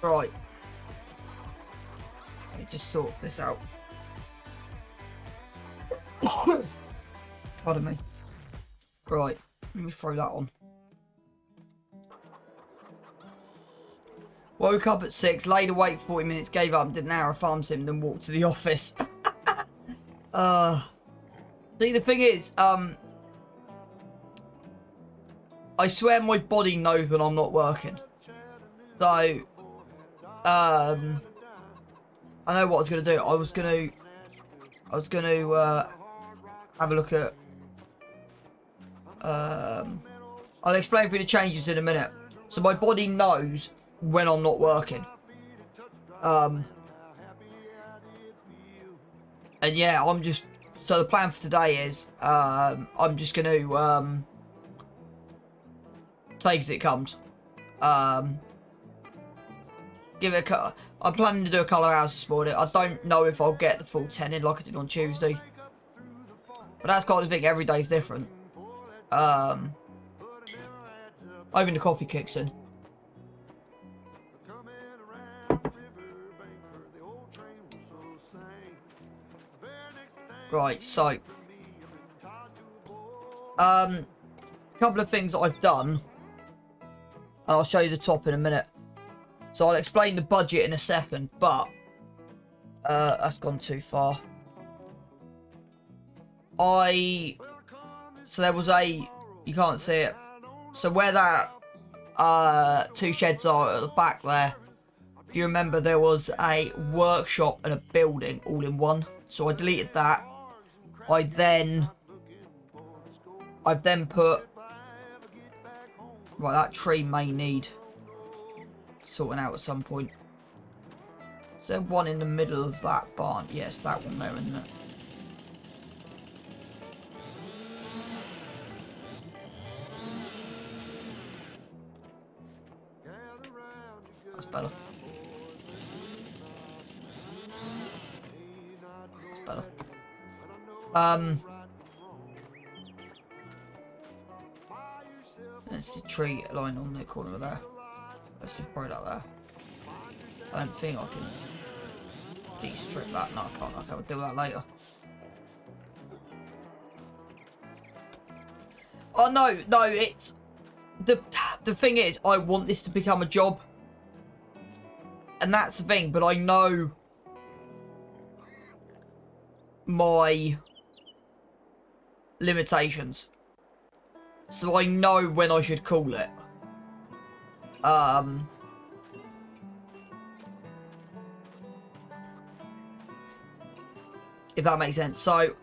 Right. Let me just sort this out. Pardon me. Right. Let me throw that on. Woke up at 6, laid awake 40 minutes, gave up, did an hour of farm sim, then walked to the office. See, the thing is, I swear my body knows when I'm not working. So, I know what I was going to do. I was going to have a look at, I'll explain through the changes in a minute. So my body knows when I'm not working. And yeah, so the plan for today is, I'm just going to, take as it comes. Give it I'm planning to do a colour house this morning. I don't know if I'll get the full 10 in like I did on Tuesday. But that's kind of thing, every day's different. Even the coffee kicks in. Right, so a couple of things that I've done, and I'll show you the top in a minute. So I'll explain the budget in a second, but that's gone too far. So there was you can't see it. So where that 2 sheds are at the back there, if you remember, there was a workshop and a building all in one. So I deleted that. I've then put, right, that tree may need sorting out at some point. Is there one in the middle of that barn? Yes, that one there, isn't it? That's better. That's better. There's the tree line on the corner of there. Let's just throw that there. I don't think I can de-strip that. No, I can't. Okay, we'll do that later. Oh no, it's the thing is, I want this to become a job, and that's the thing. But I know my limitations, so I know when I should call it. If that makes sense. So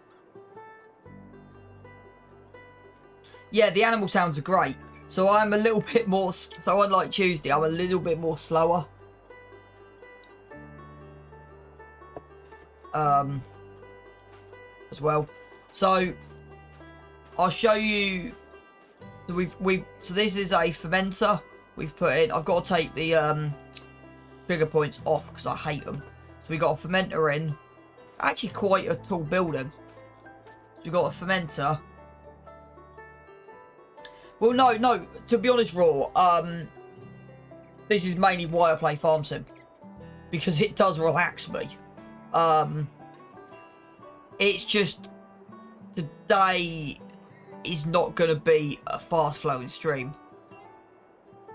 yeah, the animal sounds are great. So I'm a little bit more, so unlike Tuesday, I'm a little bit more slower. As well. So I'll show you. So so this is a fermenter we've put in. I've got to take the trigger points off because I hate them. So we got a fermenter in. Actually quite a tall building. So we got a fermenter. Well, no, to be honest, Raw, this is mainly why I play Farm Sim. Because it does relax me. It's just, today is not going to be a fast-flowing stream.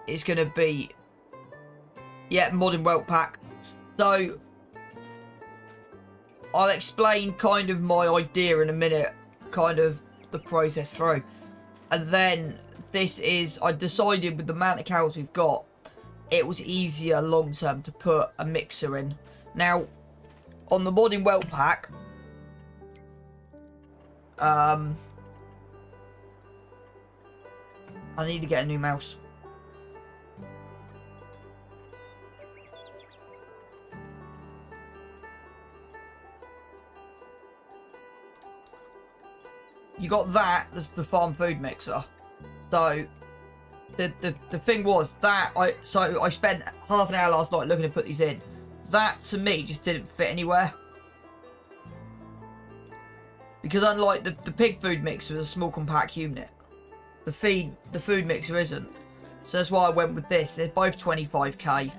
It's going to be, yeah, modern whelk pack. So, I'll explain kind of my idea in a minute, kind of the process through. And then, this is, I decided with the amount of cows we've got, it was easier long term to put a mixer in. Now, on the modern whelk pack, I need to get a new mouse. You got that, that's the farm food mixer. So the thing was that I spent half an hour last night looking to put these in. That to me just didn't fit anywhere. Because unlike the pig food mixer is a small compact unit, the food mixer isn't. So that's why I went with this. They're both 25k.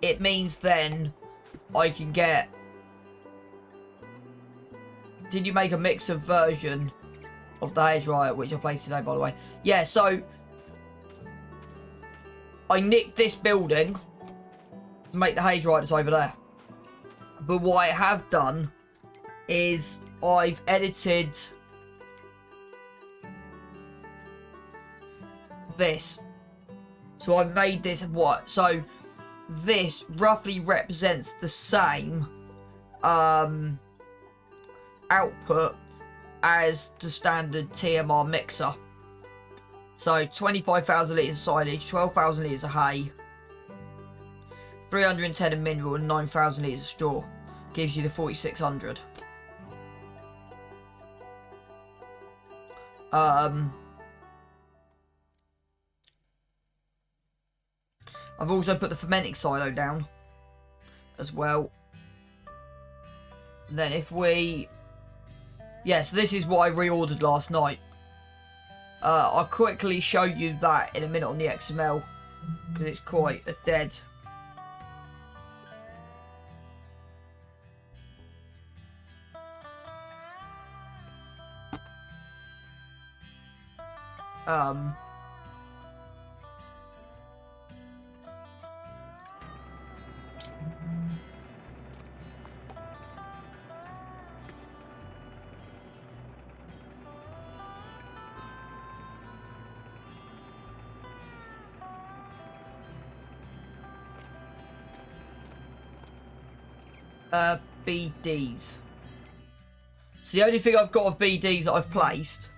it means then I can get... Did you make a mixer version of the hair dryer, which I placed today, by the way? Yeah, so I nicked this building to make the hay dryer that's over there. But what I have done is I've edited this. So I've made this what? So this roughly represents the same output as the standard TMR mixer. So 25,000 litres of silage, 12,000 litres of hay, 310 of mineral and 9,000 litres of straw. Gives you the 4,600. I've also put the fermenting silo down as well. And then if we... Yeah, so this is what I reordered last night. I'll quickly show you that in a minute on the XML, because it's quite a dead... BDs. So the only thing I've got of BDs that I've placed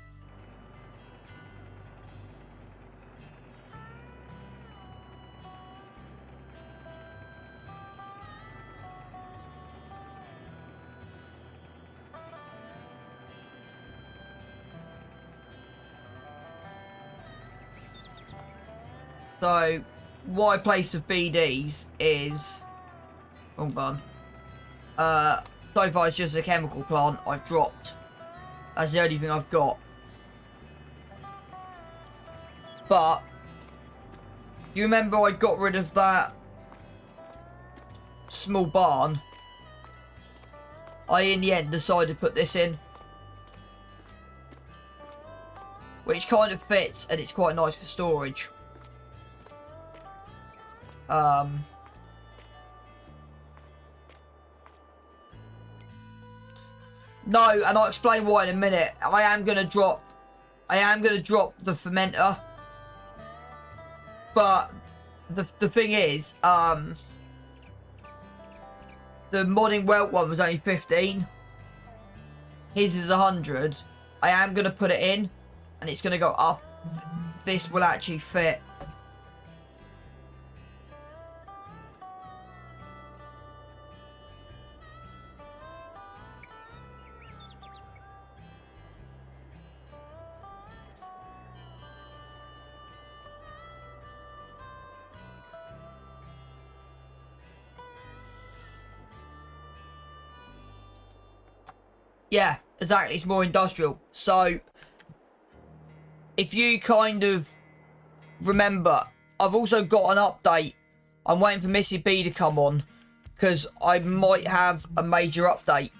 so what I placed of BDs is wrong button. So far it's just a chemical plant I've dropped. That's the only thing I've got. But you remember I got rid of that small barn? I in the end decided to put this in, which kind of fits and it's quite nice for storage. No, and I'll explain why in a minute. I am gonna drop the fermenter. But the thing is, the modding welt one was only 15. His is 100. I am gonna put it in, and it's gonna go up. This will actually fit. Yeah, exactly. It's more industrial. So, if you kind of remember, I've also got an update. I'm waiting for Missy B to come on, because I might have a major update.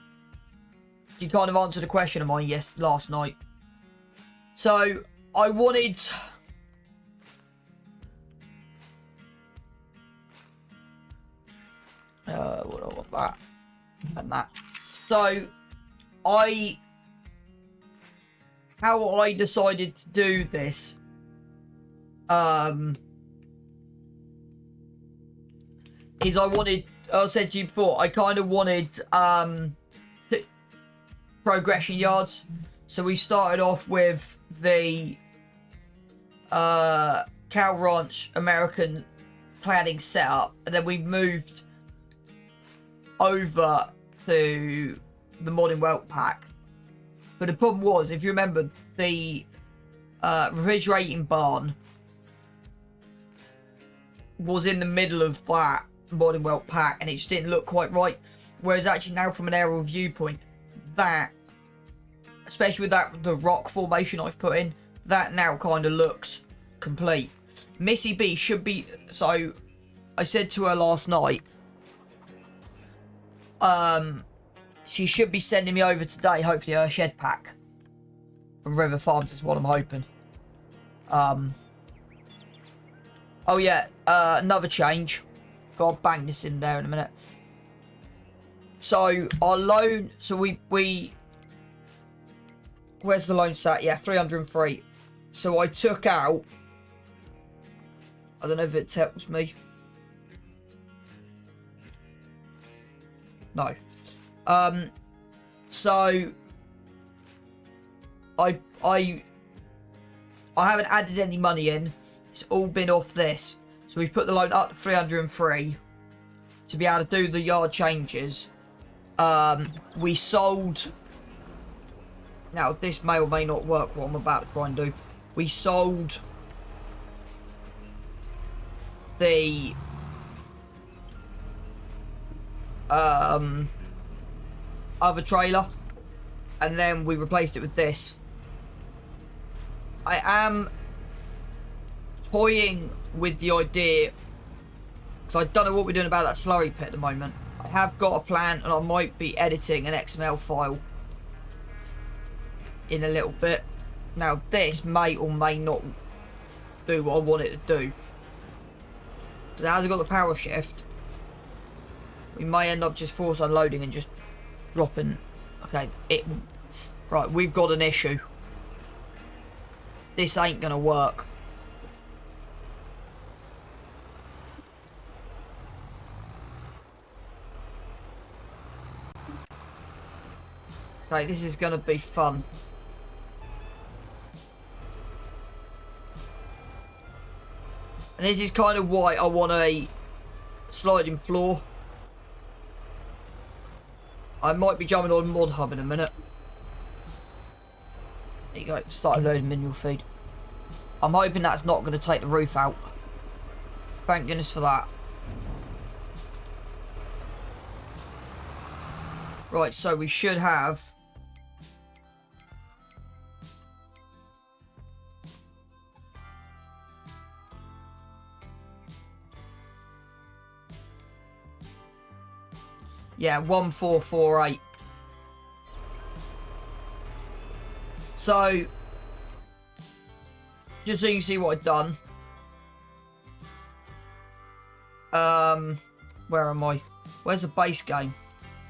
She kind of answered a question of mine last night. So, I wanted... what I want that. And that. So... how I decided to do this, is I said to you before, I kind of wanted, progression yards. So we started off with the, cow ranch American cladding setup, and then we moved over to the modern welt pack. But the problem was, if you remember, the refrigerating barn was in the middle of that modern welt pack, and it just didn't look quite right. Whereas actually now, from an aerial viewpoint, that, especially with that the rock formation I've put in, that now kind of looks complete. Missy B should be... So, I said to her last night, she should be sending me over today, hopefully, her shed pack from River Farms is what I'm hoping. Oh yeah, another change. Gotta bang this in there in a minute. So our loan, so we where's the loan sat? Yeah, 303. So I took out, I don't know if it tells me. No. So I haven't added any money in. It's all been off this. So we've put the loan up to 303 to be able to do the yard changes. We sold... Now, this may or may not work what I'm about to try and do. We sold the... other trailer. And then we replaced it with this. I am toying with the idea, because I don't know what we're doing about that slurry pit at the moment. I have got a plan, and I might be editing an XML file in a little bit. Now this may or may not do what I want it to do. So it hasn't got the power shift. We may end up just force unloading and just dropping. Okay, right, we've got an issue. This ain't gonna work. Okay, this is gonna be fun. And this is kind of why I want a sliding floor. I might be jumping on Mod Hub in a minute. There you go, started loading mineral feed. I'm hoping that's not going to take the roof out. Thank goodness for that. Right, so we should have... Yeah, 1448. So, just so you can see what I've done. Where am I? Where's the base game?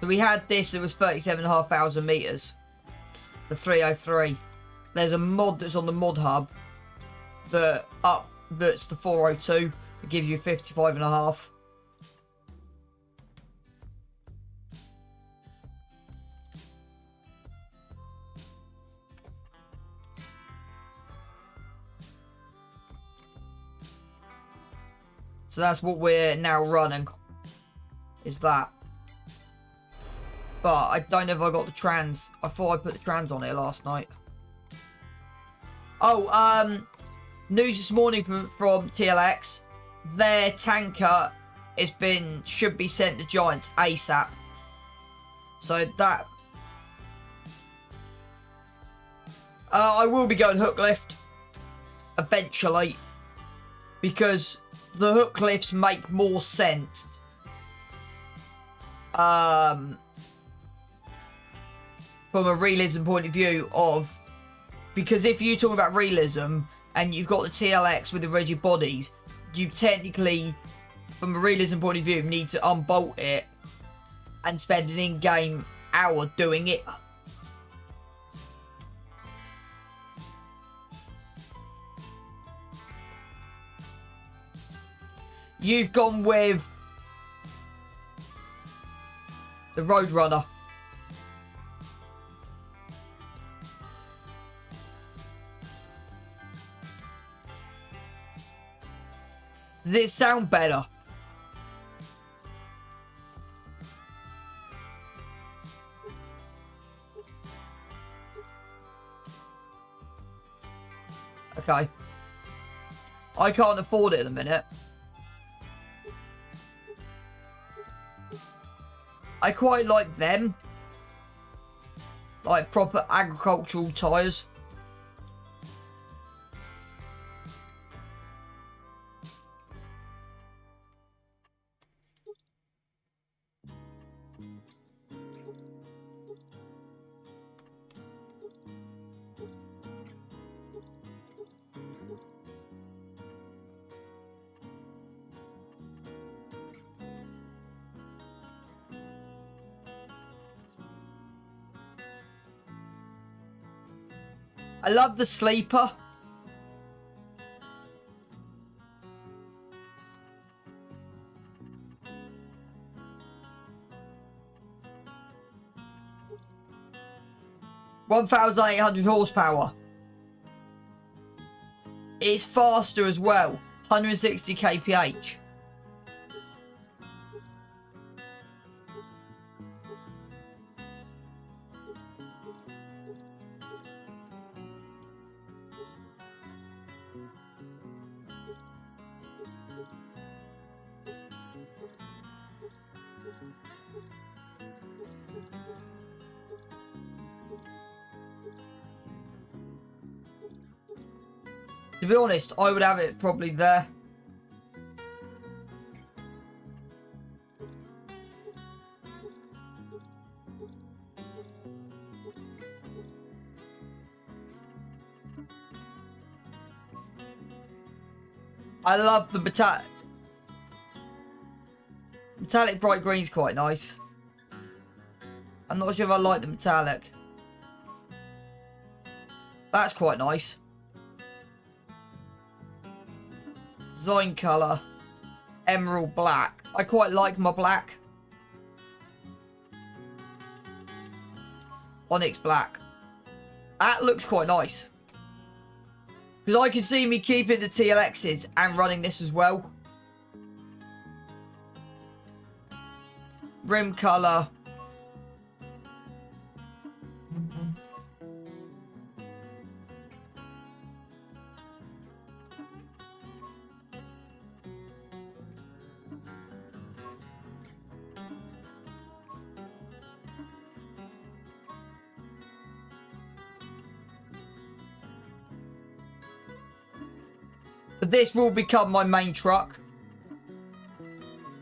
So we had this, it was 37,500 meters. The 303. There's a mod that's on the mod hub that's the 402. It gives you 55.5. So that's what we're now running, is that. But I don't know if I got the trans. I thought I put the trans on here last night. Oh, news this morning from TLX. Their tanker should be sent to Giants ASAP. So that... I will be going hook lift eventually, because the hook lifts make more sense. From a realism point of view of... Because if you talk about realism and you've got the TLX with the rigid bodies, you technically, from a realism point of view, need to unbolt it and spend an in-game hour doing it. You've gone with the Roadrunner. Does it sound better? Okay. I can't afford it at the minute. I quite like them. Like proper agricultural tyres. I love the sleeper. (1,800 horsepower). It's faster as well. 160 kph. To be honest, I would have it probably there. I love the metallic bright green's quite nice. I'm not sure if I like the metallic. That's quite nice. Design colour, emerald black. I quite like my black. Onyx black. That looks quite nice. Because I can see me keeping the TLXs and running this as well. Rim colour. But this will become my main truck.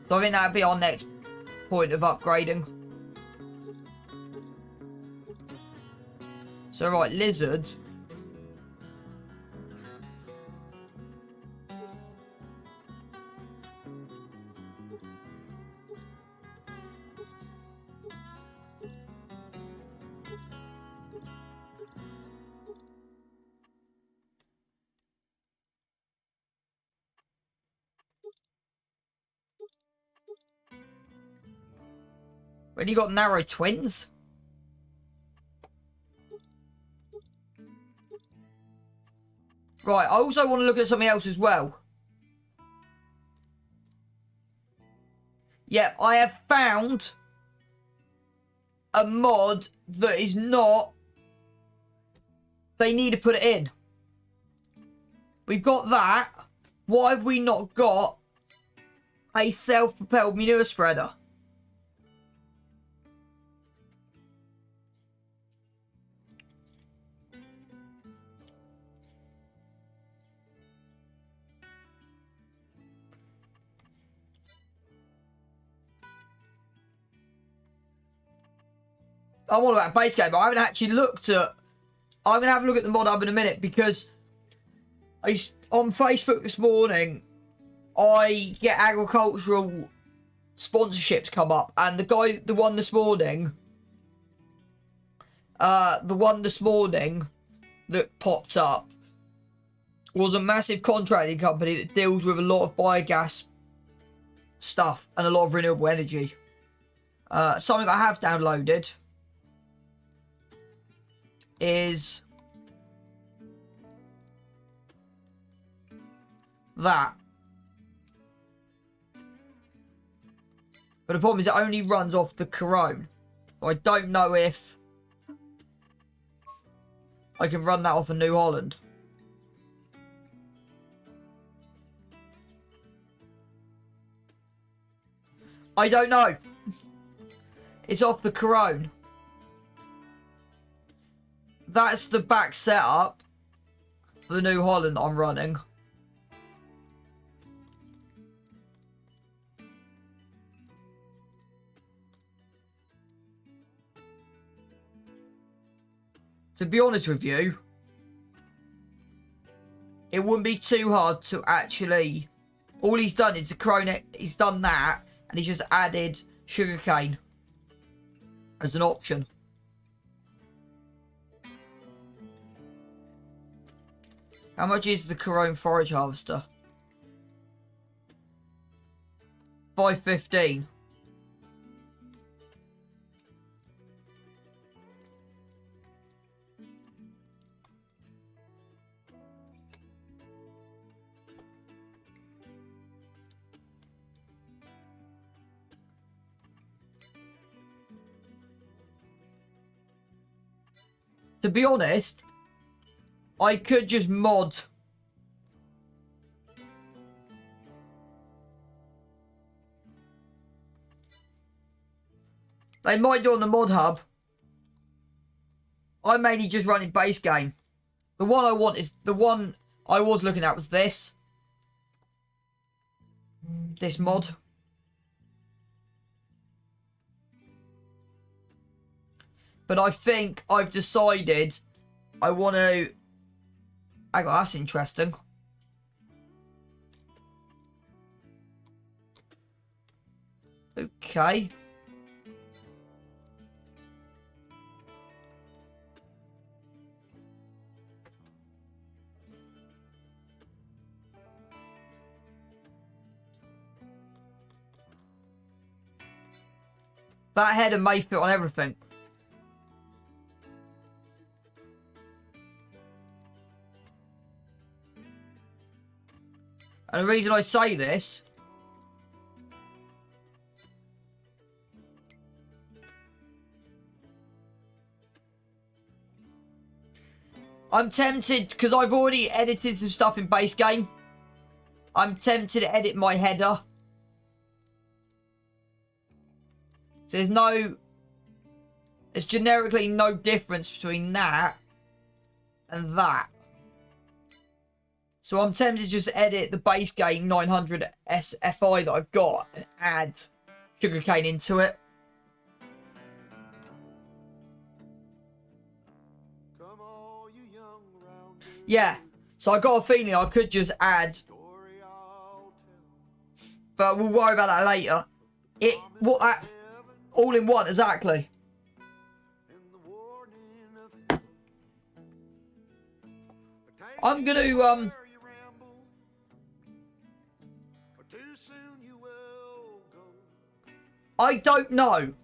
So I think that'll be our next point of upgrading. So right, lizard. When you got narrow twins? Right, I also want to look at something else as well. Yep, I have found a mod that is not... They need to put it in. We've got that. Why have we not got a self-propelled manure spreader? I'm all about base game, but I haven't actually looked at... I'm going to have a look at the mod hub in a minute, because on Facebook this morning, I get agricultural sponsorships come up, and the one this morning that popped up was a massive contracting company that deals with a lot of biogas stuff and a lot of renewable energy. Something I have downloaded is that. But the problem is it only runs off the Corone. So I don't know if I can run that off of New Holland. I don't know. It's off the Corone. That's the back setup for the New Holland I'm running. To be honest with you, it wouldn't be too hard to actually... All he's done is the Corona, he's done that, and he's just added sugarcane as an option. How much is the Corone Forage Harvester? 515. To be honest, I could just mod. They might do on the mod hub. I'm mainly just running base game. The one I want is the one I was looking at was this. This mod. But I think I've decided I want to... Hang on, that's interesting. Okay. That header may fit on everything. And the reason I say this... I'm tempted, because I've already edited some stuff in base game. I'm tempted to edit my header. So there's generically no difference between that and that. So I'm tempted to just edit the base game 900 SFI that I've got and add sugarcane into it. Yeah, so I got a feeling I could just add, but we'll worry about that later. All in one, exactly. I'm gonna I don't know.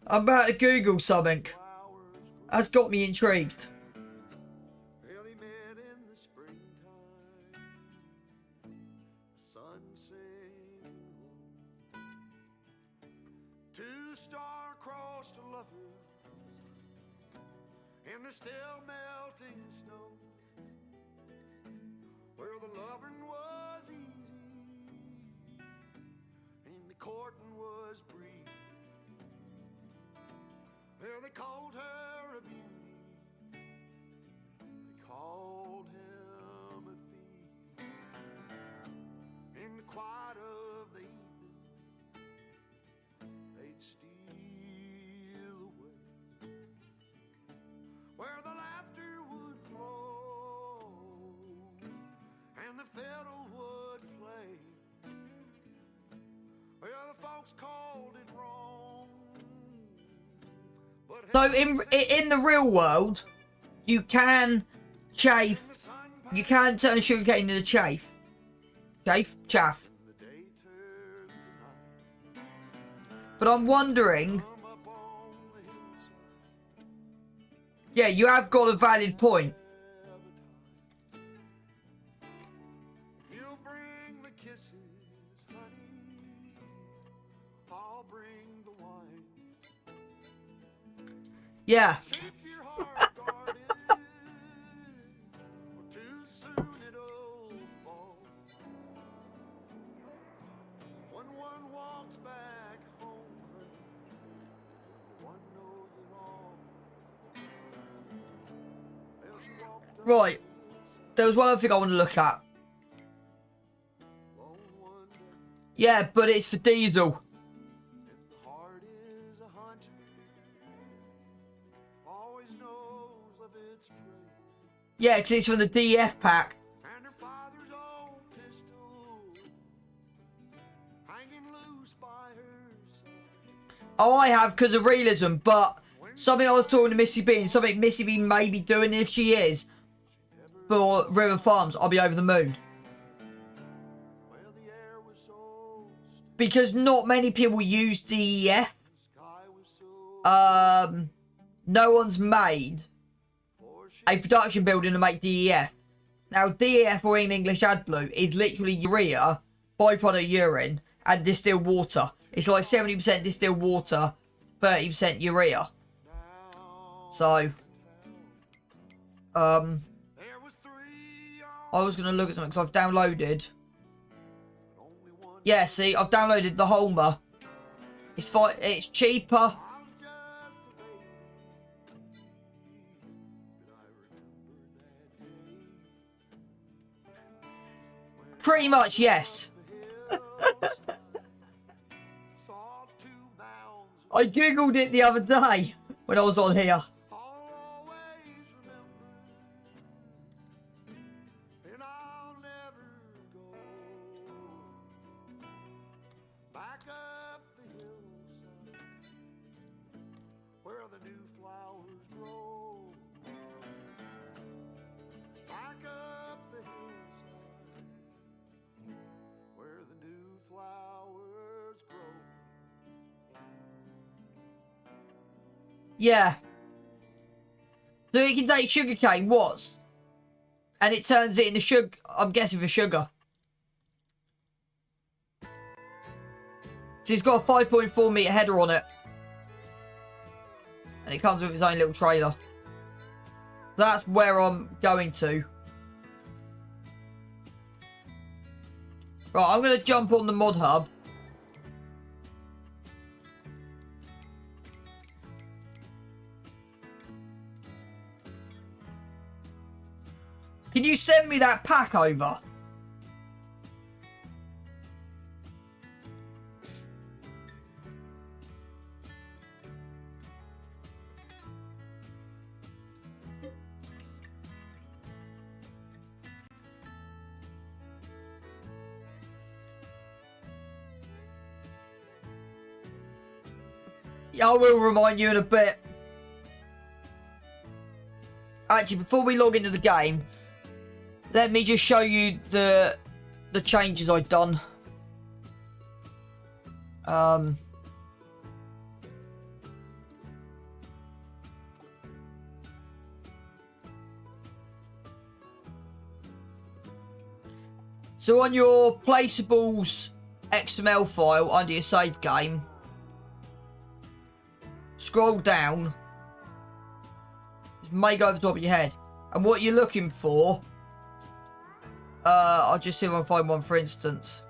I'm about to Google something. That's got me intrigued. Star-crossed lovers in the still melting snow, where the loving was easy and the courting was brief. Well, they called her a beauty, they called him a thief. In the quiet of the evening, they'd steal away, where the laughter would flow and the fiddle would play. Well, the folks called it wrong. So in the real world, you can chaff. You can turn sugarcane into chaff. Chaff. But I'm wondering... Yeah, you have got a valid point. Yeah. Right. There was one other thing I want to look at. Yeah, but it's for diesel. Yeah, because it's from the DF pack. Oh, I have because of realism, but something I was talking to Missy B, and something Missy B may be doing, if she is, for River Farms, I'll be over the moon. Because not many people use DEF. No one's made a production building to make DEF. Now, DEF, or in English AdBlue, is literally urea, byproduct urine, and distilled water. It's like 70% distilled water, 30% urea. So, I was going to look at something because I've downloaded. Yeah, see, I've downloaded the Homer. It's cheaper. Pretty much, yes. I googled it the other day when I was on here. Yeah. So you can take sugarcane, what's? And it turns it into sugar. I'm guessing for sugar. So it's got a 5.4 meter header on it. And it comes with its own little trailer. That's where I'm going to. Right, I'm going to jump on the mod hub. Can you send me that pack over? Yeah, I will remind you in a bit. Actually, before we log into the game, let me just show you the changes I've done. So on your placeables XML file under your save game, scroll down. Just may go over the top of your head. And what you're looking for, I'll just see if I can find one for instance.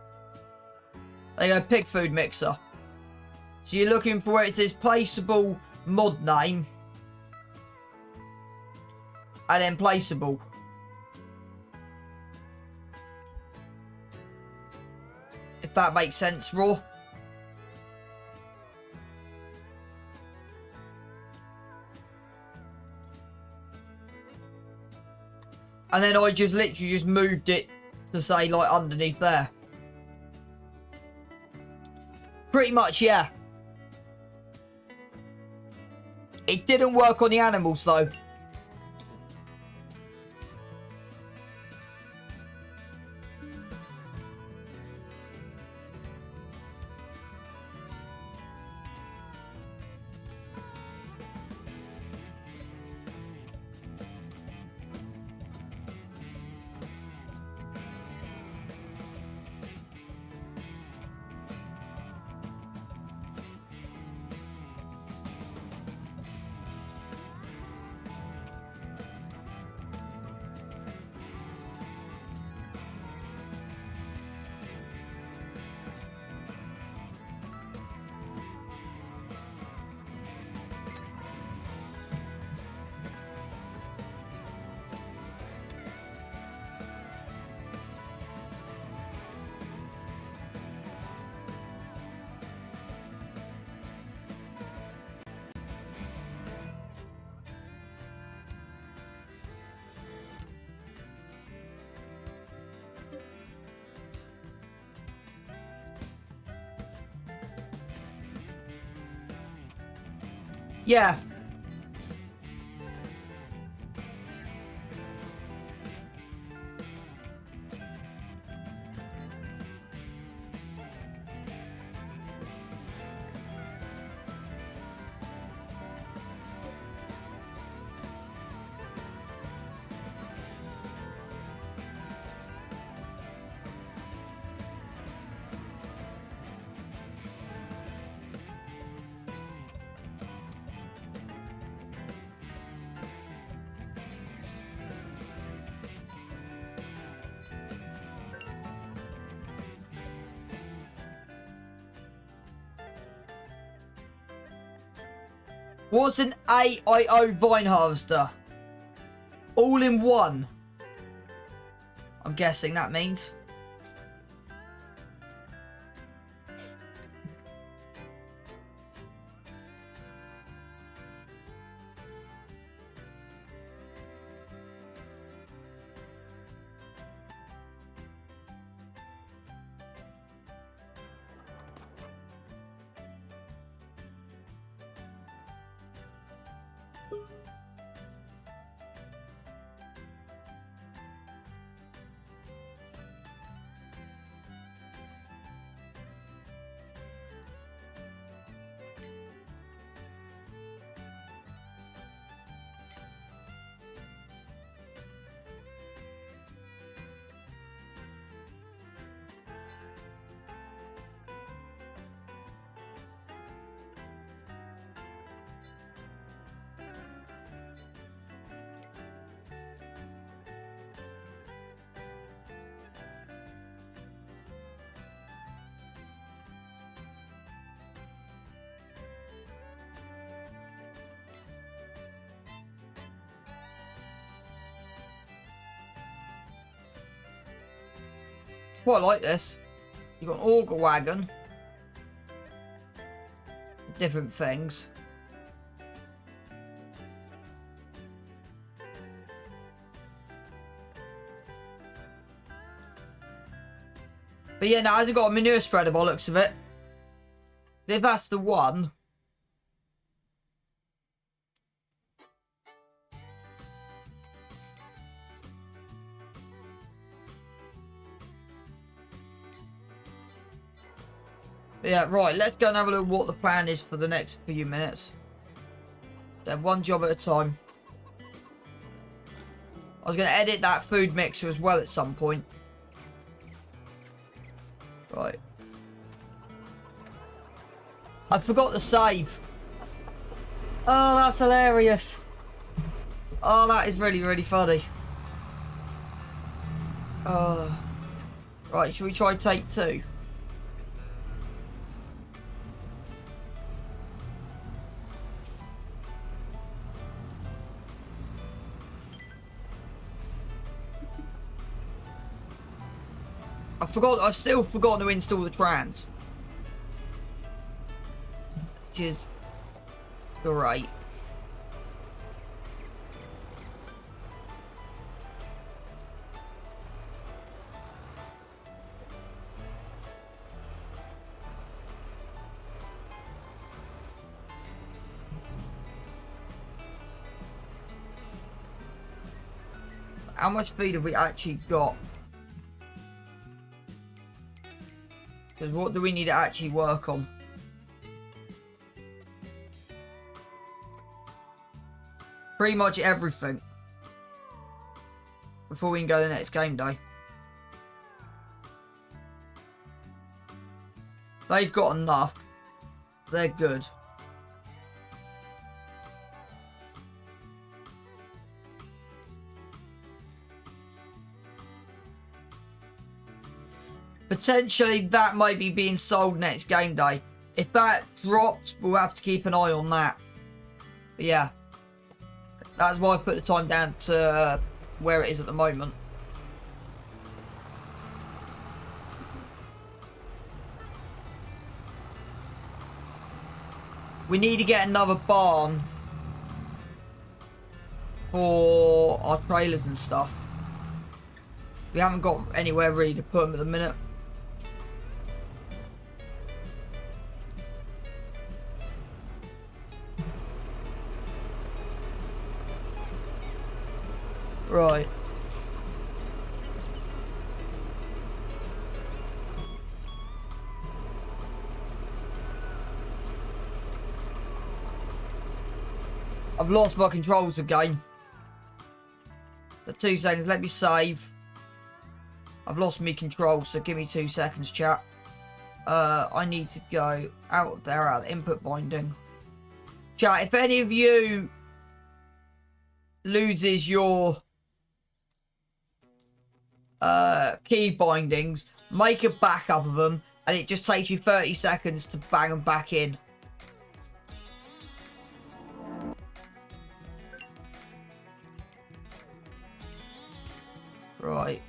There you go, pig food mixer. So you're looking for where it says placeable mod name. And then placeable. If that makes sense, Raw. And then I just literally just moved it to say like underneath there. Pretty much, yeah. It didn't work on the animals though. Yeah. What's an AIO vine harvester? All in one. I'm guessing that means. Quite like this. You've got an auger wagon. Different things. But yeah, now it hasn't got a manure spreader by the looks of it. If that's the one. Yeah, right, let's go and have a look what the plan is for the next few minutes. So one job at a time. I was going to edit that food mixer as well at some point. Right. I forgot to save. Oh, that's hilarious. Oh, that is really, really funny. Oh. Right, should we try take two? I still forgot to install the trans. Which is great. How much feed have we actually got? Because what do we need to actually work on? Pretty much everything. Before we can go to the next game day. They've got enough. They're good. Potentially that might be being sold next game day. If that drops, we'll have to keep an eye on that. But yeah. That's why I've put the time down to where it is at the moment. We need to get another barn for our trailers and stuff. We haven't got anywhere really to put them at the minute. Right. I've lost my controls again. For 2 seconds, let me save. I've lost my control, so give me 2 seconds, chat. I need to go out of there, out of input binding. Chat, if any of you loses your key bindings, make a backup of them, and it just takes you 30 seconds to bang them back in. Right.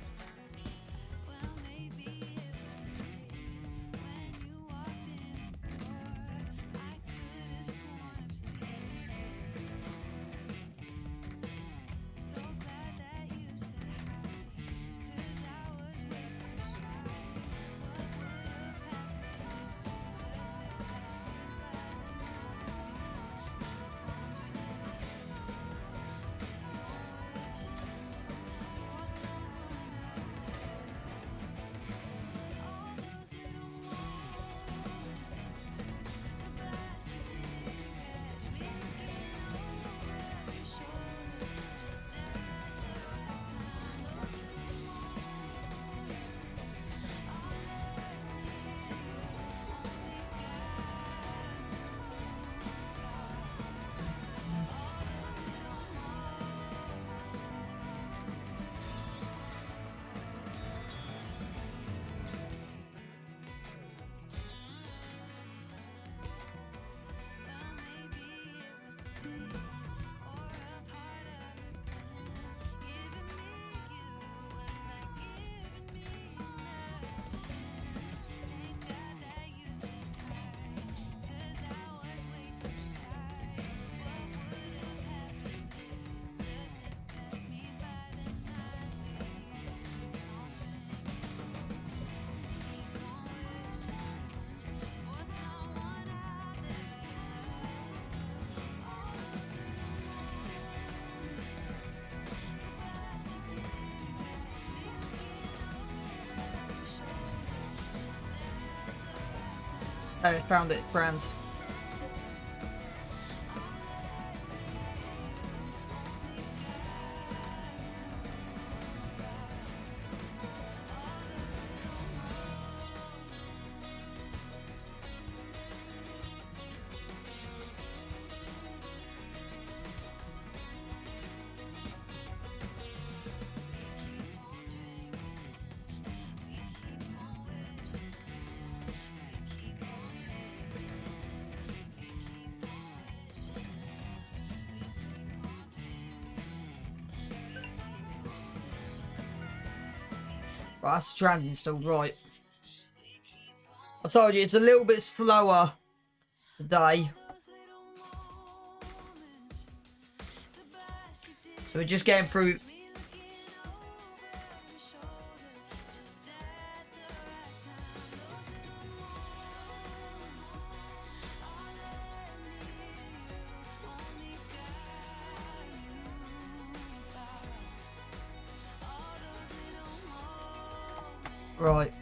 I found it, friends. Right, that's the transient still, right. I told you, it's a little bit slower today. So we're just getting through. Right.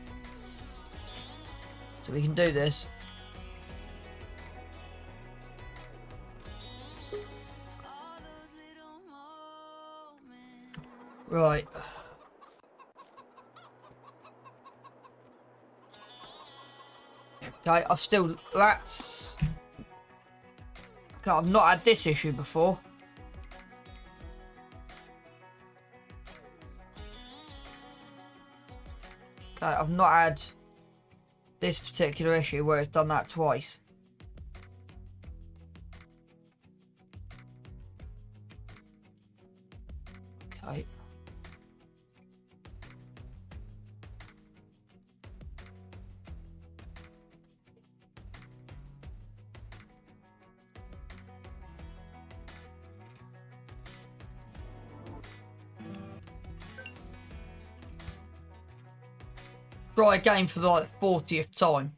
So we can do this. Right. Okay, I've still... That's... Okay, I've not had this issue before. Okay, I've not had this particular issue where it's done that twice. Okay. Try again for the like 40th time.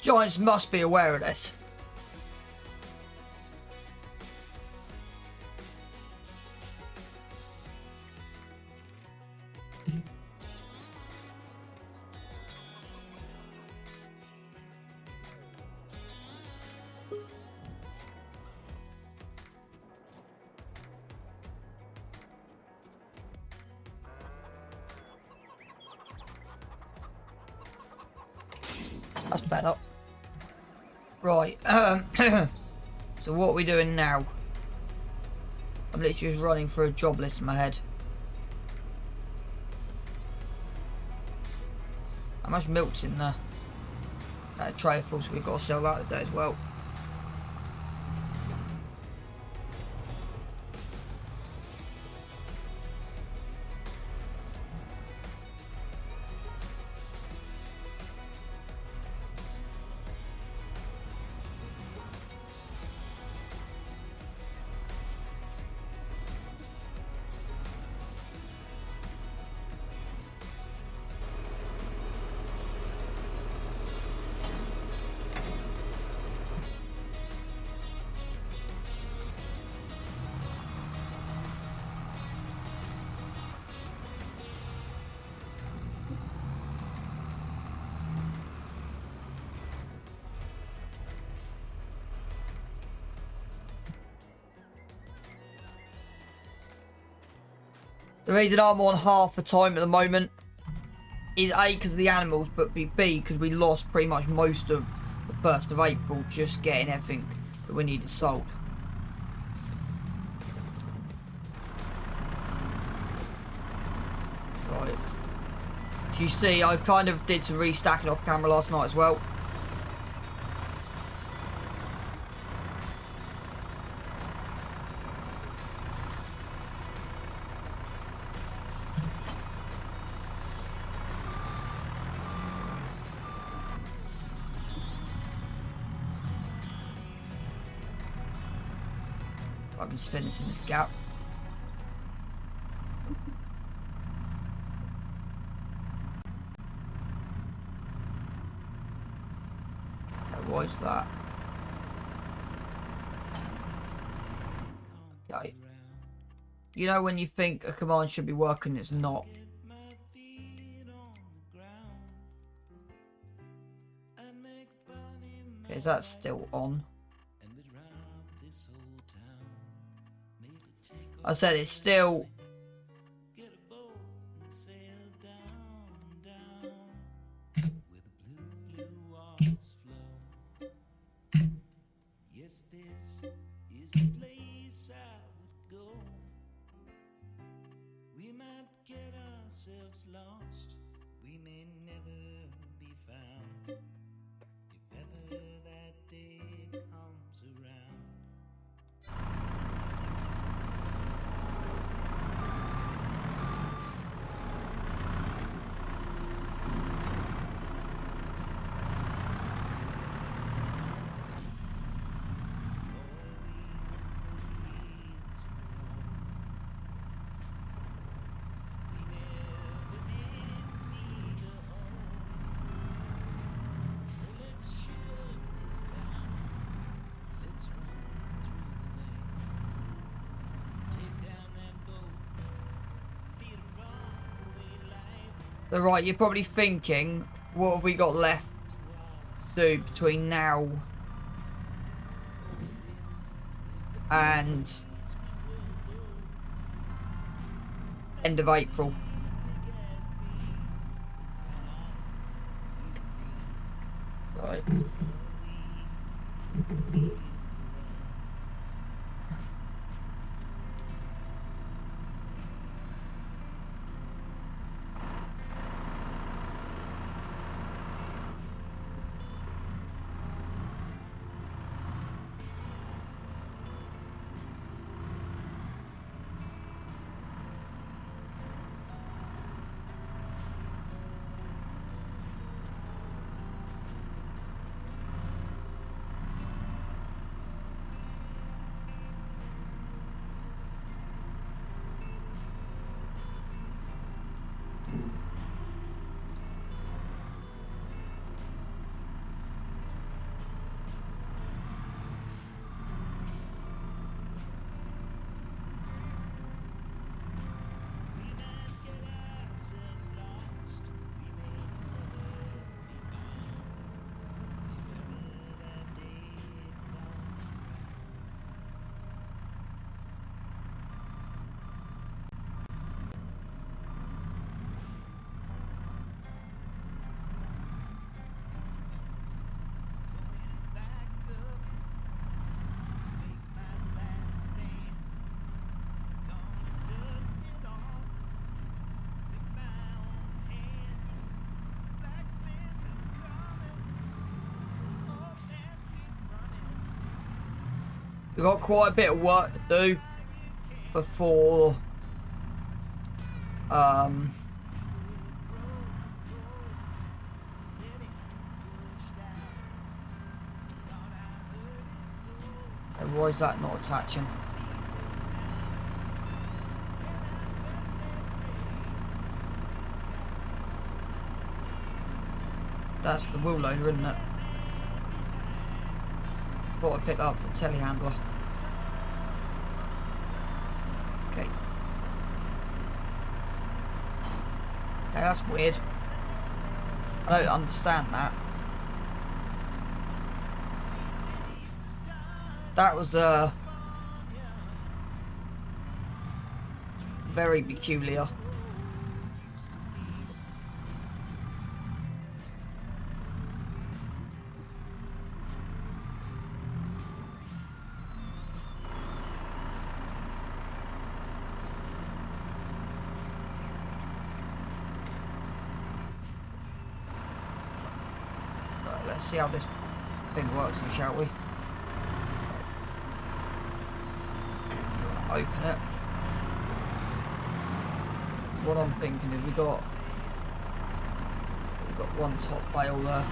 Giants must be aware of this. That's better. Right. So what are we doing now? I'm literally just running through a job list in my head. How much milk's in there? Tray full, so we've got to sell that today as well. The reason I'm on half the time at the moment is A, because of the animals, but B, because we lost pretty much most of the 1st of April just getting everything that we needed sold. Right. As you see, I kind of did some restacking off camera last night as well. I can spin this in this gap. Okay, why is that? Okay. You know when you think a command should be working, it's not. Okay, is that still on? I said it's still. Yes, this is a place I would go. We might get ourselves lost. We may never be found. If ever that day comes around. So right, you're probably thinking, what have we got left to do between now and end of April? Right. We've got quite a bit of work to do before okay, why is that not attaching? That's for the wheel loader, isn't it? Thought I picked up for the telehandler. Okay. Okay, that's weird. I don't understand that. That was very peculiar. Let's see how this thing works, shall we? Open it. What I'm thinking is we've got one top bale there.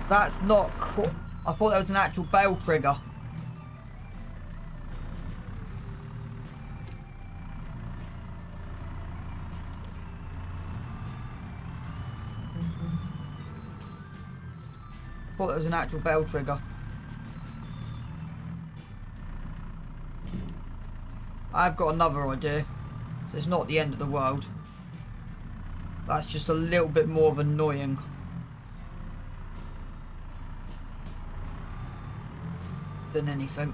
That's not I thought that was an actual bale trigger. I thought that was an actual bale trigger. I've got another idea. So it's not the end of the world. That's just a little bit more of annoying. Than anything.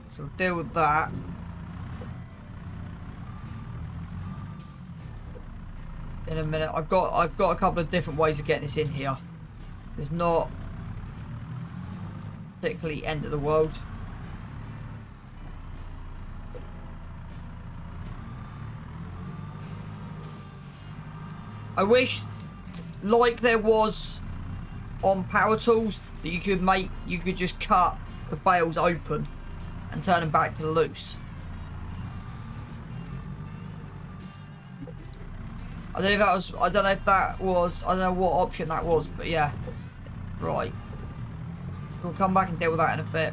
So we'll deal with that. In a minute. I've got a couple of different ways of getting this in here. It's not particularly end of the world. I wish, like there was on power tools, that you could just cut the bales open and turn them back to the loose. I don't know what option that was, but yeah. Right. We'll come back and deal with that in a bit.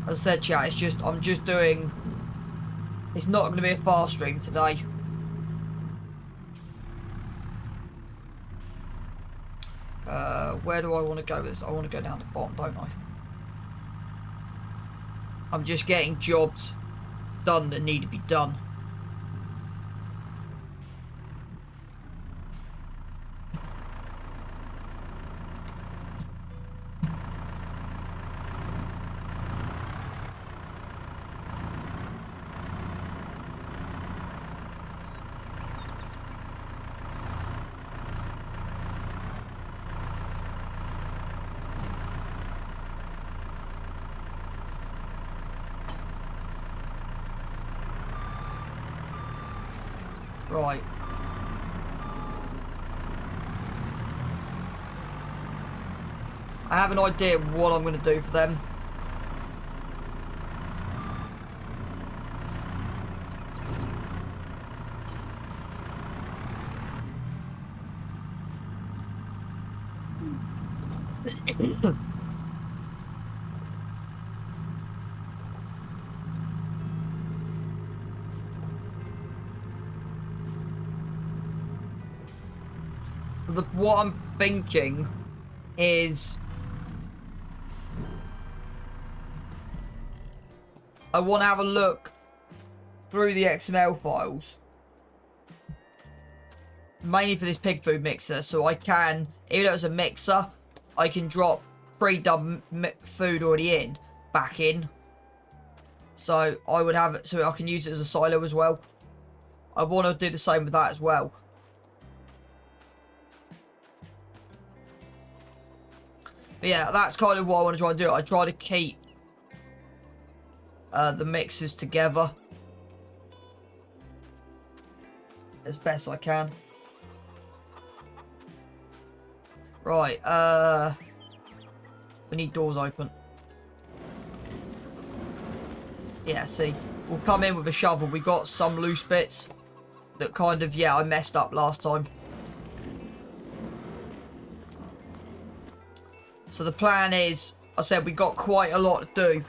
As I said, chat, I'm just doing... It's not going to be a fast stream today. Where do I want to go with this? I want to go down the bottom, don't I? I'm just getting jobs done that need to be done. Right. I have an idea of what I'm going to do for them. So what I'm thinking is I want to have a look through the XML files, mainly for this pig food mixer, so I can, even though it's a mixer, I can drop pre-done food already in back in. So I would have it, so I can use it as a silo as well. I want to do the same with that as well. But yeah, that's kind of what I want to try and do. I try to keep the mixes together as best I can. Right, we need doors open. Yeah, see, we'll come in with a shovel. We got some loose bits that kind of, yeah, I messed up last time. So the plan is, I said we got quite a lot to do.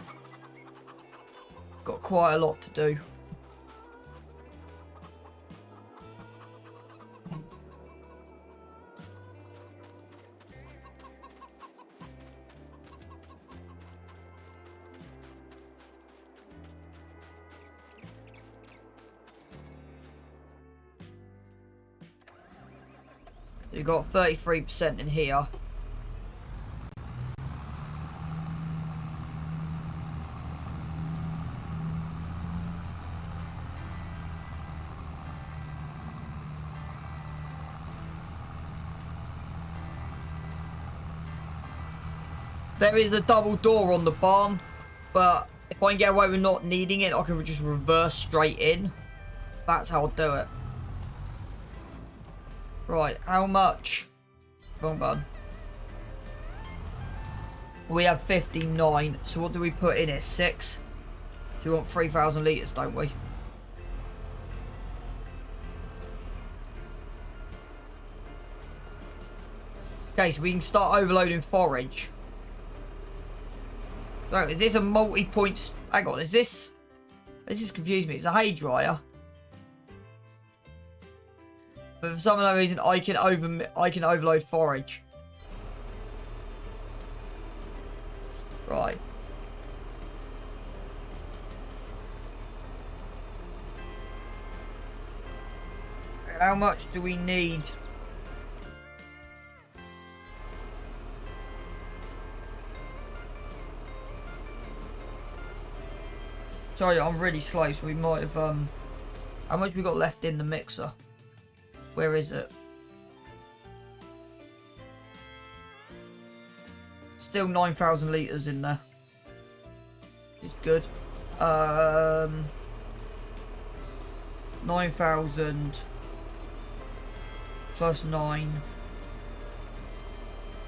Got quite a lot to do. You got 33% in here. There is a double door on the barn, but if I can get away with not needing it, I can just reverse straight in. That's how I'll do it. Right, how much? Wrong button. We have 59, so what do we put in it? 6? So we want 3,000 litres, don't we? Okay, so we can start overloading forage. So, is this a multi-point... Hang on, is this... This has confused me. It's a hay dryer. But for some other reason, I can overload forage. Right. How much do we need? Sorry, I'm really slow, so we might have, how much we got left in the mixer? Where is it? Still 9,000 litres in there. It's Good. 9,000 plus 9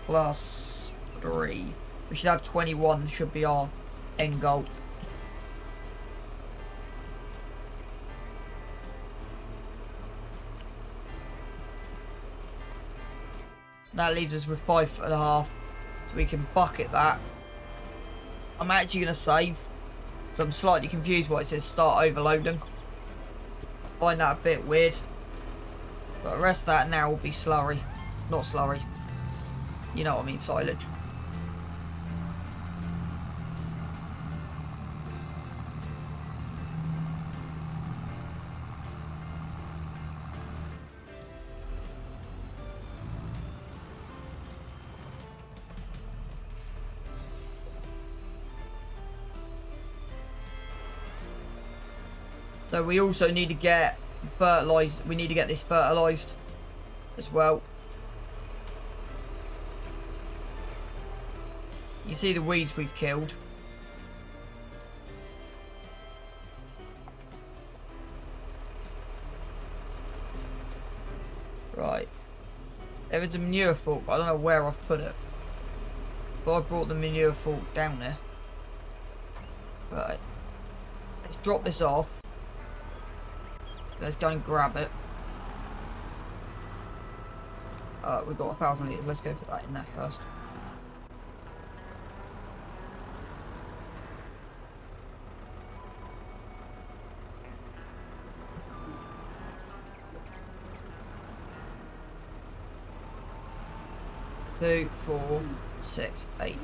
plus 3. We should have 21, should be our end goal. That leaves us with 5.5, so we can bucket that. I'm actually going to save, so I'm slightly confused why it says start overloading. I find that a bit weird. But the rest of that now will be slurry. Not slurry. You know what I mean, silage. So we also need to get fertilized. We need to get this fertilized as well. You see the weeds we've killed. Right. There is a manure fork, but I don't know where I've put it. But I brought the manure fork down there. Right. Let's drop this off. Let's go and grab it. We've got 1,000 litres. Let's go put that in there first. Two, 4, 6, 8.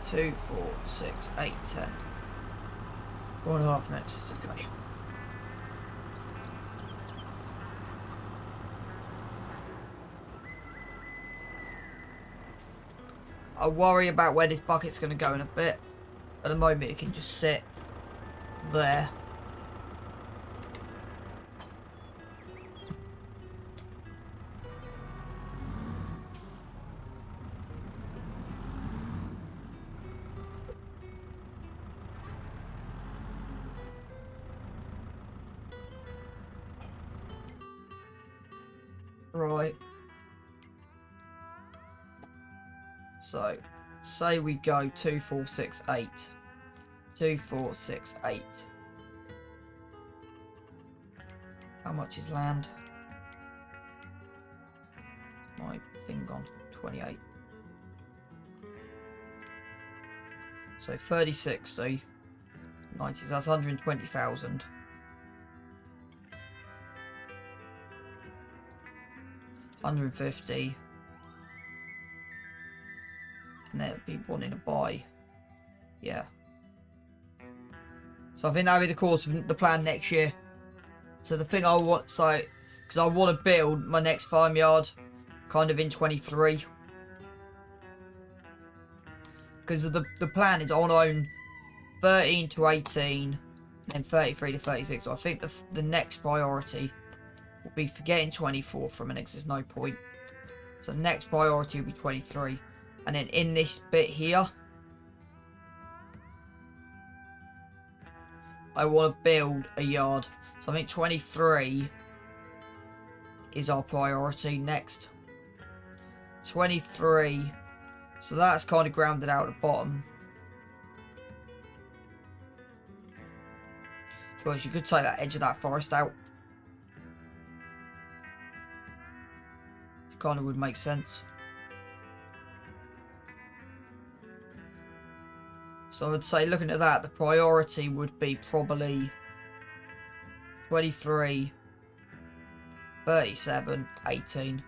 2, 4, 6, 8, 10. 1.5 minutes. Okay. I'll worry about where this bucket's going to go in a bit. At the moment, it can just sit there. Right. So, say we go 2, 4, 6, 8. 2, 4, 6, 8. How much is land? My thing gone. 28. So 30, 60. 90, that's 120,000. $150. And they'd be wanting to buy. Yeah. So I think that'll be the course of the plan next year. So the thing I want, so, because I want to build my next farmyard kind of in 23. Because the plan is I want to own 13 to 18, and 33 to 36. So I think the next priority will be for getting 24 from an because there's no point. So the next priority will be 23. And then in this bit here, I want to build a yard. So I think 23 is our priority next. 23. So that's kind of grounded out at the bottom. So you could take that edge of that forest out. Which kind of would make sense. So I would say, looking at that, the priority would be probably 23, 37, 18.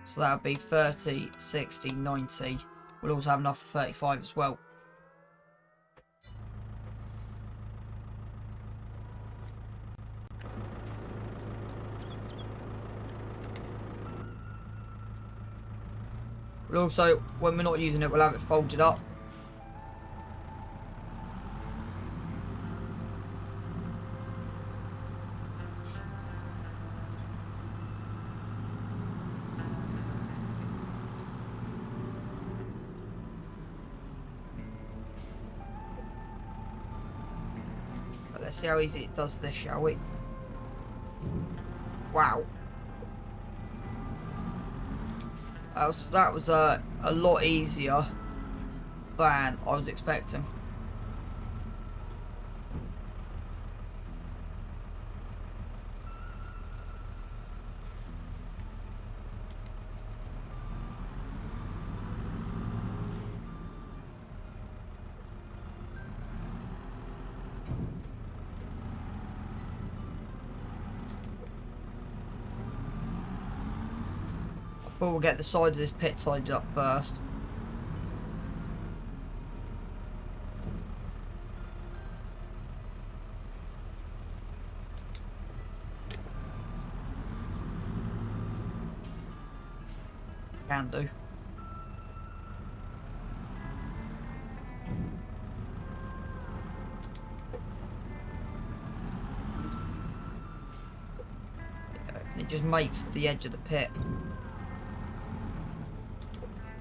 So that would be 30, 60, 90. We'll also have enough for 35 as well. We'll also, when we're not using it, we'll have it folded up. Let's see how easy it does this, shall we? Wow. That was a lot easier than I was expecting. But we'll get the side of this pit tidied up first. Can do. It just makes the edge of the pit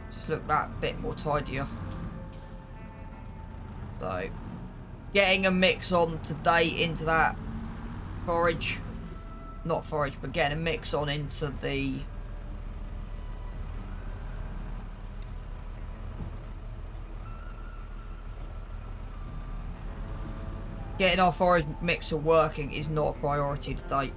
just look that bit more tidier. So, getting a mix on today into that forage, not forage, but getting a mix on into the getting our forage mixer working is not a priority today.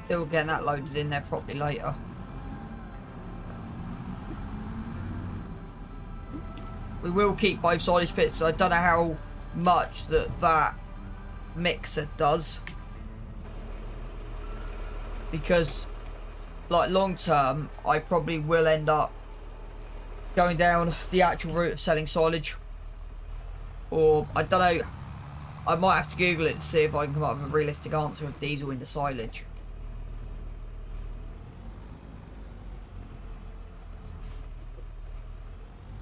Still getting that loaded in there properly later. We will keep both silage pits. So I don't know how much that mixer does, because like long term I probably will end up going down the actual route of selling silage, or I don't know, I might have to Google it to see if I can come up with a realistic answer of diesel into silage.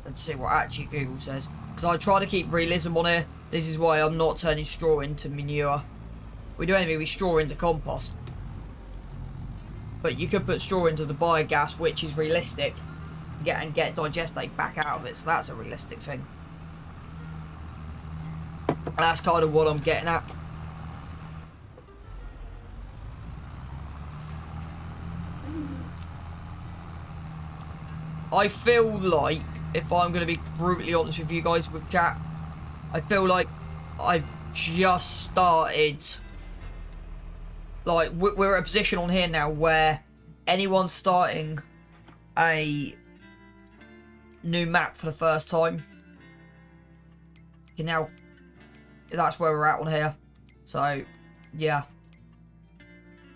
And see what actually Google says, because I try to keep realism on here. This is why I'm not turning straw into manure. We do anything with straw into compost, but you could put straw into the biogas, which is realistic, and get digestate back out of it, so that's a realistic thing. That's kind of what I'm getting at. I feel like, if I'm going to be brutally honest with you guys with chat, I feel like I've just started, like, we're at a position on here now where anyone starting a new map for the first time can now, that's where we're at on here. So, yeah.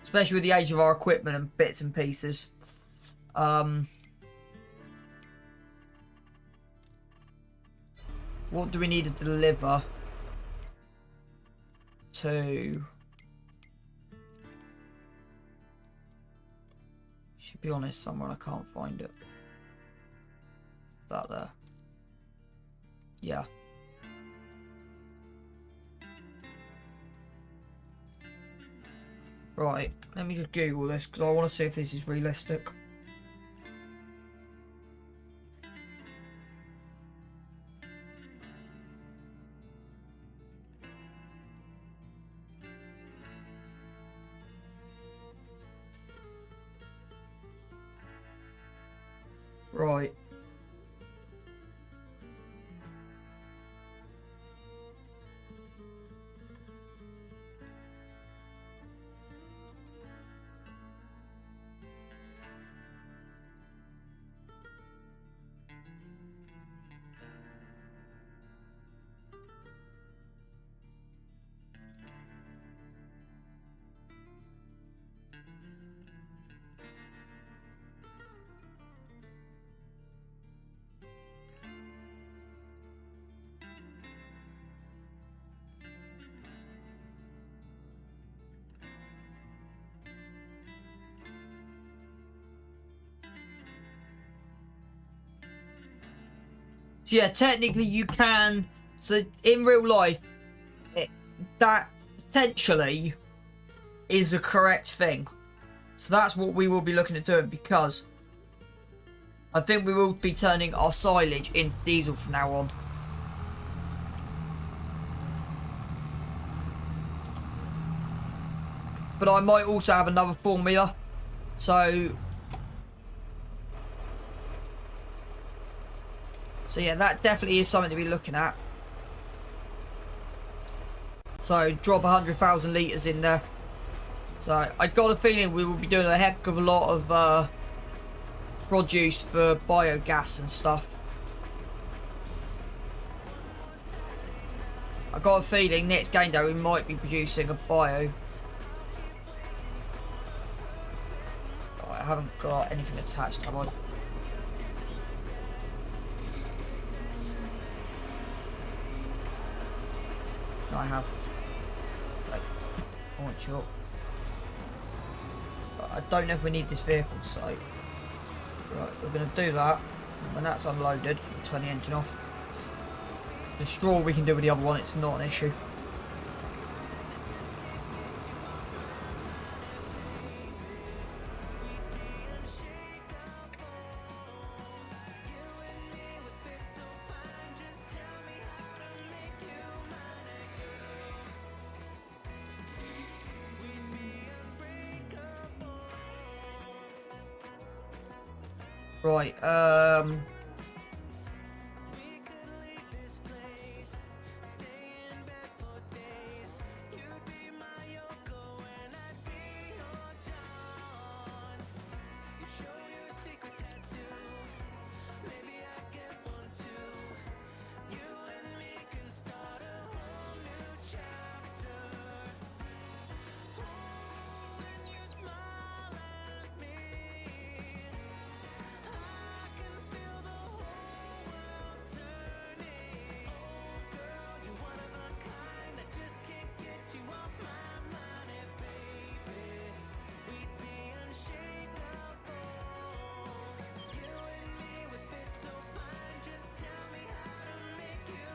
Especially with the age of our equipment and bits and pieces. What do we need to deliver to? Should be honest, somewhere I can't find it. Is that there? Yeah. Right, let me just Google this because I want to see if this is realistic. Right. So yeah, technically you can. So in real life, that potentially is a correct thing. So that's what we will be looking at doing, because I think we will be turning our silage into diesel from now on. But I might also have another formula. So yeah, that definitely is something to be looking at. So drop 100,000 litres in there. So I got a feeling we will be doing a heck of a lot of produce for biogas and stuff. I got a feeling next game day we might be producing a bio. Oh, I haven't got anything attached, have I? No, I have. Okay. I want you up. But I don't know if we need this vehicle, so right, we're going to do that. And when that's unloaded, we'll turn the engine off. The straw we can do with the other one, it's not an issue. Right, there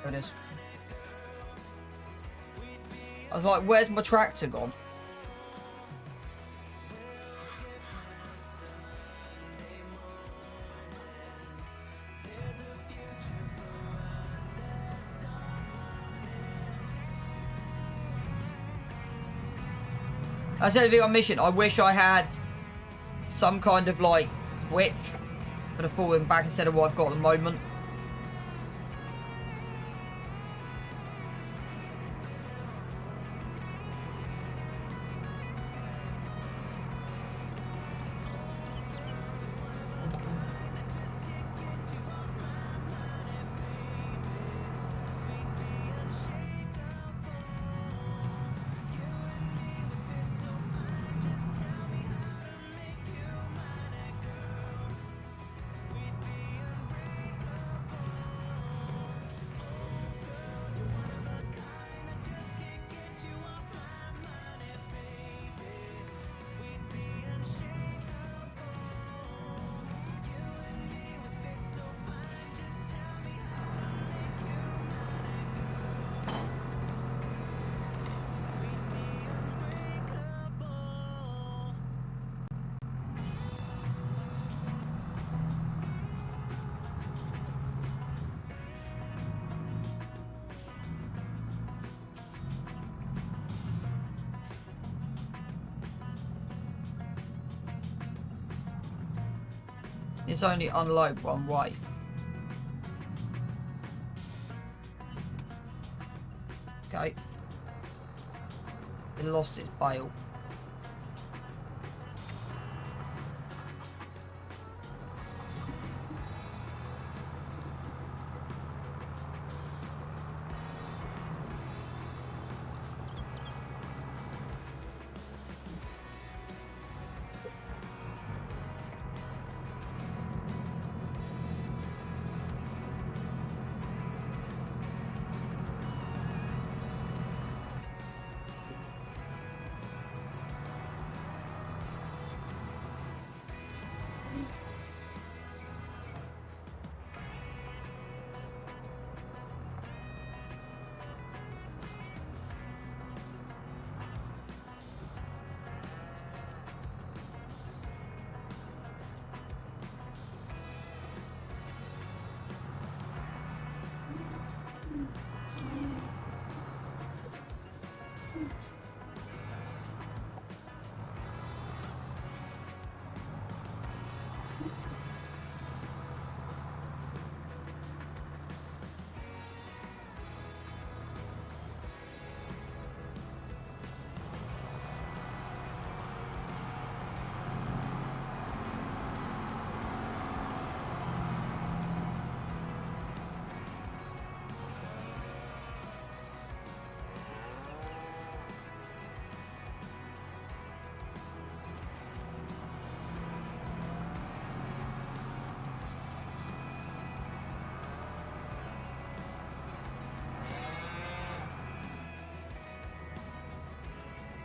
it is. I was like, where's my tractor gone? That's the only thing I'm missing. I wish I had some kind of like switch for the falling back instead of what I've got at the moment. It's only unload one way. Okay. It lost its bale.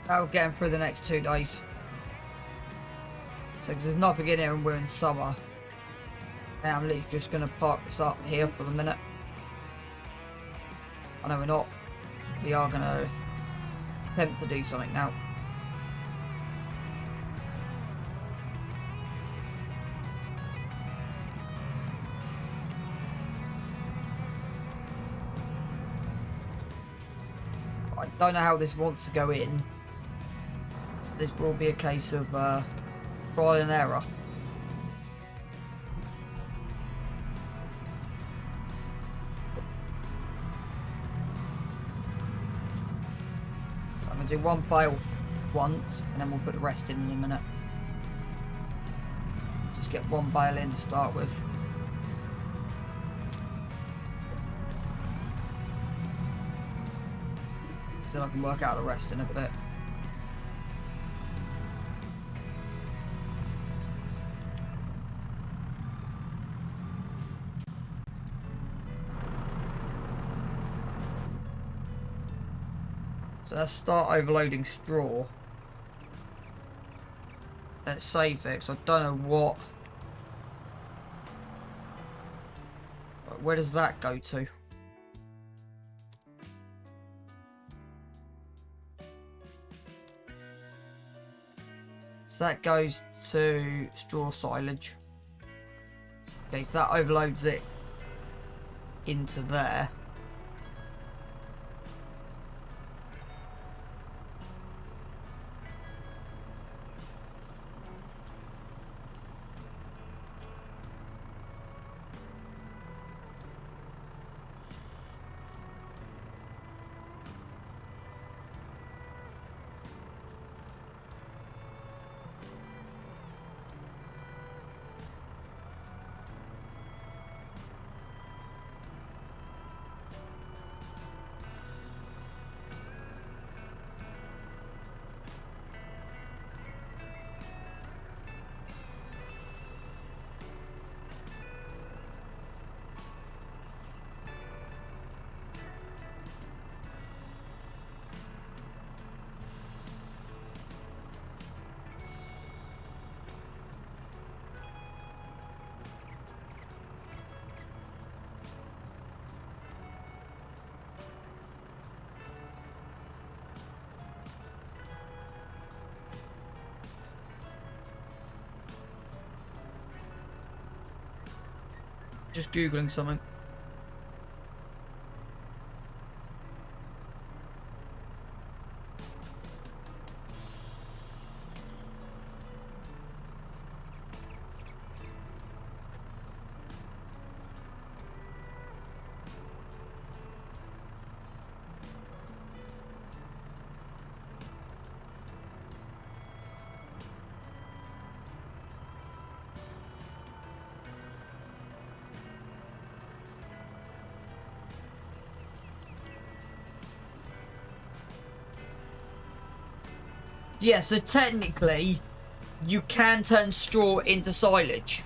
That'll get him through the next 2 days. So, because there's nothing in here and we're in summer. And I'm literally just going to park this up here for the minute. I know we're not. We are going to attempt to do something now. I don't know how this wants to go in. So this will be a case of trial and error. So I'm going to do one bale once and then we'll put the rest in a minute. Just get one bale in to start with. So I can work out the rest in a bit. So let's start overloading straw. Let's save it, because I don't know what... Where does that go to? So that goes to straw silage. Okay, so that overloads it into there. Just googling something. Yeah, so technically, you can turn straw into silage.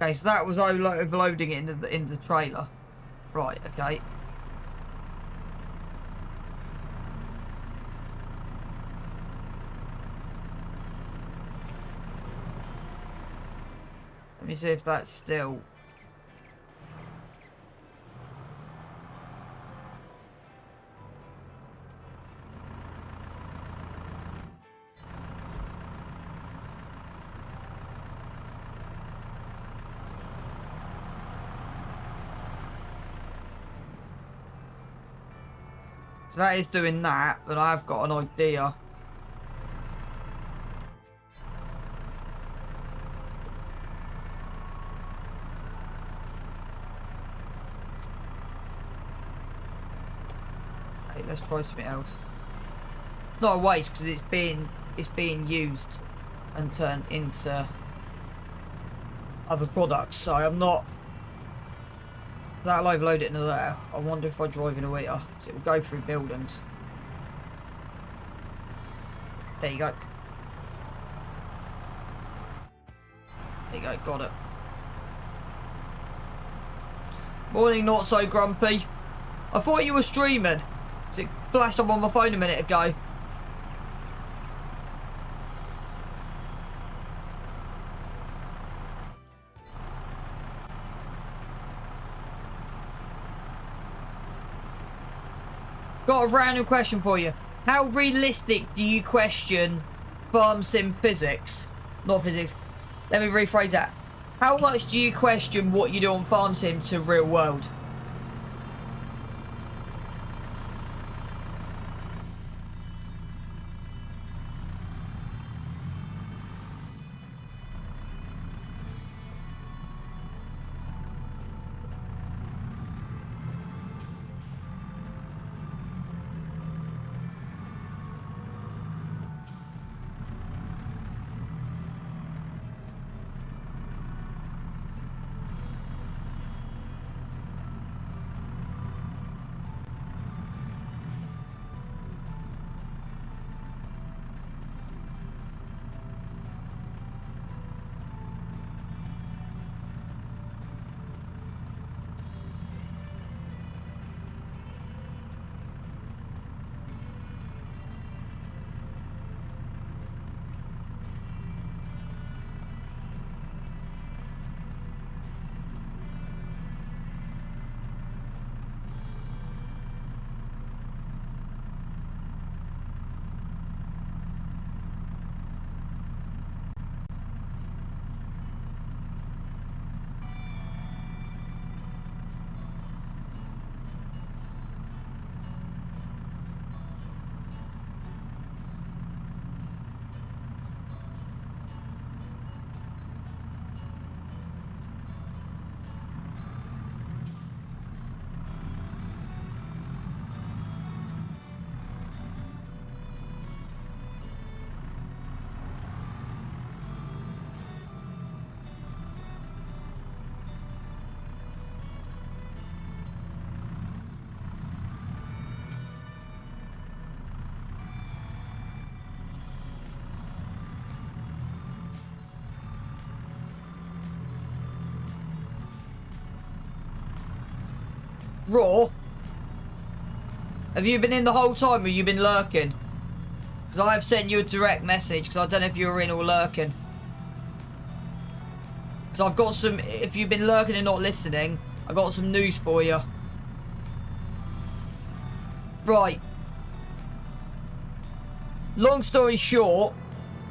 Okay, so that was overloading it into the trailer. Right, okay. Let me see if that's still... So that is doing that, but I've got an idea. Okay, let's try something else. Not a waste because it's being used and turned into other products. So I'm not. That'll overload it into there. I wonder if I drive in a meter, so it will go through buildings. There you go. There you go, got it. Morning, not so grumpy. I thought you were streaming. So it flashed up on my phone a minute ago. Got a random question for you. How realistic do you question farm sim physics? Not physics. Let me rephrase that. How much do you question what you do on farm sim to real world? Raw? Have you been in the whole time or have you been lurking? Because I have sent you a direct message because I don't know if you were in or lurking. So I've got some, if you've been lurking and not listening, I've got some news for you. Right. Long story short,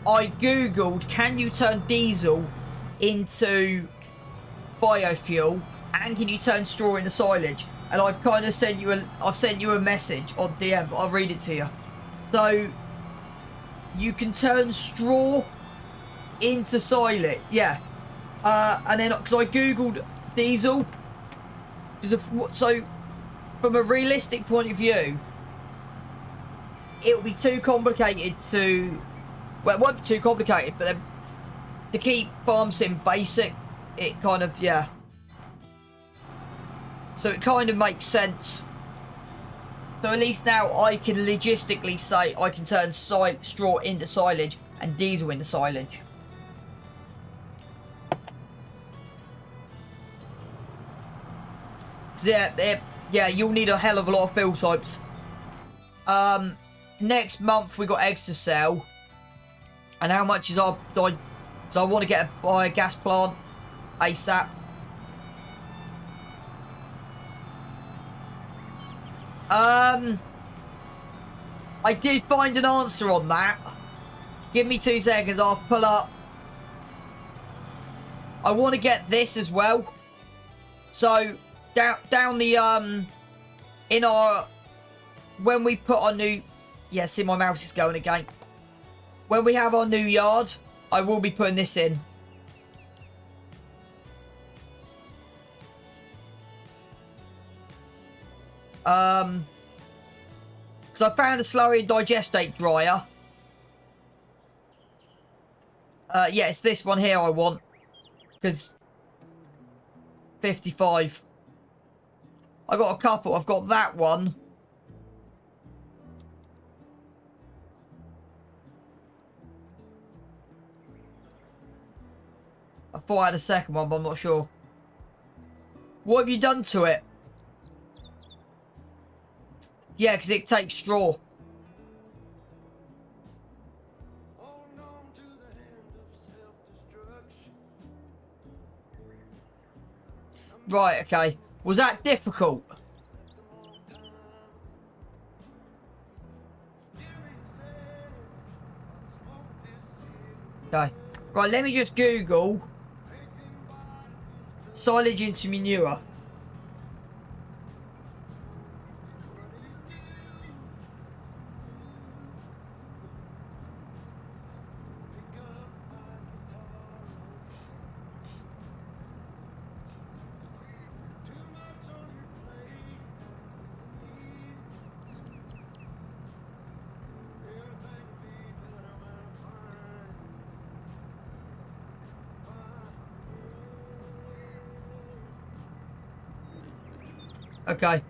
I googled, can you turn diesel into biofuel and can you turn straw into silage? And I've kind of sent you a message on DM, but I'll read it to you. So you can turn straw into silage, yeah. And then because I googled diesel, so from a realistic point of view, it would be too complicated to, well, it won't be too complicated, but then to keep farm sim basic, it kind of, yeah. So it kind of makes sense. So at least now I can logistically say I can turn straw into silage and diesel into silage. Yeah, you'll need a hell of a lot of fill types. Next month we got eggs to sell. And how much is our... So I want to get a biogas plant ASAP. I did find an answer on that. Give me 2 seconds, I'll pull up. I want to get this as well. So, down the, in our, when we put our new, yeah, see my mouse is going again. When we have our new yard, I will be putting this in. Because I found a slurry digestate dryer. Yeah, it's this one here I want. Because 55. I got a couple. I've got that one. I thought I had a second one, but I'm not sure. What have you done to it? Yeah, because it takes straw. Right, okay. Was that difficult? Okay. Right, let me just Google silage into manure. Okay.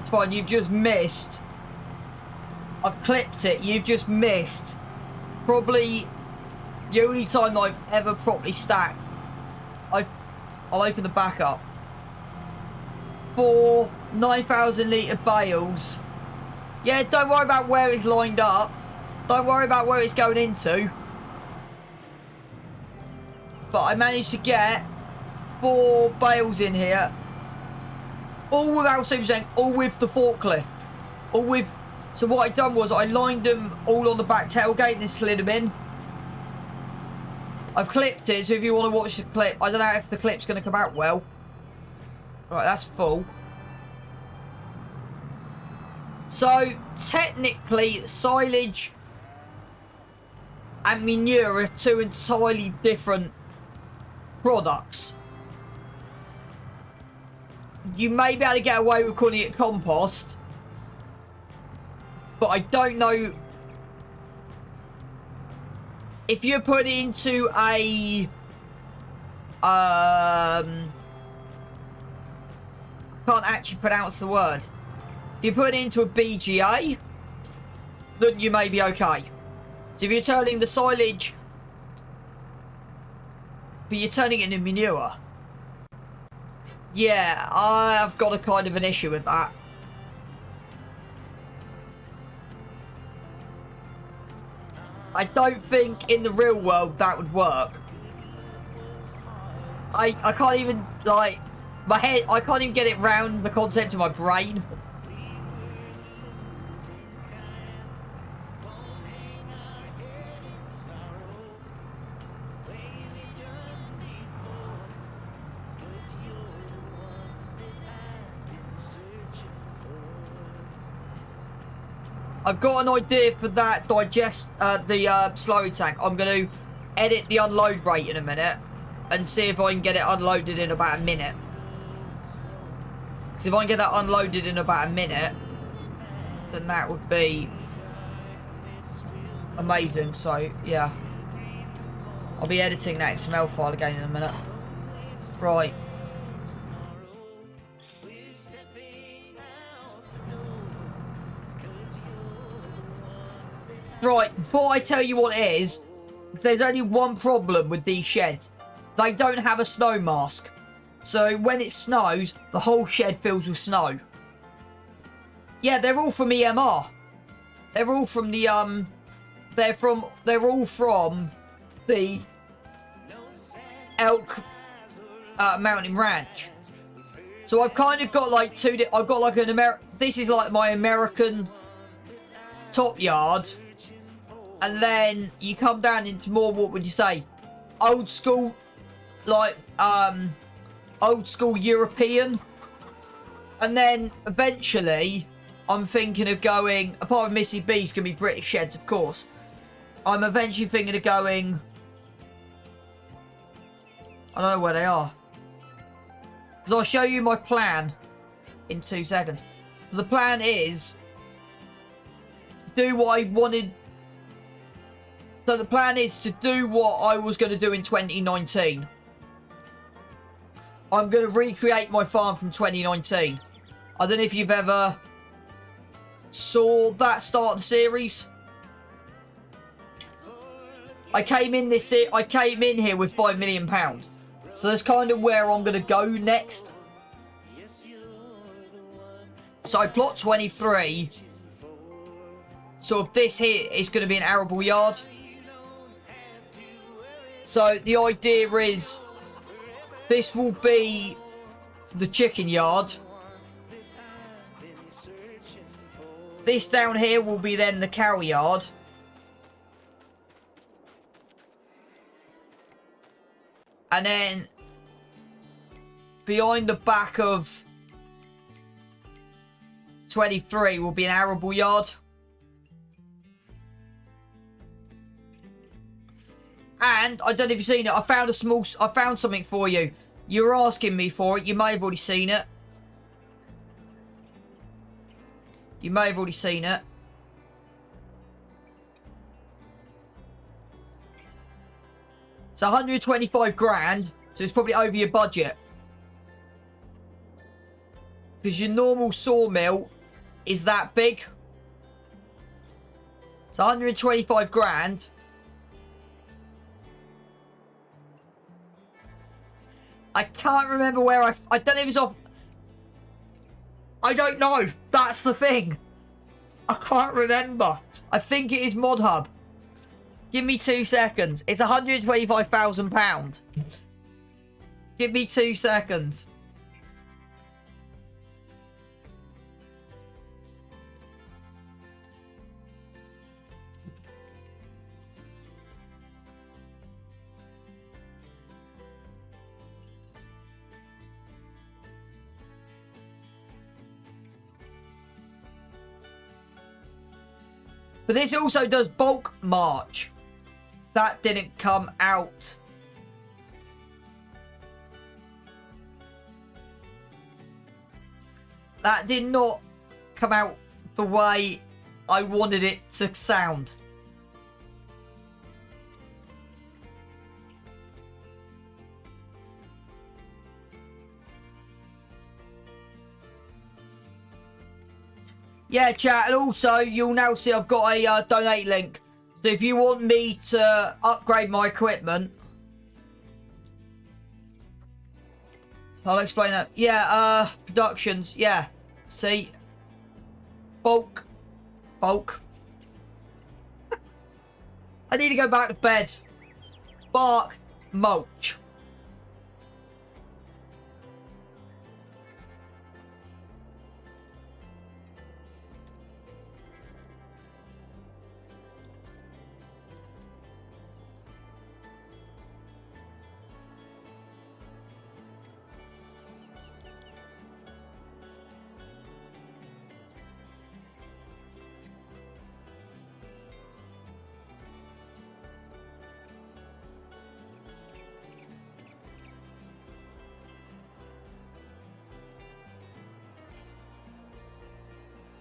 It's fine, you've just missed. I've clipped it, you've just missed. Probably the only time that I've ever properly stacked. I'll open the back up. 4 9,000 litre bales. Yeah, don't worry about where it's lined up. Don't worry about where it's going into. But I managed to get 4 bales in here. All without super strength, all with the forklift. All with... So what I done was I lined them all on the back tailgate and then slid them in. I've clipped it, so if you want to watch the clip, I don't know if the clip's going to come out well. Right, that's full. So, technically, silage and manure are 2 entirely different products. You may be able to get away with calling it compost, but I don't know if you put it into a I can't actually pronounce the word. If you put it into a BGA, then you may be okay. So if you're turning the silage, but you're turning it into manure, yeah, I've got a kind of an issue with that. I don't think in the real world that would work. I can't even, like, my head, I can't even get it round the concept in my brain. I've got an idea for that slurry tank. I'm going to edit the unload rate in a minute and see if I can get it unloaded in about a minute. Because if I can get that unloaded in about a minute, then that would be amazing. So, yeah. I'll be editing that XML file again in a minute. Right. Right, before I tell you what it is, there's only one problem with these sheds. They don't have a snow mask. So when it snows, the whole shed fills with snow. Yeah, they're all from EMR. They're all from the, they're all from the Elk Mountain Ranch. So I've kind of got like I've got like this is like my American top yard. And then you come down into more, what would you say, old school, like, old school European. And then eventually, I'm thinking of going, apart from Missy B's going to be British sheds, of course. I'm eventually thinking of going, I don't know where they are. Because I'll show you my plan in 2 seconds. The plan is to do what I wanted. So the plan is to do what I was going to do in 2019. I'm going to recreate my farm from 2019. I don't know if you've ever saw that start of the series. I came in here with £5 million. So that's kind of where I'm going to go next. So plot 23. So this here is going to be an arable yard. So the idea is this will be the chicken yard. This down here will be then the cow yard. And then behind the back of 23 will be an arable yard. And I don't know if you've seen it. I found something for you. You were asking me for it. You may have already seen it. You may have already seen it. It's 125 grand. So it's probably over your budget. Because your normal sawmill is that big. It's 125 grand. I can't remember where I don't know if it's off. I don't know. That's the thing. I can't remember. I think it is Mod Hub. Give me 2 seconds. It's £125,000. Give me 2 seconds. But this also does bulk March. That didn't come out. That did not come out the way I wanted it to sound. Yeah, chat, and also you'll now see I've got a donate link. So if you want me to upgrade my equipment, I'll explain that. Yeah, productions, yeah. See? Bulk. I need to go back to bed. Bark, mulch.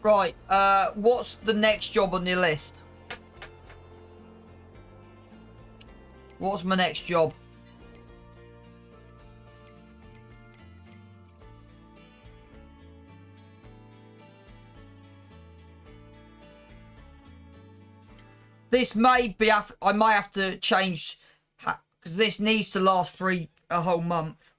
Right, what's the next job on your list? What's my next job? This may be, I might have to change, because this needs to last for a whole month.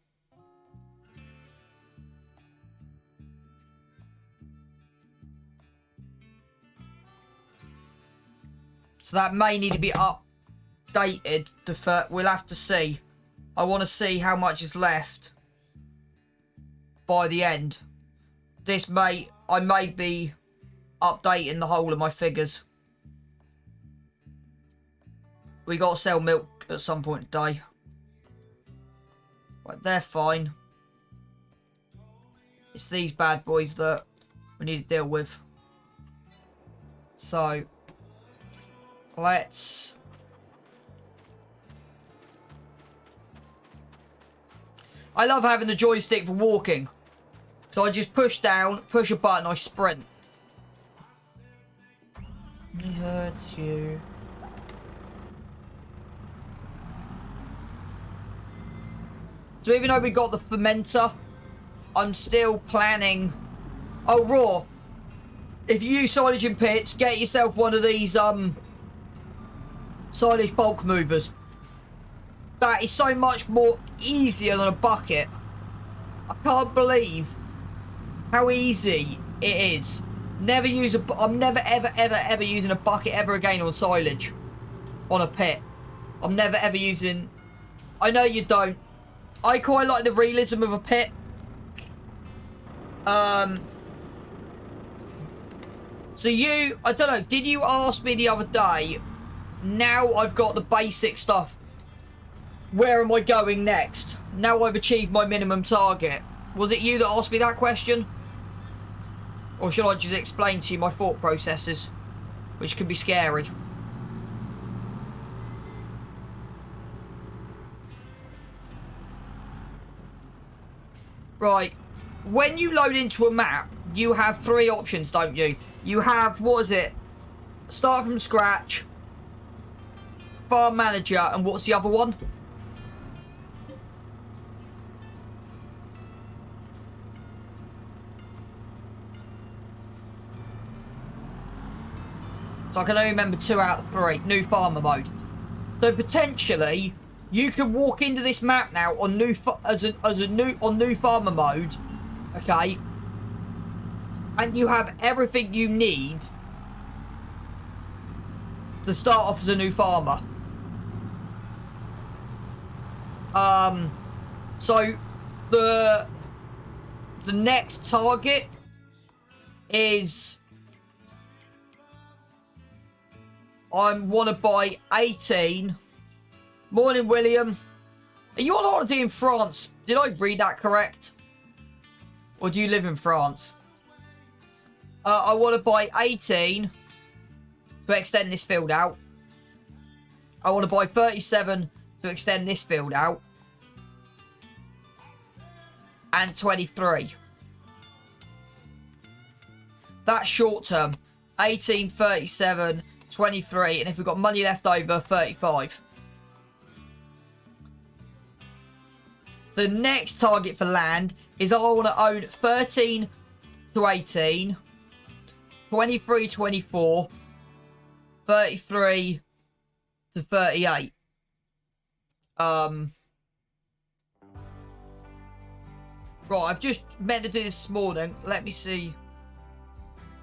So that may need to be updated. We'll have to see. I want to see how much is left by the end. I may be updating the whole of my figures. We got to sell milk at some point today. Right, they're fine. It's these bad boys that we need to deal with. So let's... I love having the joystick for walking. So I just push down, push a button, I sprint. It hurts you. So even though we got the fermenter, I'm still planning... Oh, raw. If you use silage in pits, get yourself one of these silage bulk movers. That is so much more easier than a bucket. I can't believe how easy it is. Never use I'm never ever using a bucket ever again on silage. On a pit. I'm never ever using... I know you don't. I quite like the realism of a pit. So you, I don't know, did you ask me the other day, now I've got the basic stuff, where am I going next? Now I've achieved my minimum target. Was it you that asked me that question? Or should I just explain to you my thought processes, which can be scary? Right, when you load into a map, you have 3 options, don't you? You have, what is it? Start from scratch, farm manager, and what's the other one? So I can only remember 2 out of 3. New farmer mode. So potentially, you can walk into this map now on new farmer mode, okay? And you have everything you need to start off as a new farmer. So the next target is I want to buy 18. Morning, William. Are you on holiday in France? Did I read that correct? Or do you live in France? I want to buy 18 to extend this field out. I want to buy 37 to extend this field out. And 23. That's short term. 18, 37, 23. And if we've got money left over, 35. The next target for land is I want to own 13 to 18. 23, 24. 33 to 38. Right, I've just meant to do this morning. Let me see.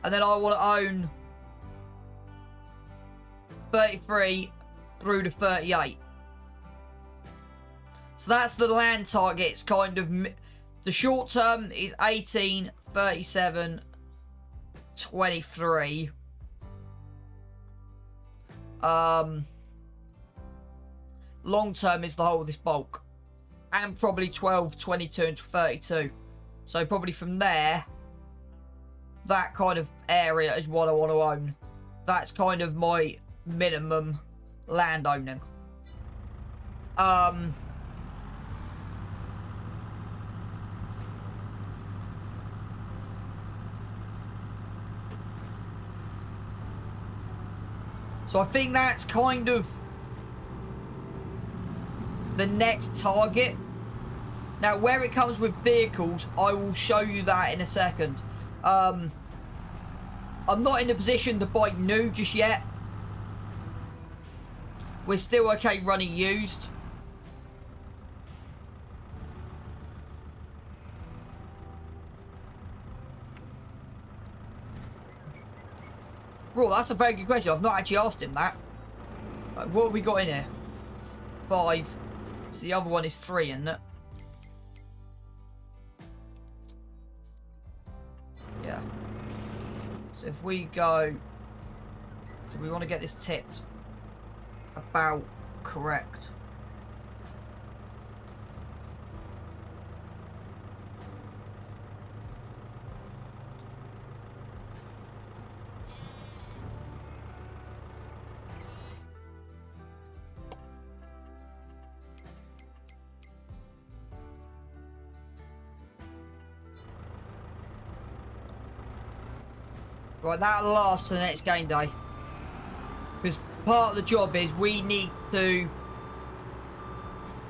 And then I want to own 33 through to 38. So that's the land targets, kind of. The short term is 18, 37, 23. Long term is the whole of this bulk. And probably 12, 22, and 32. So probably from there, that kind of area is what I want to own. That's kind of my minimum land owning. So I think that's kind of the next target. Now, where it comes with vehicles, I will show you that in a second. I'm not in a position to buy new just yet. We're still okay running used. Bro, that's a very good question. I've not actually asked him that. Right, what have we got in here? 5. So the other one is 3, isn't it? Yeah. So if we go... So we want to get this tipped about correct. Right, that'll last to the next game day. Because part of the job is we need to...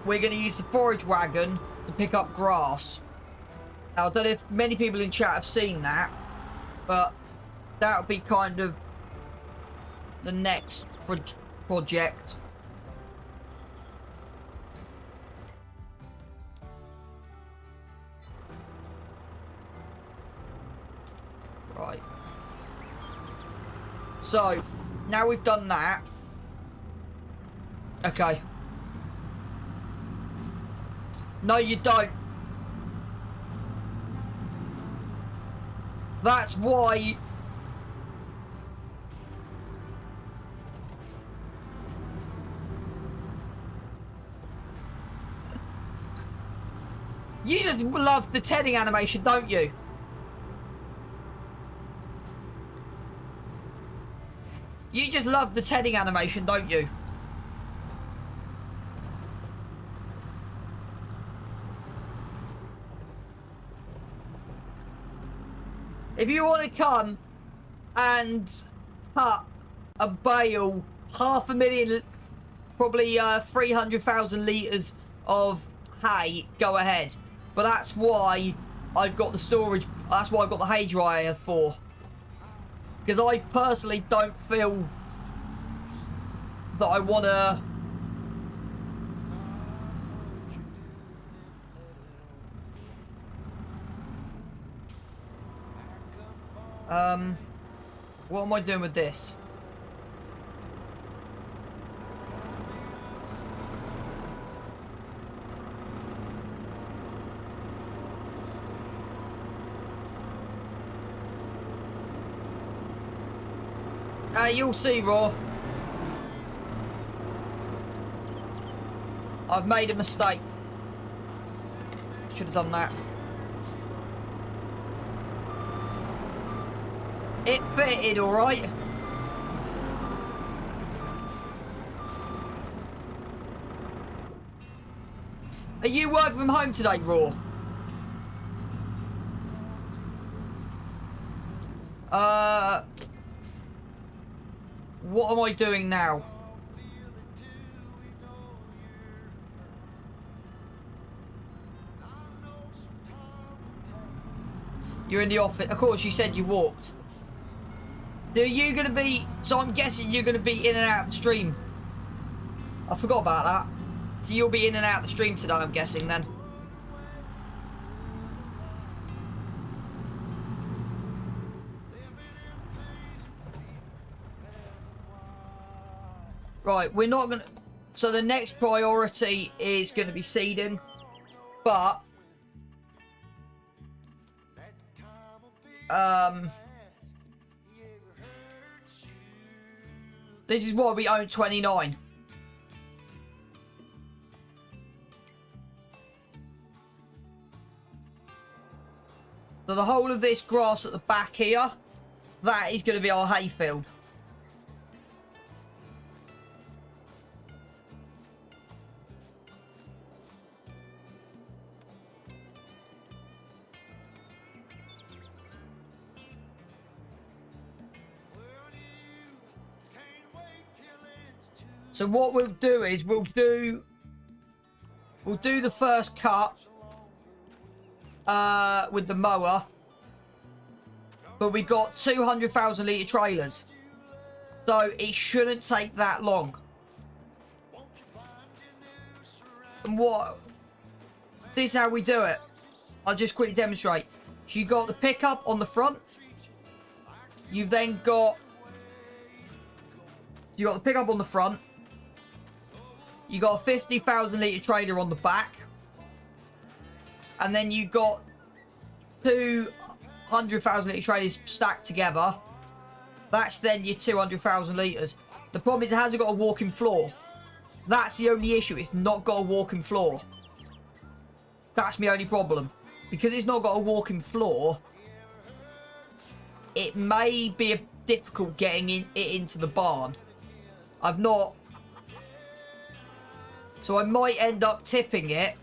We're going to use the forage wagon to pick up grass. Now, I don't know if many people in chat have seen that. But that'll be kind of the next project. Right. So, now we've done that. Okay. No, you don't. That's why... You just love the tedding animation, don't you? You just love the tedding animation, don't you? If you want to come and cut a bale, 500,000, probably 300,000 litres of hay, go ahead. But that's why I've got the storage, that's why I've got the hay dryer for. Because I personally don't feel that I want to... What am I doing with this? You'll see, Raw. I've made a mistake. Should have done that. It fitted, alright. Are you working from home today, Raw? What am I doing now? You're in the office. Of course, you said you walked. Are you going to be... So I'm guessing you're going to be in and out of the stream. I forgot about that. So you'll be in and out of the stream today, I'm guessing, then. Right, we're not going to... So the next priority is going to be seeding. But... This is why we own 29. So the whole of this grass at the back here, that is going to be our hayfield. So what we'll do is we'll do the first cut with the mower, but we got 200,000 litre trailers, so it shouldn't take that long. And this is how we do it. I'll just quickly demonstrate. So you got the pickup on the front. You've then got the pickup on the front. You got a 50,000 litre trailer on the back. And then you got 200,000 litre trailers stacked together. That's then your 200,000 litres. The problem is it hasn't got a walking floor. That's the only issue. It's not got a walking floor. That's my only problem. Because it's not got a walking floor, it may be difficult getting it into the barn. I've not... So I might end up tipping it.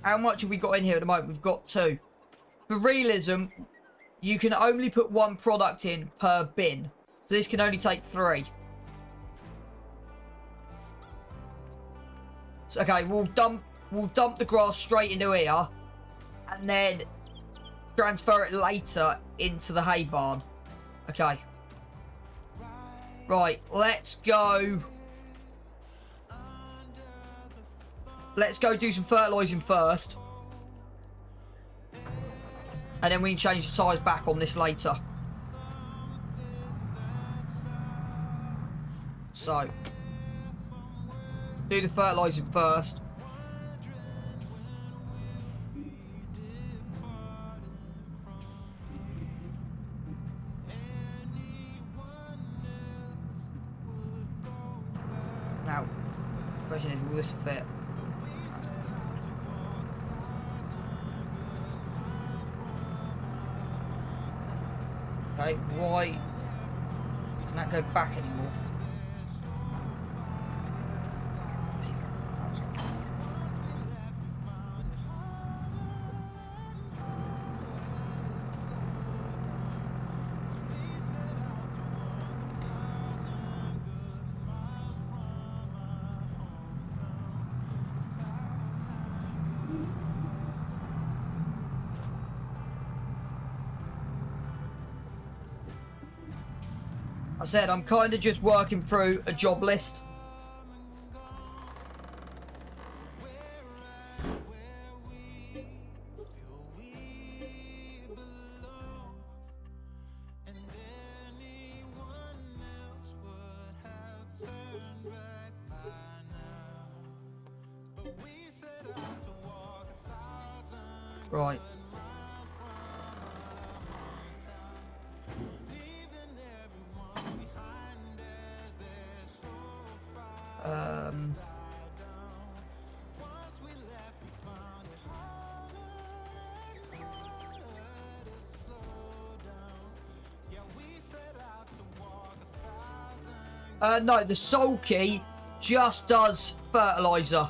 How much have we got in here at the moment? We've got 2. For realism, you can only put 1 product in per bin. So this can only take 3. So, okay, we'll dump the grass straight into here. And then transfer it later into the hay barn. Okay. Right, let's go... Let's go do some fertilizing first. And then we can change the size back on this later. So. Do the fertilizing first. Now, the question is, will this fit? Okay, why can that go back anymore? I said I'm kind of just working through a job list. Right. No, the soul key just does fertilizer.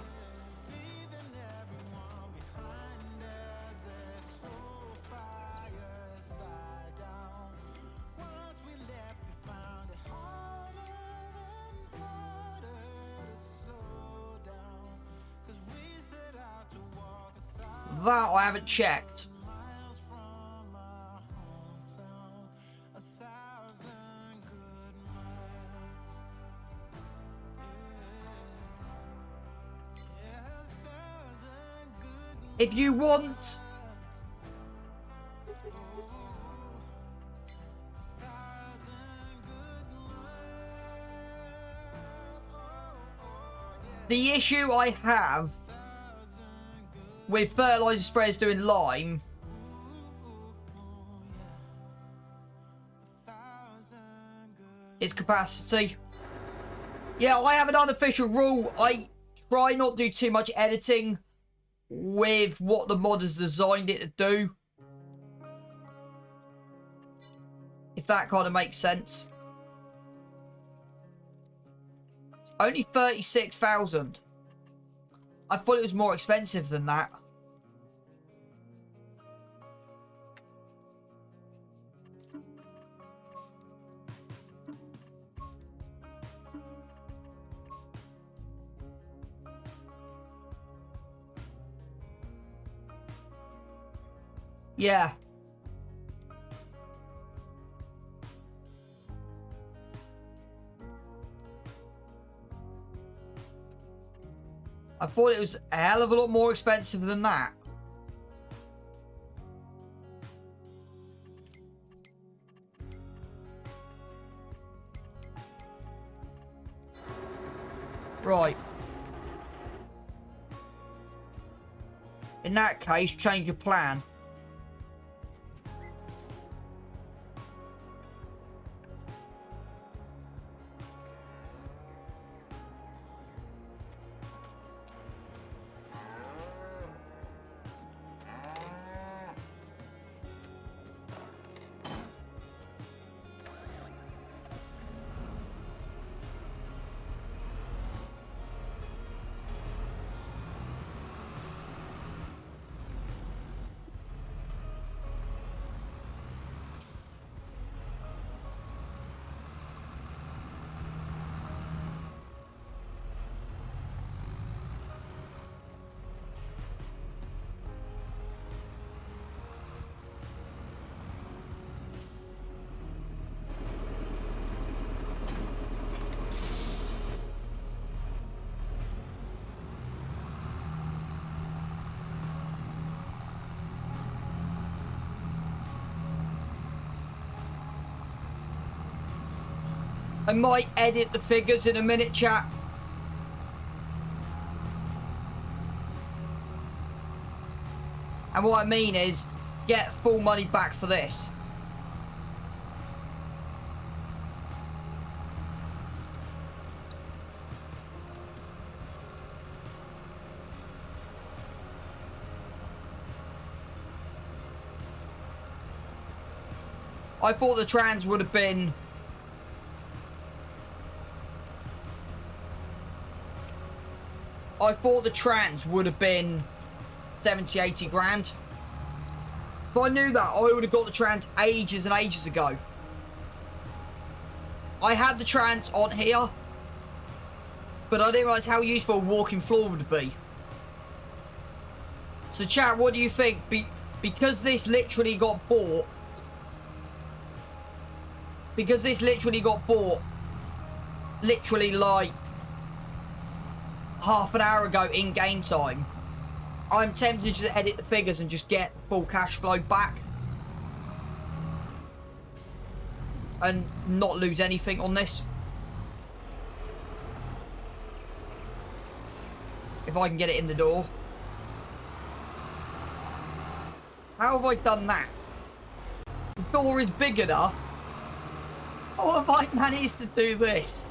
That I haven't checked. If you want the issue I have with fertilizer sprayers doing lime is capacity. Yeah, I have an unofficial rule. I try not to do too much editing with what the mod has designed it to do. If that kind of makes sense. It's only 36,000. I thought it was more expensive than that. Yeah. I thought it was a hell of a lot more expensive than that. Right. In that case, change your plan. I might edit the figures in a minute, chat. And what I mean is, get full money back for this. I thought the trans would have been... I thought the trans would have been 70, 80 grand. If I knew that, I would have got the trans ages and ages ago. I had the trans on here, but I didn't realise how useful a walking floor would be. So chat, what do you think? Because this literally got bought because this literally got bought literally like half an hour ago in game time, I'm tempted to just edit the figures and just get the full cash flow back and not lose anything on this. If I can get it in the door. How have I done that? The door is big enough. How have I managed to do this?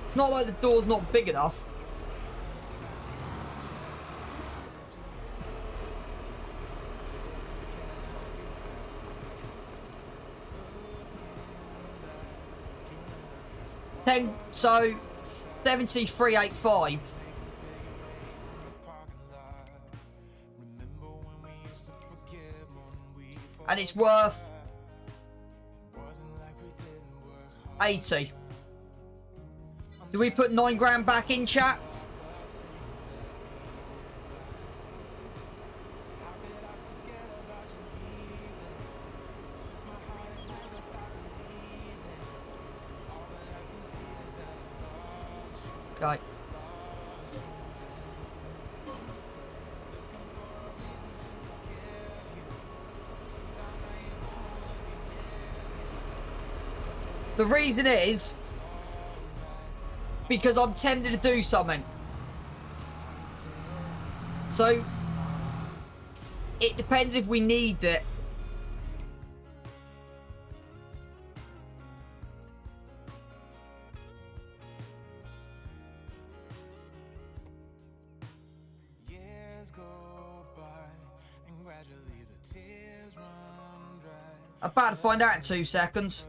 It's not like the door's not big enough. So 7385. And it's worth 80. Do we put 9 grand back in, chat? Okay. The reason is because I'm tempted to do something. So it depends if we need it. I'm about to find out in 2 seconds.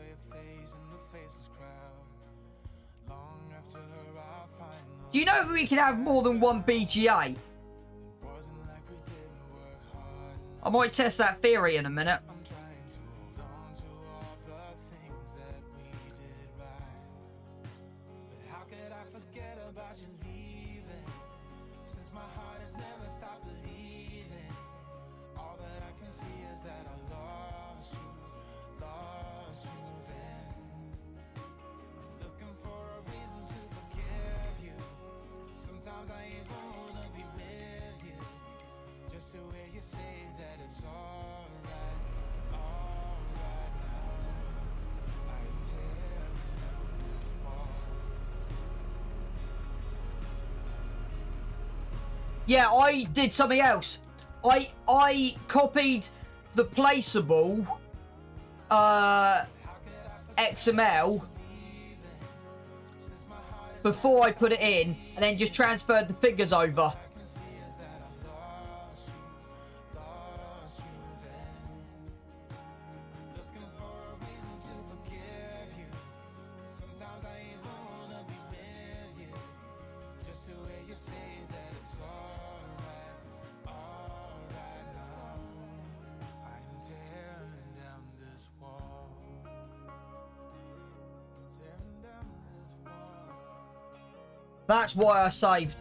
Do you know if we can have more than one BGA? I might test that theory in a minute. Yeah, I did something else. I copied the placeable XML before I put it in, and then just transferred the figures over. That's why I saved.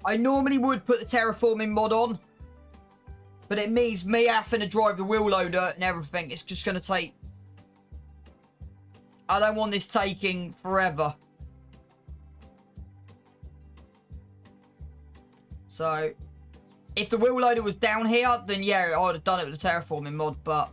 I normally would put the terraforming mod on, but it means me having to drive the wheel loader and everything. It's just going to take... I don't want this taking forever. So, if the wheel loader was down here, then yeah, I would have done it with the terraforming mod, but...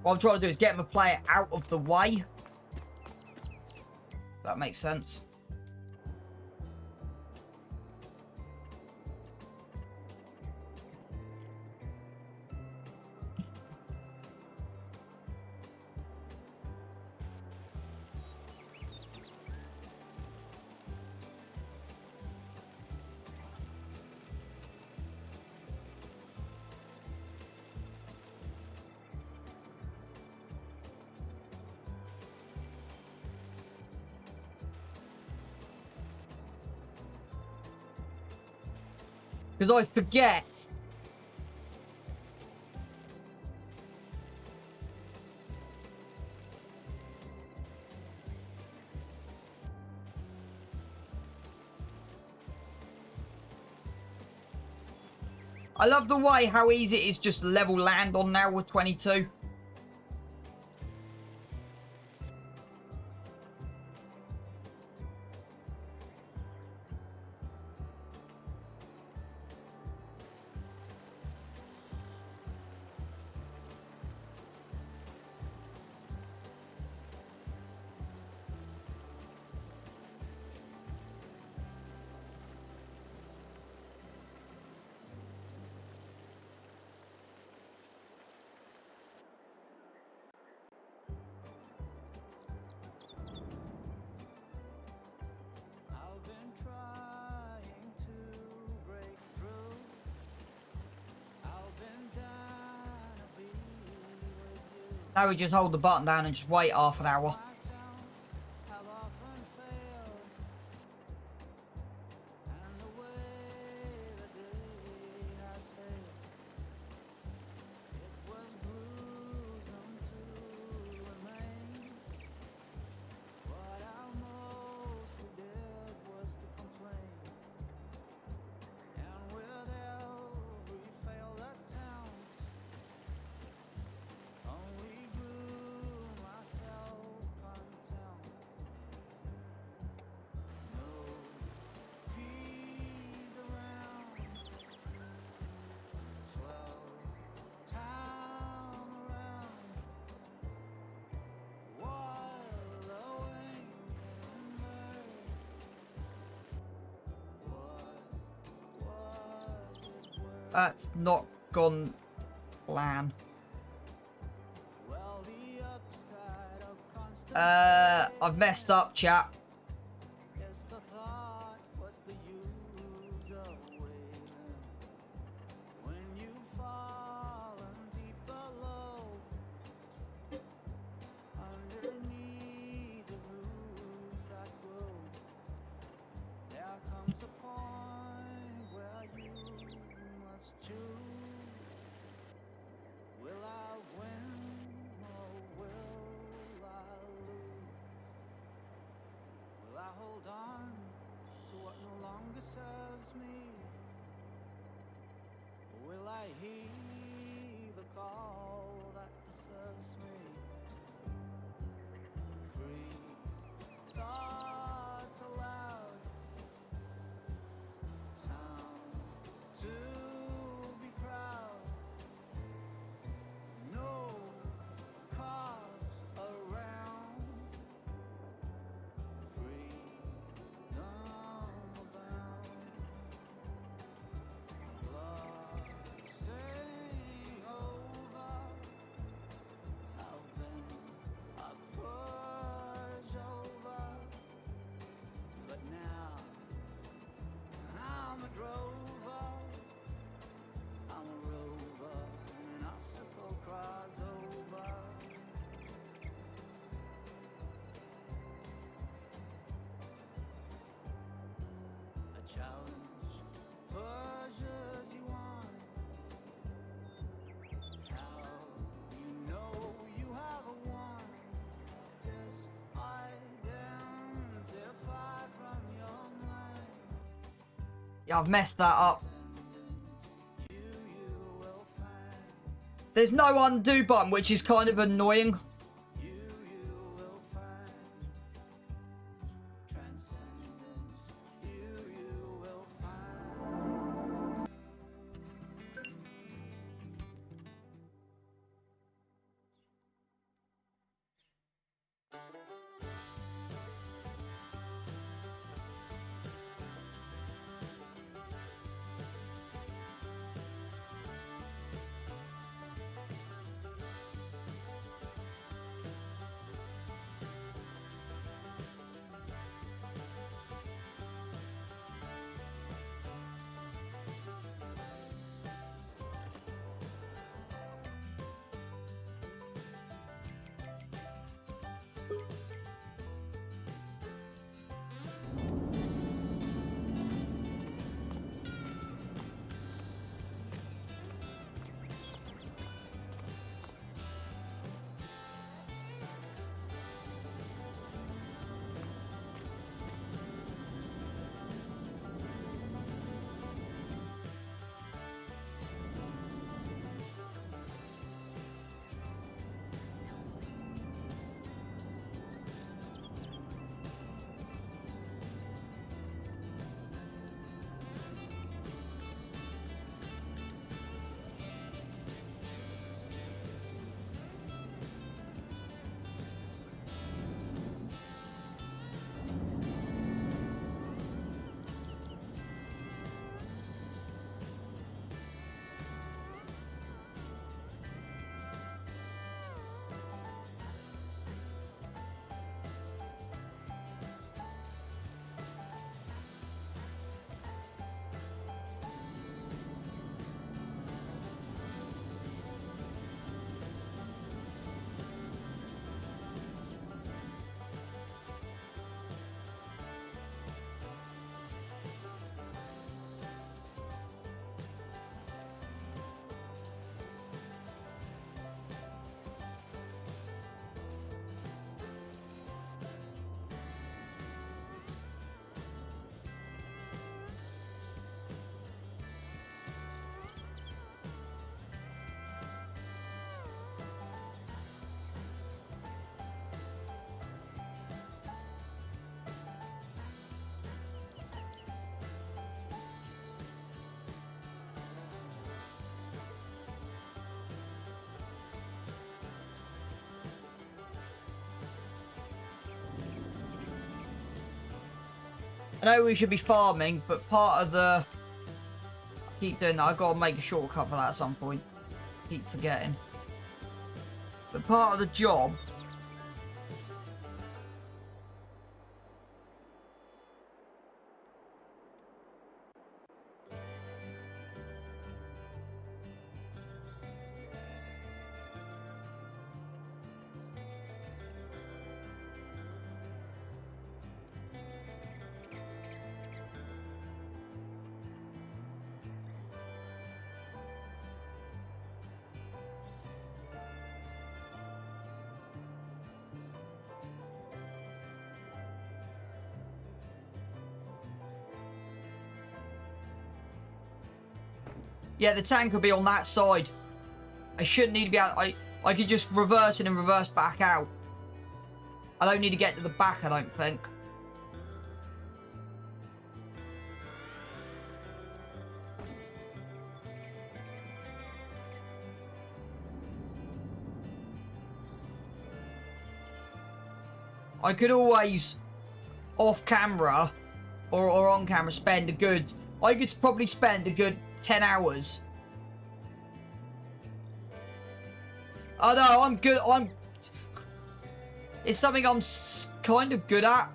What I'm trying to do is get my player out of the way. That makes sense. Because I forget. I love the way how easy it is just level land on now with 22. I've been trying to break through. I've been dying to be with you. Now we just hold the button down and just wait half an hour. My attempts have often failed, and the way the day has sailed, it was gruesome to remain. What I mostly did was to complain, and with every failed attempt, only grew my self-contempt. No peace around, 12 time around, wallowing in mirth. What was it worth? That's not gone plan. Well, the upside of constant I've messed up, chat. is the thought, what's the use of waiting when you've fallen deep below, underneath the roots that grow. There comes a point where you must choose. Will I win or will I lose? Will I hold on to what no longer serves me? Or will I heed the call that deserves me? Free thoughts aloud, time to be proud. No cars around, freedom abound. Glossing over, I've been a pushover, but now I'm a drover. I'm a rover in an obstacle crossover. A challenge pushes you on. How you know you have won? Disidentify from your mind. Yeah, I've messed that up. You will find. There's no undo button, which is kind of annoying. You will find transcendence. You will find. I know we should be farming, but part of the... I keep doing that. I've got to make a shortcut for that at some point. Keep forgetting. But part of the job... Yeah, the tank will be on that side. I shouldn't need to be out. I could just reverse it and reverse back out. I don't need to get to the back, I don't think. I could always, off camera or on camera, spend a good... I could probably spend a good 10 hours. Oh no, I'm good. It's something I'm kind of good at.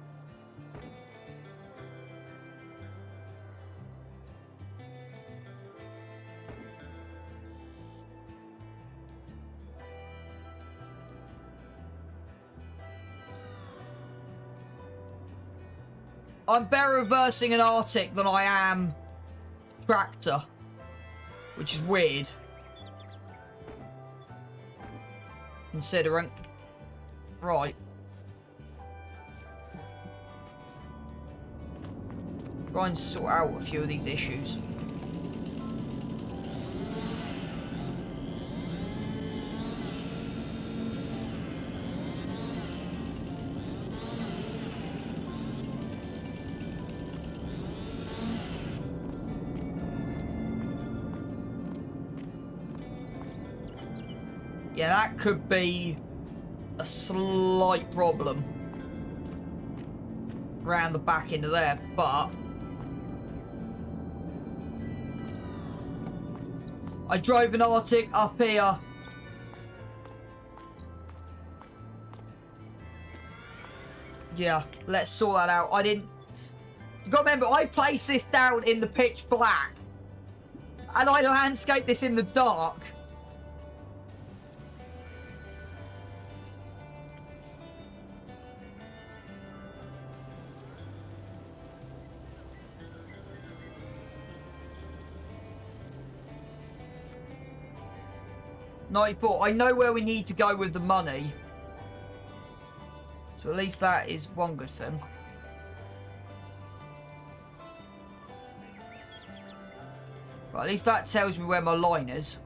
I'm better reversing an Arctic than I am tractor, which is weird, considering. Right. Try and sort out a few of these issues. Yeah, that could be a slight problem around the back end of there, but I drove an Arctic up here. Yeah, let's sort that out. I didn't... You gotta remember, I placed this down in the pitch black, and I landscaped this in the dark. I know where we need to go with the money. So at least that is one good thing. But at least that tells me where my line is.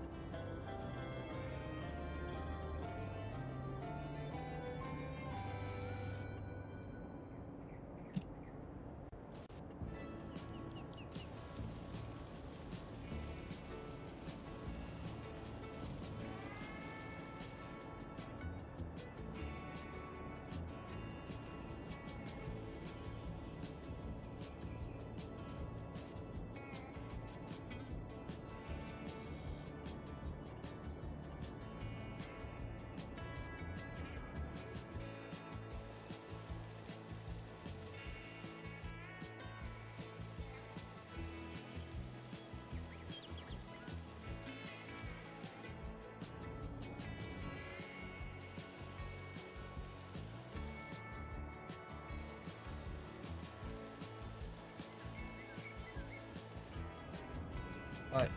Right.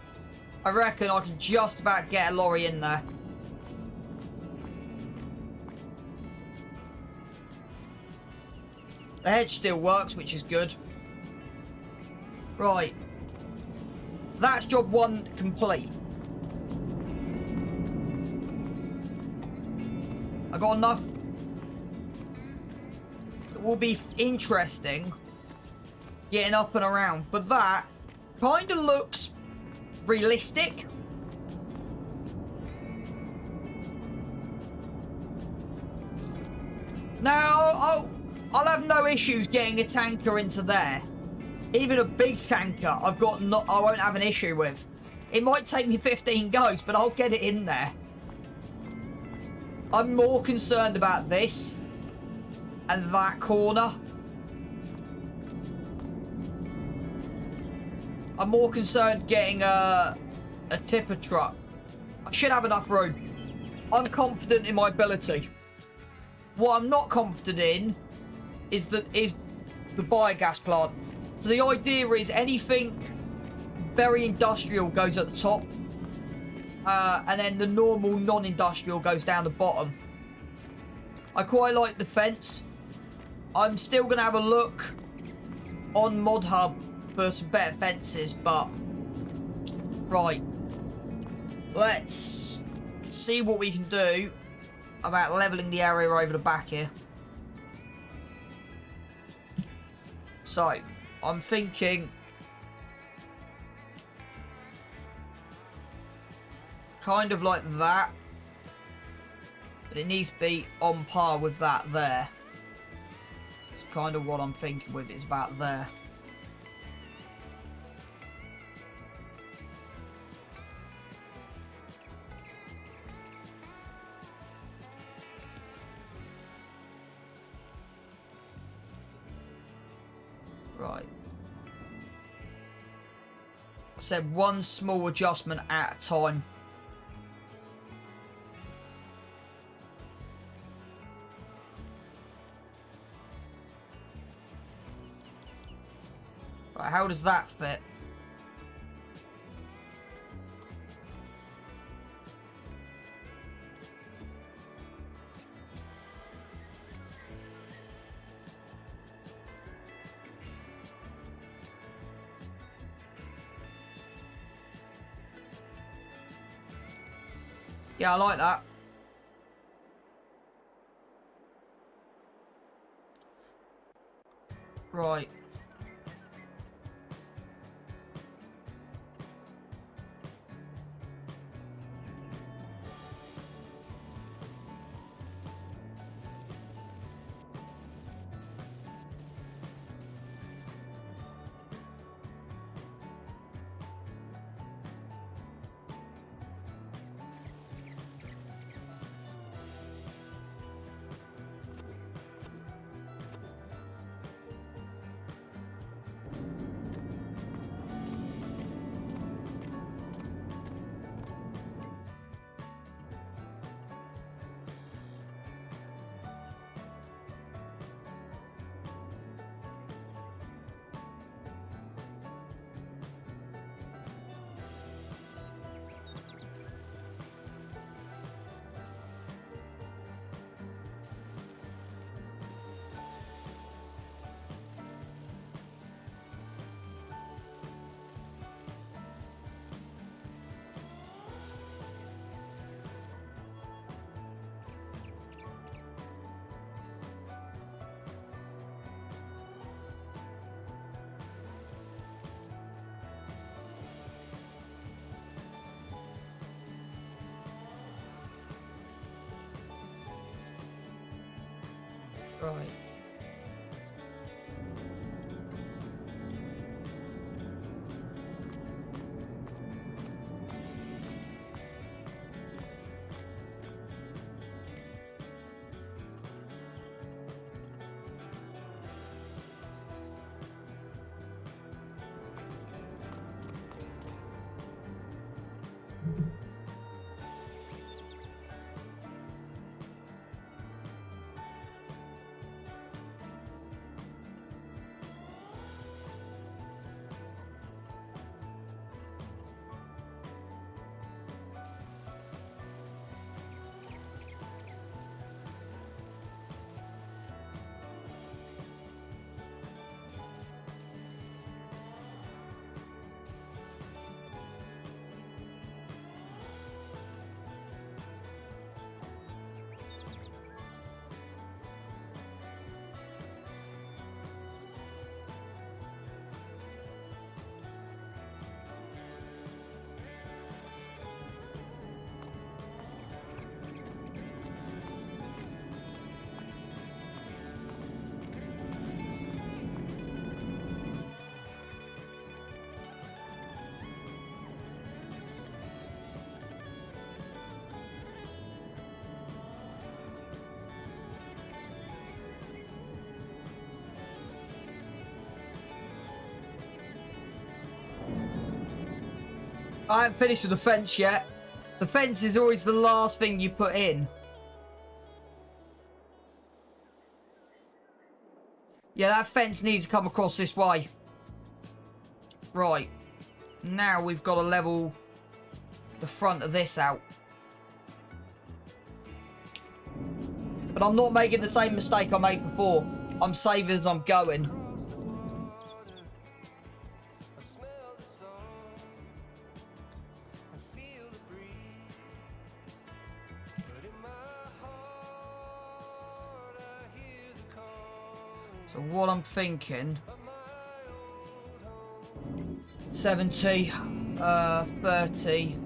I reckon I can just about get a lorry in there. The hedge still works, which is good. Right. That's job one complete. I got enough. It will be interesting getting up and around, but that kind of looks realistic. Now, I'll have no issues getting a tanker into there. Even a big tanker, I won't have an issue with. It might take me 15 goes, but I'll get it in there. I'm more concerned about this and that corner. I'm more concerned getting a tipper truck. I should have enough room. I'm confident in my ability. What I'm not confident in is the biogas plant. So the idea is anything very industrial goes at the top. And then the normal non-industrial goes down the bottom. I quite like the fence. I'm still going to have a look on Mod Hub for some better fences, but... Right. Let's see what we can do about levelling the area over the back here. So, I'm thinking... kind of like that. But it needs to be on par with that there. It's kind of what I'm thinking with. It's about there. Right. I said one small adjustment at a time. Right, how does that fit? Yeah, I like that. Right. Right. I haven't finished with the fence yet. The fence is always the last thing you put in. Yeah, that fence needs to come across this way. Right. Now we've got to level the front of this out. But I'm not making the same mistake I made before. I'm saving as I'm going. So what I'm thinking, 70, 30.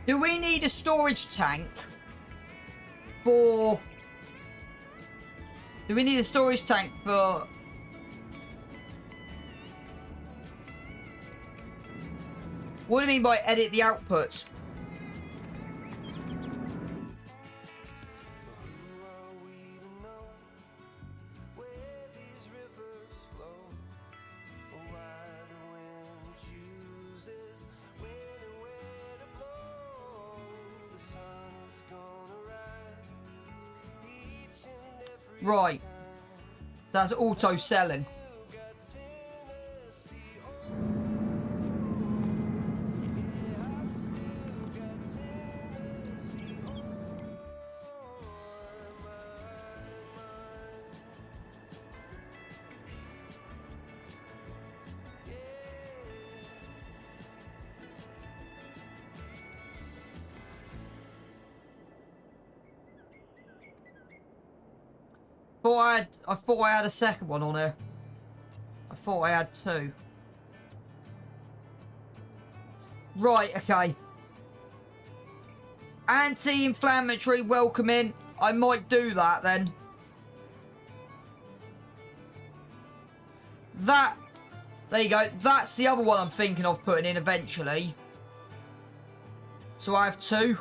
Do we need a storage tank for... Do we need a storage tank for... What do you mean by edit the outputs? Right. That's auto selling. I thought I had a second one on here. I thought I had two. Right, okay. Anti-inflammatory welcoming. I might do that then. That. There you go. That's the other one I'm thinking of putting in eventually. So I have two.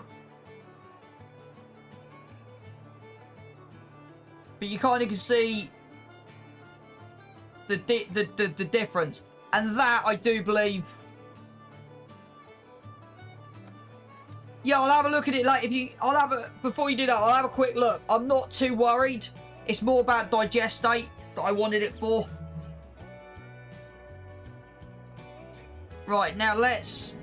But you kind of can see the difference. And that, I do believe... Yeah, I'll have a look at it. Like, if you... I'll have a... Before you do that, I'll have a quick look. I'm not too worried. It's more about digestate that I wanted it for. Right, now let's...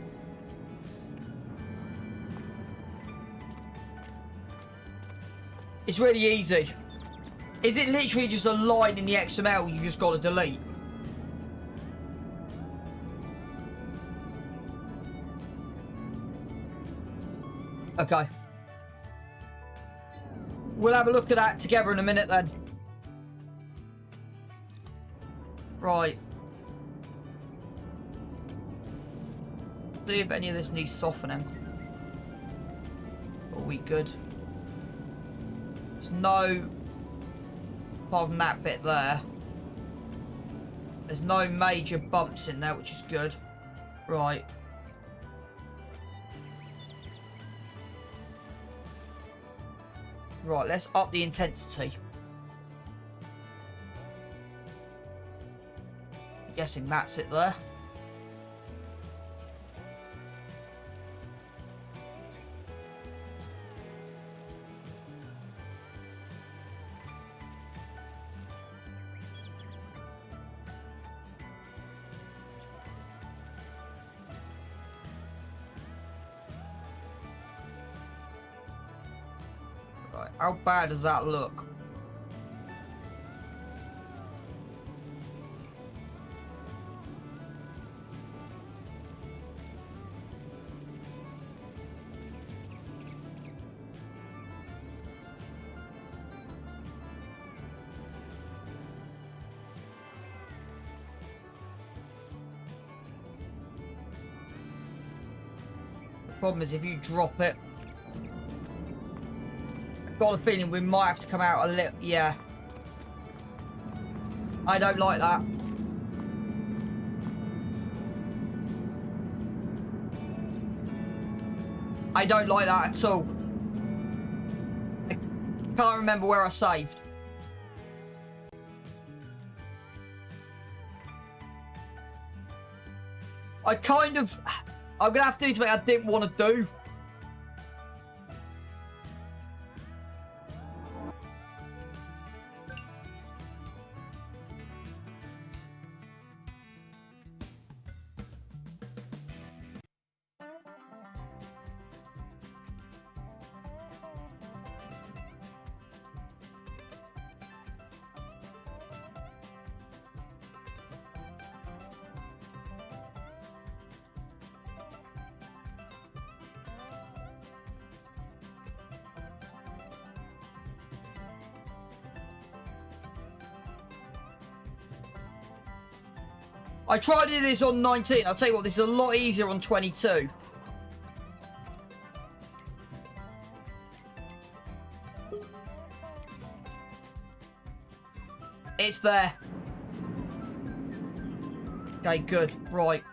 It's really easy. Is it literally just a line in the XML you just got to delete? Okay. We'll have a look at that together in a minute then. Right. See if any of this needs softening. Are we good? There's no... Apart from that bit there. There's no major bumps in there, which is good. Right. Right, let's up the intensity. Guessing that's it there. Right, how bad does that look? The problem is if you drop it, I've got a feeling we might have to come out a little. Yeah. I don't like that. I don't like that at all. I can't remember where I saved. I'm gonna have to do something I didn't want to do. I tried to do this on 19. I'll tell you what, this is a lot easier on 22. It's there. Okay, good. Right.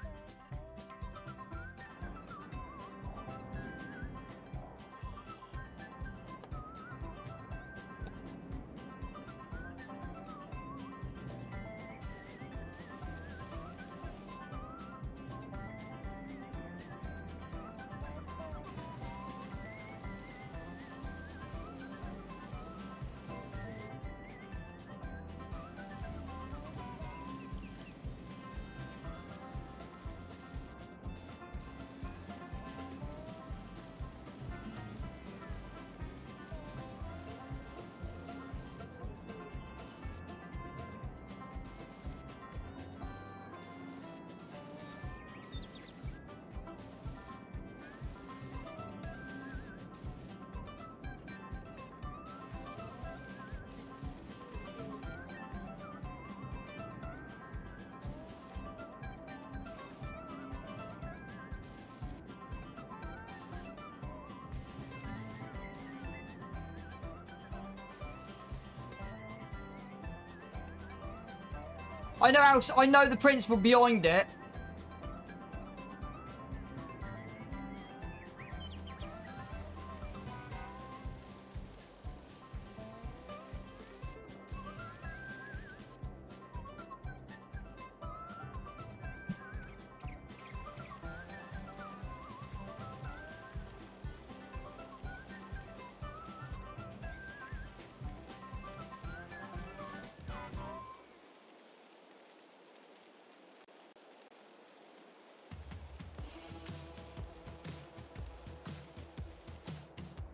I know the principle behind it.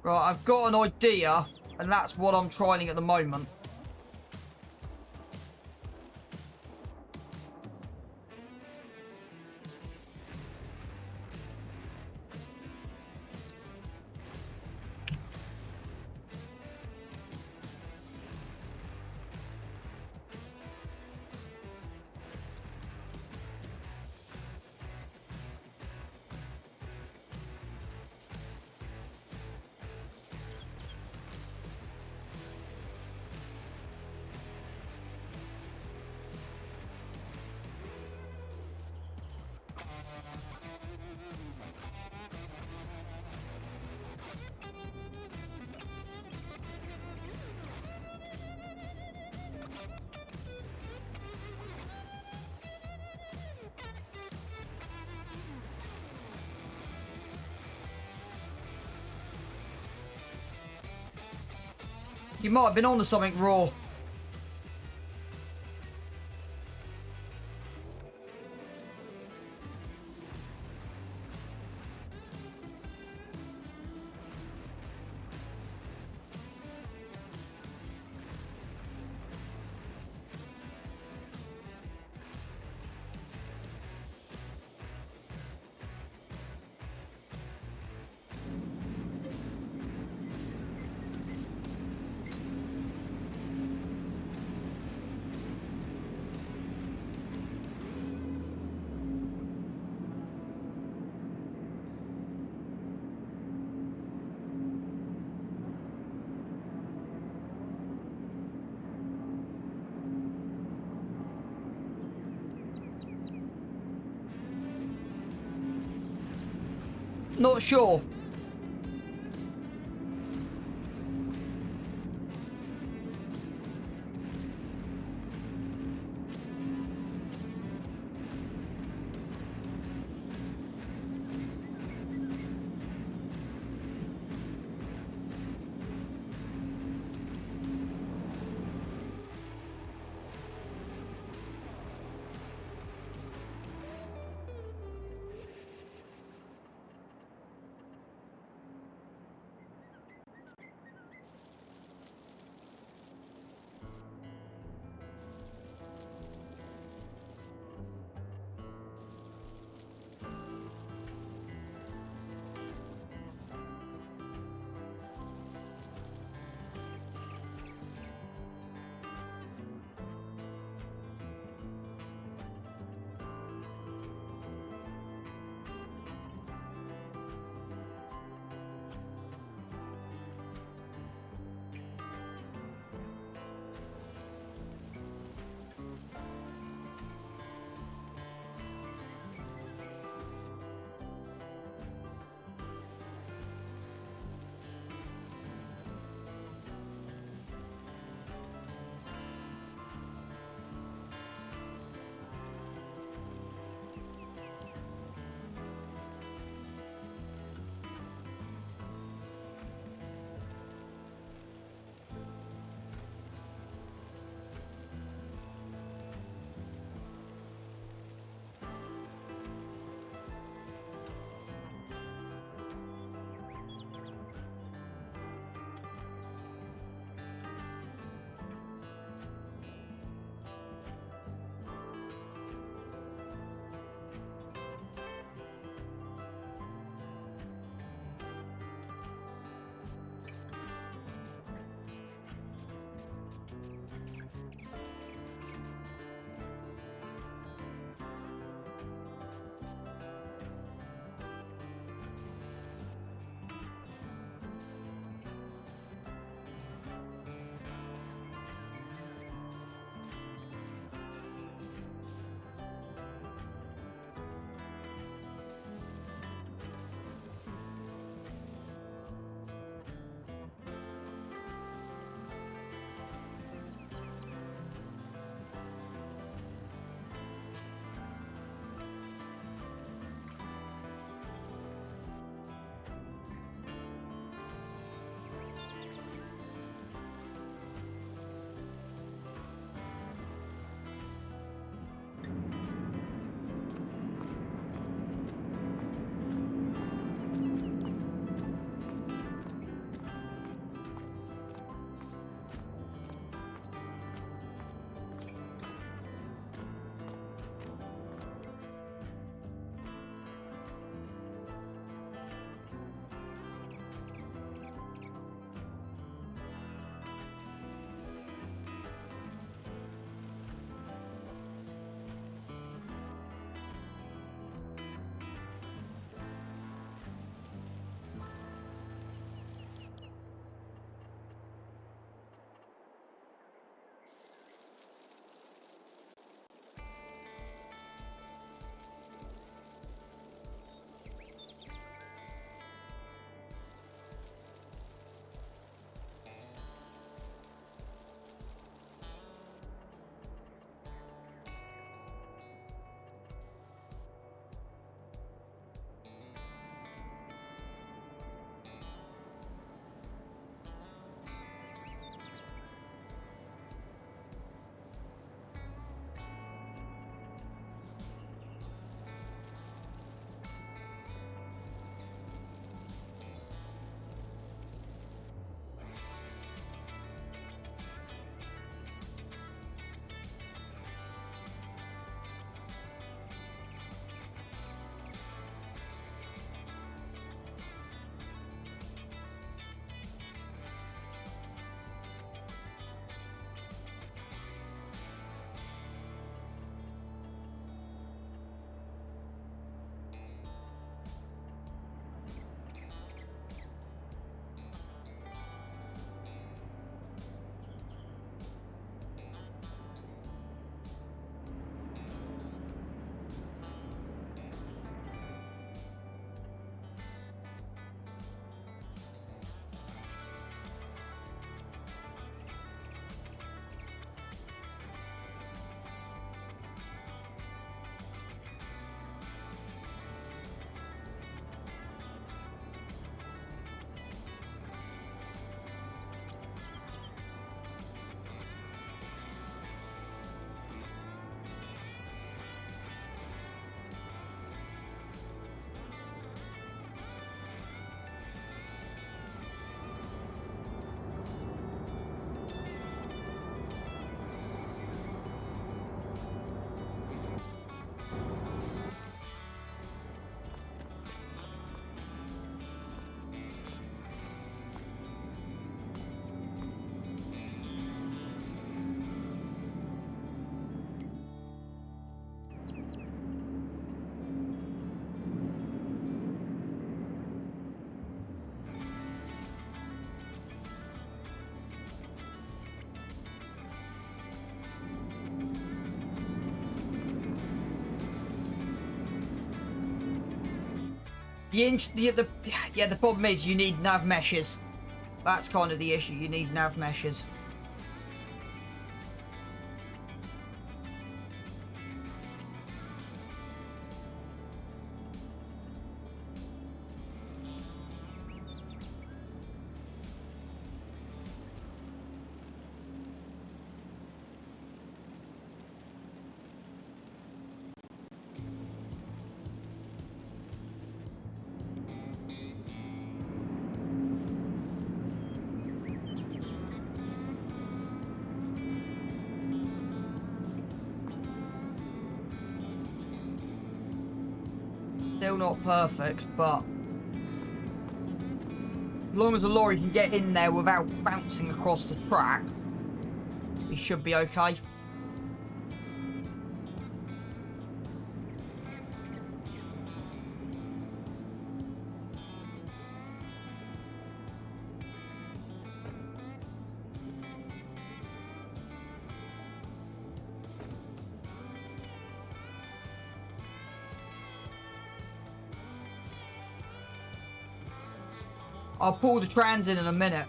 Right, I've got an idea, and that's what I'm trialing at the moment. You might have been on to something, Raw. Not sure. The problem is you need nav meshes. That's kind of the issue. You need nav meshes. Still not perfect, but as long as the lorry can get in there without bouncing across the track, he should be okay. I'll pull the trans in a minute.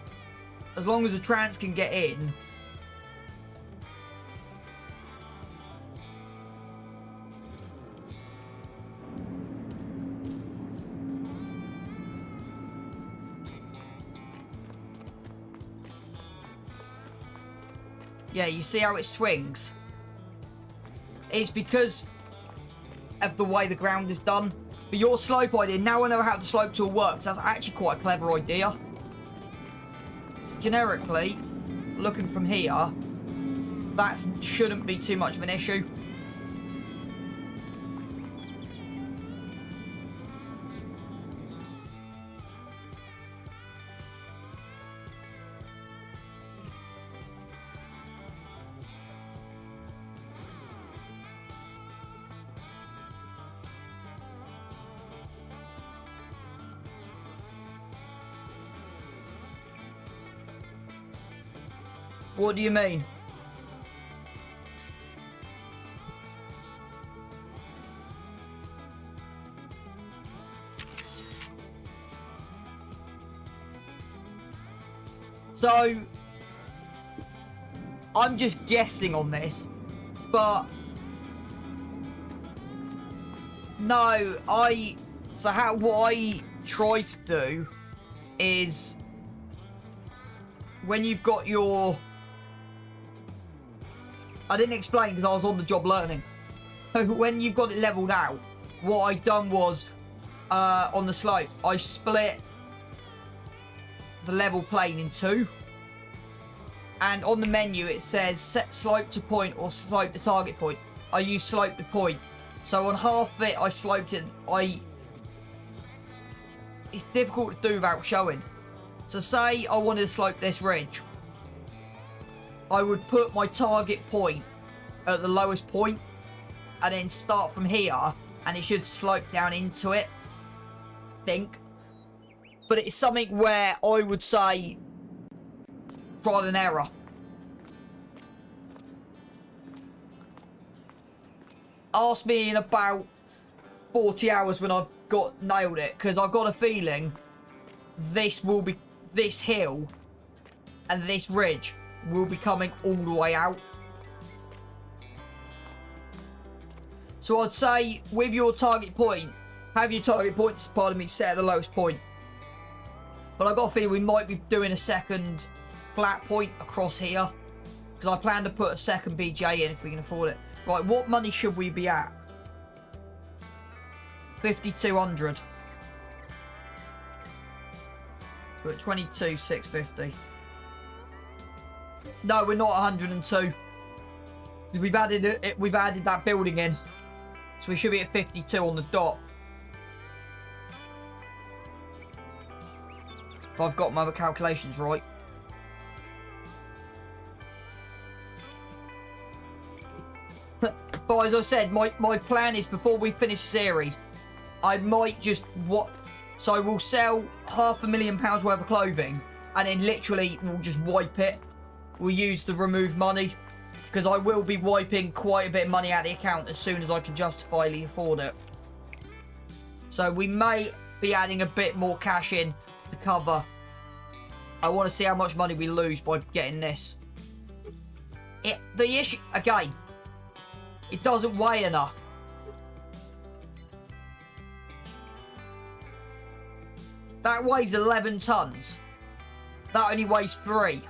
As long as the trans can get in. Yeah, you see how it swings? It's because of the way the ground is done. But your slope idea, now I know how the slope tool works. That's actually quite a clever idea. So generically, looking from here, that shouldn't be too much of an issue. What do you mean? So, I'm just guessing on this, but no, what I try to do is when you've got your, I didn't explain because I was on the job learning. When you've got it leveled out, what I done was, on the slope, I split the level plane in two. And on the menu it says set slope to point or slope to target point. I use slope to point. So on half of it I sloped it. It's difficult to do without showing. So say I wanted to slope this ridge. I would put my target point at the lowest point and then start from here and it should slope down into it, I think. But it's something where I would say trial and error. Ask me in about 40 hours when I've nailed it, because I've got a feeling this hill and this ridge will be coming all the way out. So I'd say with your target point, have your target point, pardon me, set at the lowest point. But I've got a feeling we might be doing a second flat point across here, because I plan to put a second BJ in if we can afford it. Right, what money should we be at? 5,200. So we're at 22,650. No, we're not 102. Because we've added that building in. So we should be at 52 on the dot. If I've got my calculations right. But as I said, my plan is before we finish the series, I might just so we'll sell £500,000 worth of clothing and then literally we'll just wipe it. We'll use the remove money, because I will be wiping quite a bit of money out of the account as soon as I can justifiably afford it. So we may be adding a bit more cash in to cover. I want to see how much money we lose by getting this. The issue, again, it doesn't weigh enough. That weighs 11 tons. That only weighs 3.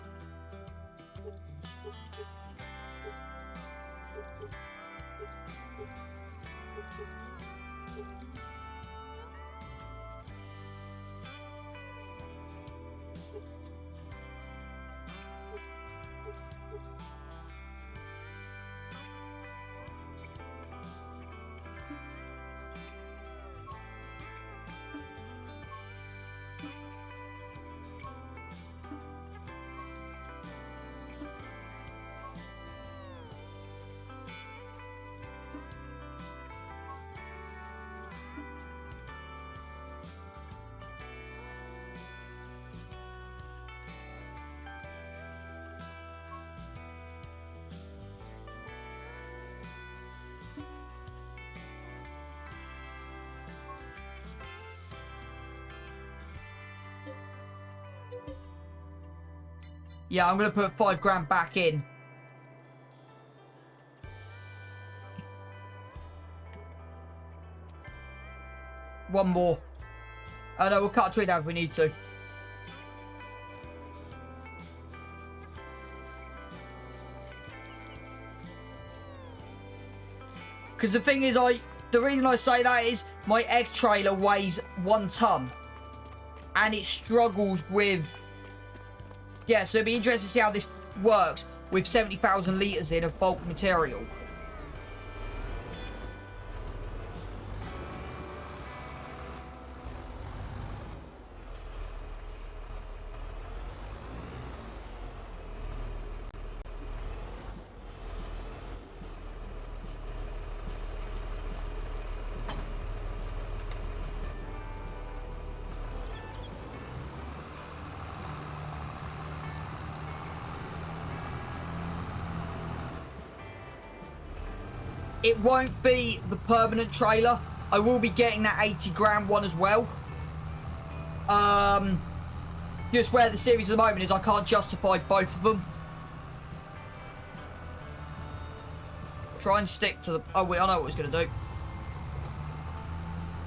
Yeah, I'm going to put 5 grand back in. One more. Oh no, we'll cut a tree down if we need to. Because the thing is, the reason I say that is my egg trailer weighs 1 ton. And it struggles with... Yeah, so it'd be interesting to see how this works with 70,000 litres in of bulk material. It won't be the permanent trailer. I will be getting that 80 grand one as well. Just where the series at the moment is, I can't justify both of them. Try and stick to the... Oh, wait, I know what he's going to do.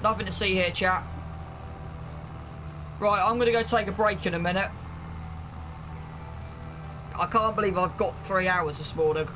Nothing to see here, chat. Right, I'm going to go take a break in a minute. I can't believe I've got 3 hours this morning.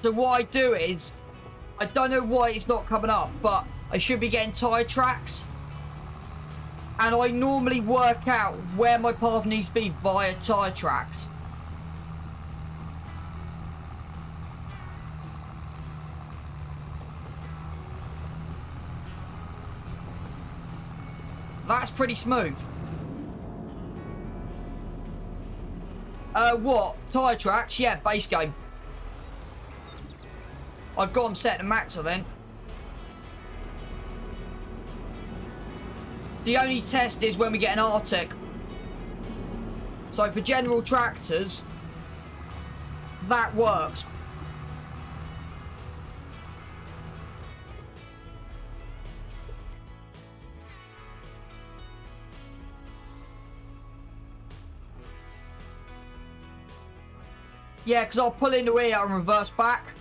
So what I do is, I don't know why it's not coming up, but I should be getting tyre tracks. And I normally work out where my path needs to be via tyre tracks. That's pretty smooth. What? Tyre tracks? Yeah, base game. I've got them set to max, I think. The only test is when we get an Arctic. So for general tractors, that works. Yeah, because I'll pull into here and reverse back.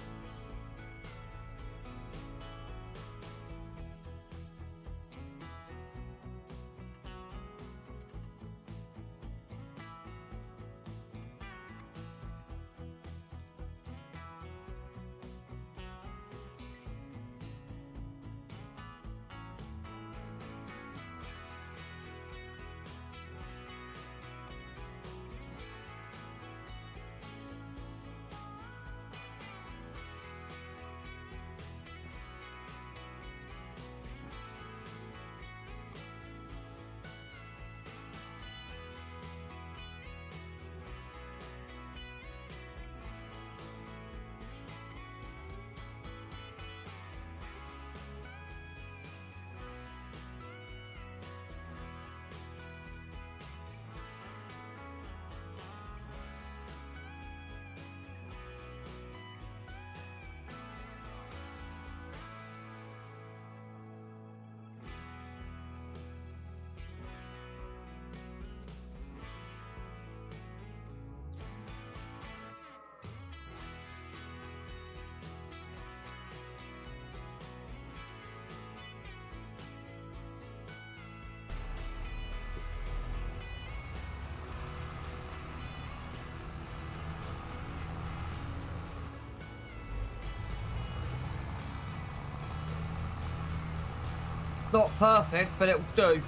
Not perfect, but it'll do.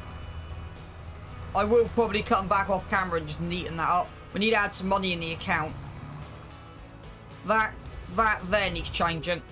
I will probably cut them back off camera and just neaten that up. We need to add some money in the account. That there needs changing.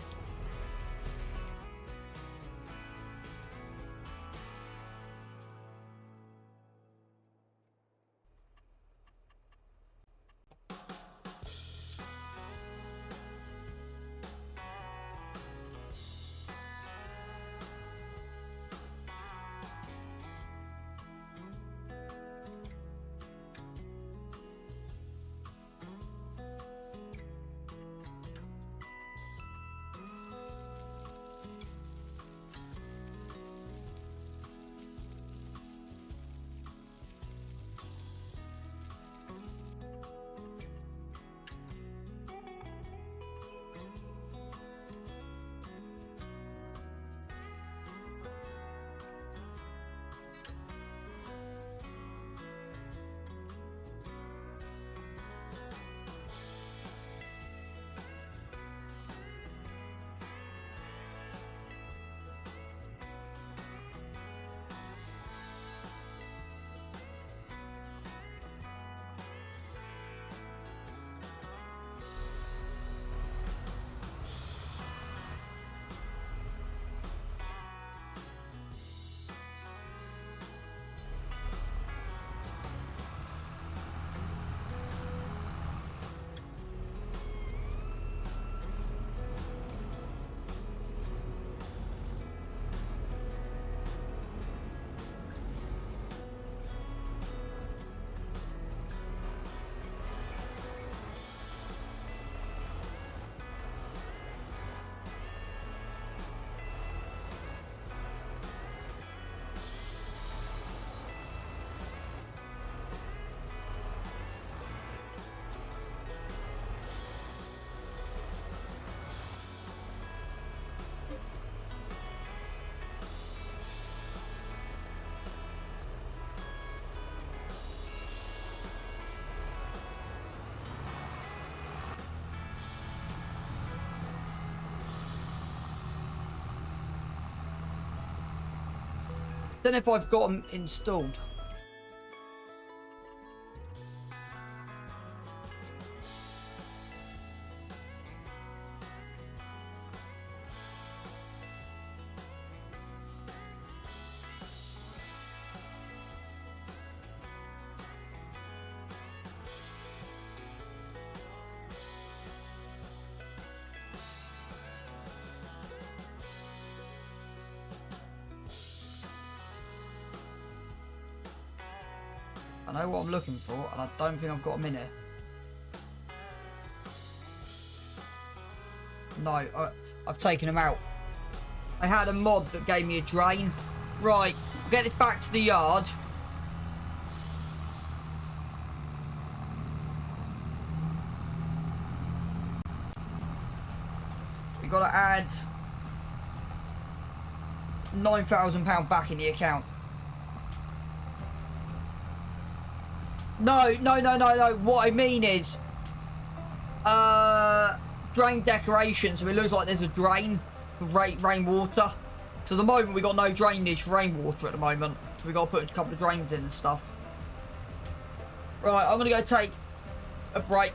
don't know if I've got them installed. I know what I'm looking for, and I don't think I've got them in here. No, I've taken them out. I had a mod that gave me a drain. Right, we'll get this back to the yard. We've got to add £9,000 back in the account. No. What I mean is, drain decoration, so it looks like there's a drain for rainwater. So at the moment we got no drainage for rainwater at the moment, so we got to put a couple of drains in and stuff. Right, I'm gonna go take a break.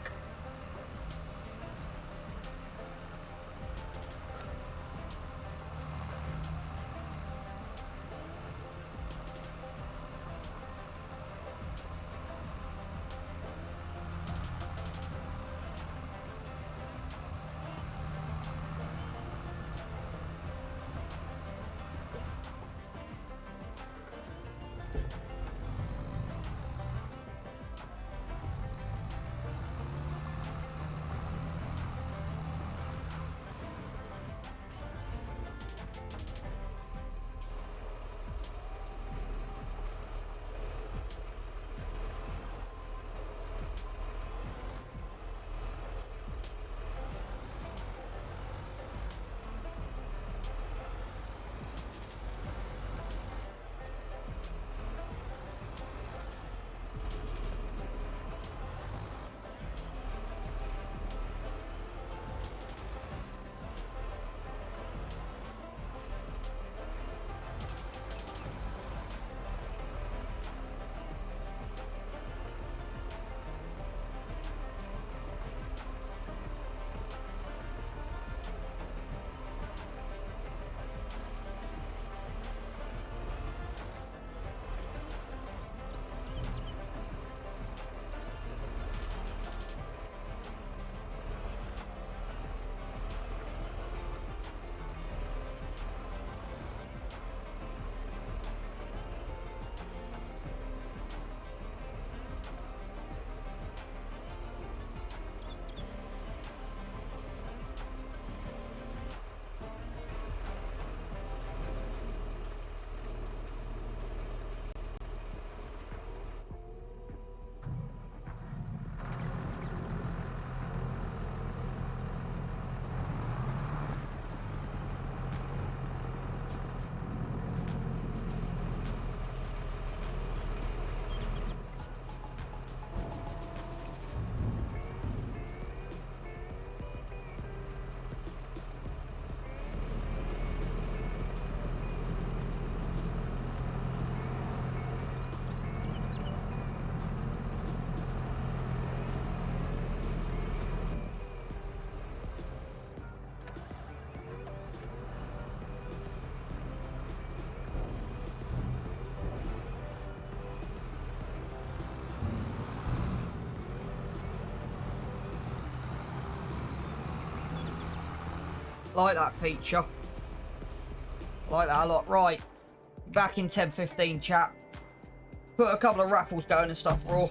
Like that feature. Like that a lot. Right. Back in 10:15, chat. Put a couple of raffles going and stuff, raw.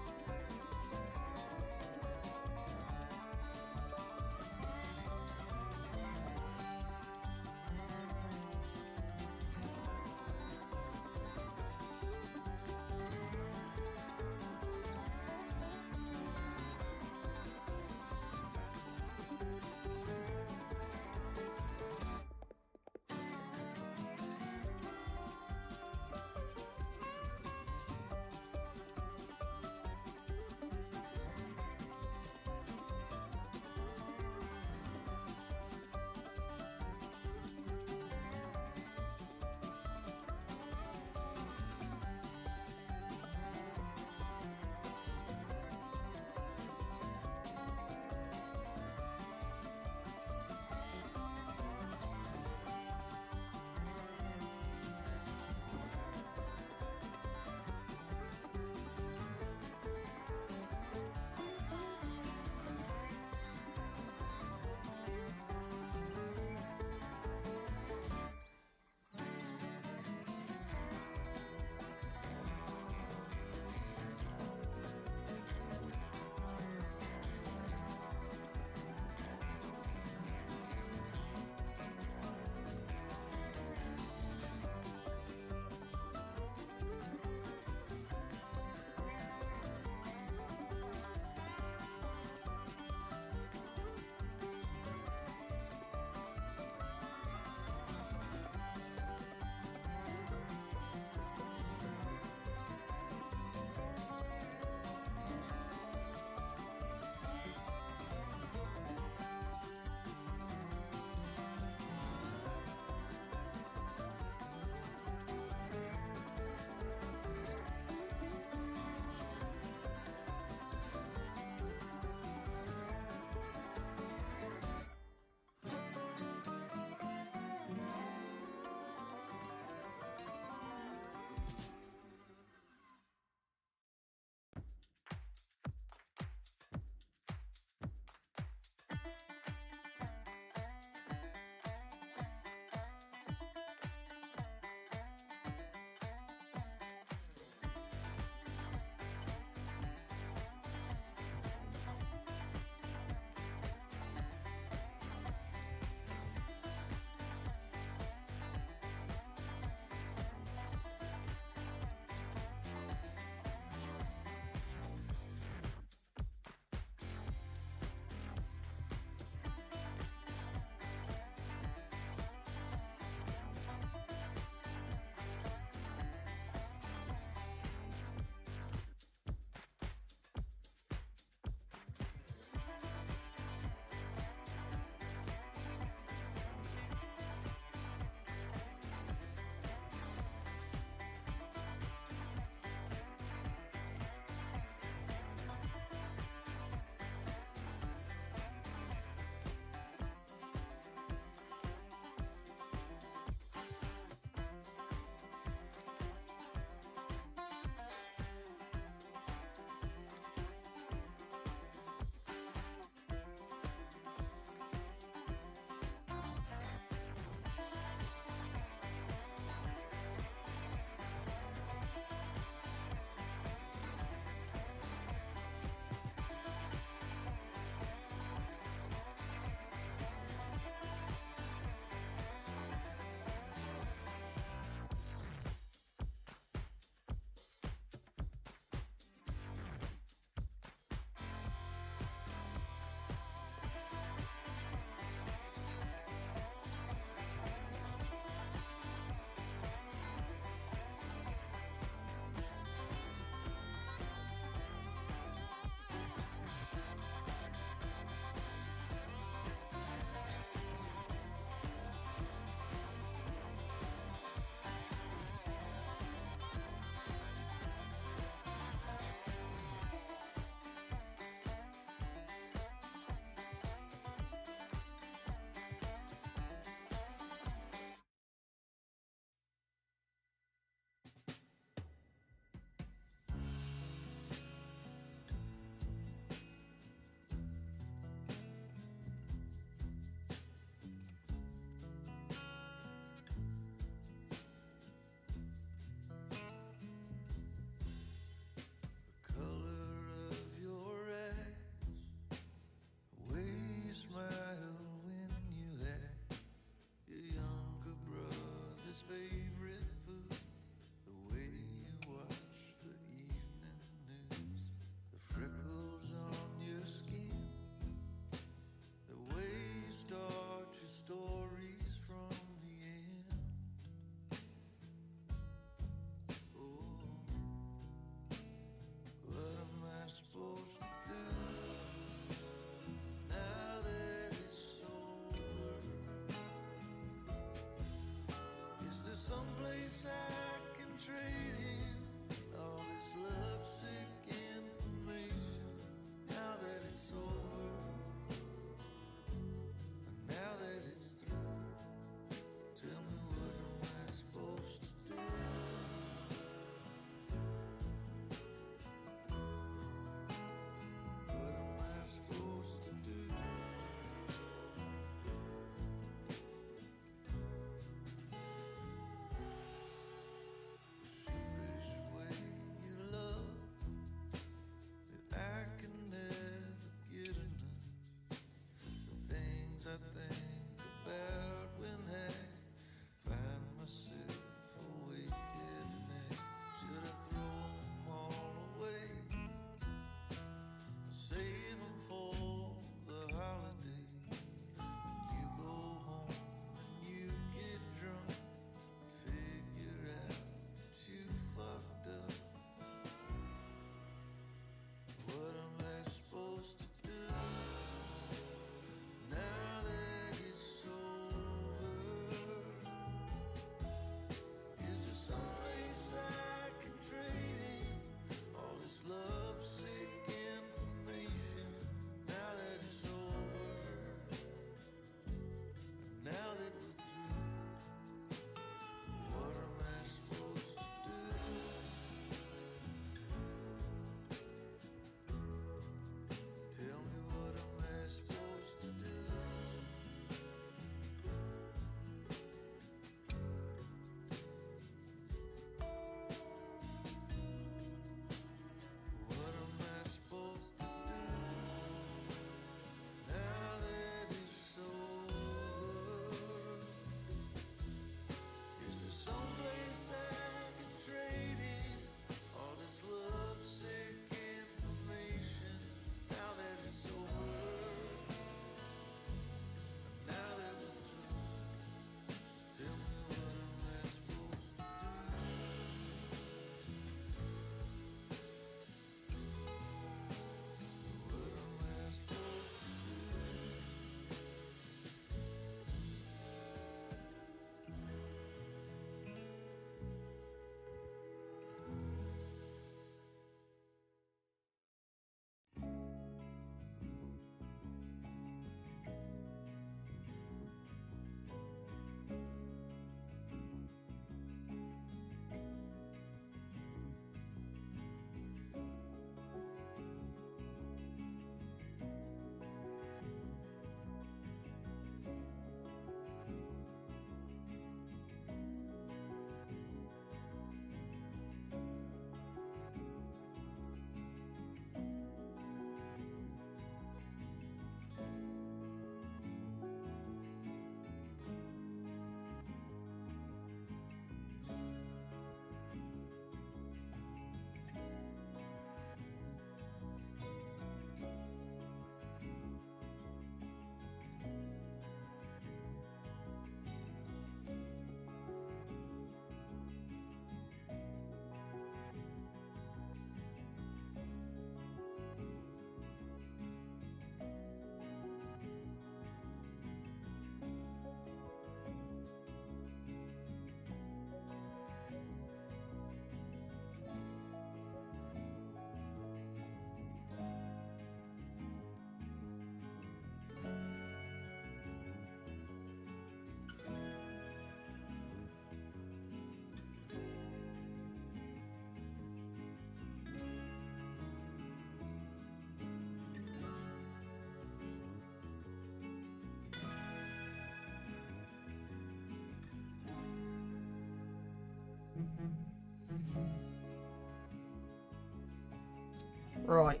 Right.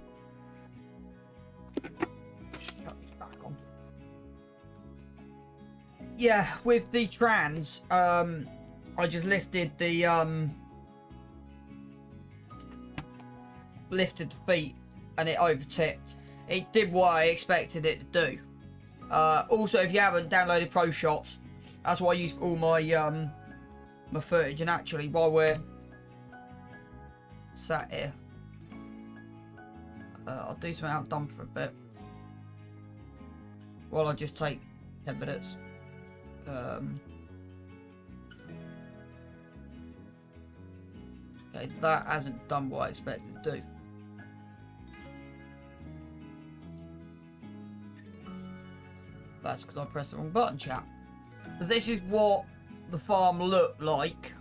Shut these back on. Yeah, with the trans, I just lifted the feet and it overtipped. It did what I expected it to do. Also, if you haven't downloaded Pro Shots, that's what I use for all my my footage. And actually, while we're sat here, I'll do something I haven't done for a bit. Well, I'll just take 10 minutes. Okay, that hasn't done what I expected to do. That's because I pressed the wrong button, chat. But this is what the farm looked like.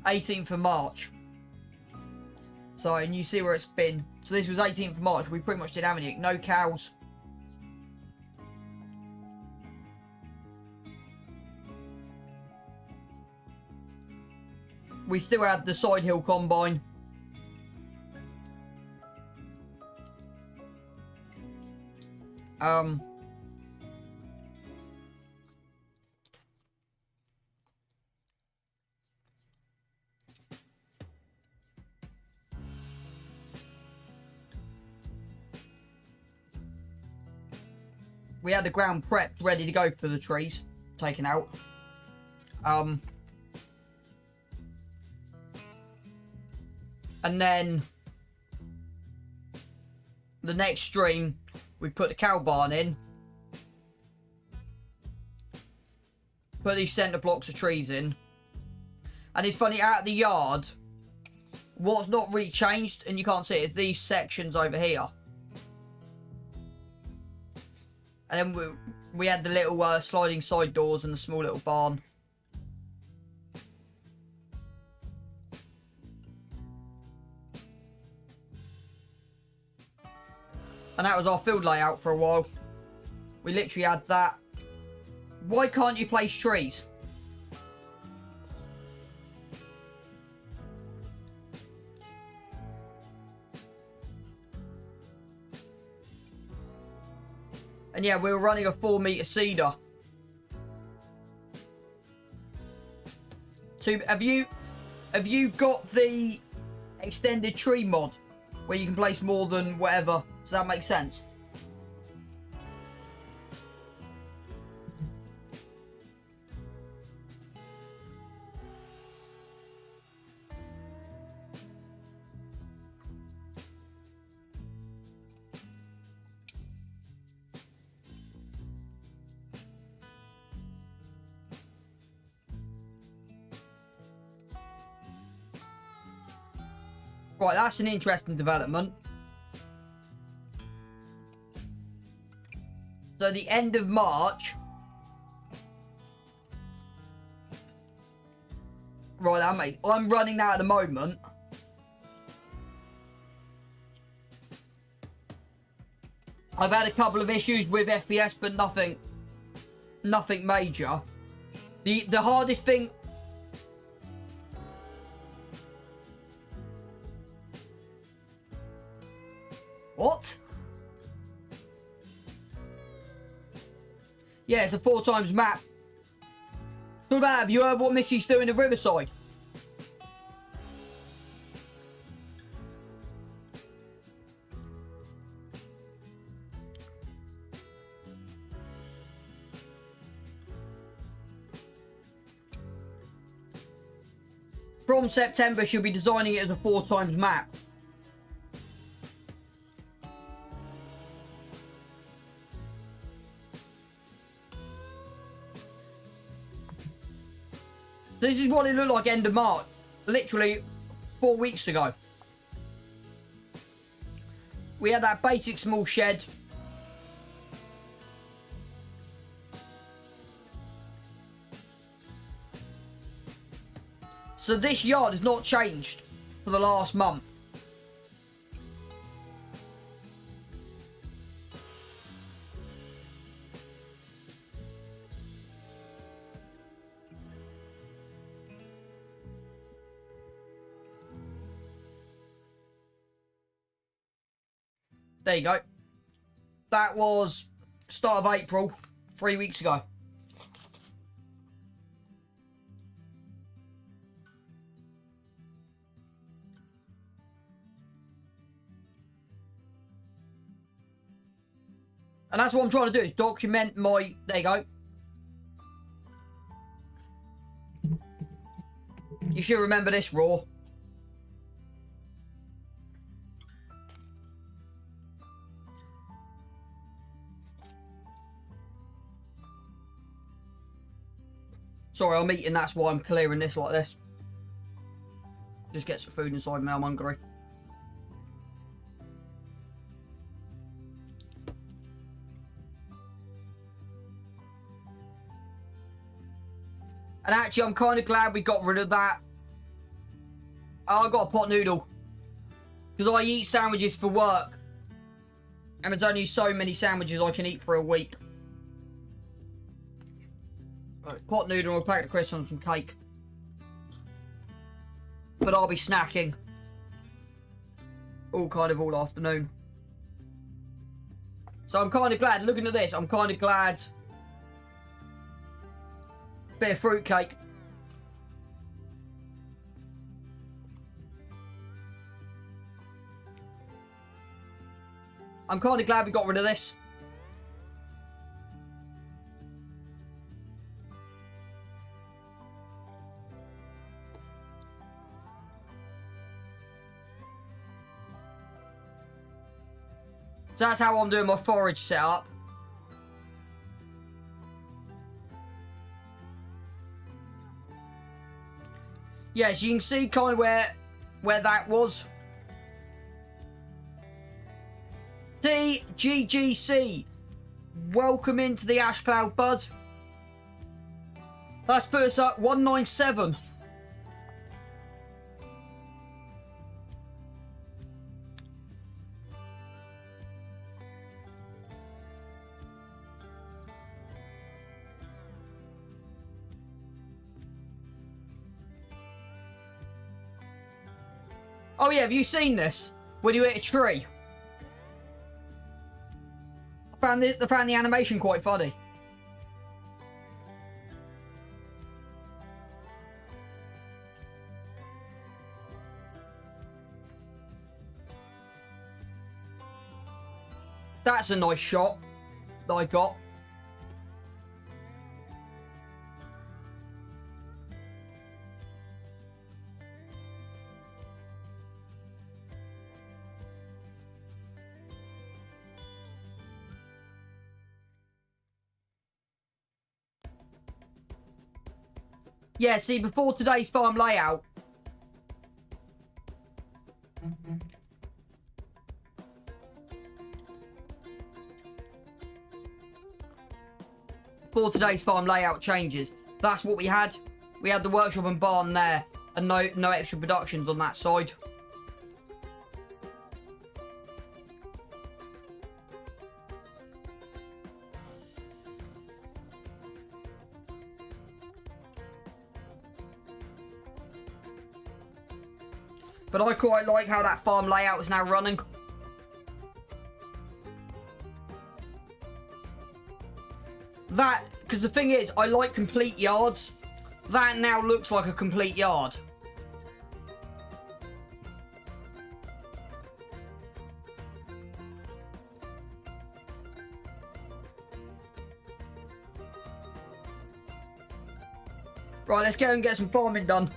18th of March. So, and you see where it's been. So this was 18th of March. We pretty much didn't have anything. No cows. We still had the side hill combine. We had the ground prepped, ready to go for the trees, taken out. And then the next stream, we put the cow barn in. Put these centre blocks of trees in. And it's funny, out of the yard, what's not really changed, and you can't see it, is these sections over here. And then we had the little sliding side doors and the small little barn. And that was our field layout for a while. We literally had that. Why can't you place trees? And yeah, we were running a 4-meter cedar. Have you got the extended tree mod where you can place more than whatever? Does that make sense? Right, that's an interesting development. So the end of March. Right, I'm running now at the moment. I've had a couple of issues with FPS, but nothing major. The hardest thing. What? Yeah, it's a 4 times map. What about, have you heard what Missy's doing at Riverside? From September, she'll be designing it as a 4 times map. This is what it looked like end of March. Literally 4 weeks ago. We had that basic small shed. So this yard has not changed for the last month. There you go. That was start of April, 3 weeks ago. And that's what I'm trying to do, is document my... There you go. You should remember this, Raw. Sorry, I'm eating, that's why I'm clearing this like this. Just get some food inside me, I'm hungry. And actually, I'm kind of glad we got rid of that. Oh, I got a pot noodle. Because I eat sandwiches for work. And there's only so many sandwiches I can eat for a week. Right, pot noodle and a packet of crisps and some cake. But I'll be snacking. All afternoon. So I'm kind of glad, looking at this, I'm kind of glad. Bit of fruitcake. I'm kind of glad we got rid of this. So that's how I'm doing my forage setup. Yes, you can see kind of where that was. TGGC, welcome into the Ash Cloud, bud. That's put us up 197. Oh yeah, have you seen this? When you hit a tree? I found the animation quite funny. That's a nice shot that I got. Yeah, see, before today's farm layout, changes, that's what we had. We had the workshop and barn there, and no extra productions on that side. But I quite like how that farm layout is now running. That, because the thing is, I like complete yards. That now looks like a complete yard. Right, let's go and get some farming done.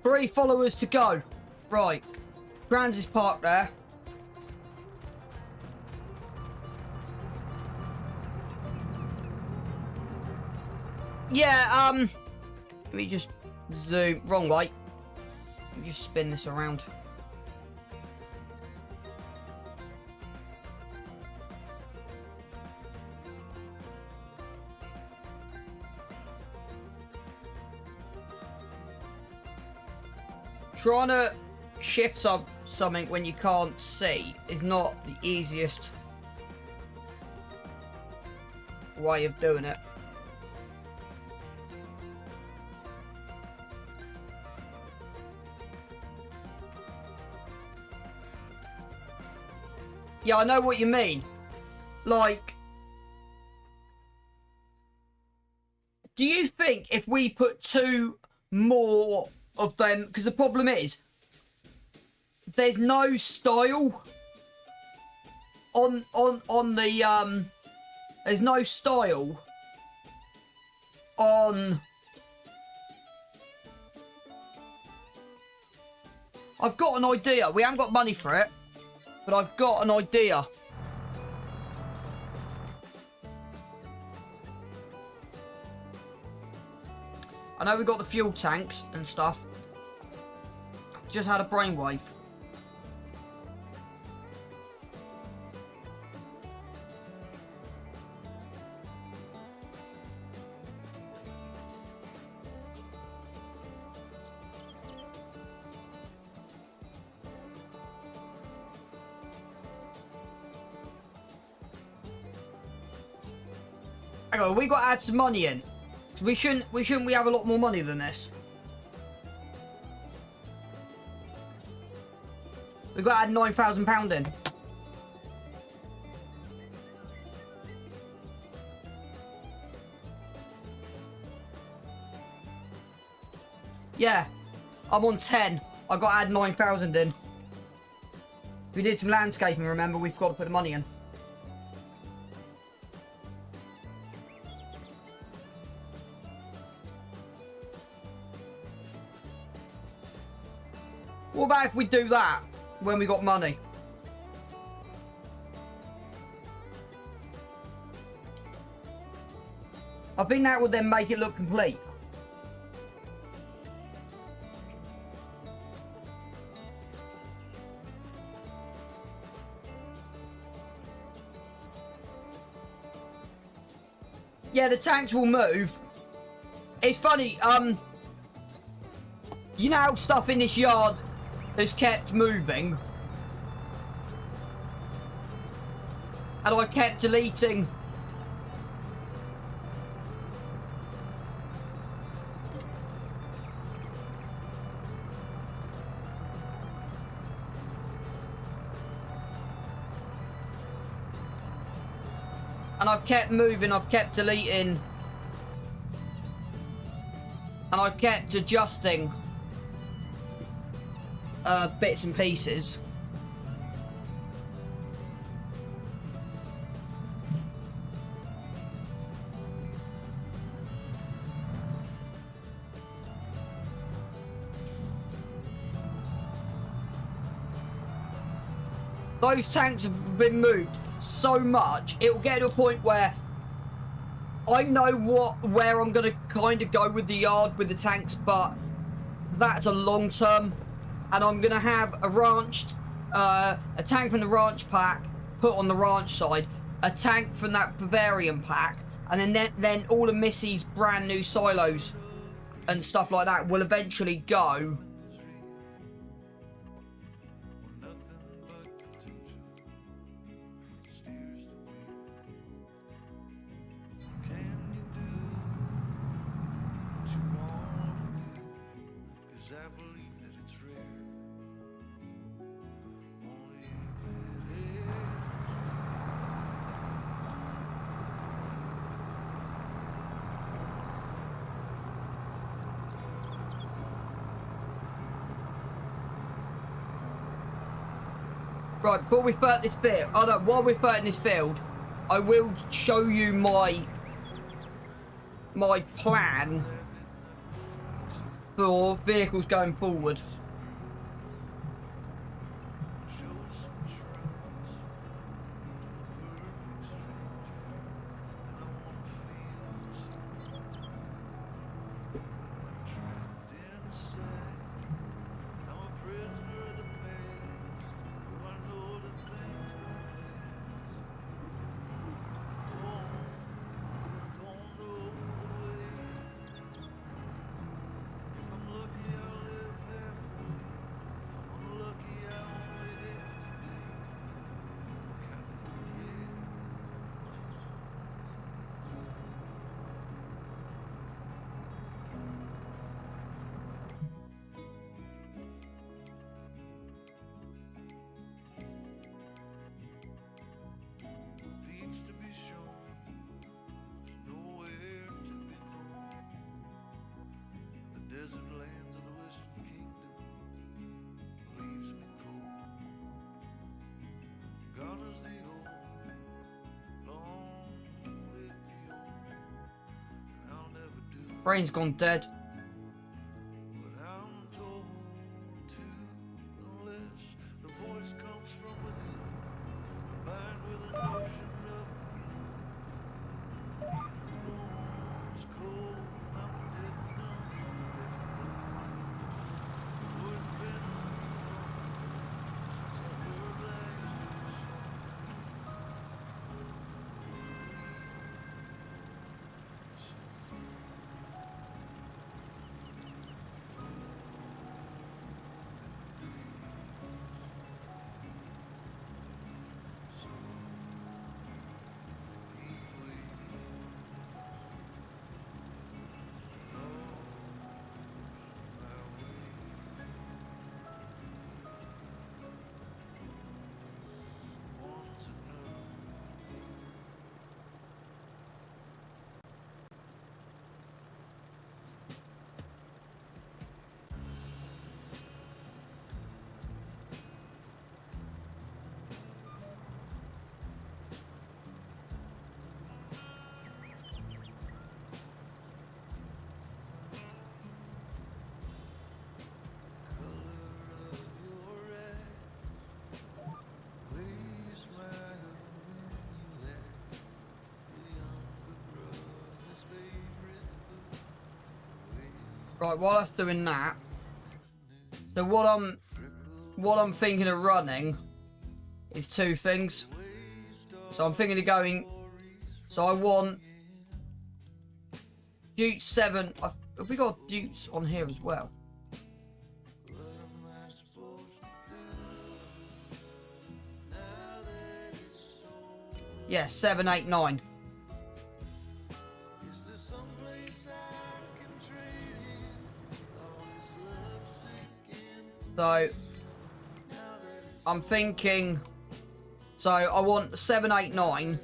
3 followers to go. Right. Grands is parked there. Yeah, let me just zoom. Wrong way. Let me just spin this around. Trying to shift something when you can't see is not the easiest way of doing it. Yeah, I know what you mean. Like, do you think if we put 2 more of them, because the problem is there's no style on the there's no style on. I've got an idea. We haven't got money for it, but I've got an idea. I know we've got the fuel tanks and stuff. Just had a brainwave. Hang on, we got to add some money in. We shouldn't we have a lot more money than this? We got to add £9,000 in. Yeah, I'm on 10. I got to add 9,000 in. We did some landscaping, remember, we've got to put the money in. What about if we do that when we got money? I think that would then make it look complete. Yeah, the tanks will move. It's funny, you know how stuff in this yard has kept moving? And I kept deleting. And I've kept moving, I've kept deleting. And I've kept adjusting bits and pieces. Those tanks have been moved so much, it will get to a point where I know where I'm going to kind of go with the yard with the tanks, but that's a long term. And I'm going to have a tank from the ranch pack put on the ranch side, a tank from that Bavarian pack, and then all of Missy's brand new silos and stuff like that will eventually go. Right, before we start this field, while we're starting this field, I will show you my plan for vehicles going forward. Brain's gone dead. Right, while that's doing that, so what I'm thinking of running is two things. So I'm thinking of going. So I want Duke 7. Have we got Dukes on here as well? Yeah, 7, 8, 9. So I'm thinking, so I want 7, 8, 9.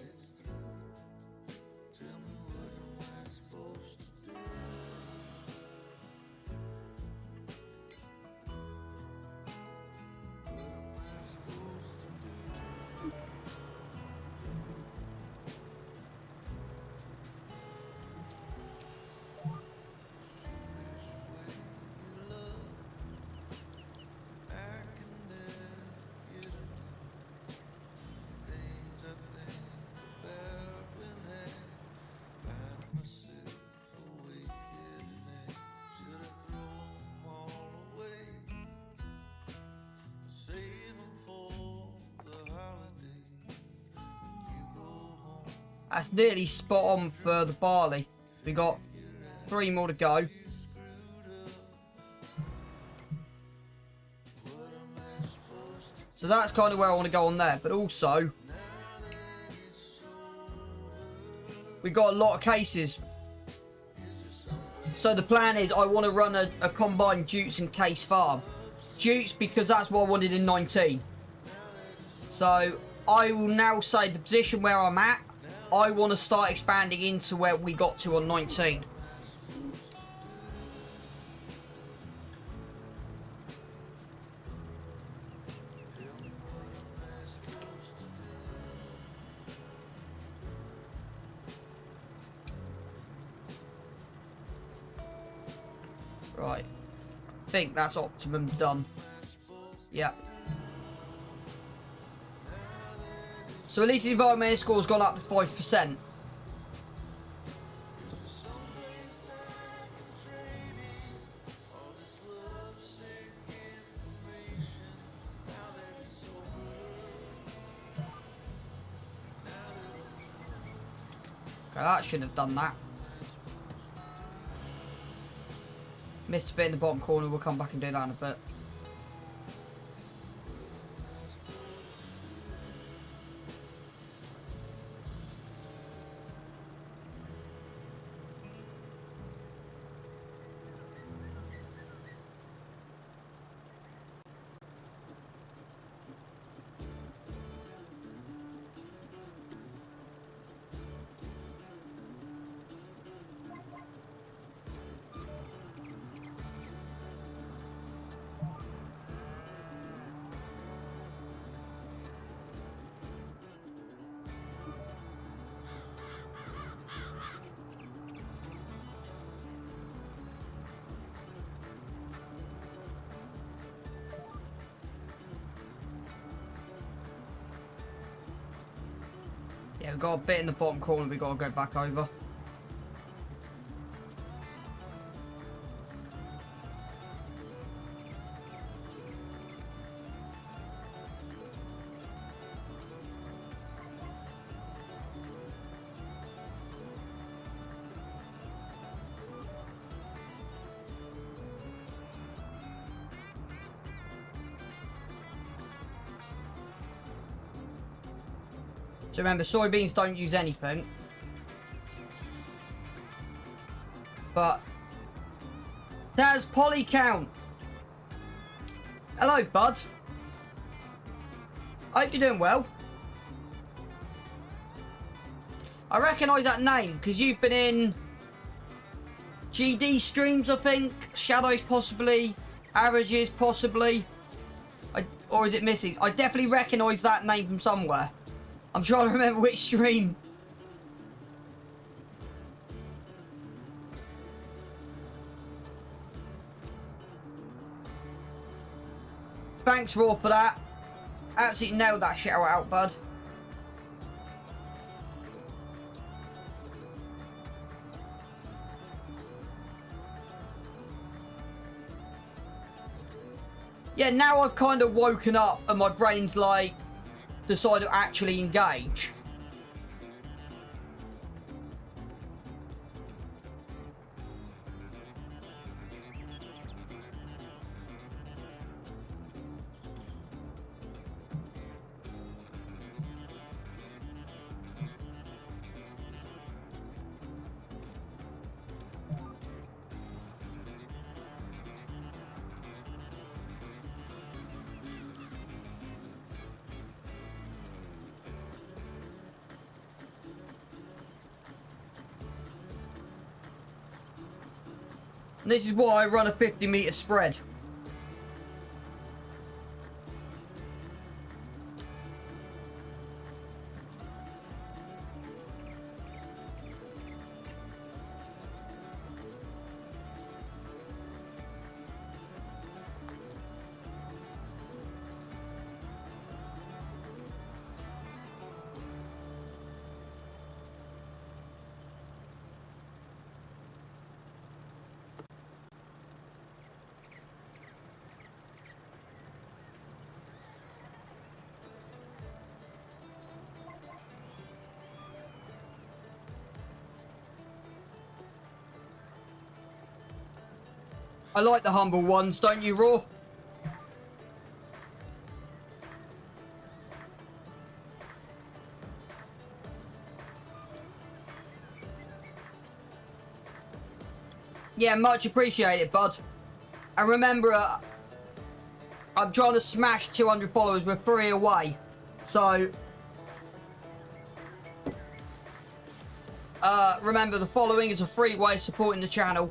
That's nearly spot on for the barley. We got 3 more to go. So that's kind of where I want to go on there. But also, we got a lot of cases. So the plan is I want to run a combined Jutes and case farm. Jutes because that's what I wanted in 19. So I will now say the position where I'm at, I want to start expanding into where we got to on 19. Right. I think that's optimum done. Yeah. So at least the environmental score's gone up to 5%. Okay, that shouldn't have done that. Missed a bit in the bottom corner, we'll come back and do that in a bit. Yeah, we've got a bit in the bottom corner we've got to go back over. So remember, soybeans don't use anything. But there's poly count. Hello, bud. Hope you're doing well. I recognise that name because you've been in GD streams, I think. Shadows possibly. Averages possibly. Or is it Missy's? I definitely recognise that name from somewhere. I'm trying to remember which stream. Thanks, Raw, for that. Absolutely nailed that shout out, bud. Yeah, now I've kind of woken up and my brain's like, decide to actually engage. This is why I run a 50-meter spread. I like the humble ones, don't you, Raw? Yeah, much appreciated, bud. And remember, I'm trying to smash 200 followers. We're 3 away. So, remember, the following is a free way of supporting the channel.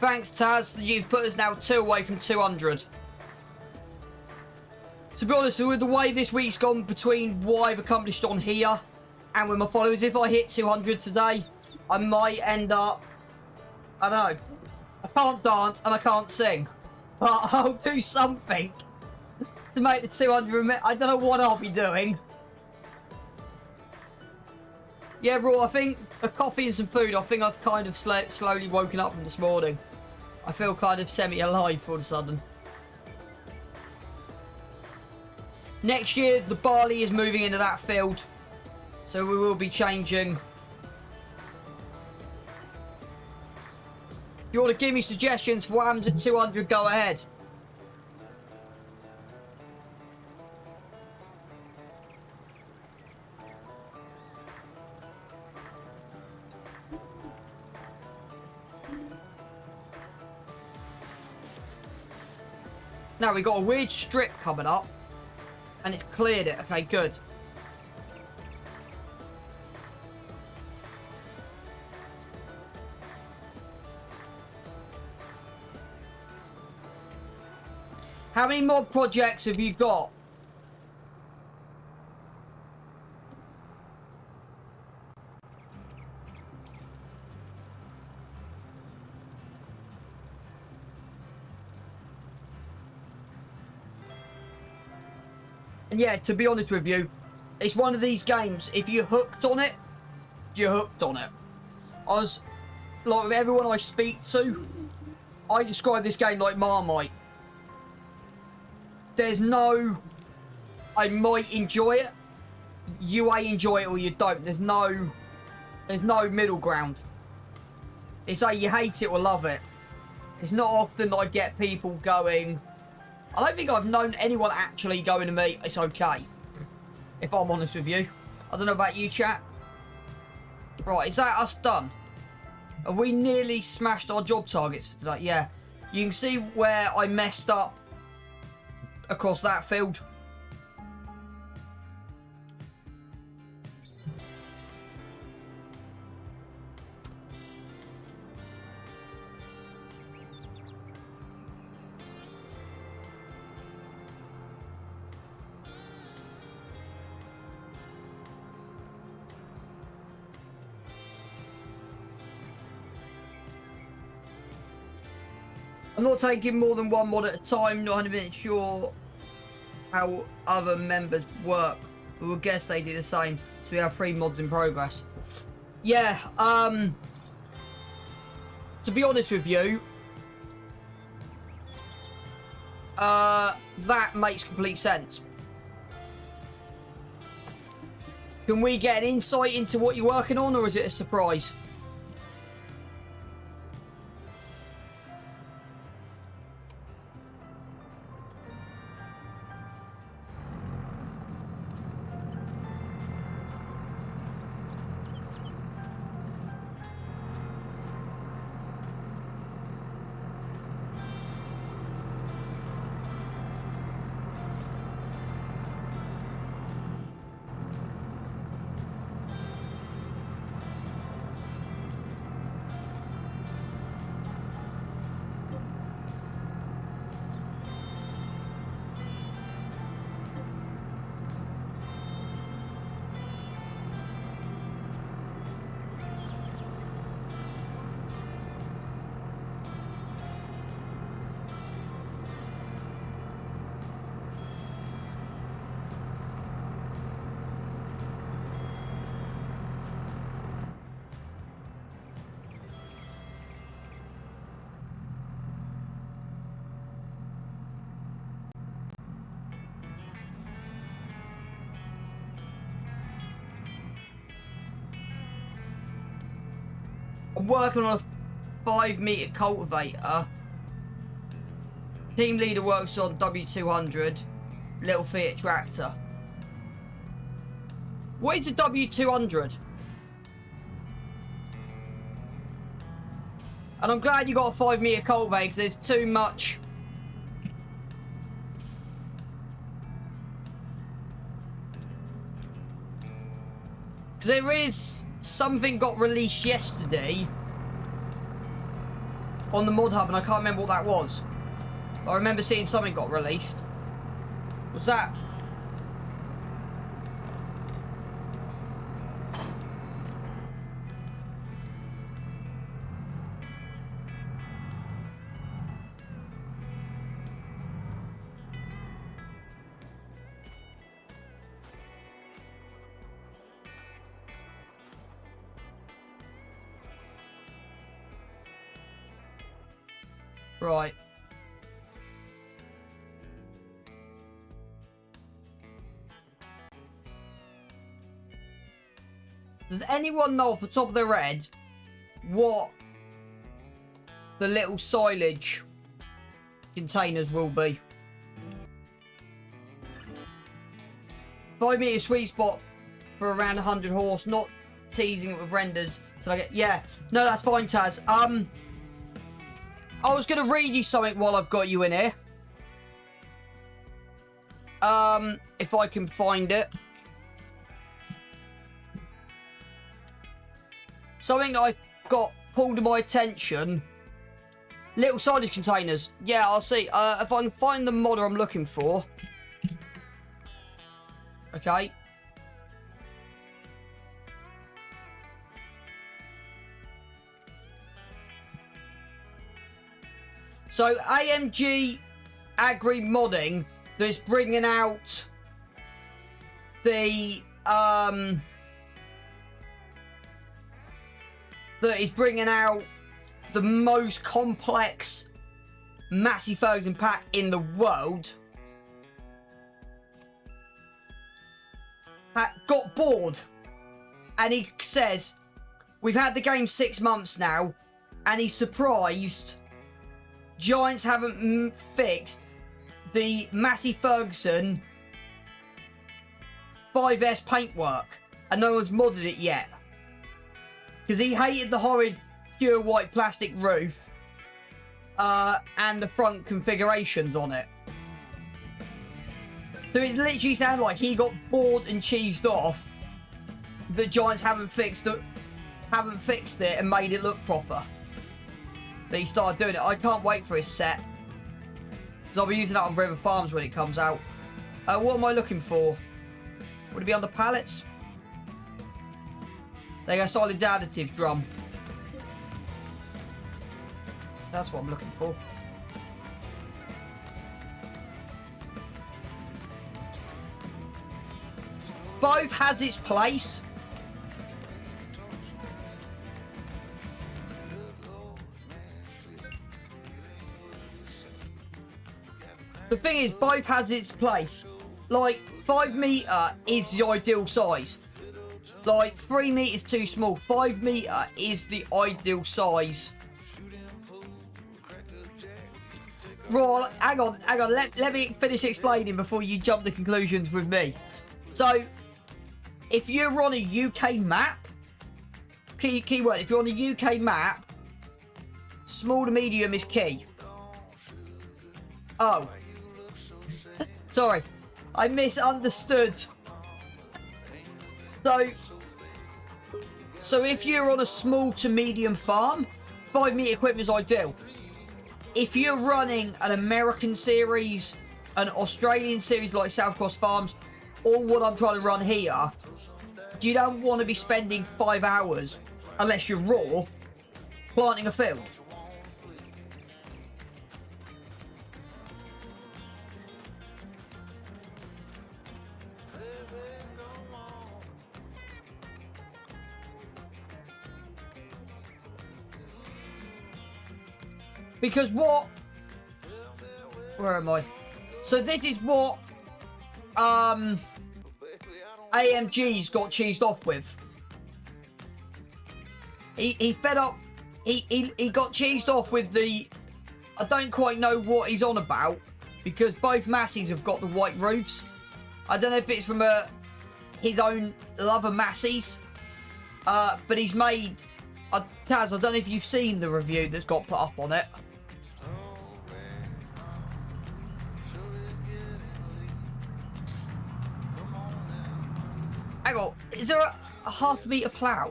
Thanks, Taz. You've put us now 2 away from 200. To be honest, with the way this week's gone between what I've accomplished on here and with my followers, if I hit 200 today, I might end up... I don't know. I can't dance and I can't sing. But I'll do something to make the 200... I don't know what I'll be doing. Yeah, Raw, I think a coffee and some food, I think I've kind of slowly woken up from this morning. I feel kind of semi-alive all of a sudden. Next year, the barley is moving into that field. So we will be changing. If you want to give me suggestions for what happens at 200, go ahead. Now, we got a weird strip coming up. And it's cleared it. Okay, good. How many more projects have you got? And yeah, to be honest with you, it's one of these games, if you're hooked on it, you're hooked on it. Like with everyone I speak to, I describe this game like Marmite. There's no, I might enjoy it, you enjoy it or you don't. There's no middle ground. It's like you hate it or love it. It's not often that I get people going, I don't think I've known anyone actually going to me, it's okay. If I'm honest with you. I don't know about you, chat. Right, is that us done? Have we nearly smashed our job targets for today? Yeah. You can see where I messed up across that field. I'm not taking more than one mod at a time, not 100% sure how other members work, but we'll guess they do the same, so we have 3 mods in progress. Yeah, to be honest with you, that makes complete sense. Can we get an insight into what you're working on, or is it a surprise? I'm working on a 5-meter cultivator. Team leader works on W200. Little Fiat tractor. What is a W200? And I'm glad you got a 5-meter cultivator because there's too much. Because there is something got released yesterday on the mod hub and I can't remember what that was. I remember seeing something got released. Was that? Right. Does anyone know off the top of their head what the little silage containers will be? 5-meter sweet spot for around 100 horse, not teasing it with renders. So I get, yeah, no, that's fine, Taz. I was gonna read you something while I've got you in here. If I can find it. Something that I got pulled to my attention. Little silage containers. Yeah, I'll see. If I can find the modder I'm looking for. Okay. So AMG Agri Modding that's bringing out the that is bringing out the most complex Massey Ferguson pack in the world, got bored, and he says, we've had the game 6 months now, and he's surprised Giants haven't fixed the Massey Ferguson 5S paintwork, and no one's modded it yet. Because he hated the horrid pure white plastic roof and the front configurations on it. So it's literally sounded like he got bored and cheesed off that Giants haven't fixed it and made it look proper. That he started doing it. I can't wait for his set, because I'll be using that on River Farms when it comes out. What am I looking for? Would it be on the pallets? There you go, solid additives drum. That's what I'm looking for. Both has its place. The thing is, both has its place. Like, 5 metre is the ideal size. Like, 3 metres too small. 5 metre is the ideal size. Right, hang on. Let me finish explaining before you jump to conclusions with me. So, if you're on a UK map, keyword, if you're on a UK map, small to medium is key. Oh. Sorry, I misunderstood. So if you're on a small to medium farm, 5 metre equipment is ideal. If you're running an American series, an Australian series like South Cross Farms, or what I'm trying to run here, you don't want to be spending 5 hours, unless you're raw, planting a field. Because what... Where am I? So this is what AMG's got cheesed off with. He fed up... He got cheesed off with the... I don't quite know what he's on about, because both Masseys have got the white roofs. I don't know if it's from his own love of Masseys, but he's made... Taz, I don't know if you've seen the review that's got put up on it. Hang on, is there a half metre plough?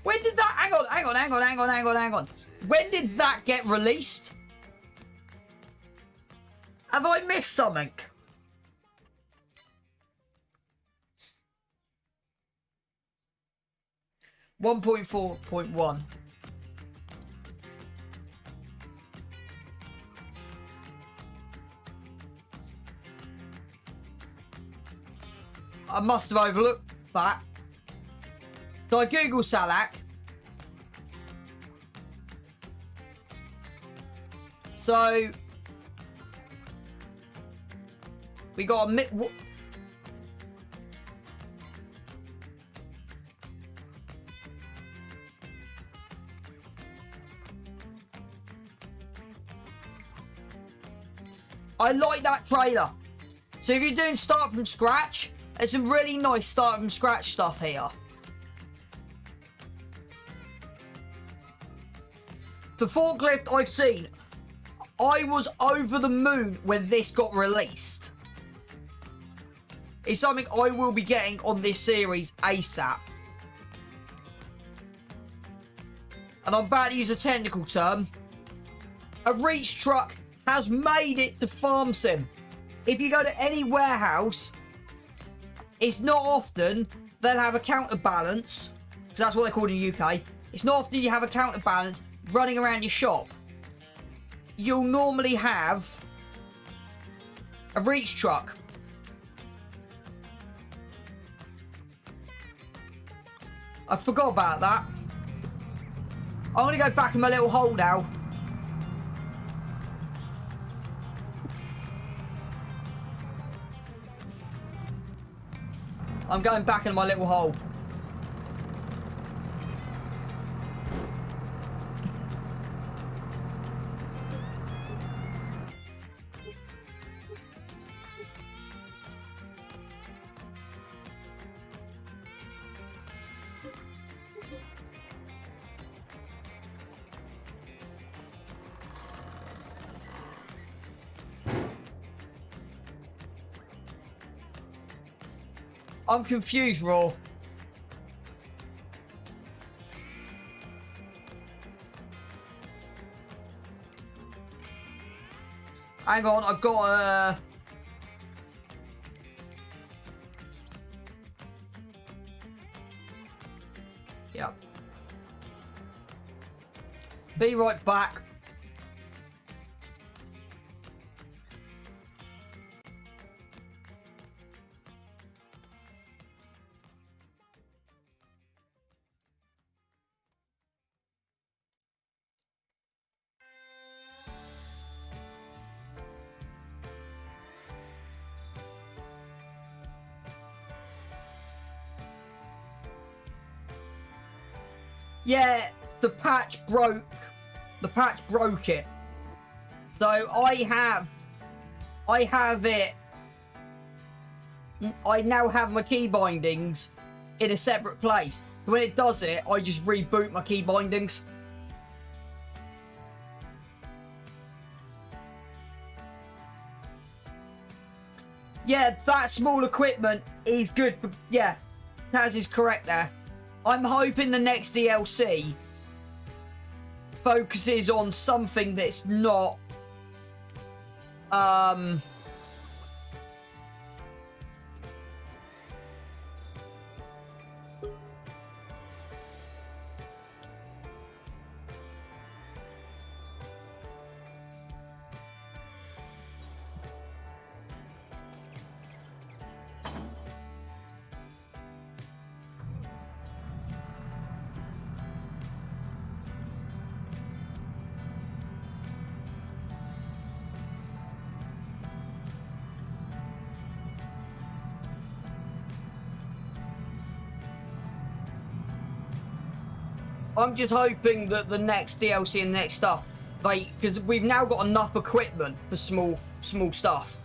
When did that... Hang on. When did that get released? Have I missed something? .4.1. I must have overlooked that. So I Google Silage. So we got a I like that trailer. So if you're doing start from scratch, there's some really nice start from scratch stuff here. The forklift I've seen, I was over the moon when this got released. It's something I will be getting on this series ASAP. And I'm about to use a technical term. A reach truck has made it to Farm Sim. If you go to any warehouse, it's not often they'll have a counterbalance, because that's what they're called in the UK. It's not often you have a counterbalance running around your shop. You'll normally have a reach truck. I forgot about that. I'm going to go back in my little hole now. I'm going back in my little hole. I'm confused, Raw. Hang on, I've got Yep. Be right back. Yeah, the patch broke. The patch broke it. So I have it. I now have my key bindings in a separate place. So when it does it, I just reboot my key bindings. Yeah, that small equipment is good for, yeah, Taz is correct there. I'm hoping the next DLC focuses on something that's not I'm just hoping that the next DLC and next stuff, because we've now got enough equipment for small stuff.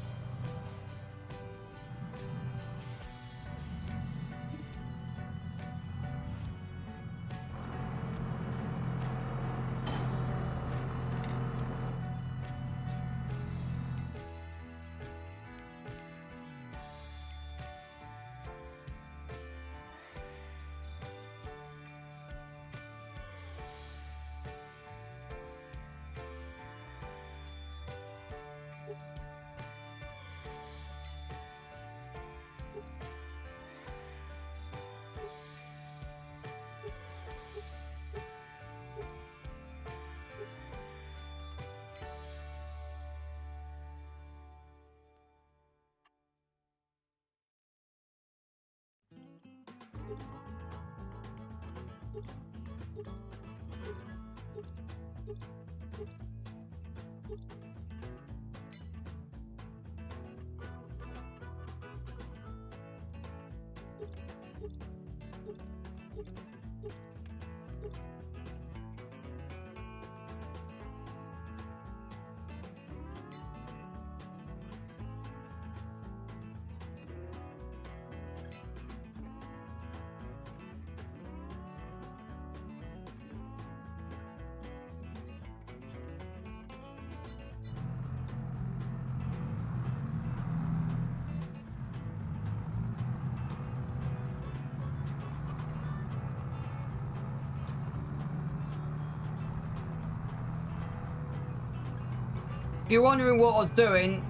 If you're wondering what I was doing,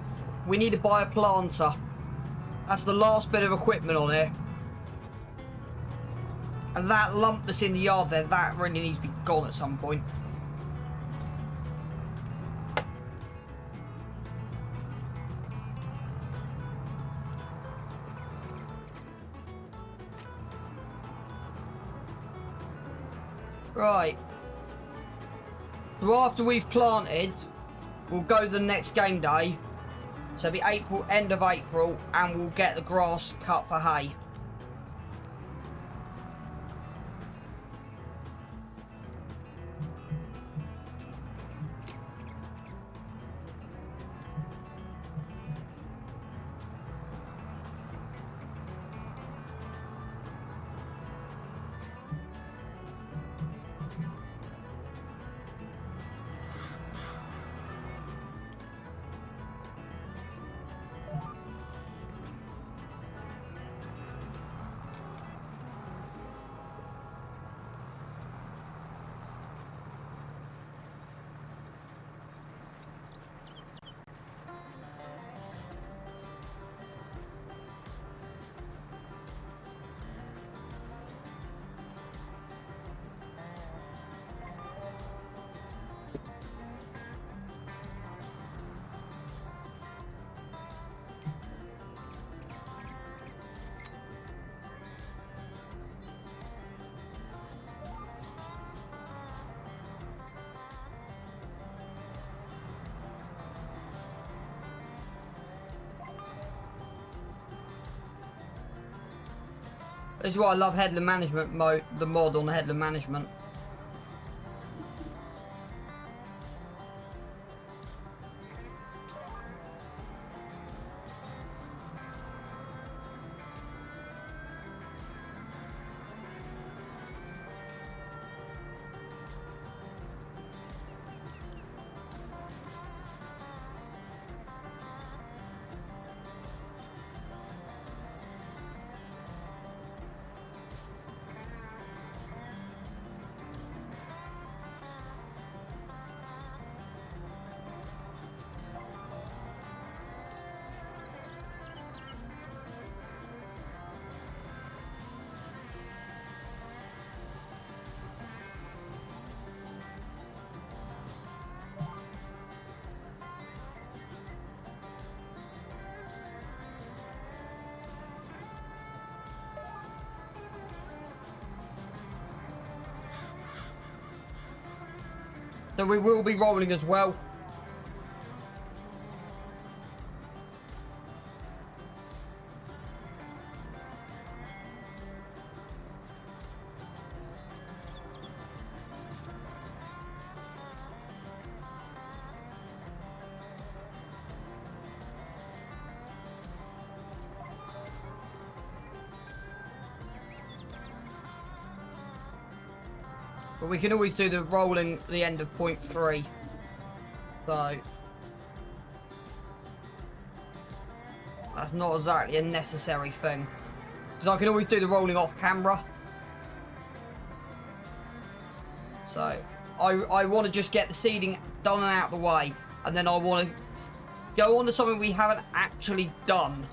we need to buy a planter. That's the last bit of equipment on here. And that lump that's in the yard there, that really needs to be gone at some point. Right. So after we've planted, we'll go to the next game day. So it'll be April, end of April, and we'll get the grass cut for hay. This is why I love headland management mode, the mod on the headland management. So we will be rolling as well. But we can always do the rolling at the end of point 3. So that's not exactly a necessary thing. Because I can always do the rolling off camera. So I want to just get the seeding done and out of the way. And then I want to go on to something we haven't actually done.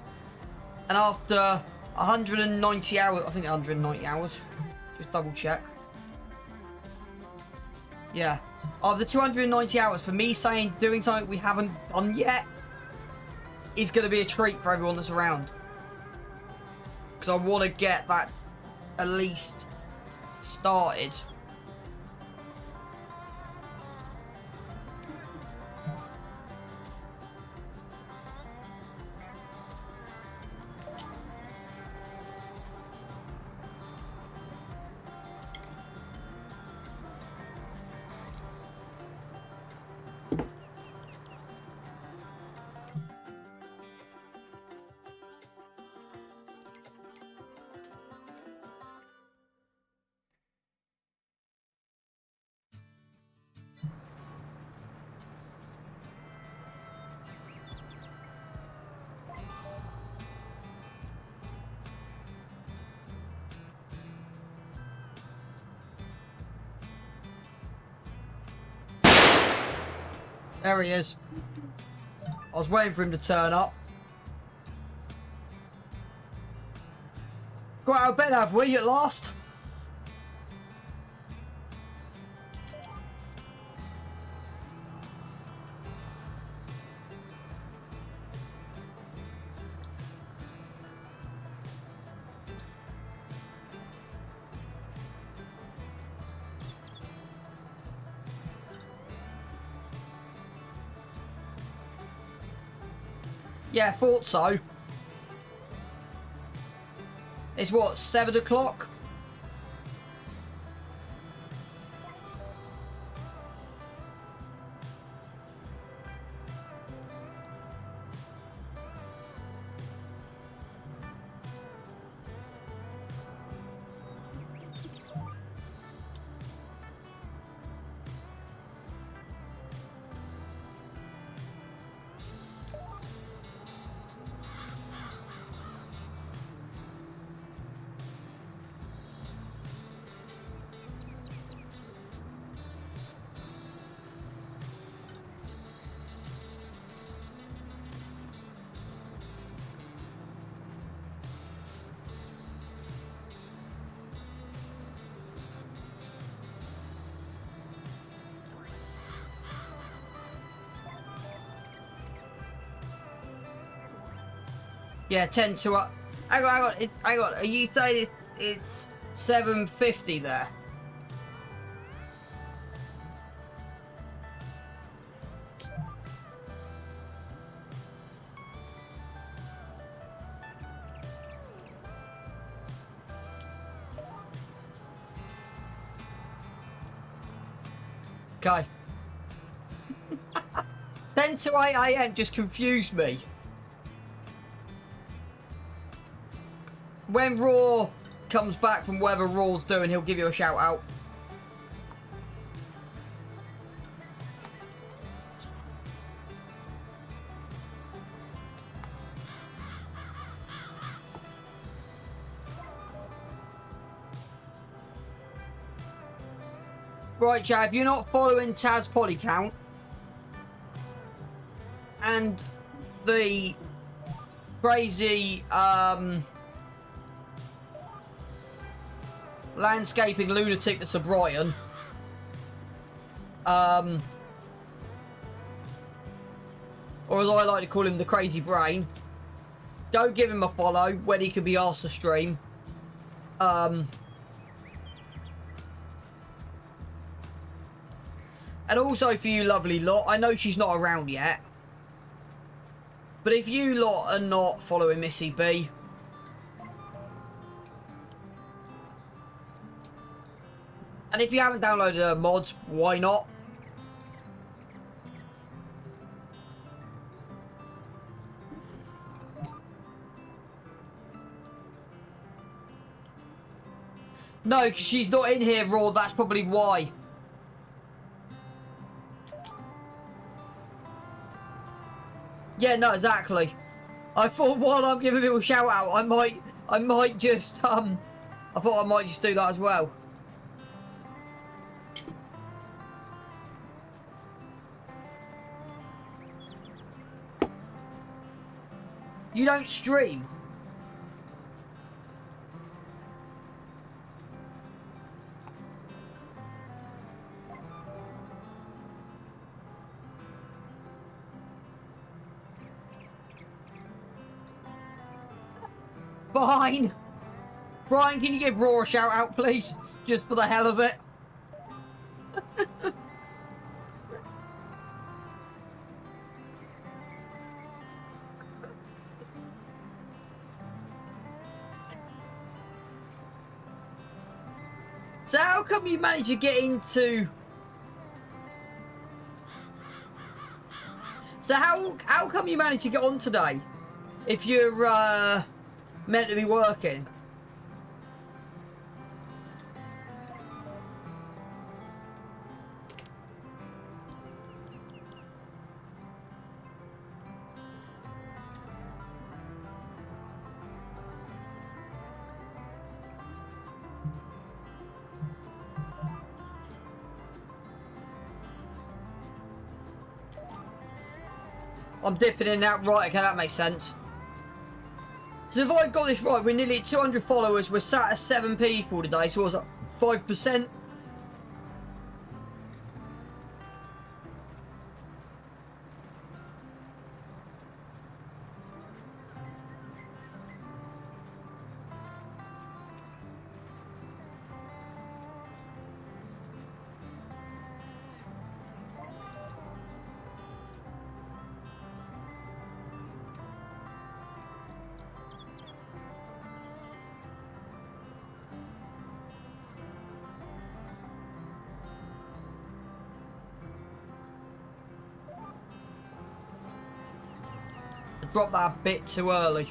And after 190 hours, I think 190 hours. Just double check. Yeah. After 290 hours, for me saying doing something we haven't done yet is going to be a treat for everyone that's around. Because I want to get that at least started. There he is. I was waiting for him to turn up. Got out of bed, have we, at last? Yeah, thought so. It's what, 7 o'clock? Yeah, 10 to... hang on. Are you saying it's 7:50 there? Okay. 10 to 8 AM just confused me. When Raw comes back from whatever Raw's doing, he'll give you a shout out. Right, Chad, if you're not following Taz Polycount and the crazy landscaping lunatic that's a Brian, or as I like to call him, the crazy brain, don't give him a follow when he can be asked to stream. And also for you lovely lot, I know she's not around yet, but if you lot are not following Missy B, and if you haven't downloaded her mods, why not? No, because she's not in here, Raw, that's probably why. Yeah, no, exactly. I thought while I'm giving people a shout out, I might just, I thought I might just do that as well. You don't stream? Fine. Brian, can you give Raw a shout out, please? Just for the hell of it. So how come you managed to get into... So how come you managed to get on today? If you're meant to be working? I'm dipping in and out. Right, okay, that makes sense. So if I got this right, we're nearly at 200 followers. We're sat at 7 people today. So what's that? 5%? Drop that a bit too early.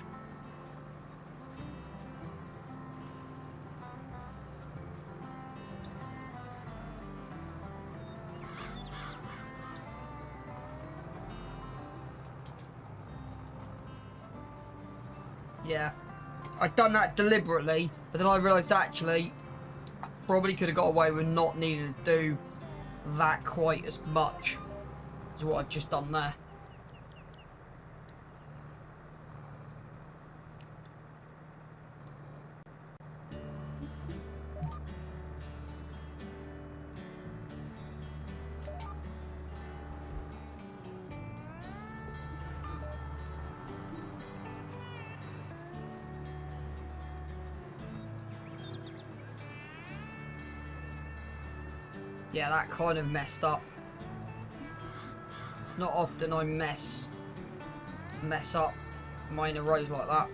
Yeah, I'd done that deliberately, but then I realised actually I probably could have got away with not needing to do that quite as much as what I've just done there. Yeah, that kind of messed up. It's not often I mess up minor rows like that.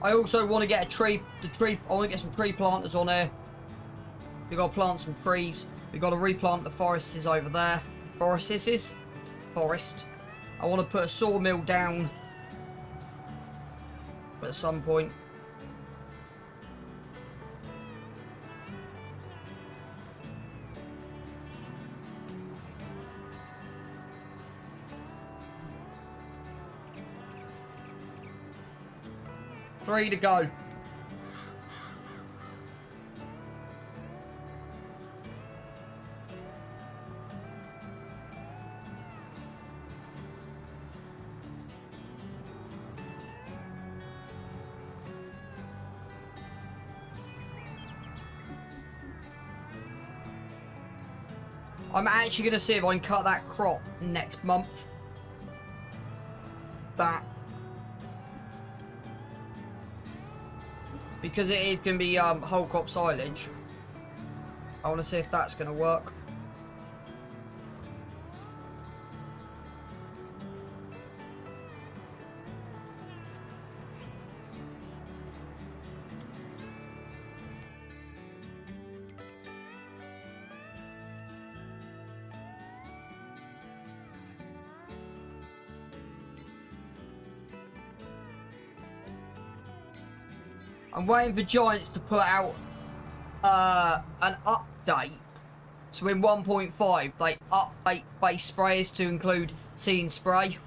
I also want to get I want to get some tree planters on here. We got to plant some trees. We got to replant the forests over there. Forest. I want to put a sawmill down at some point. Three to go. I'm actually going to see if I can cut that crop next month. That. Because it is going to be whole crop silage. I want to see if that's going to work. I'm waiting for Giants to put out an update. So in 1.5, they update base sprayers to include See and Spray.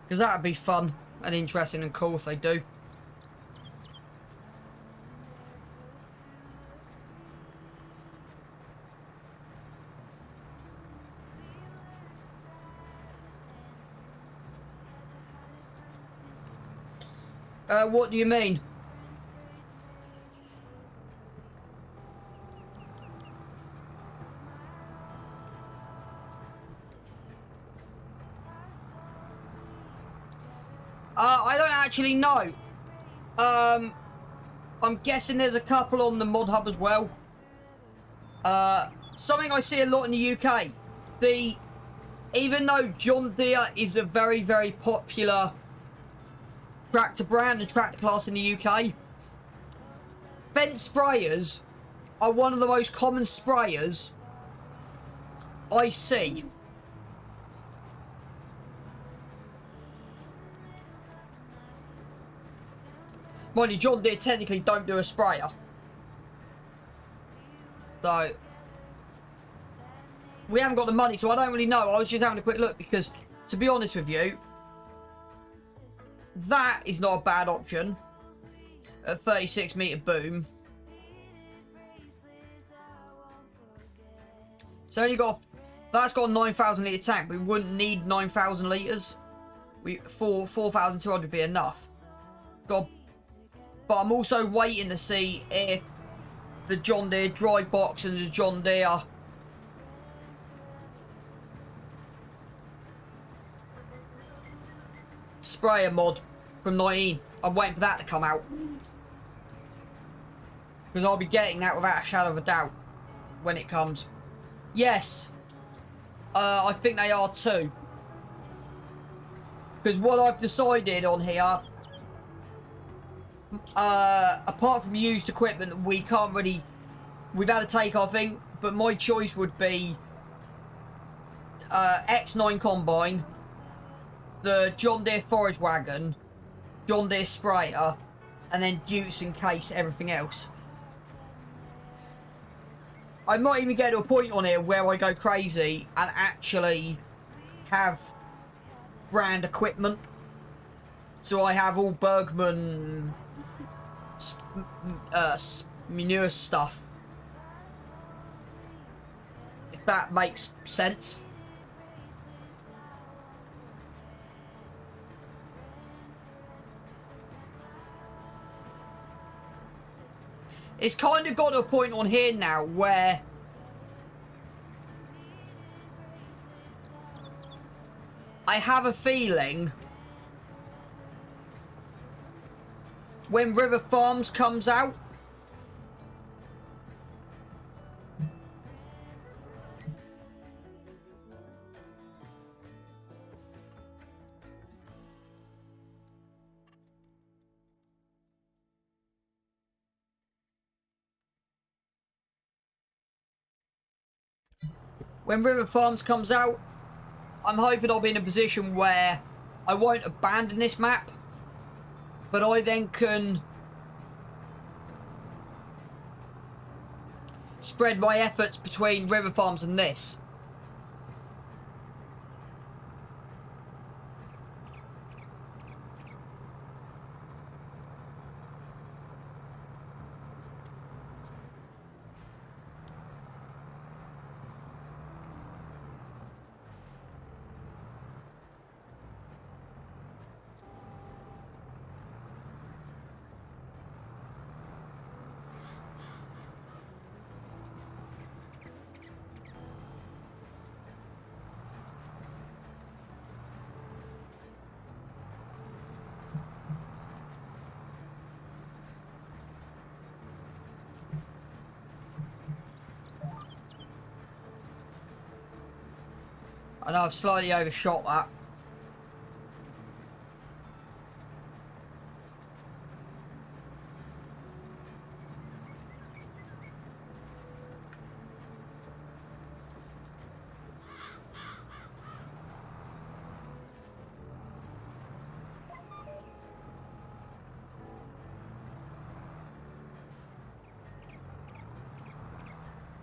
Because that would be fun and interesting and cool if they do. What do you mean? I don't actually know. I'm guessing there's a couple on the mod hub as well. Something I see a lot in the UK. Even though John Deere is a very, very popular tractor brand and tractor class in the UK, fence sprayers are one of the most common sprayers I see. Mind you, John Deere technically don't do a sprayer. So, we haven't got the money, so I don't really know. I was just having a quick look because, to be honest with you, that is not a bad option. A 36 meter boom. It's only got, that's got a 9,000 litre tank. We wouldn't need 9,000 litres. 4,200 would be enough. But I'm also waiting to see if the John Deere dry box and the John Deere sprayer mod from 19. I'm waiting for that to come out. Because I'll be getting that without a shadow of a doubt when it comes. Yes. I think they are too. Because what I've decided on here, apart from used equipment, we can't really, we've had a take our thing, but my choice would be X9 combine, the John Deere forage wagon, John Deere sprayer, and then Dukes in case everything else. I might even get to a point on here where I go crazy and actually have brand equipment. So I have all Bergman manure stuff. If that makes sense. It's kind of got to a point on here now where I have a feeling when River Farms comes out, I'm hoping I'll be in a position where I won't abandon this map, but I then can spread my efforts between River Farms and this. I know I've slightly overshot that.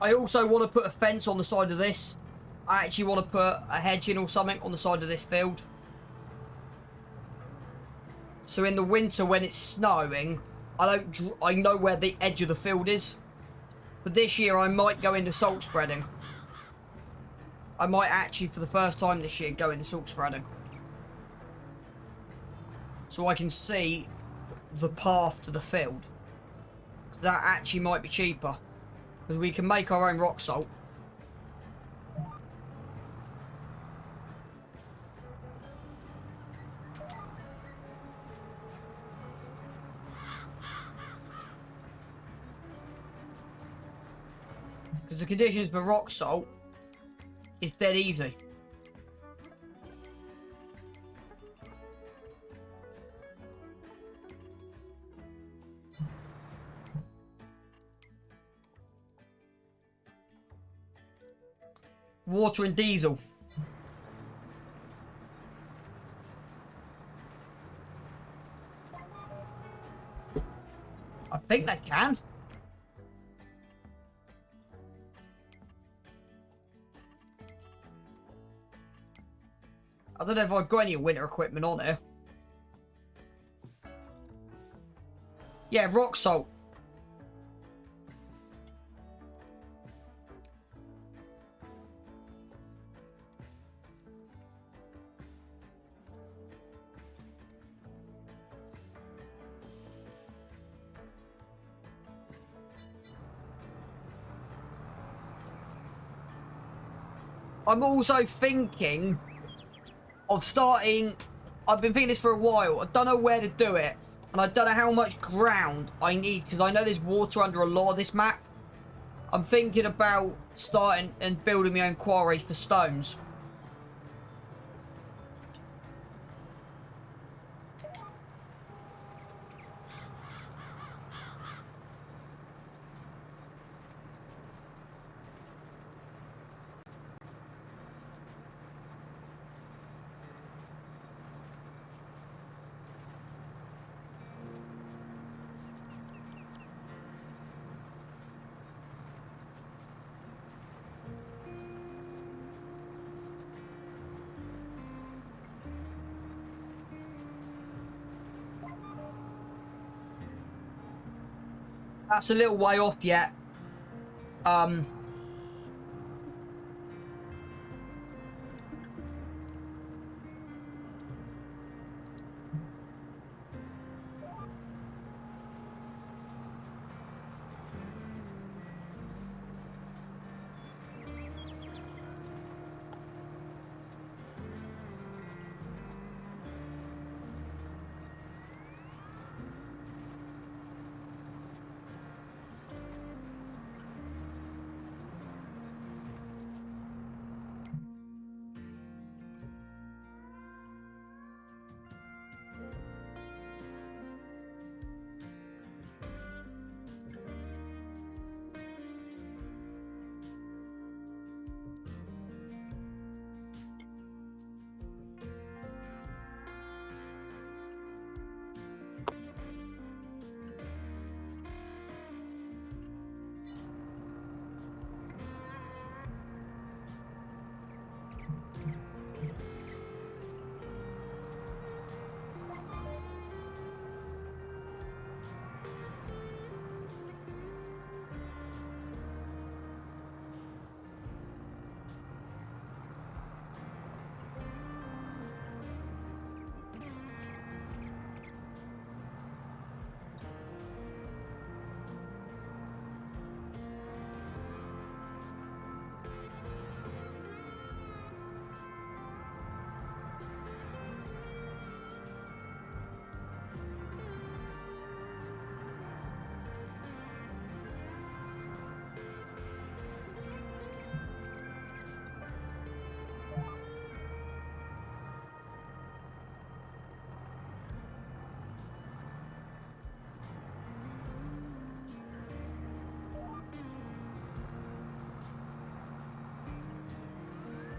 I also want to put a fence on the side of this. I actually want to put a hedge in or something on the side of this field. So in the winter when it's snowing, I know where the edge of the field is. But this year I might go into salt spreading. I might actually for the first time this year go into salt spreading. So I can see the path to the field. That actually might be cheaper. Because we can make our own rock salt. Because the conditions for rock salt is dead easy. Water and diesel. I think they can. I don't know if I've got any winter equipment on here. Yeah, rock salt. I'm also thinking of starting... I've been thinking this for a while. I don't know where to do it. And I don't know how much ground I need. Because I know there's water under a lot of this map. I'm thinking about starting and building my own quarry for stones. That's a little way off yet.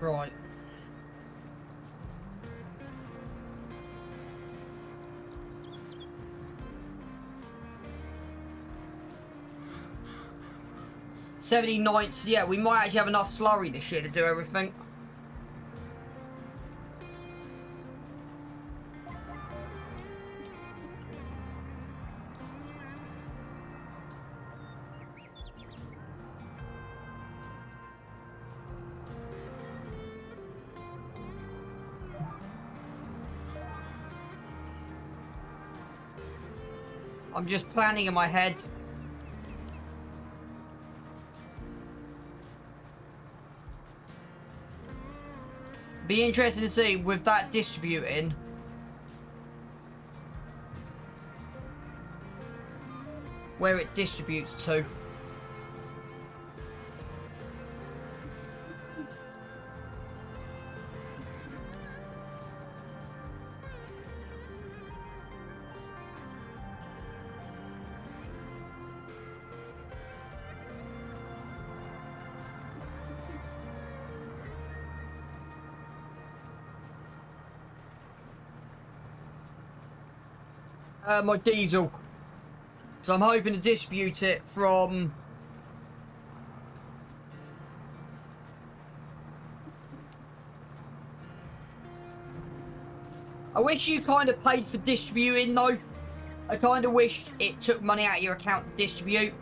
Right. '79. Yeah, we might actually have enough slurry this year to do everything. I'm just planning in my head. Be interested to see with that distributing where it distributes to. My diesel. So I'm hoping to distribute it from... I wish you kind of paid for distributing though. I kind of wish it took money out of your account to distribute.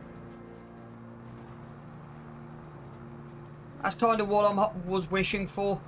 That's kind of what I was wishing for.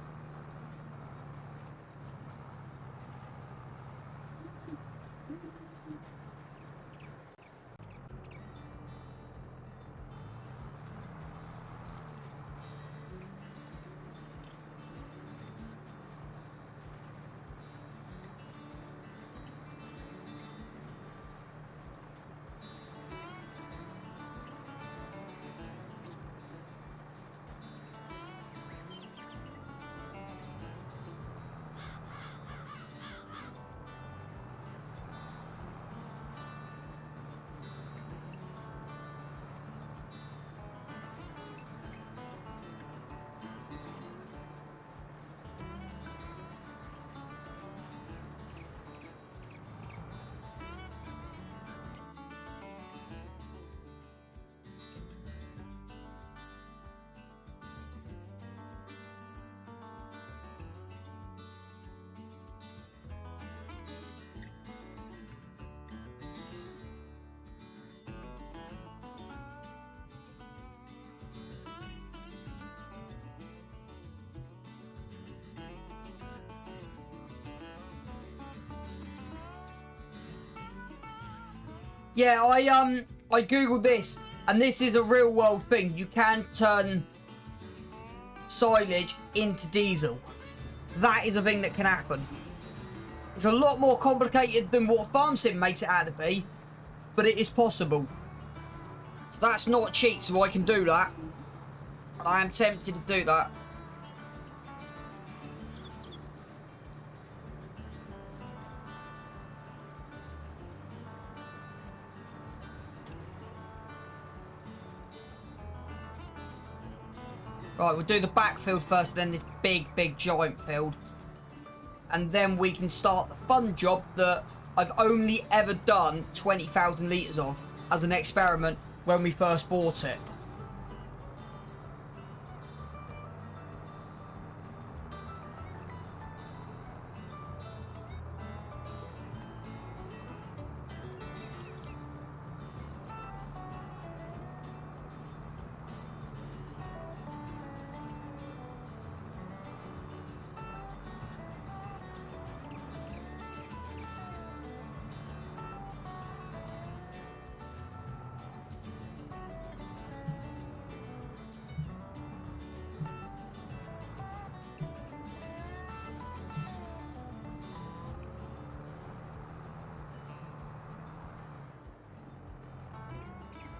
Yeah, I googled this, and this is a real world thing. You can turn silage into diesel. That is a thing that can happen. It's a lot more complicated than what Farm Sim makes it out to be, but it is possible. So that's not a cheat, so I can do that. And I am tempted to do that. Right, we'll do the backfield first, then this big giant field. And then we can start the fun job that I've only ever done 20,000 litres of as an experiment when we first bought it.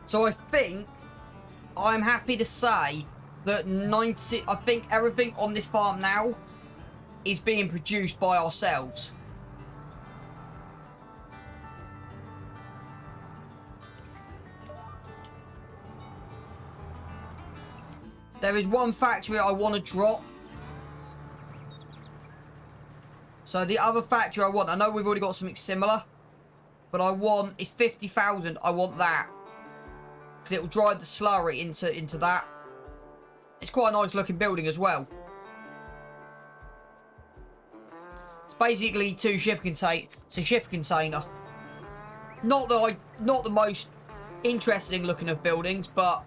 So I think I'm happy to say that I think everything on this farm now is being produced by ourselves. There is one factory I want to drop. So the other factory I know we've already got something similar, but it's 50,000, I want that. Because it will drive the slurry into that. It's quite a nice looking building as well. It's basically two ship containers. It's a ship container. Not the most interesting looking of buildings, but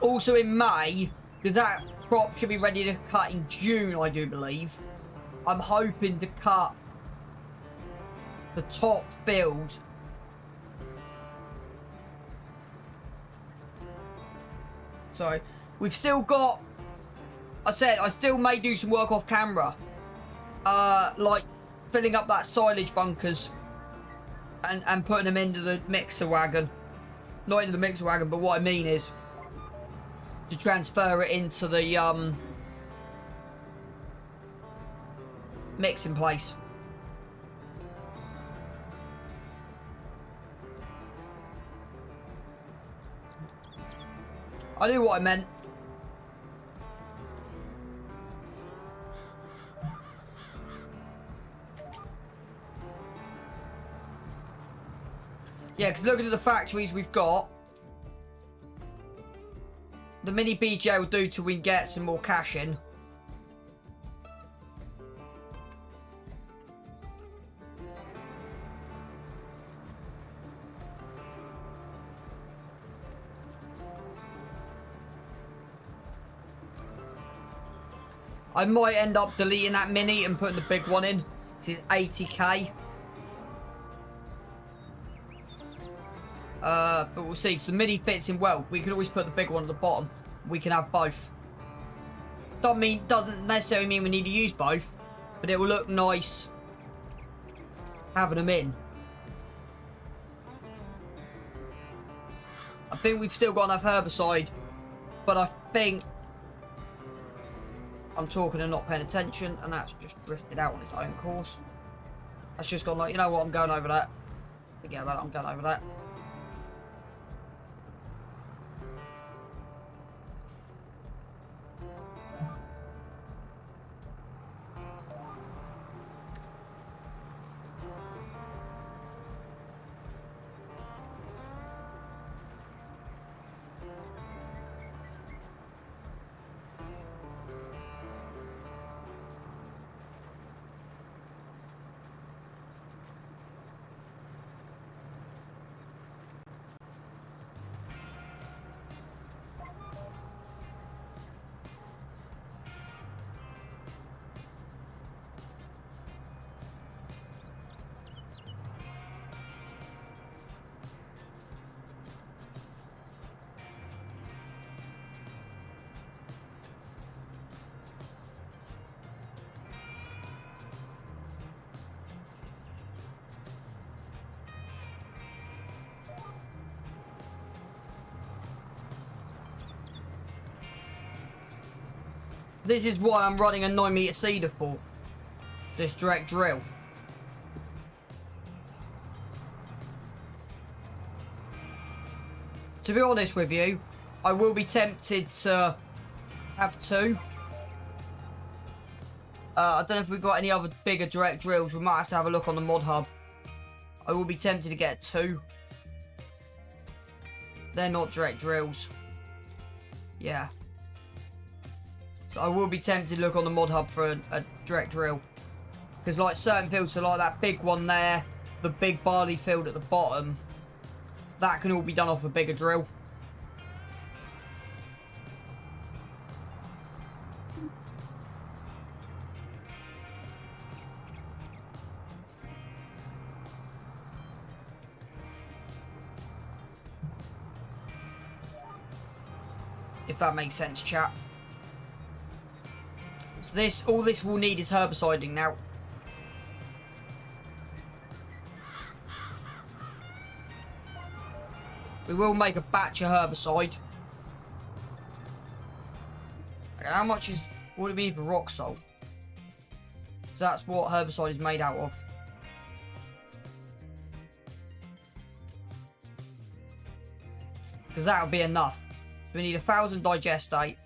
also in May, because that crop should be ready to cut in June, I do believe. I'm hoping to cut the top field. So, we've still got... I said, I still may do some work off camera. like filling up that silage bunkers and putting them into the mixer wagon. Not into the mixer wagon, but what I mean is to transfer it into the mixing place. I knew what I meant. Yeah, because looking at the factories we've got, the mini BJ will do till we can get some more cash in. I might end up deleting that mini and putting the big one in. This is 80k. But we'll see, because the mini fits in well. We can always put the big one at the bottom. We can have both. Doesn't necessarily mean we need to use both, but it will look nice having them in. I think we've still got enough herbicide, but I think I'm talking and not paying attention, and that's just drifted out on its own course. That's just gone like, you know what, I'm going over that. Forget about it, I'm going over that. This is why I'm running a 9-meter seeder for this direct drill. To be honest with you, I will be tempted to have two. I don't know if we've got any other bigger direct drills. We might have to have a look on the mod hub. I will be tempted to get two. They're not direct drills. Yeah. So I will be tempted to look on the mod hub for a direct drill. Because like certain fields, so like that big one there, the big barley field at the bottom, that can all be done off a bigger drill. If that makes sense, chat. So all this will need is herbiciding now. We will make a batch of herbicide. Okay, how much is, what do we need for rock salt? So that's what herbicide is made out of. Because that will be enough. So we need 1,000 digestate,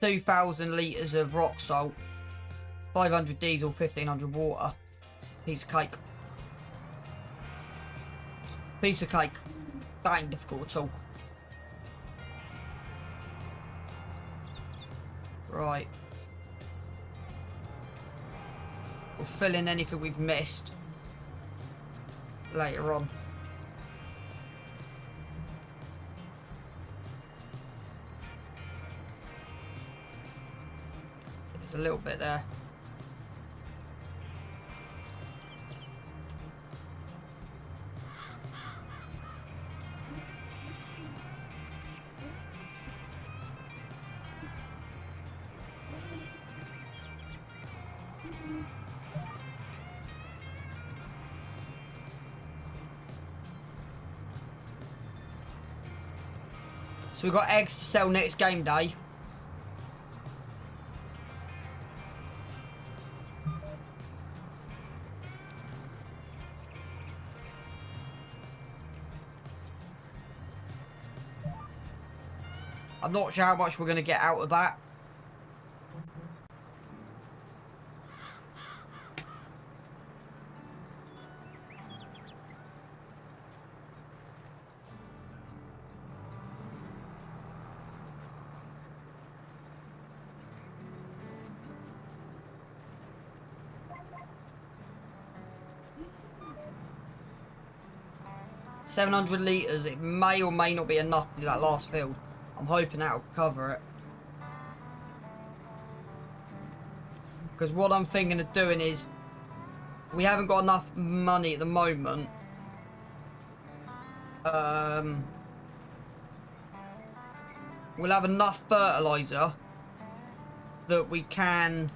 2,000 litres of rock salt, 500 diesel, 1,500 water. Piece of cake. Piece of cake. That ain't difficult at all. Right. We'll fill in anything we've missed later on. There's a little bit there. So we've got eggs to sell next game day. I'm not sure how much we're going to get out of that. $700 litres. It may or may not be enough to do that last field. I'm hoping that'll cover it. Because what I'm thinking of doing is, we haven't got enough money at the moment. We'll have enough fertilizer that we can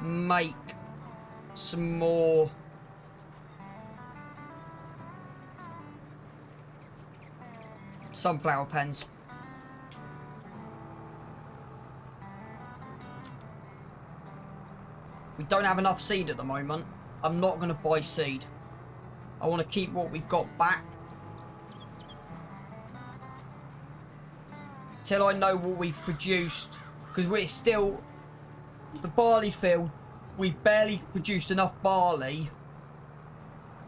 make some more sunflower pens. We don't have enough seed at the moment. I'm not going to buy seed. I want to keep what we've got back till I know what we've produced, because we're still, the barley field, we barely produced enough barley.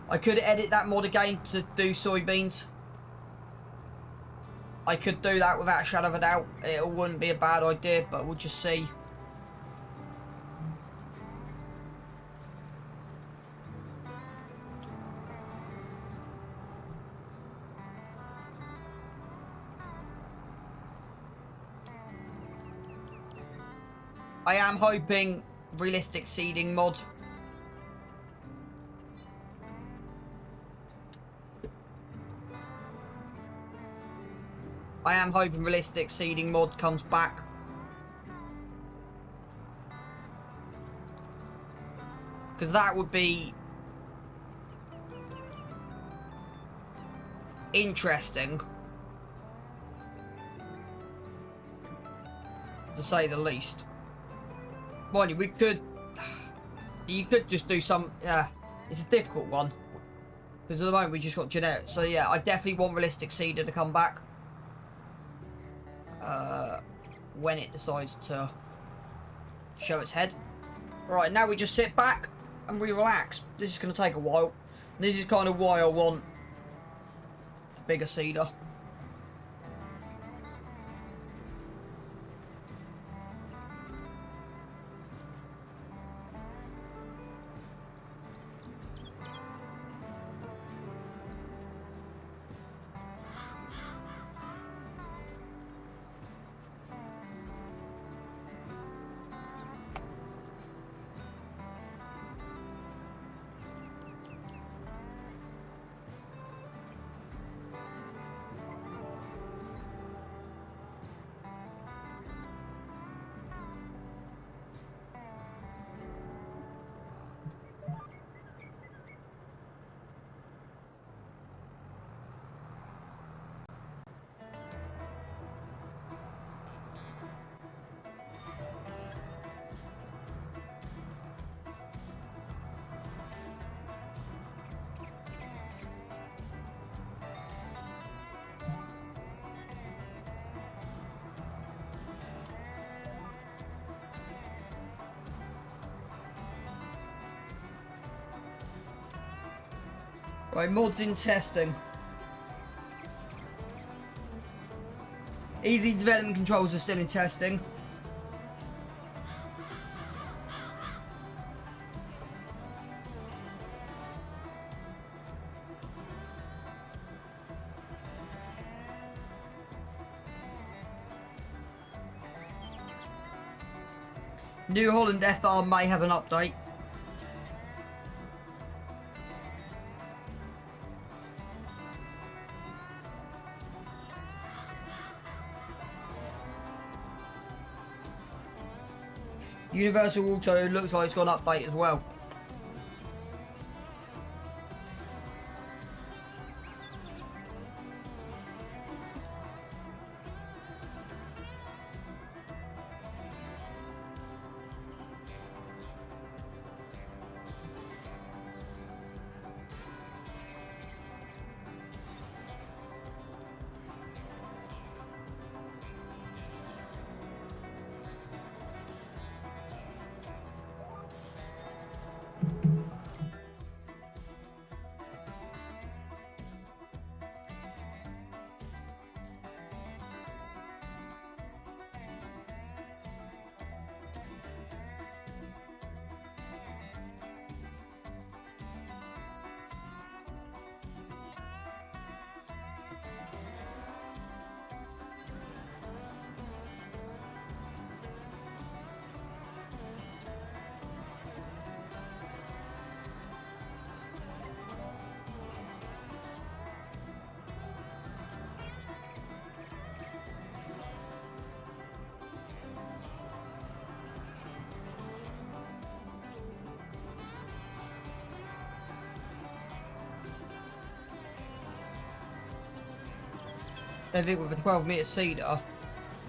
I could edit that mod again to do soybeans. I could do that without a shadow of a doubt. It wouldn't be a bad idea, but we'll just see. I am hoping realistic seeding mod. I am hoping realistic seeding mod comes back. Because that would be interesting, to say the least. Mind you, you could just do some, yeah, it's a difficult one. Because at the moment we just got generic. So yeah, I definitely want realistic seeder to come back. When it decides to show its head. Right, now we just sit back and we relax. This is going to take a while. This is kind of why I want the bigger seeder. Right, mods in testing. Easy development controls are still in testing. New Holland FR may have an update. Universal Auto looks like it's got an update as well. I think with a 12-metre cedar,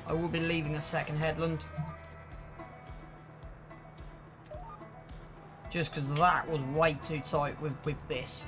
I will be leaving a second headland. Just because that was way too tight with this.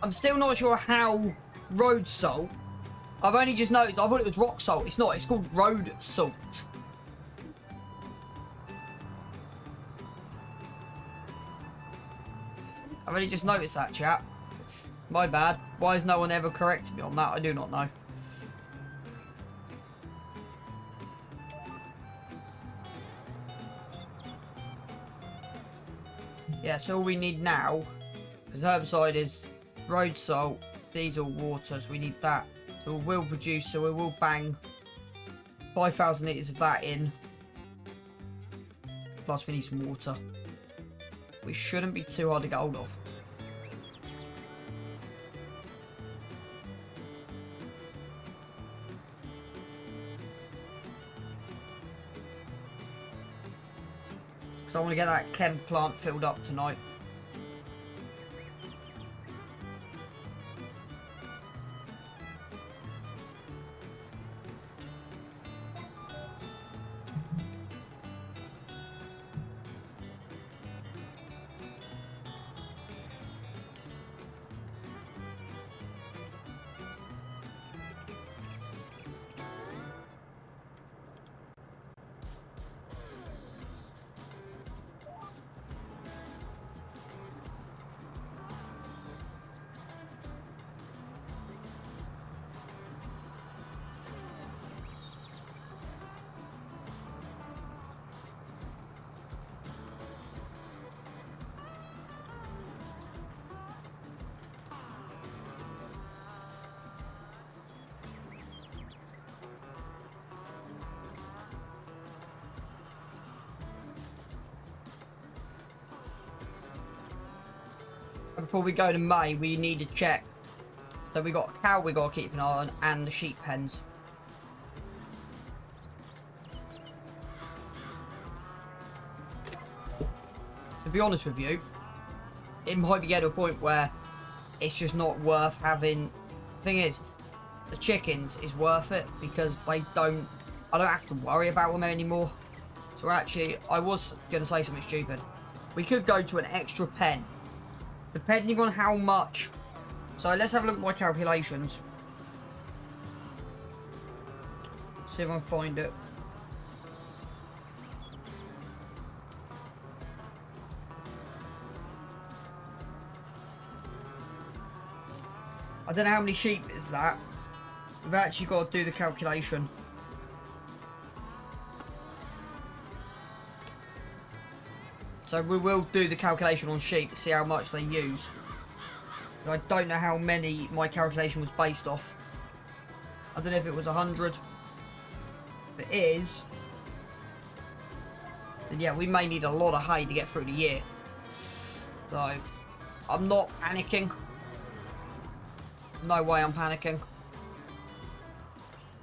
I'm still not sure how road salt. I've only just noticed, I thought it was rock salt. It's not, it's called road salt. I've only just noticed that, chap. My bad. Why has no one ever corrected me on that? I do not know. Yeah, so all we need now, because herbicide is road salt, diesel, water, so we need that. So we will produce, so we will bang 5,000 litres of that in. Plus we need some water. We shouldn't be too hard to get hold of. So I want to get that chem plant filled up tonight. Before we go to May, we need to check. So we got a cow we got to keep an eye on, and the sheep pens. To be honest with you, it might be getting to a point where it's just not worth having thing is, the chickens is worth it because I don't have to worry about them anymore. So actually, I was going to say something stupid. We could go to an extra pen, depending on how much. So let's have a look at my calculations. See if I can find it. I don't know how many sheep is that. We've actually got to do the calculation. So we will do the calculation on sheep to see how much they use. So I don't know how many my calculation was based off. I don't know if it was 100. If it is, then yeah, we may need a lot of hay to get through the year. So I'm not panicking. There's no way I'm panicking.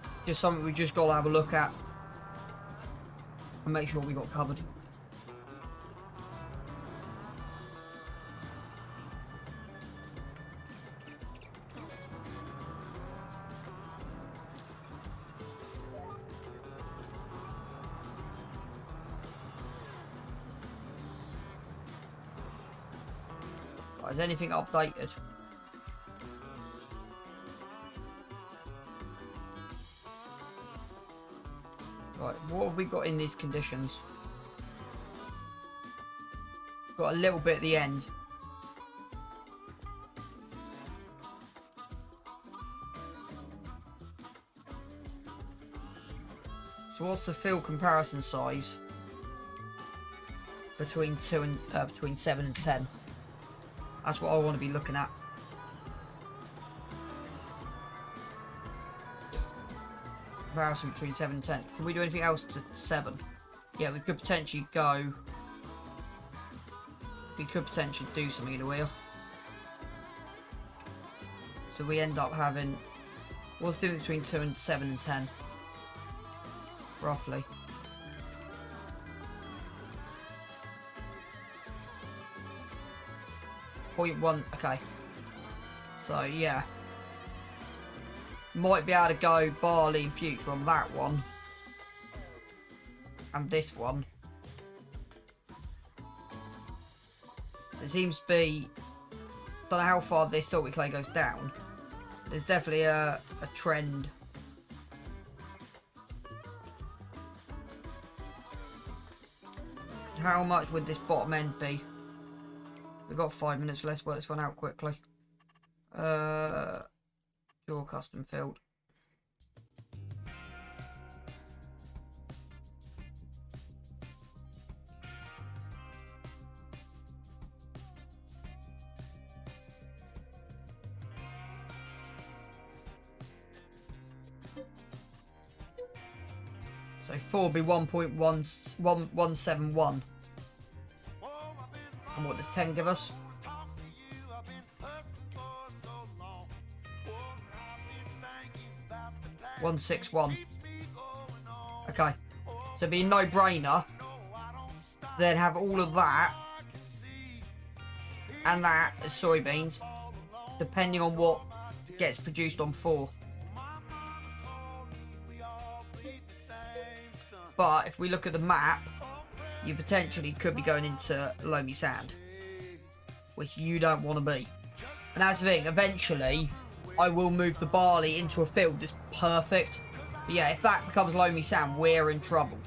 It's just something we just got to have a look at and make sure we got covered. Is anything updated? Right, what have we got in these conditions? Got a little bit at the end. So what's the field comparison size between 7 and 10? That's what I want to be looking at. Comparison between 7 and 10. Can we do anything else to 7? Yeah, we could potentially go. We could potentially do something in the wheel. So we end up having. What's the difference between 7 and 10? Roughly. .1, okay. So yeah, might be able to go barley in future on that one and this one. So it seems to be, don't know how far this salty clay goes down. There's definitely a trend. So how much would this bottom end be? We've got 5 minutes, let's work this one out quickly. Your custom field. So 4 will be 1.1171. And what does 10 give us? 161. Okay. So it'd be a no-brainer. Then have all of that. And that as soybeans. Depending on what gets produced on 4. But if we look at the map, you potentially could be going into loamy sand, which you don't want to be. And that's the thing, eventually I will move the barley into a field that's perfect. But yeah, if that becomes loamy sand, we're in trouble.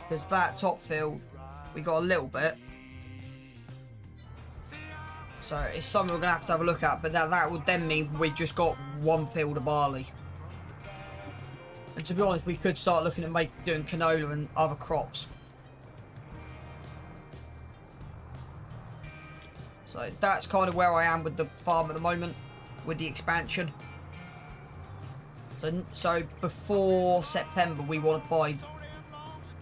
Because that top field, we got a little bit. So it's something we're going to have a look at, but that would then mean we've just got one field of barley. And to be honest, we could start looking at doing canola and other crops. So that's kind of where I am with the farm at the moment, with the expansion. So before September, we want to buy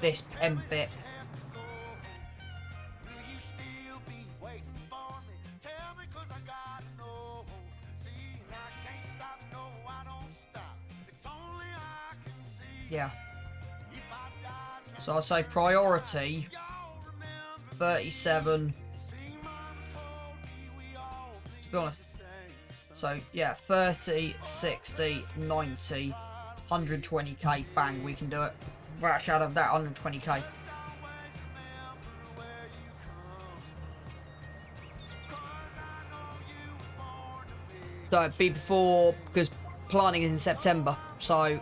this end bit. Yeah. So I'll say priority 37. To be honest. So, yeah, 30, 60, 90, 120k. Bang, we can do it. We're actually out of that 120k. So it'd be before, because planting is in September, so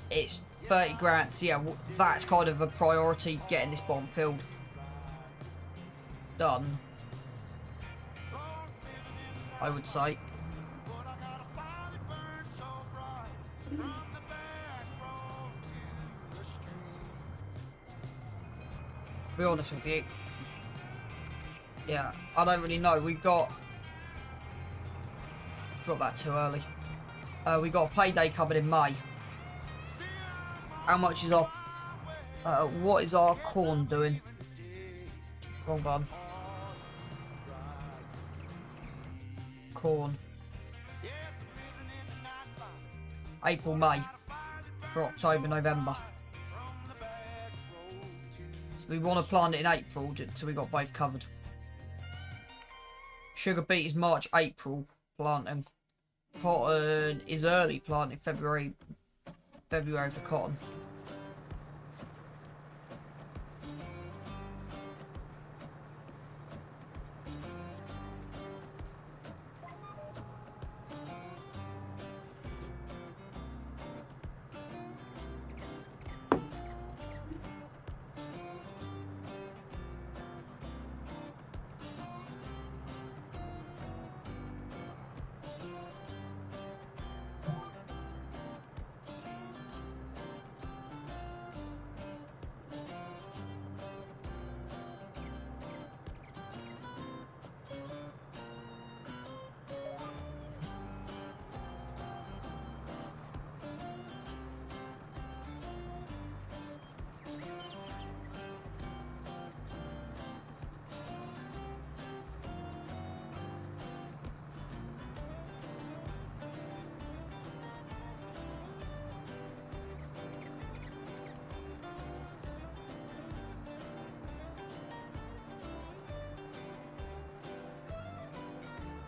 it's 30 grand. So yeah, that's kind of a priority, getting this bottom field done, I would say. To be honest with you, yeah, I don't really know. We've got... Drop that too early. We got a payday coming in May. How much is our... what is our corn doing? Wrong button. Corn. April, May. For October, November. So we want to plant it in April, so we got both covered. Sugar beet is March, April planting. Cotton is early planting, February for cotton.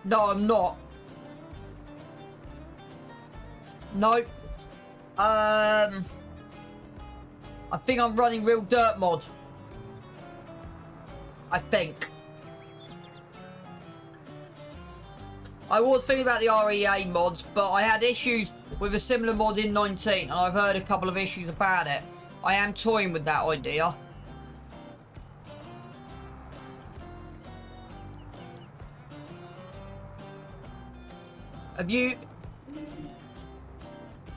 No, I'm not. Nope. I think I'm running real dirt mod. I think. I was thinking about the REA mods, but I had issues with a similar mod in 19, and I've heard a couple of issues about it. I am toying with that idea. Have you...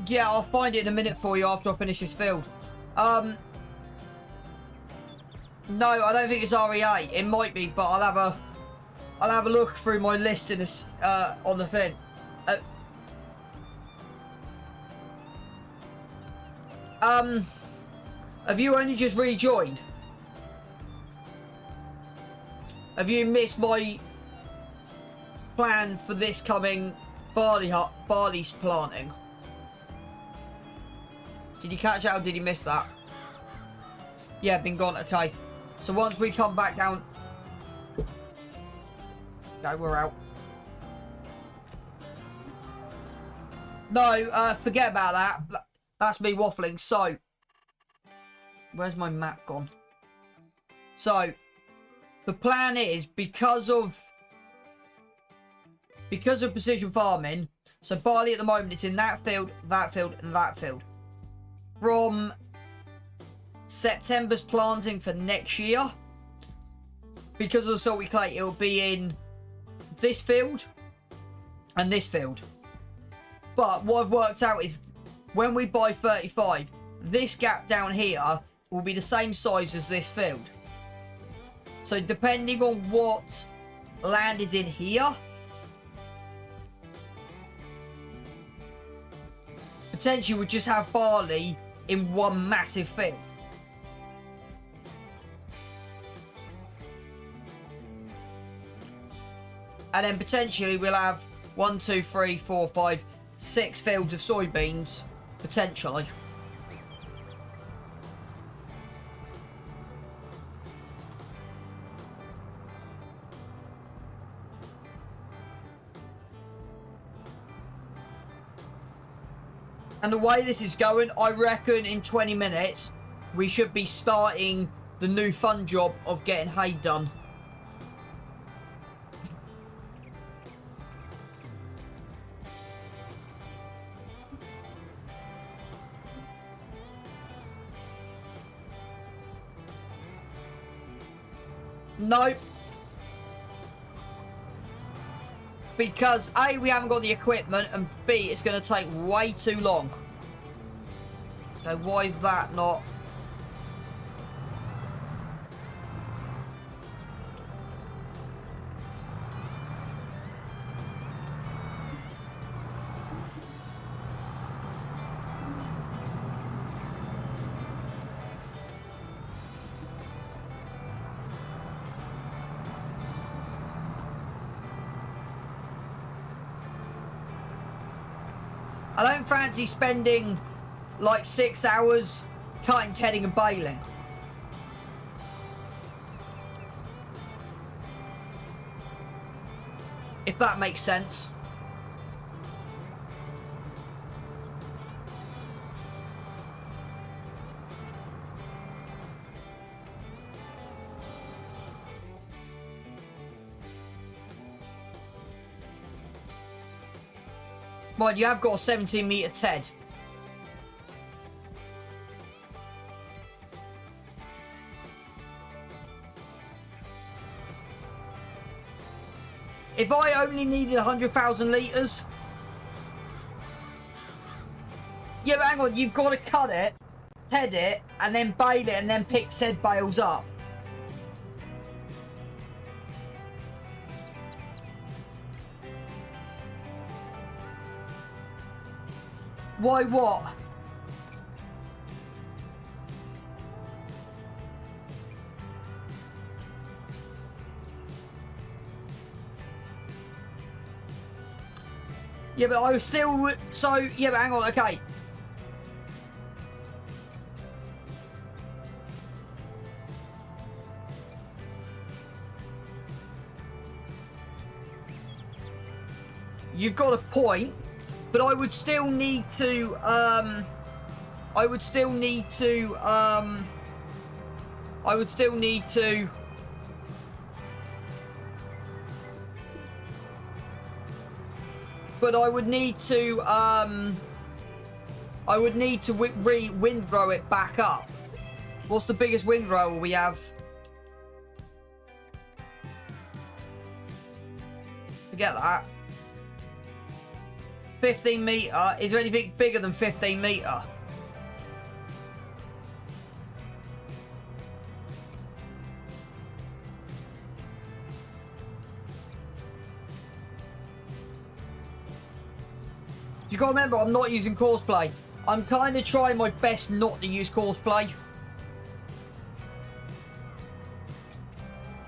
Yeah, I'll find it in a minute for you after I finish this field. No, I don't think it's REA. It might be, but I'll have a look through my list in this on the thing. Have you only just rejoined? Have you missed my plan for this coming barley's planting? Did you catch that or did you miss that? Yeah, been gone. Okay. So once we come back down... No, we're out. No, forget about that. That's me waffling. So, where's my map gone? So, the plan is, because of precision farming, so barley at the moment, it's in that field, and that field. From September's planting for next year, because of the salty clay, it'll be in this field and this field. But what I've worked out is, when we buy 35, this gap down here will be the same size as this field. So depending on what land is in here, potentially we'll just have barley in one massive field. And then potentially we'll have 1, 2, 3, 4, 5, 6 fields of soybeans, potentially. And the way this is going, I reckon in 20 minutes, we should be starting the new fun job of getting hay done. Nope. Because A, we haven't got the equipment, and B, it's going to take way too long. So why is that not? I don't fancy spending like 6 hours cutting, tedding and baling. If that makes sense. Mind you have got a 17-metre TED. If I only needed 100,000 litres... Yeah, but hang on, you've got to cut it, TED it, and then bale it, and then pick said bales up. Why what? Yeah, but I was still... So, yeah, but hang on, okay. You've got a point. But I would still need to, I would still need to, but I would need to windrow it back up. What's the biggest windrow we have? Forget that. 15 metre. Is there anything bigger than 15 metre? You gotta remember, I'm not using courseplay. I'm kind of trying my best not to use courseplay.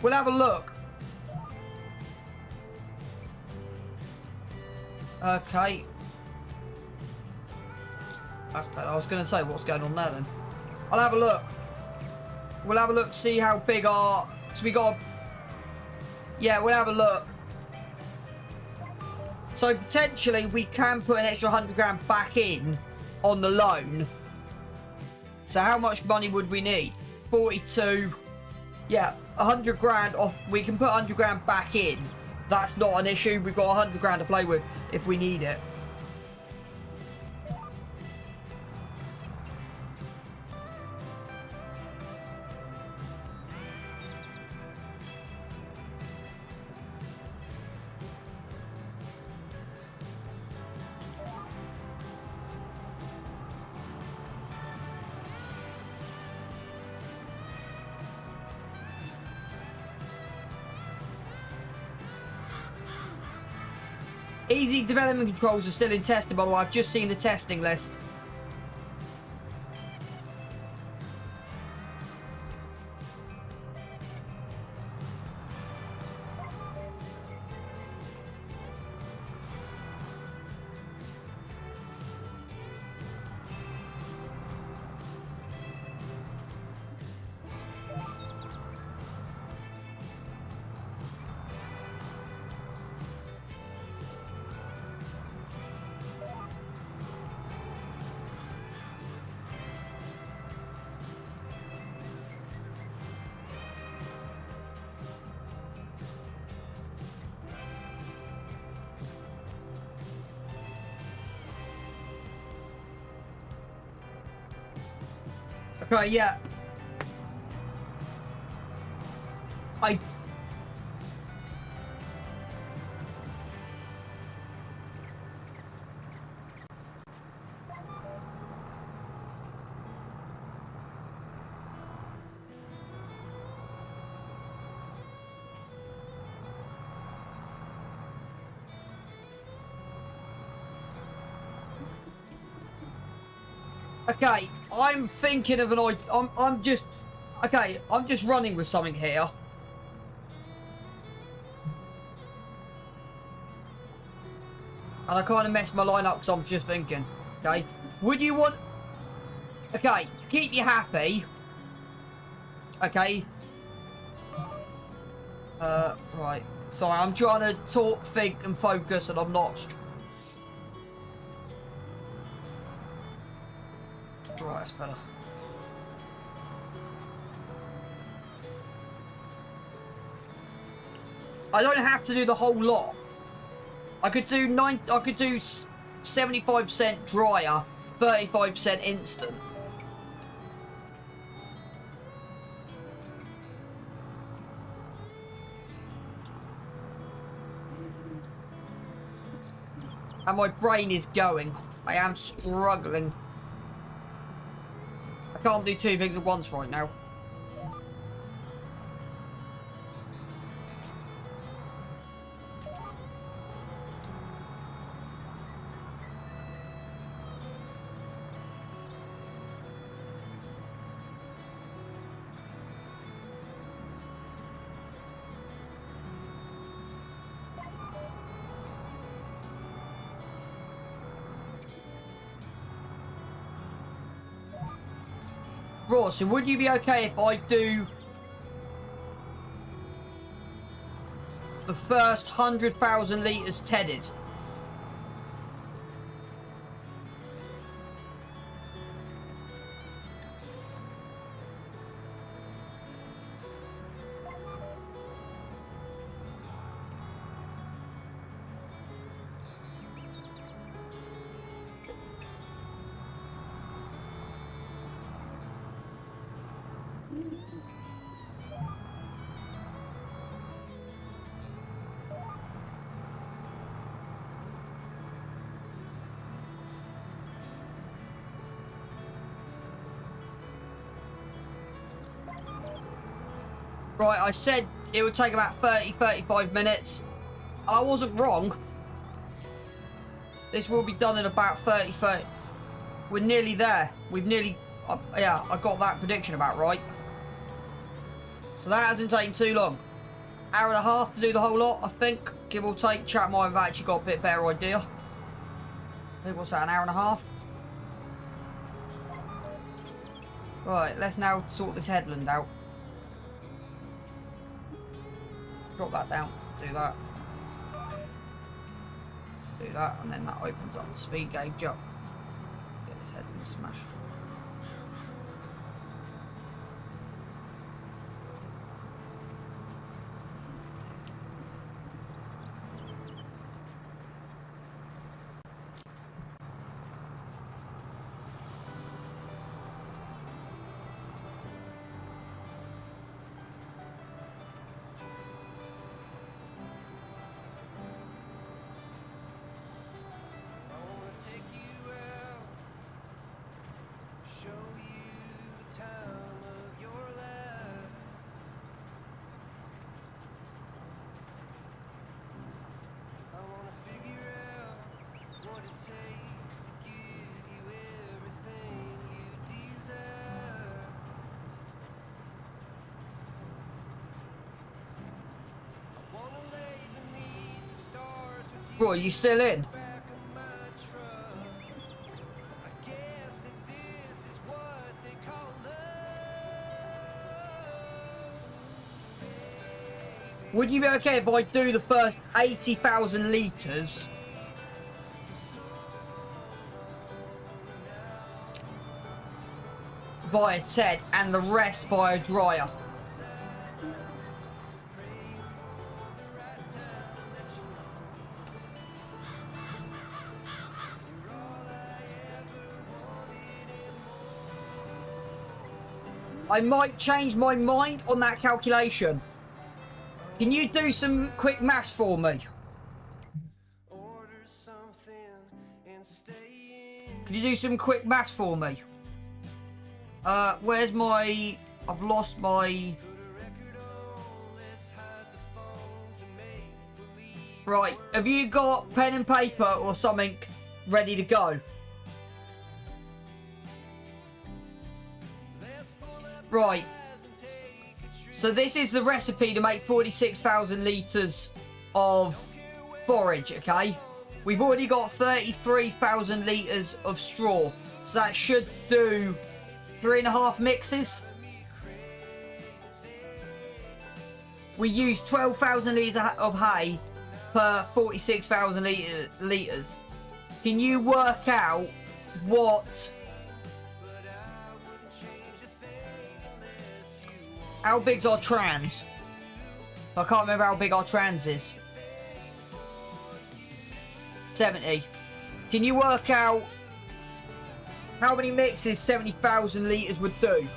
We'll have a look. Okay. That's better. I was going to say what's going on there then. I'll have a look. We'll have a look, see how big our... So we got... Yeah, we'll have a look. So potentially we can put an extra 100 grand back in on the loan. So how much money would we need? 42. Yeah, 100 grand off. We can put 100 grand back in. That's not an issue. We've got 100 grand to play with if we need it. Easy development controls are still in testing, by the way. I've just seen the testing list. Okay, yeah. I... Okay, I'm thinking of an idea. I'm just... Okay, I'm just running with something here. And I kind of messed my line up because I'm just thinking. Okay, would you want... Okay, to keep you happy. Okay. Right. Sorry, I'm trying to talk, think, and focus, and I'm not... Right, that's better. I don't have to do the whole lot. I could do 75% dryer, 35% instant. And my brain is going. I am struggling. I can't do two things at once right now. Right, so would you be okay if I do the first 100,000 litres tedded? Right, I said it would take about 30-35 minutes. And I wasn't wrong. This will be done in about 30. We're nearly there. We've nearly... yeah, I got that prediction about right. So that hasn't taken too long. Hour and a half to do the whole lot, I think. Give or take. Chat might have actually got a bit better idea. I think, what's that, an hour and a half? Right, let's now sort this headland out. Drop that down. Do that. Do that, and then that opens up the speed gauge up. Get this headland smashed. Bro, are you still in? Would you be okay if I do the first 80,000 litres via TED and the rest via dryer? I might change my mind on that calculation. Can you do some quick maths for me? Can you do some quick maths for me? Where's my... I've lost my... Right, have you got pen and paper or something ready to go? Right. So this is the recipe to make 46,000 litres of forage, okay? We've already got 33,000 litres of straw. So that should do 3.5 mixes. We use 12,000 litres of hay per 46,000 litres. Can you work out what... How big's our trans? I can't remember how big our trans is. 70. Can you work out how many mixes 70,000 litres would do?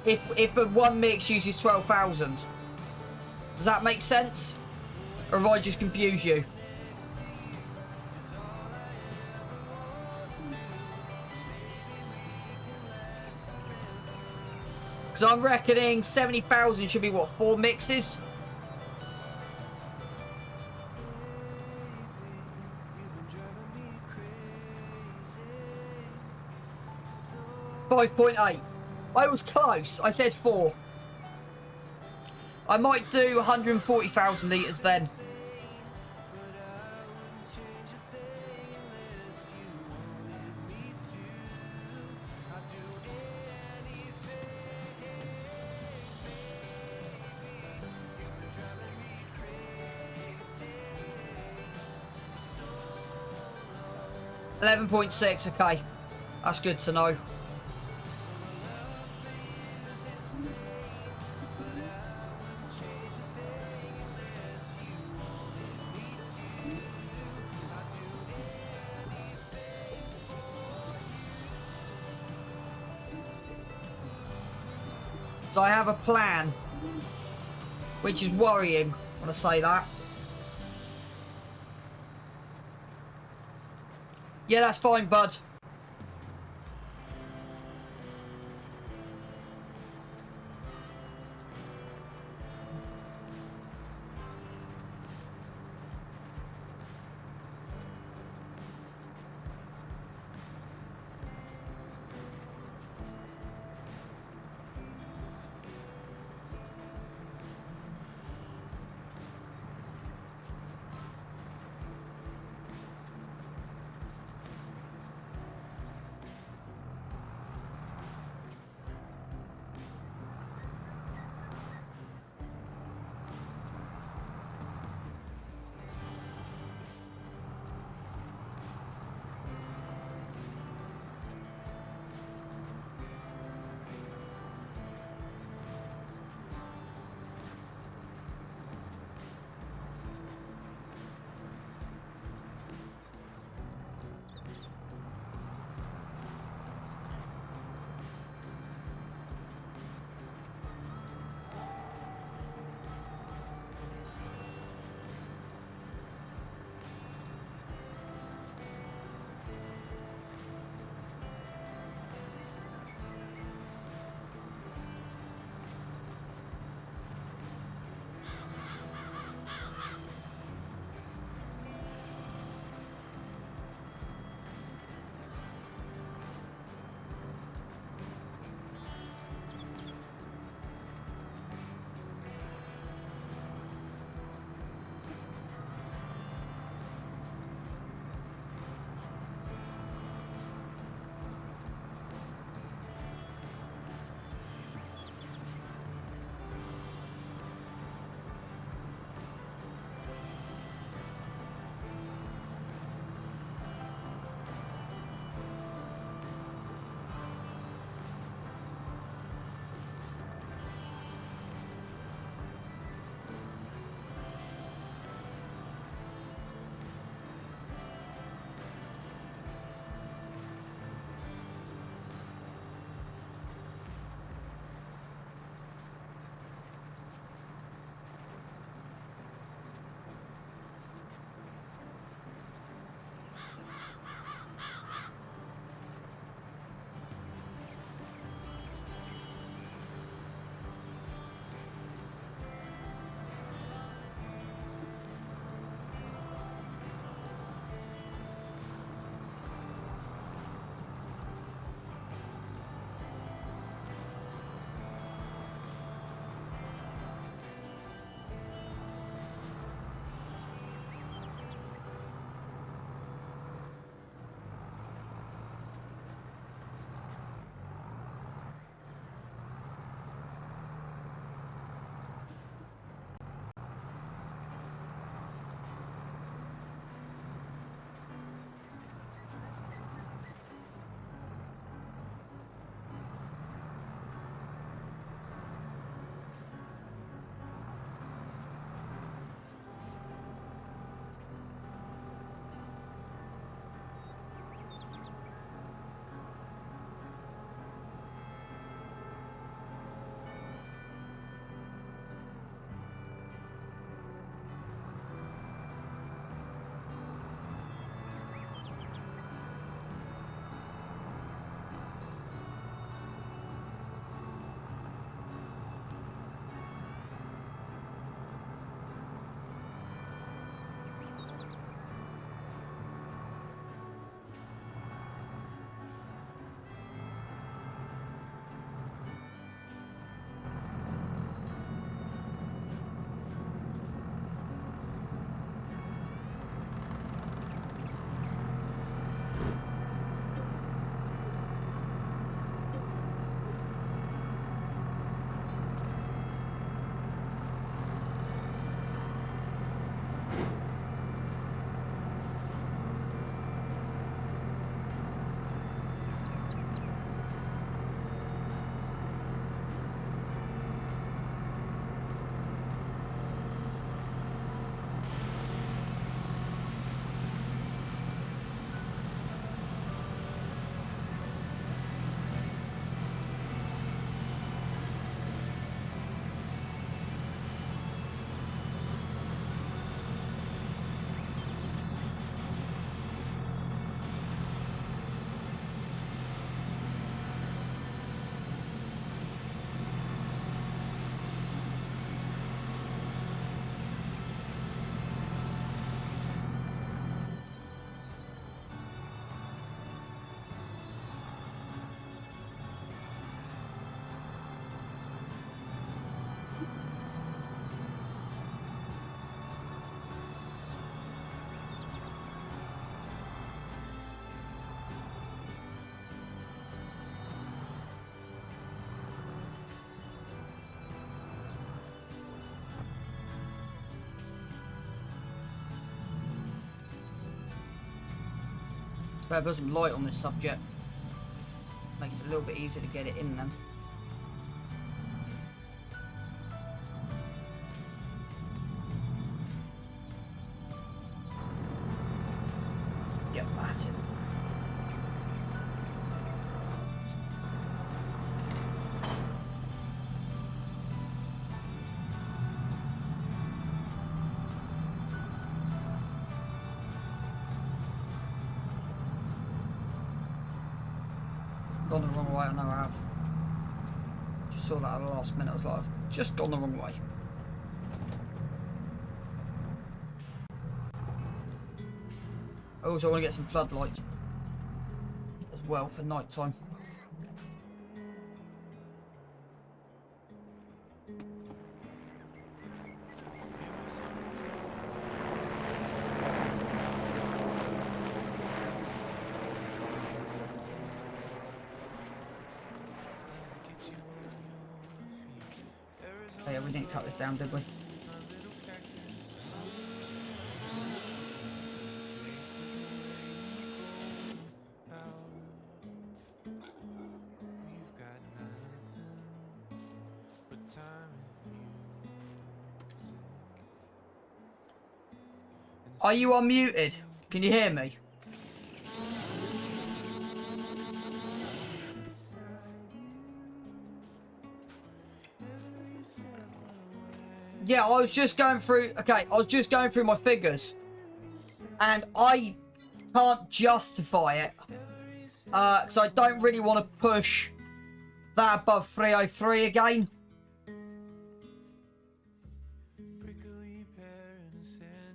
If one mix uses 12,000. Does that make sense? Or have I just confused you? Because I'm reckoning 70,000 should be what, 4 mixes? $5.8. I was close. I said 4. I might do 140,000 litres then. $11.6, okay. That's good to know. So I have a plan, which is worrying when I say that. Yeah, that's fine, bud. Better put some light on this subject. Makes it a little bit easier to get it in then. Yep, that's it. Gone the wrong way, I know I have. Just saw that at the last minute, I was like, I've just gone the wrong way. I also want to get some floodlights as well for night time. Oh yeah, we didn't cut this down, did we? Are you unmuted? Can you hear me? Yeah, I was just going through... Okay, I was just going through my figures. And I can't justify it. Because I don't really want to push that above 303 again.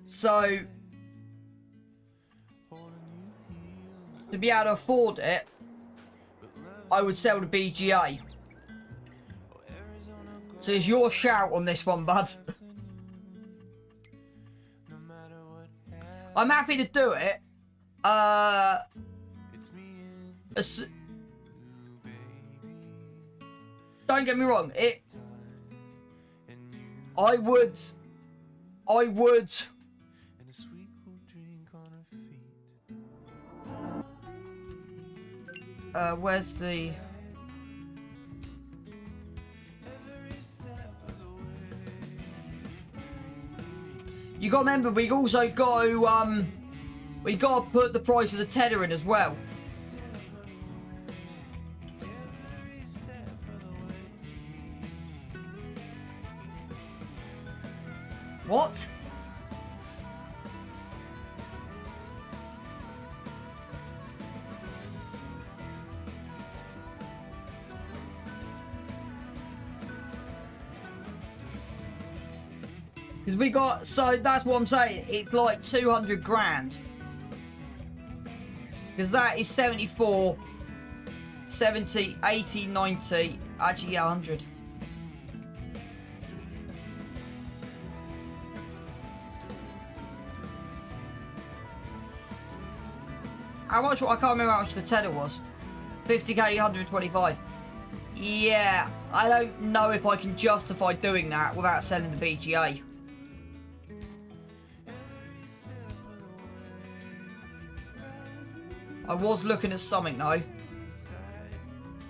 So... to be able to afford it, I would sell the BGA. So it's your shout on this one, bud. I'm happy to do it. Don't get me wrong. I would. Where's the... You gotta remember, we also got to, we gotta put the price of the tether in as well. What? Because we got, so that's what I'm saying, it's like 200 grand. Because that is 74, 70, 80, 90, actually yeah, 100. How much, I can't remember how much the tether was. 50k, 125. Yeah, I don't know if I can justify doing that without selling the BGA. I was looking at something though.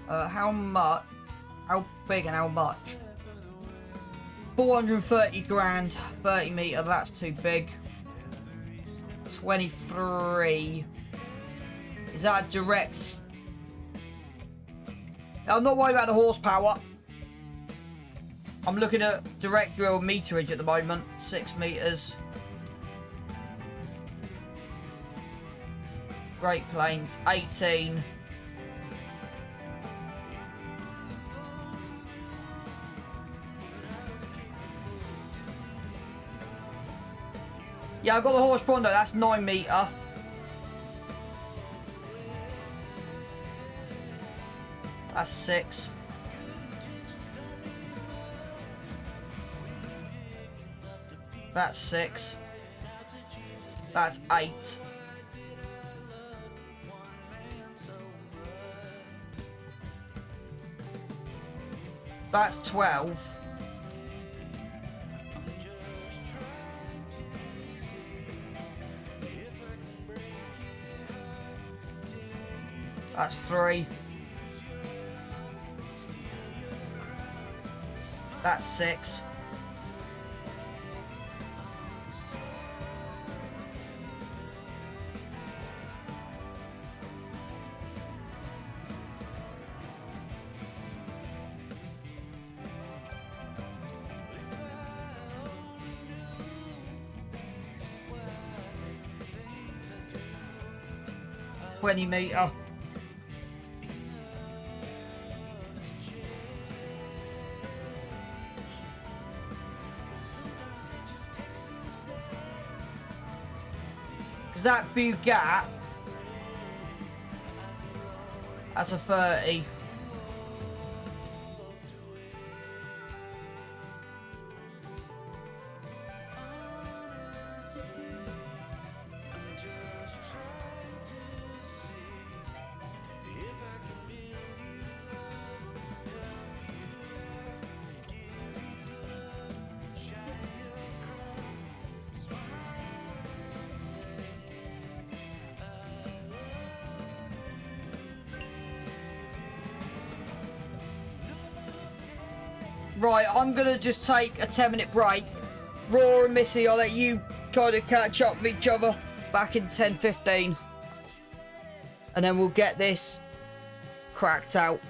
How much? How big and how much? 430 grand, 30 metre, that's too big. 23. Is that direct? I'm not worried about the horsepower. I'm looking at direct drill meterage at the moment. 6 metres. Great Plains, 18. Yeah, I've got the horse Pondo, that's 9 metre. That's 6. That's 6. That's 8. That's 12. That's 3. That's 6. $20 meter. Because that Bugat, that's a 30. Right, I'm going to just take a 10-minute break. Raw and Missy, I'll let you kind of catch up with each other back in 10:15. And then we'll get this cracked out.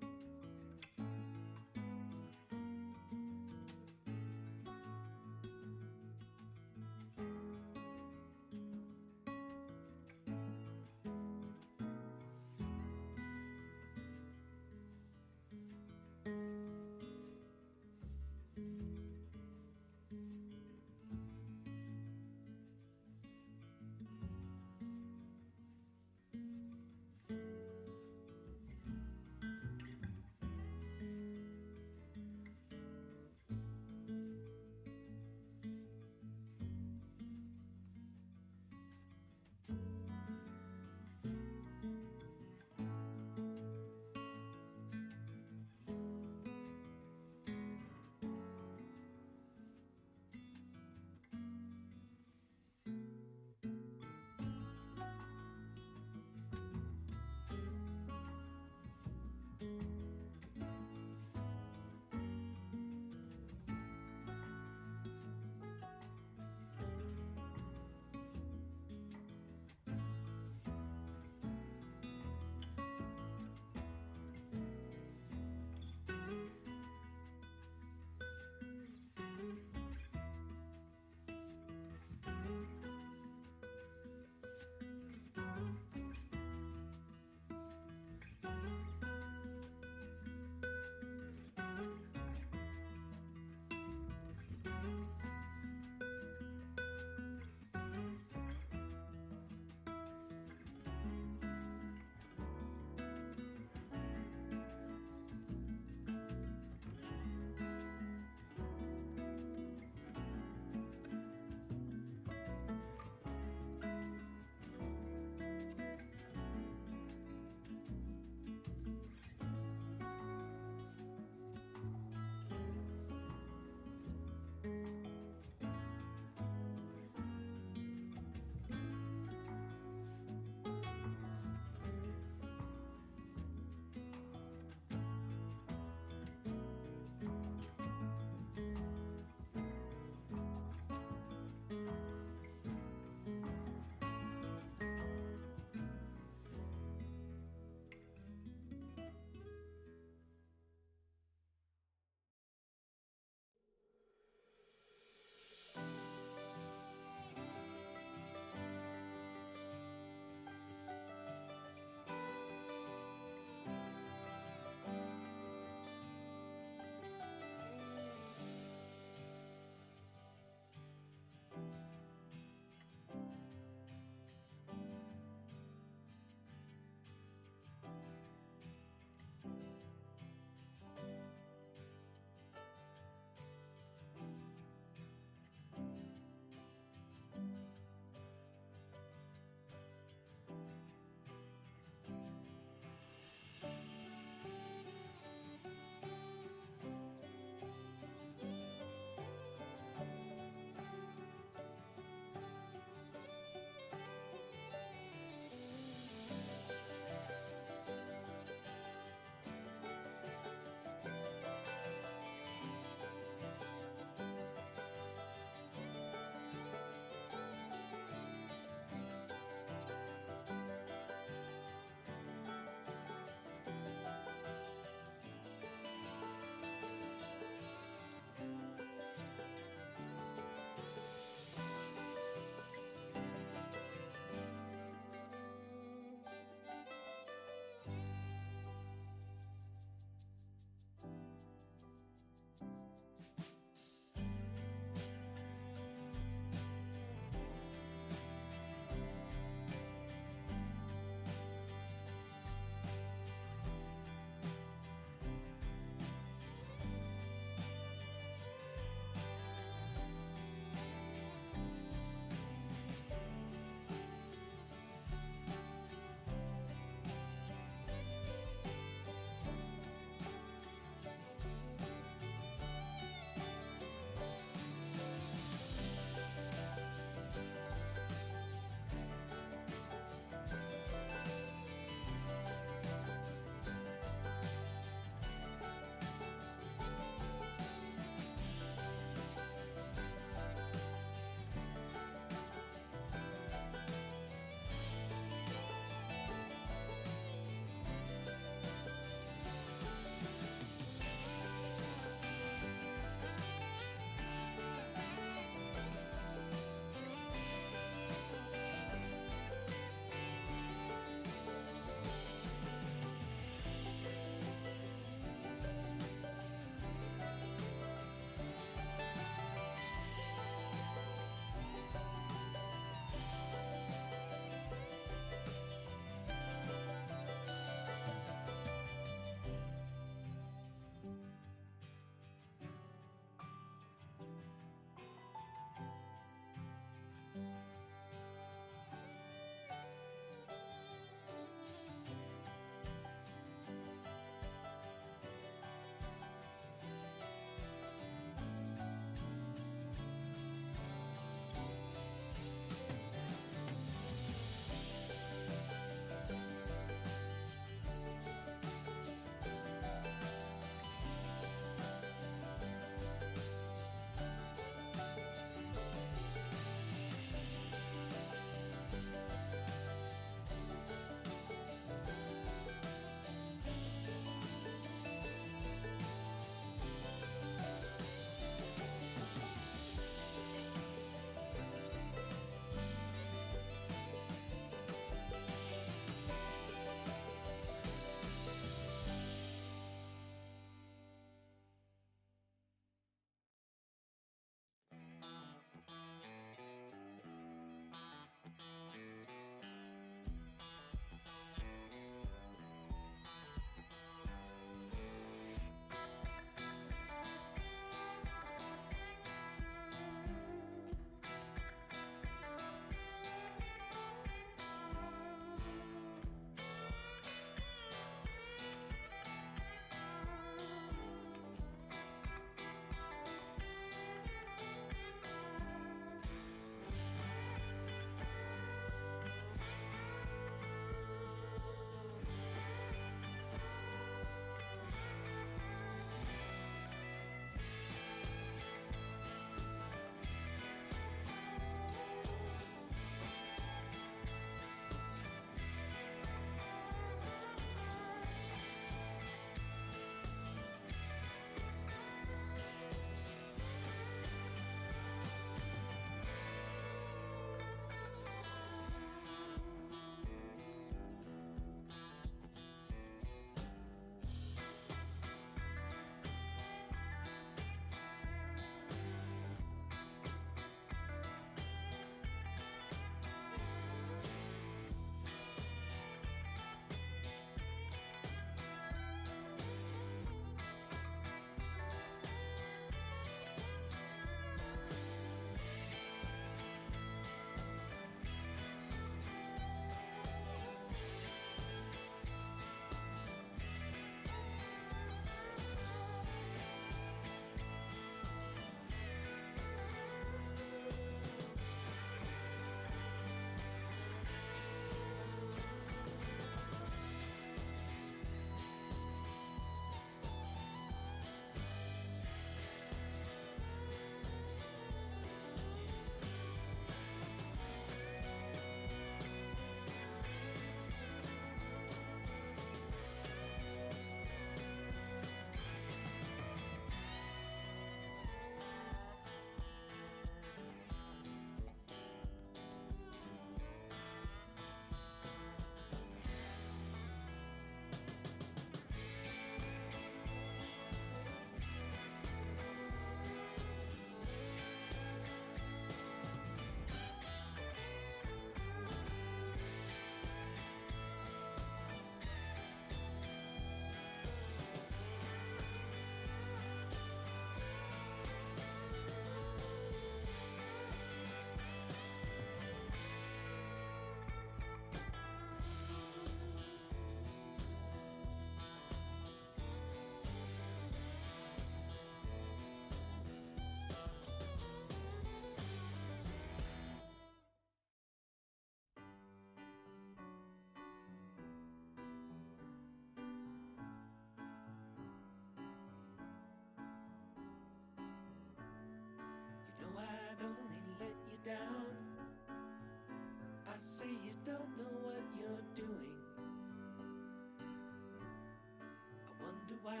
why you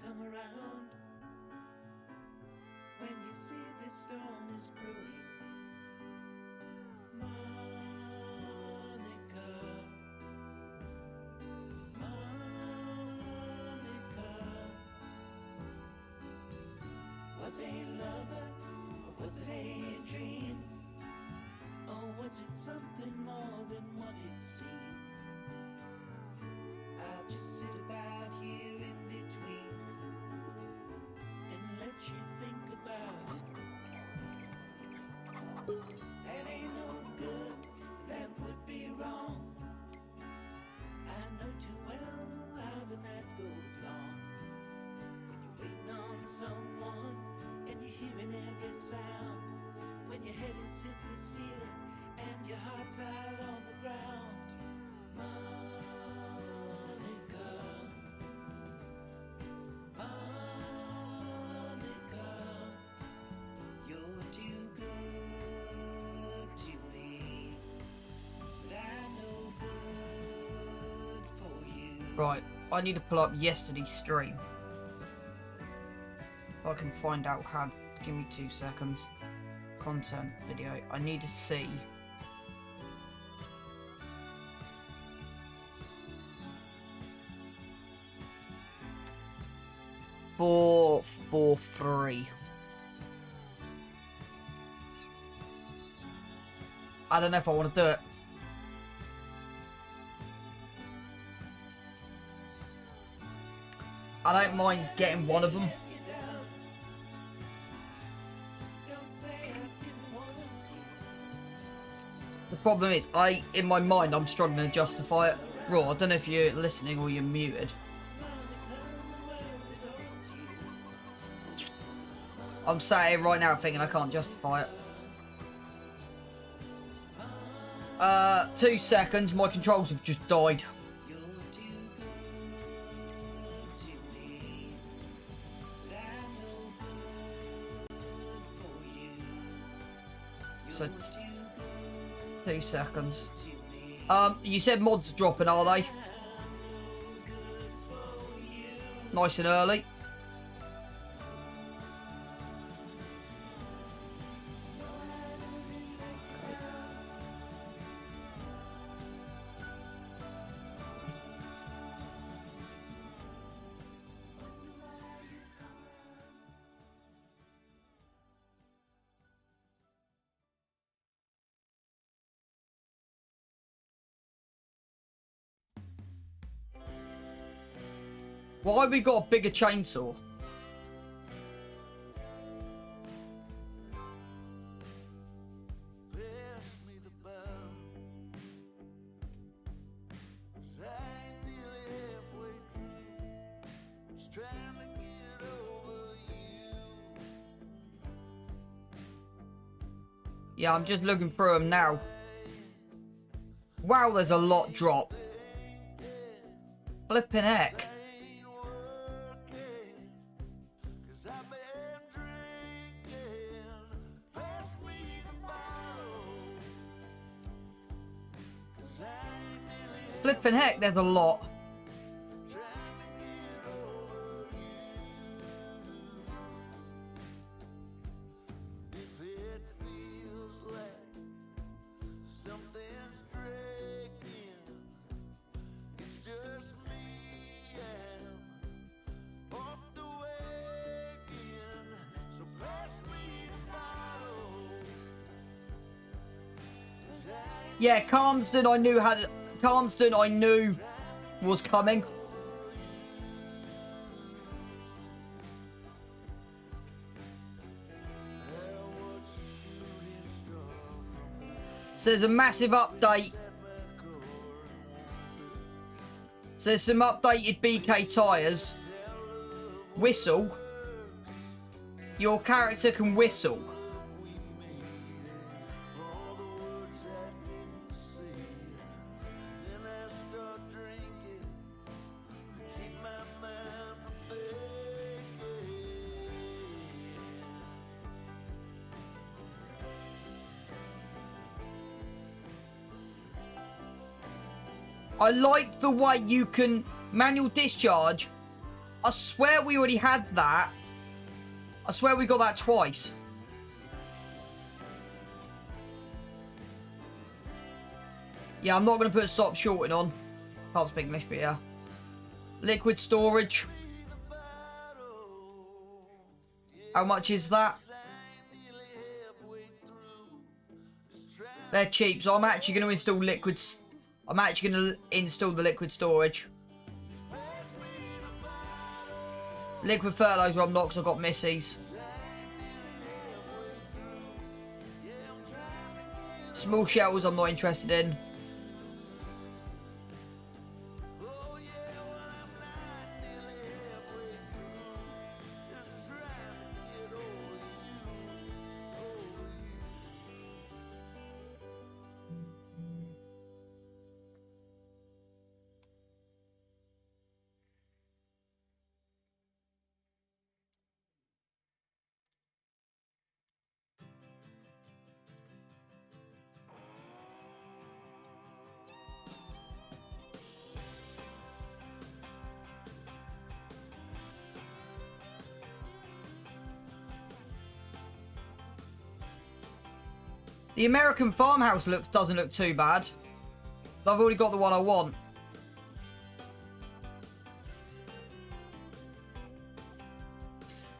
come around. When you see this storm is brewing, Monica, Monica, was it a lover or was it a dream? Or was it something more than what it seemed? I'll just sit about here in between and let you think about it. That ain't no good, that would be wrong. I know too well how the night goes long. When you're waiting on someone and you're hearing every sound. When your head is hit the ceiling and your heart's out on the ground. Monica, Monica, you're too good to me, but I'm no good for you. Right, I need to pull up yesterday's stream. I can find out how. Give me 2 seconds. Content video. I need to see. Four, 3. I don't know if I want to do it. I don't mind getting one of them. The problem is, in my mind, I'm struggling to justify it. Raw, I don't know if you're listening or you're muted. I'm sat here right now thinking I can't justify it. 2 seconds, my controls have just died. So, 2 seconds. You said mods are dropping, are they? Nice and early. Why have we got a bigger chainsaw? Yeah, I'm just looking through them now. Wow, there's a lot dropped. Flipping heck. Flipping heck, there's a lot. Yeah, Calmsden I knew was coming. So there's a massive update. So there's some updated BK tyres. Whistle. Your character can whistle. I like the way you can manual discharge I swear we already had that. I swear we got that twice. Yeah, I'm not going to put stop shorting on. Can't speak English, but yeah. Liquid storage. How much is that? They're cheap, so I'm actually going to install liquids. I'm actually going to install the liquid storage. Liquid fertilizer I'm not, because I've got missies. Small shells I'm not interested in. The American farmhouse doesn't look too bad. I've already got the one I want.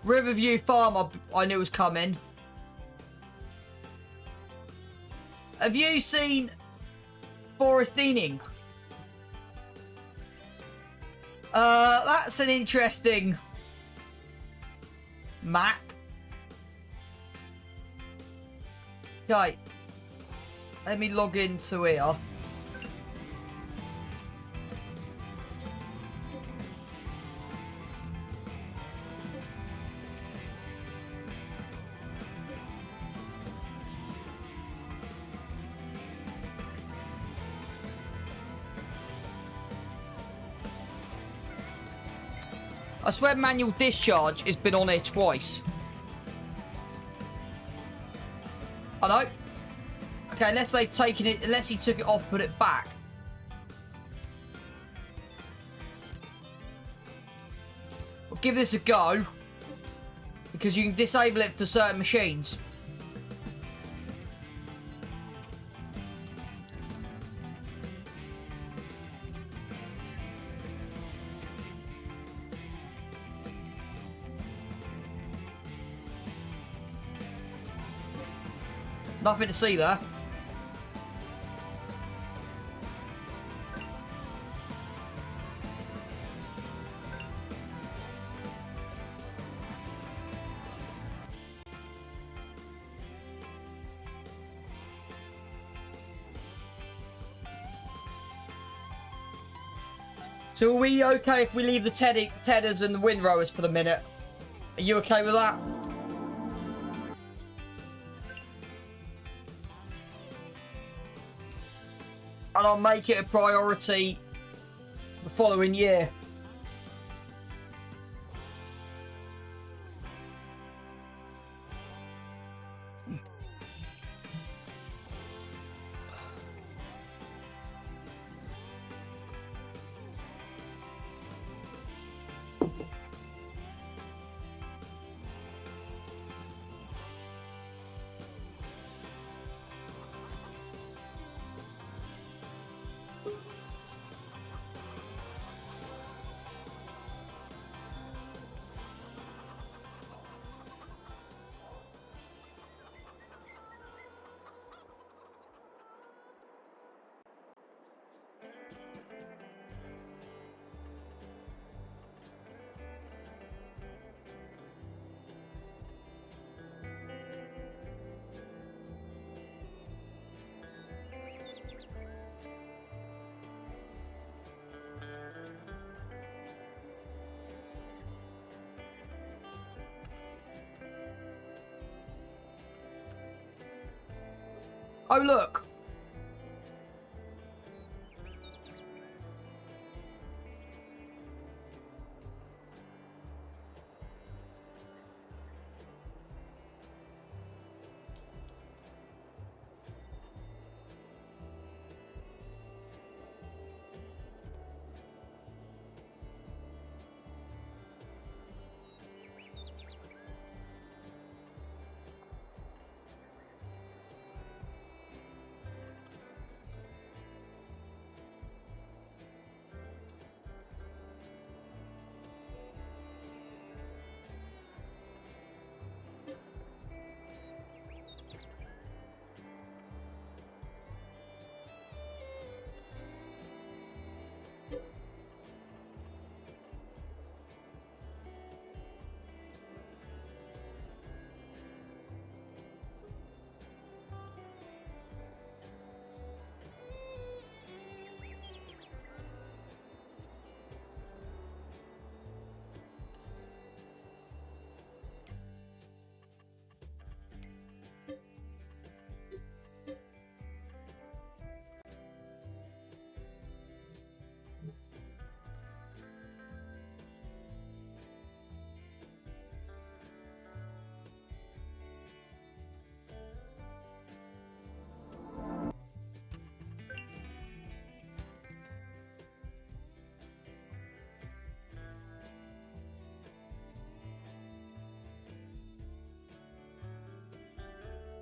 Riverview Farm I knew was coming. Have you seen Foraging? That's an interesting map. Okay. Let me log into here. I swear manual discharge has been on here twice. I know. Okay, unless they've taken it, unless he took it off, put it back. We'll give this a go. Because you can disable it for certain machines. Nothing to see there. So are we okay if we leave the tedders and the windrowers for the minute? Are you okay with that? And I'll make it a priority the following year. Oh, look.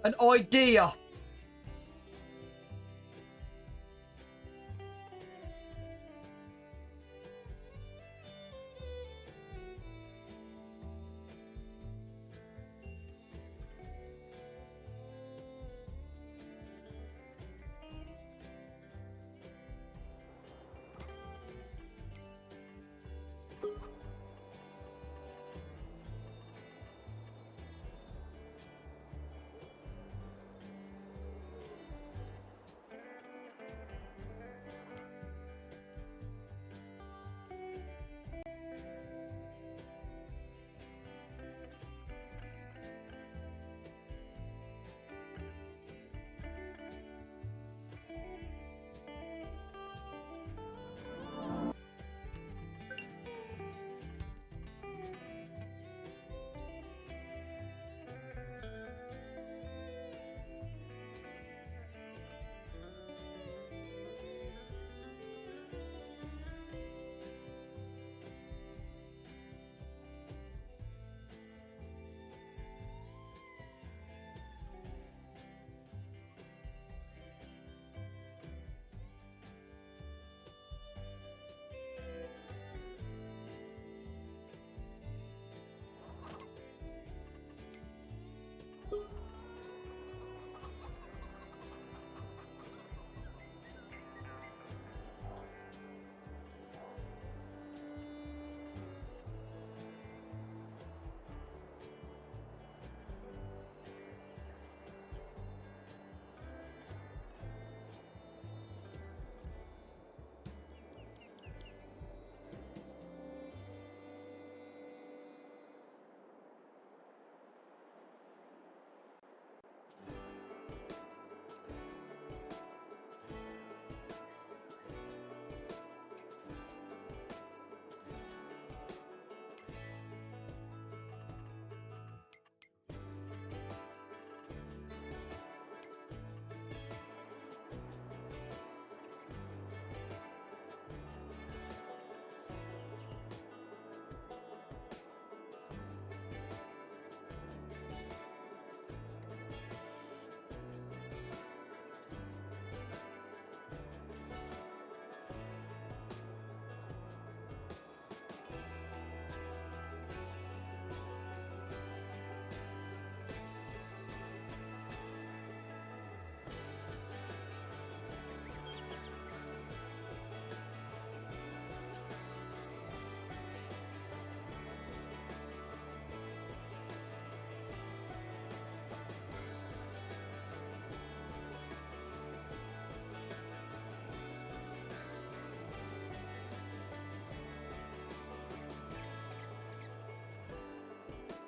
an idea.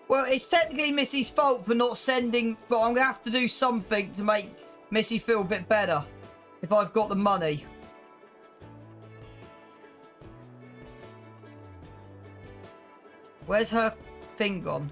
Well, it's technically Missy's fault for not sending, but I'm going to have to do something to make Missy feel a bit better if I've got the money. Where's her thing gone?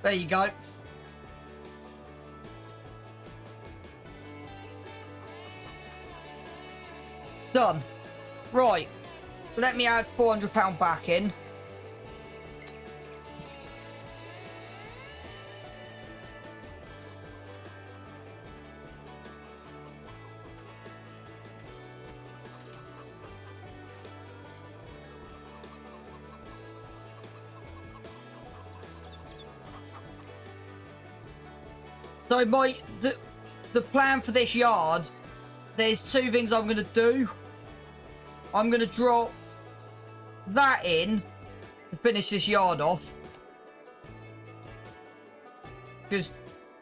There you go. Done. Right. Let me add £400 back in. So the plan for this yard, there's two things I'm going to do. I'm going to drop that in to finish this yard off. Because,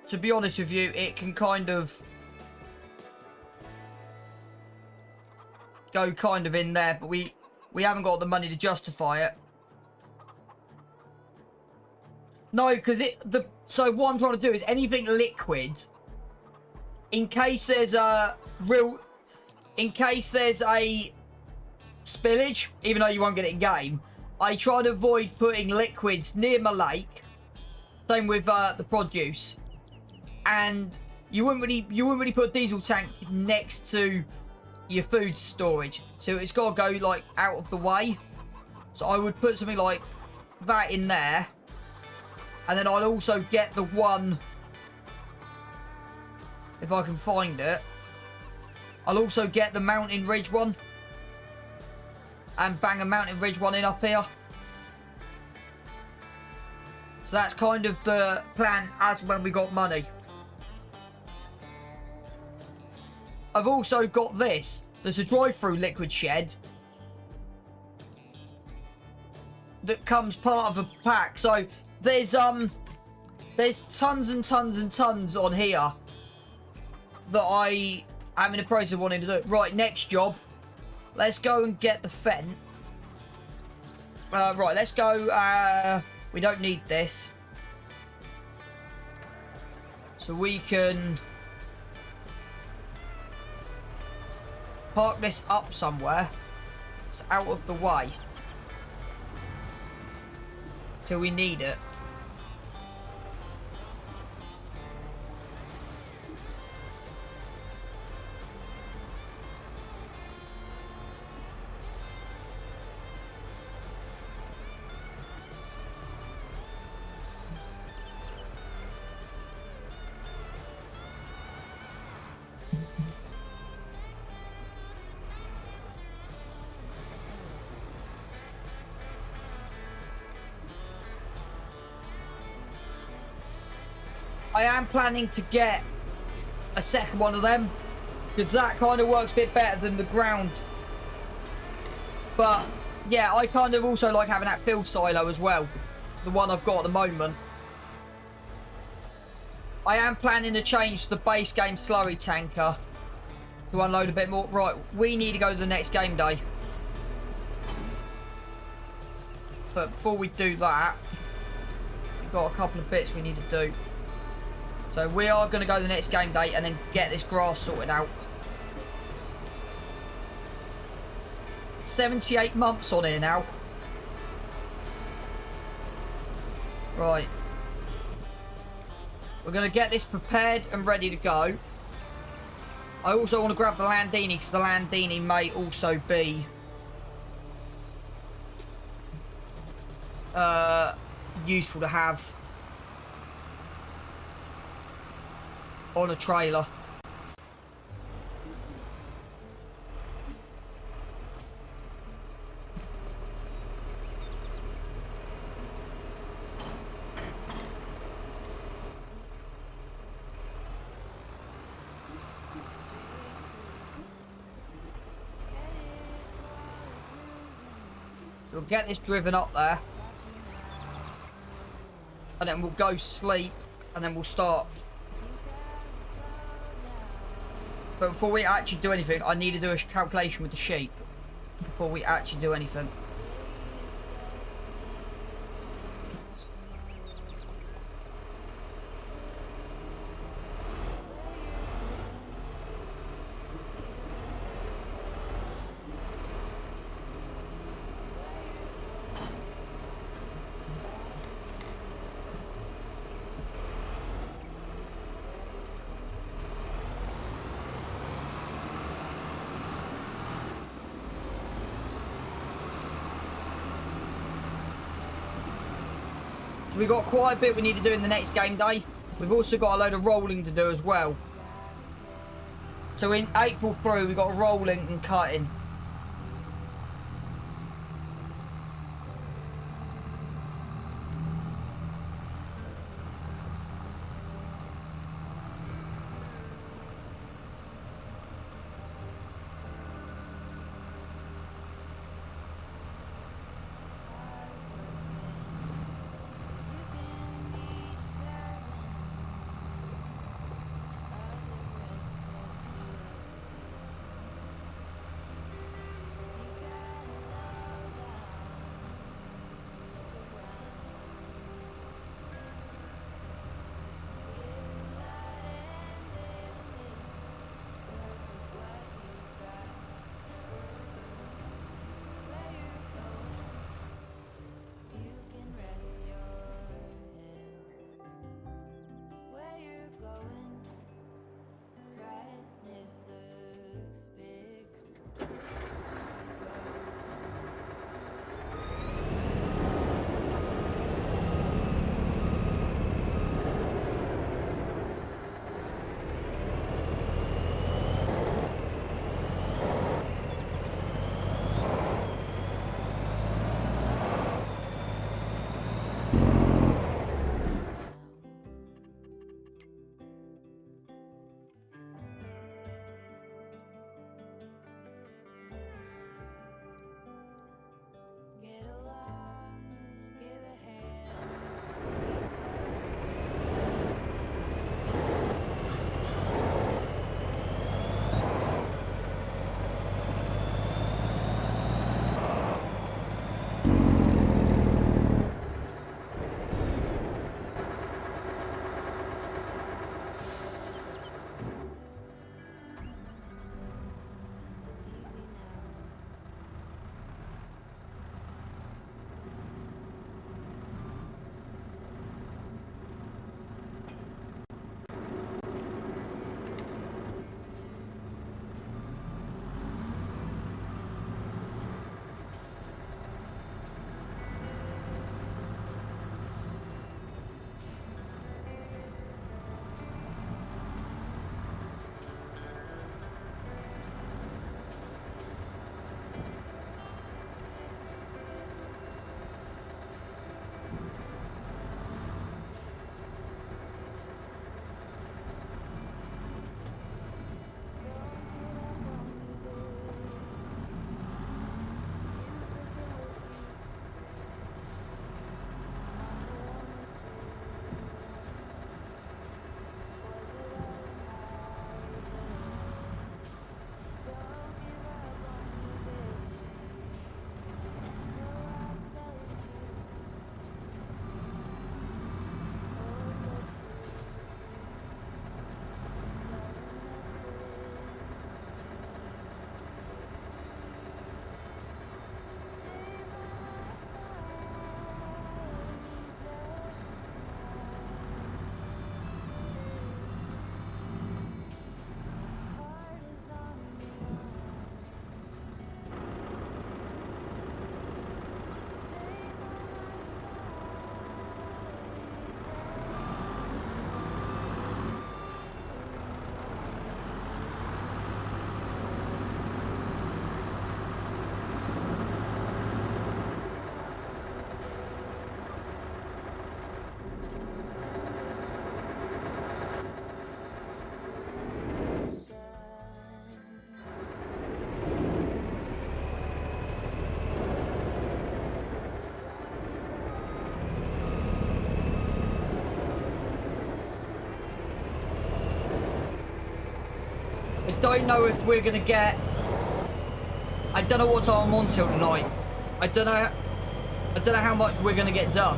to be honest with you, it can kind of go kind of in there, but we haven't got the money to justify it. No, because so what I'm trying to do is anything liquid, in case there's a spillage, even though you won't get it in game, I try to avoid putting liquids near my lake. Same with the produce, and you wouldn't really put a diesel tank next to your food storage, so it's got to go like out of the way. So I would put something like that in there, and then I'd also get the one, if I can find it, I'll also get the mountain ridge one and bang a mountain ridge one in up here. So that's kind of the plan as when we got money. I've also got this. There's a drive-through liquid shed that comes part of a pack. So there's tons and tons and tons on here that I am in the process of wanting to do. Right, next job. Let's go and get the Fent. Right, let's go. We don't need this. So we can park this up somewhere. It's out of the way till we need it. I am planning to get a second one of them, because that kind of works a bit better than the ground. But yeah, I kind of also like having that field silo as well, the one I've got at the moment. I am planning to change the base game slurry tanker to unload a bit more. Right, we need to go to the next game day. But before we do that, we've got a couple of bits we need to do. So we are going to go to the next game day and then get this grass sorted out. 78 months on here now. Right. We're going to get this prepared and ready to go. I also want to grab the Landini, because the Landini may also be useful to have on a trailer. So we'll get this driven up there, and then we'll go sleep, and then we'll start. But before we actually do anything, I need to do a calculation with the sheep before we actually do anything. So we've got quite a bit we need to do in the next game day. We've also got a load of rolling to do as well. So in April through, we've got rolling and cutting. don't know if we're gonna get... I don't know what time I'm on till tonight. I don't know how much we're gonna get done.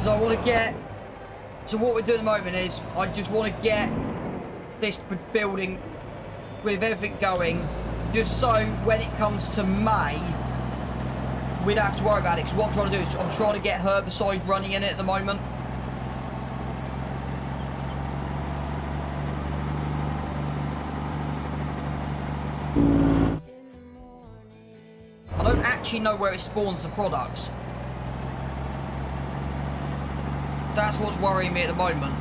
So I want to get... So what we're doing at the moment is, I just want to get this building with everything going, just so when it comes to May, we don't have to worry about it. Because what I'm trying to do is, I'm trying to get Herbicide running in it at the moment. I don't actually know where it spawns the products. That's what's worrying me at the moment.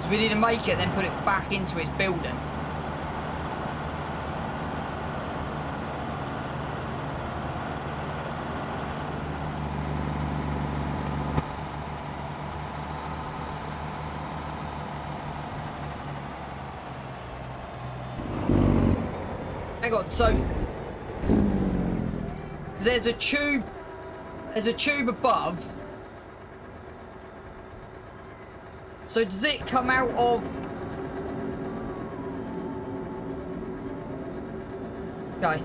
So we need to make it, then put it back into its building. Hang on, so there's a tube above. So does it come out of... Okay.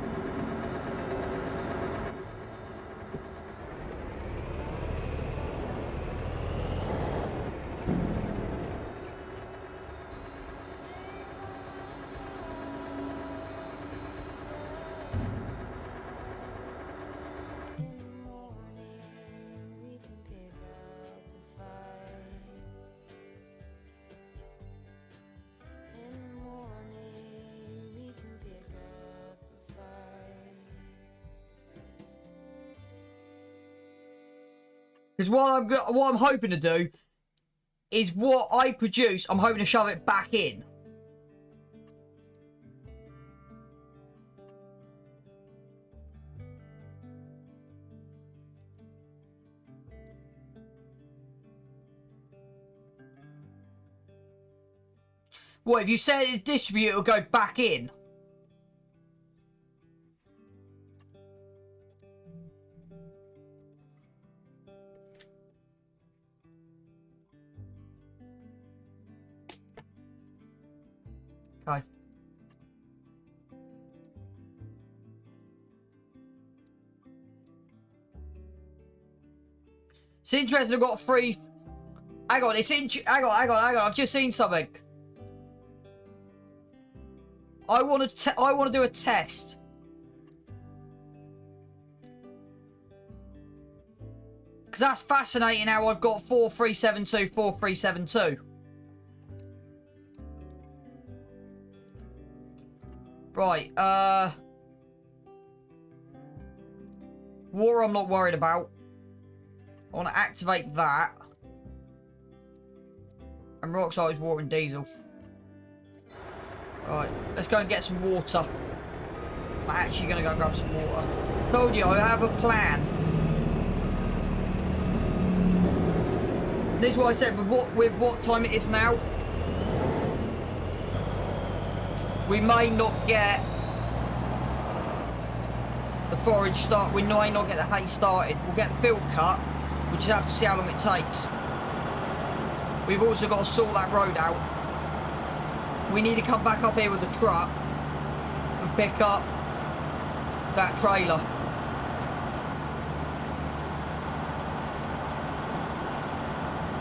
Because what I'm hoping to do is what I produce, I'm hoping to shove it back in. What, if you set it to distribute, it'll go back in? Okay. It's interesting. I've got 3. Hang on. Hang on. I've just seen something. I want to do a test. Because that's fascinating how I've got 4372, 4372. Right, water I'm not worried about. I want to activate that. And rock size, water and diesel. Right, let's go and get some water. I'm actually going to go and grab some water. Told you, I have a plan. This is what I said, with what time it is now. We may not get the forage start. We may not get the hay started. We'll get the field cut. We just have to see how long it takes. We've also got to sort that road out. We need to come back up here with the truck and pick up that trailer.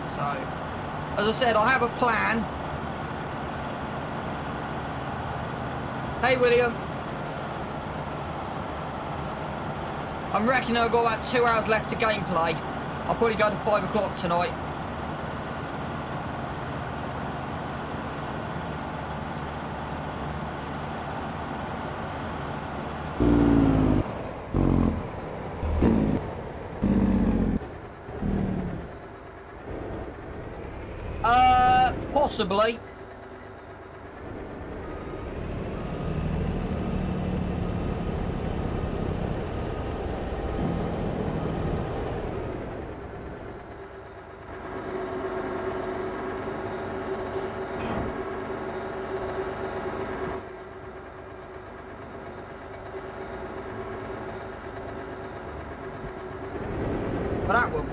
So, as I said, I have a plan. Hey, William. I'm reckoning I've got about 2 hours left to gameplay. I'll probably go to 5 o'clock tonight. Possibly.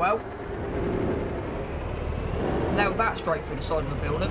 well. Nailed that straight through the side of the building.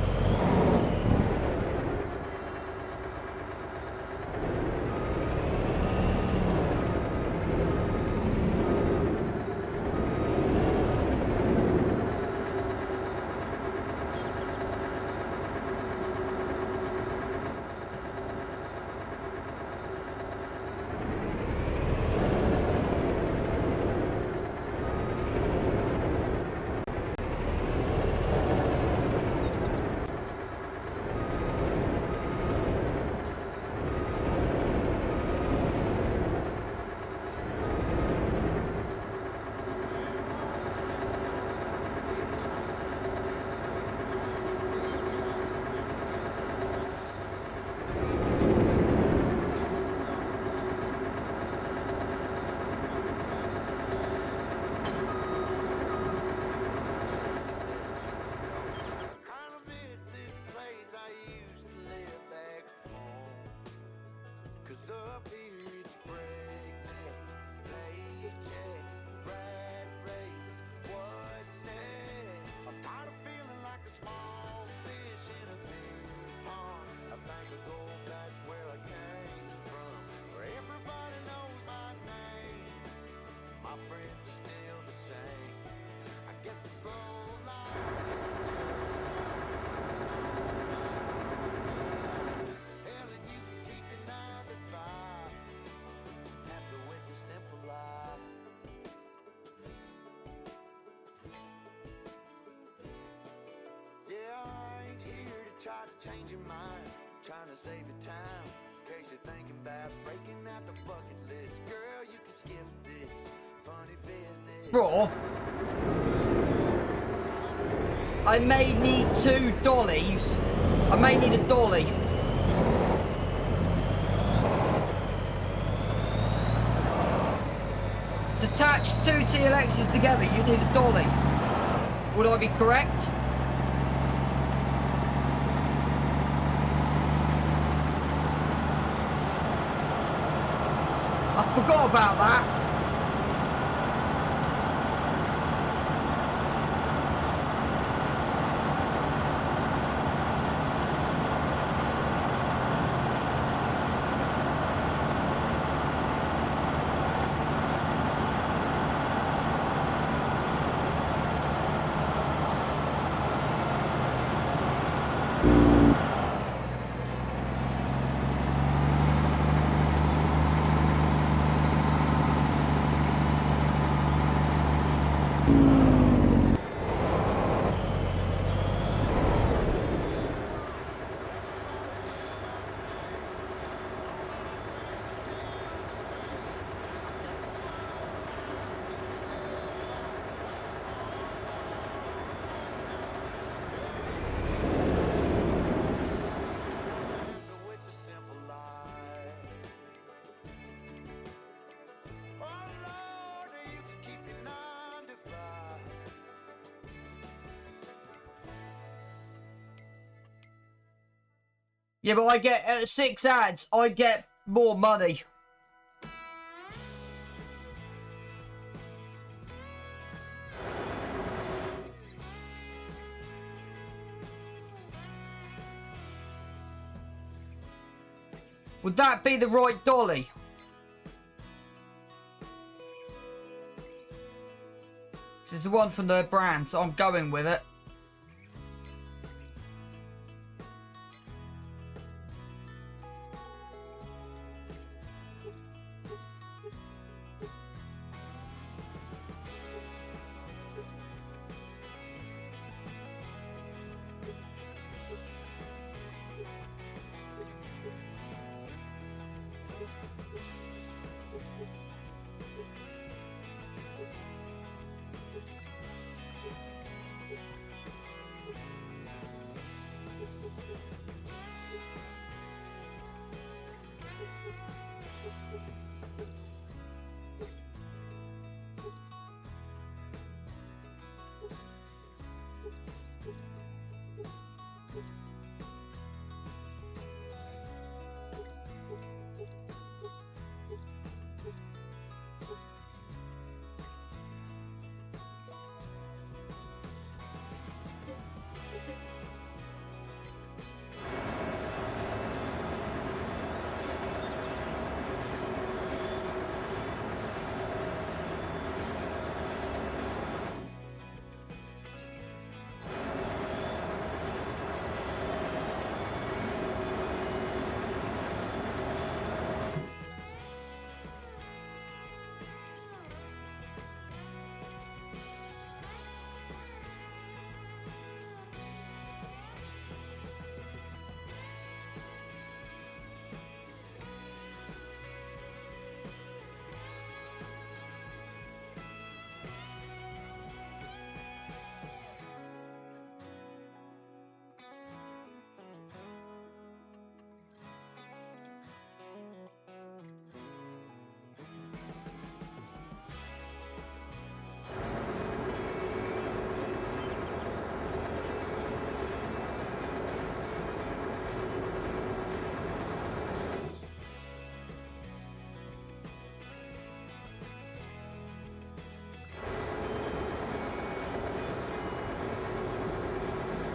Try to change your mind, trying to save your time. In case you're thinking about breaking out the bucket list, girl, you can skip this funny business. Bro, I may need 2 dollies. I may need a dolly. To attach 2 TLXs together, you need a dolly. Would I be correct? I forgot about that. Yeah, but I get 6 ads, I get more money. Would that be the right dolly? This is the one from the brand, so I'm going with it.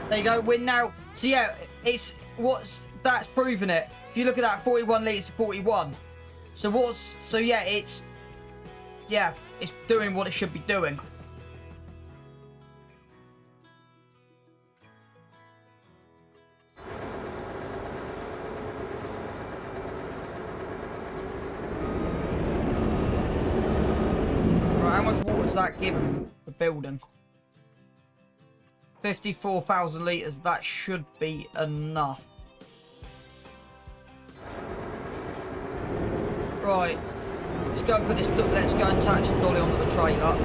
There you go. We're now. So yeah, that's proving it. If you look at that, 41 litres to 41. So yeah, it's doing what it should be doing. Right, how much water is that giving the building? 54,000 litres. That should be enough. Right, let's go and put this. Let's go and attach the dolly onto the trailer.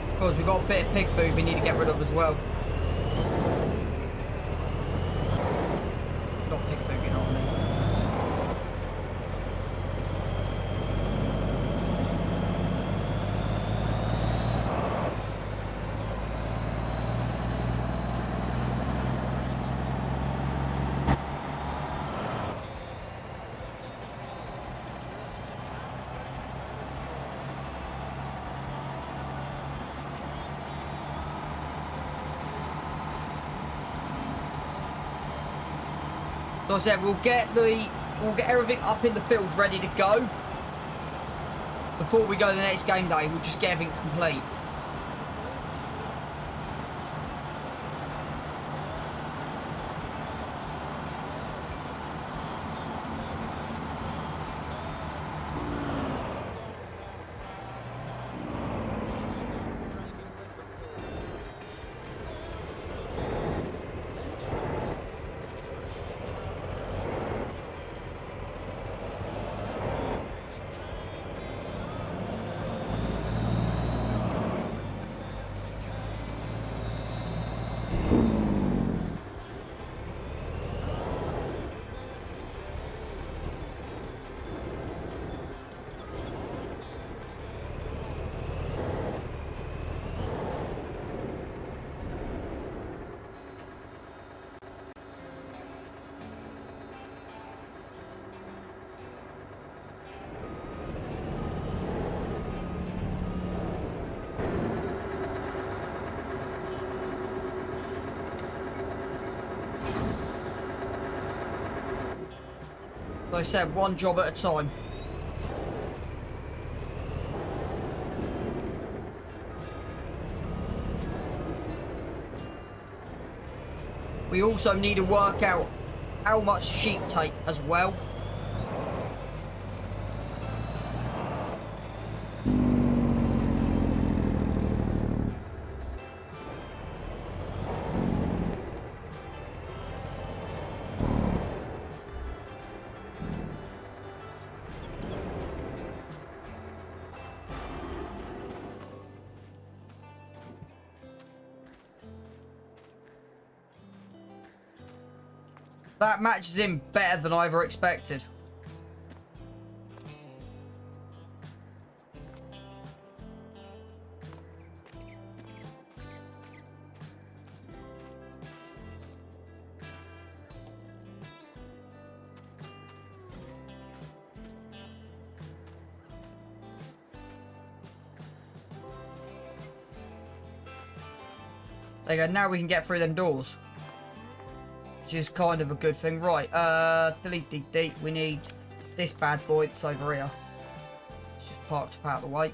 Of course, we've got a bit of pig food we need to get rid of as well. Not pig food, you know what I mean. So I said we'll get everything up in the field ready to go before we go to the next game day. We'll just get everything complete. Like I said, one job at a time. We also need to work out how much sheep take as well. That matches in better than I ever expected. There you go, now we can get through them doors. which is kind of a good thing. Right, delete. We need this bad boy that's over here. It's just parked up out of the way.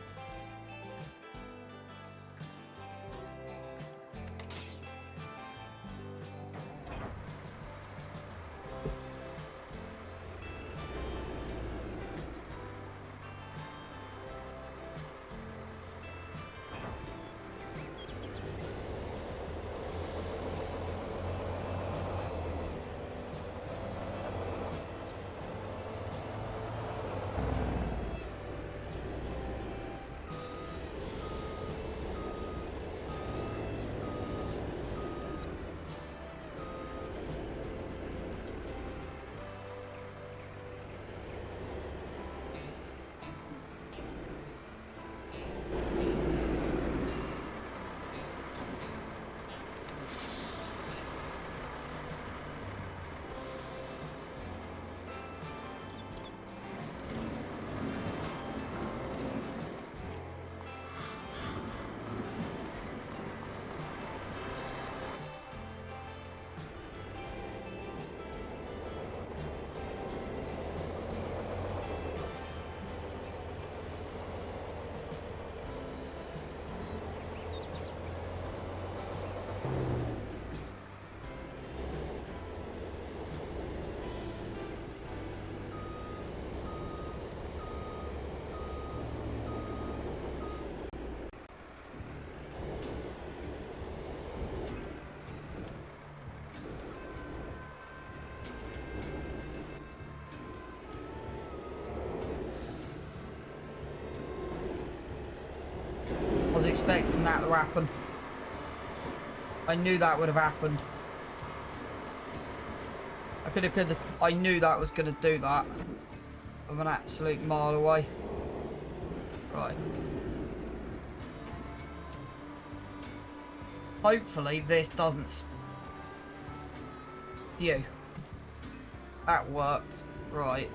I was expecting that to happen. I knew that would have happened. I knew that was going to do that. I'm an absolute mile away. Right. Hopefully this doesn't... Phew. That worked. Right.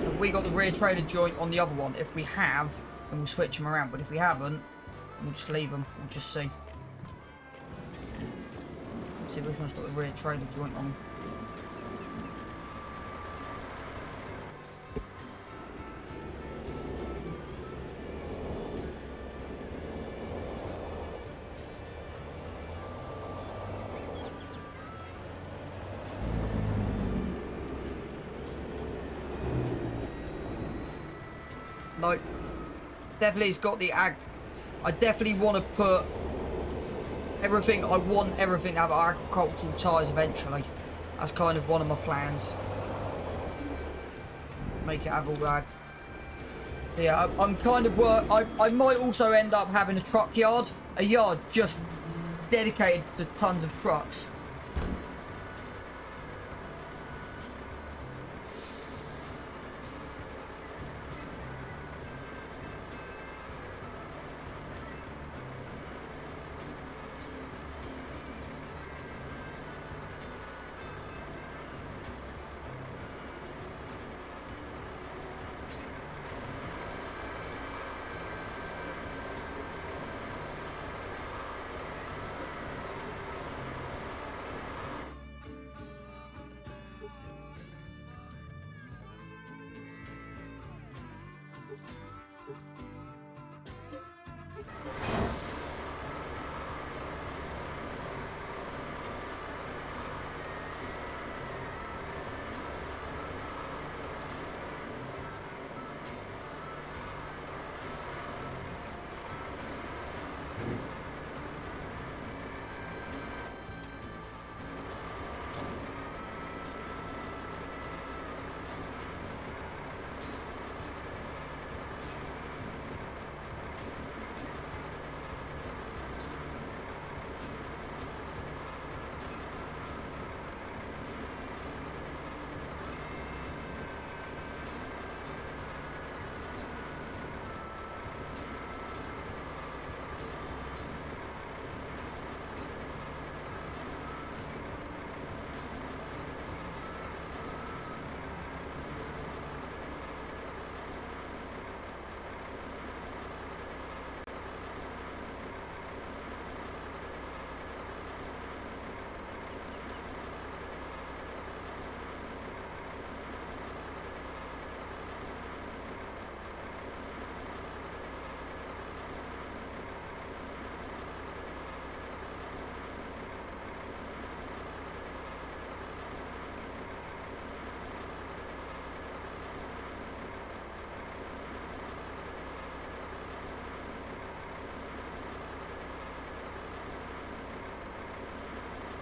Have we got the rear trailer joint on the other one? If we have, then we'll switch them around. But if we haven't, we'll just leave them. We'll just see. See which one's got the rear trailer joint on. No, definitely it's got the ag. I definitely want to put everything. I want everything to have agricultural tyres eventually. That's kind of one of my plans. Make it have all ag. Yeah, I'm kind of I might also end up having a truck yard, a yard just dedicated to tons of trucks.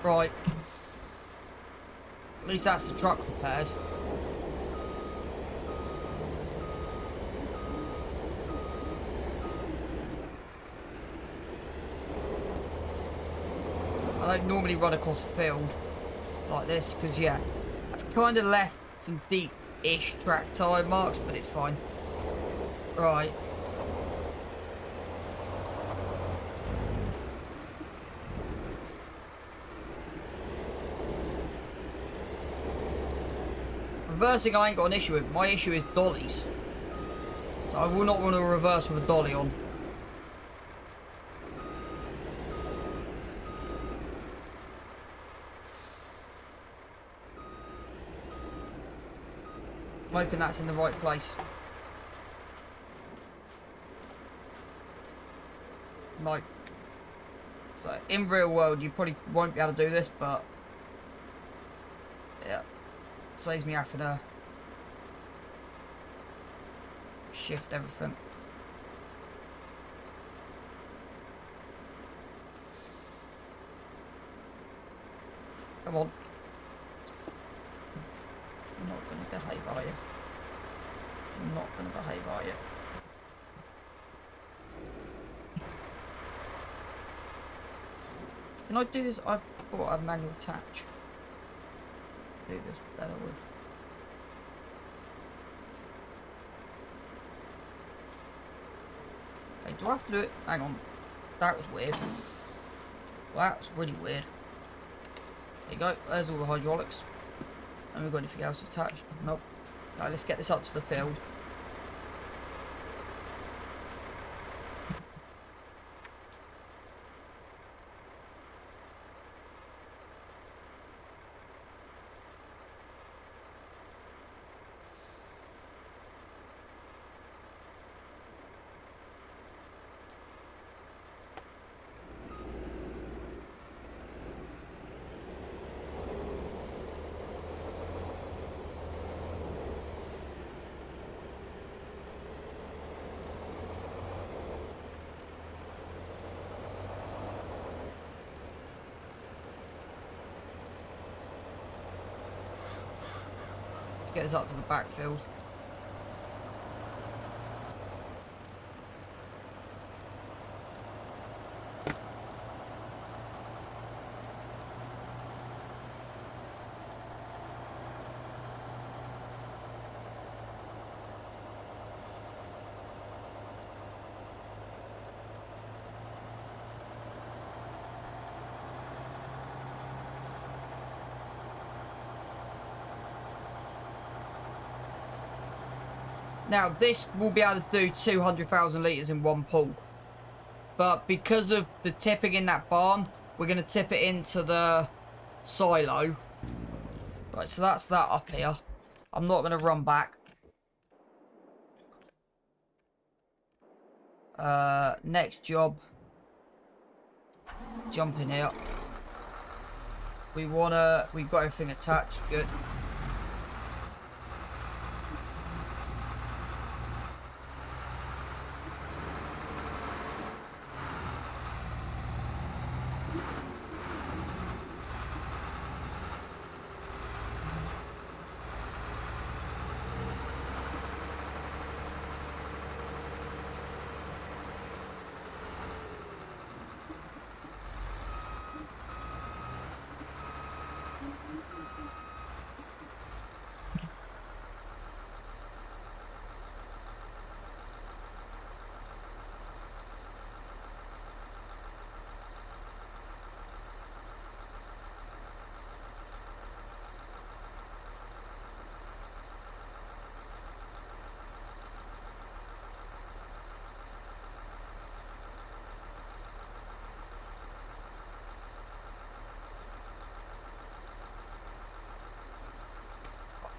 Right. At least that's the truck repaired. I don't normally run across a field like this because, yeah, that's kind of left some deep-ish track tire marks, but it's fine. Right. Reversing I ain't got an issue with. My issue is dollies. So I will not want to reverse with a dolly on. I'm hoping that's in the right place. No. So in real world you probably won't be able to do this, but yeah. Saves me having to shift everything. Come on. You're not going to behave, are you? You're not going to behave, are you? Can I do this? I've got a manual attach. Do this better with. Okay, do I have to do it? Hang on. That was weird. Well, that was really weird. There you go. There's all the hydraulics. And we've got anything else attached? Nope. Okay, let's get this up to the field. Get us up to the backfield. Now, this will be able to do 200,000 litres in one pull. But because of the tipping in that barn, we're going to tip it into the silo. Right, so that's that up here. I'm not going to run back. Next job. Jump in here. We've got everything attached. Good.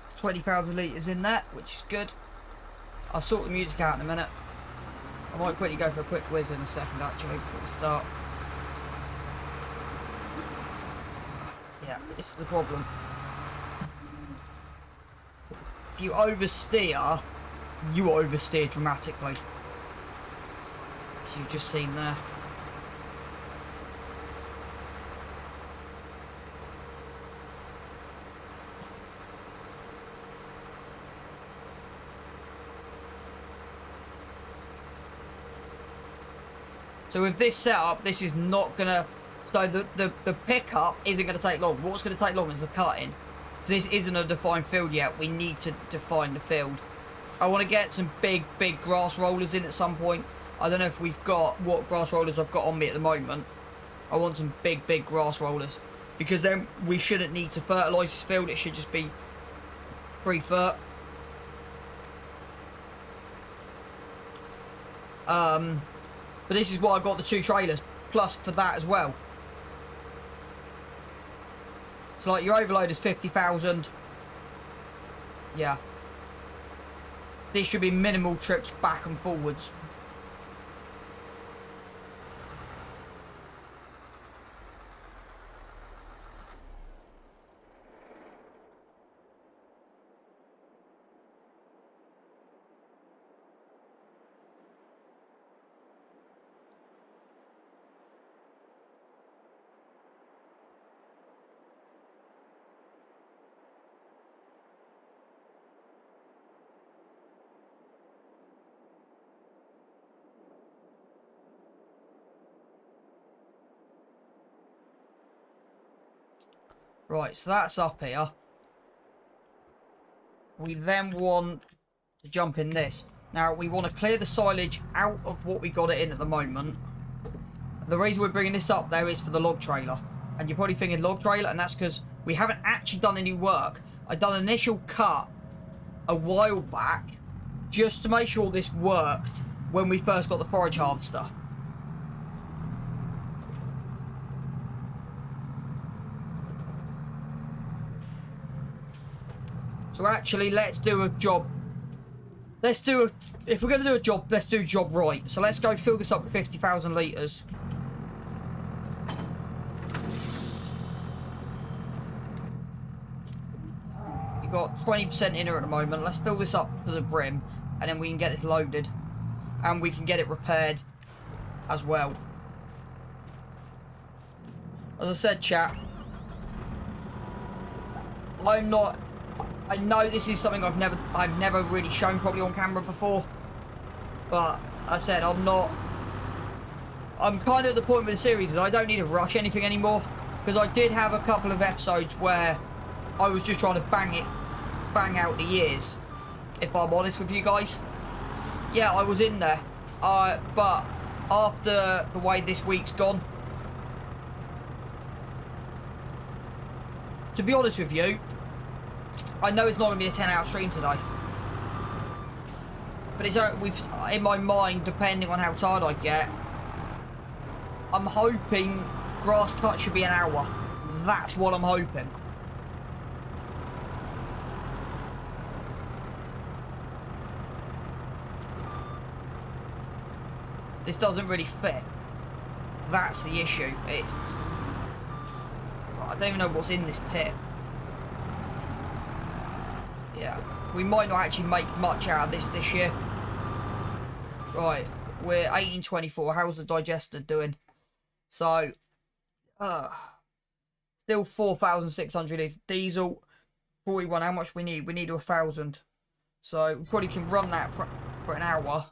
It's 20,000 litres in that, which is good. I'll sort the music out in a minute. I might quickly go for a quick whiz in a second, actually, before we start. Yeah, this is the problem. If you oversteer, you oversteer dramatically. As you've just seen there. So with this setup, this is not gonna. So the pickup isn't gonna take long. What's gonna take long is the cutting. This isn't a defined field yet. We need to define the field. I want to get some big grass rollers in at some point. I don't know if we've got what grass rollers I've got on me at the moment. I want some big grass rollers, because then we shouldn't need to fertilise this field. It should just be free fert. But this is why I got the 2 trailers plus for that as well. So like your overload is 50,000. Yeah. This should be minimal trips back and forwards. Right, so that's up here. We then want to jump in this. Now, we want to clear the silage out of what we got it in at the moment. The reason we're bringing this up there is for the log trailer. And you're probably thinking log trailer, and that's because we haven't actually done any work. I done an initial cut a while back just to make sure this worked when we first got the forage harvester. So actually, let's do a job. If we're going to do a job, let's do a job right. So let's go fill this up with 50,000 litres. You've got 20% in here at the moment. Let's fill this up to the brim, and then we can get this loaded. And we can get it repaired as well. As I said, chat, I know this is something I've never really shown probably on camera before, but I said I'm kind of at the point with the series that I don't need to rush anything anymore, because I did have a couple of episodes where I was just trying to bang out the years, if I'm honest with you guys. Yeah, I was in there, but after the way this week's gone, to be honest with you, I know it's not going to be a 10-hour stream today. But it's in my mind, depending on how tired I get, I'm hoping grass cut should be an hour. That's what I'm hoping. This doesn't really fit. That's the issue. I don't even know what's in this pit. Yeah, we might not actually make much out of this year. Right, we're 1824. How's the digester doing? So, still 4,600 is diesel. 41. How much we need? We need 1,000. So we probably can run that for an hour.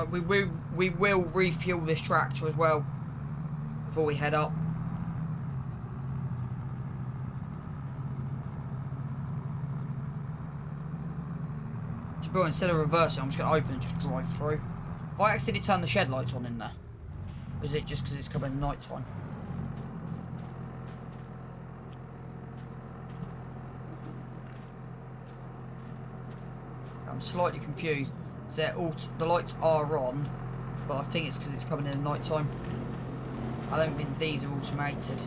We will refuel this tractor as well before we head up. To be honest, instead of reversing, I'm just going to open and just drive through. I accidentally turned the shed lights on in there. Or is it just because it's coming night time? I'm slightly confused. So the lights are on, but I think it's because it's coming in at night time. I don't think these are automated.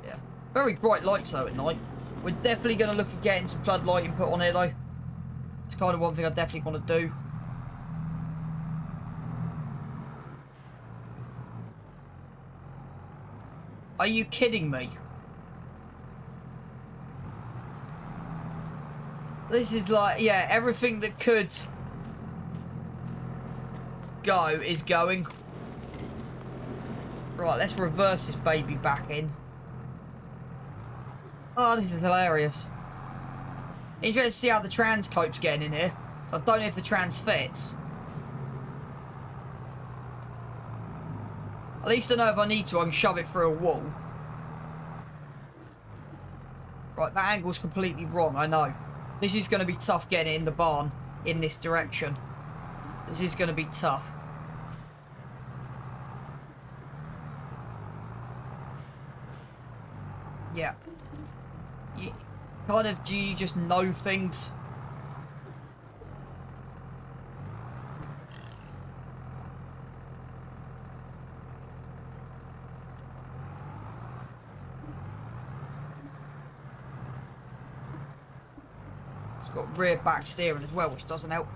Yeah. Very bright lights though at night. We're definitely going to look at getting some floodlighting put on here though. It's kind of one thing I definitely want to do. Are you kidding me? This is like, yeah, everything that could go is going. Right, let's reverse this baby back in. Oh, this is hilarious. Interested to see how the trans cope's getting in here. So I don't know if the trans fits. At least I know if I need to, I can shove it through a wall. Right, that angle's completely wrong, I know. This is going to be tough getting it in the barn in this direction. This is going to be tough. Yeah. Do you just know things? It's got rear back steering as well, which doesn't help.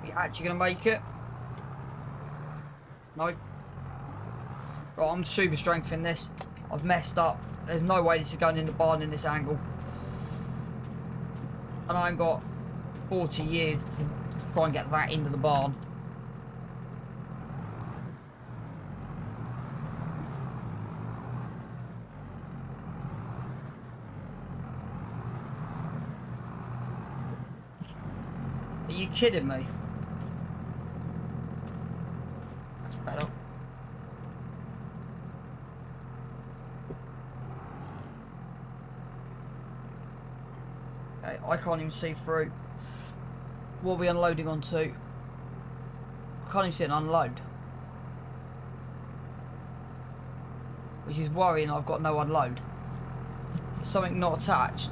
You actually gonna make it? No. Right, I'm super strengthening this. I've messed up. There's no way this is going in the barn in this angle. And I ain't got 40 years to try and get that into the barn. Are you kidding me? That's better. Okay, I can't even see through. What are we unloading onto? I can't even see it unload. Which is worrying I've got no unload. There's something not attached.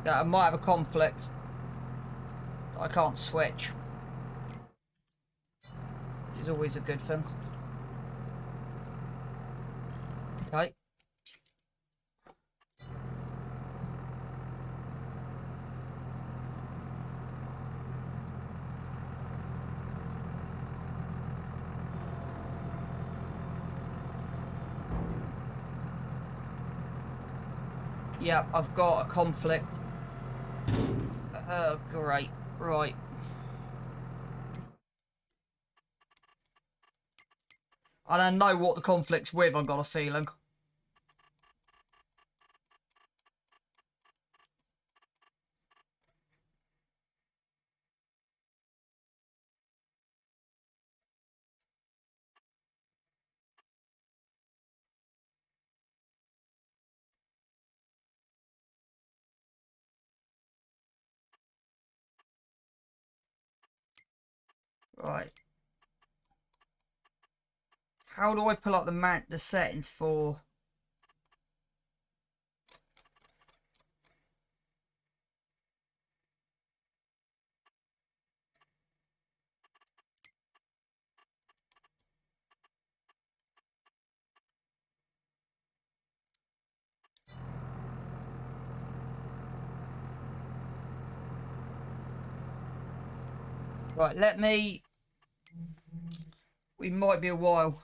Yeah, I might have a conflict. I can't switch. Which is always a good thing. Okay. Yeah, I've got a conflict. Oh, great. Right. I don't know what the conflict's with, I've got a feeling. Right. How do I pull up the settings for... Right, let me... We might be a while.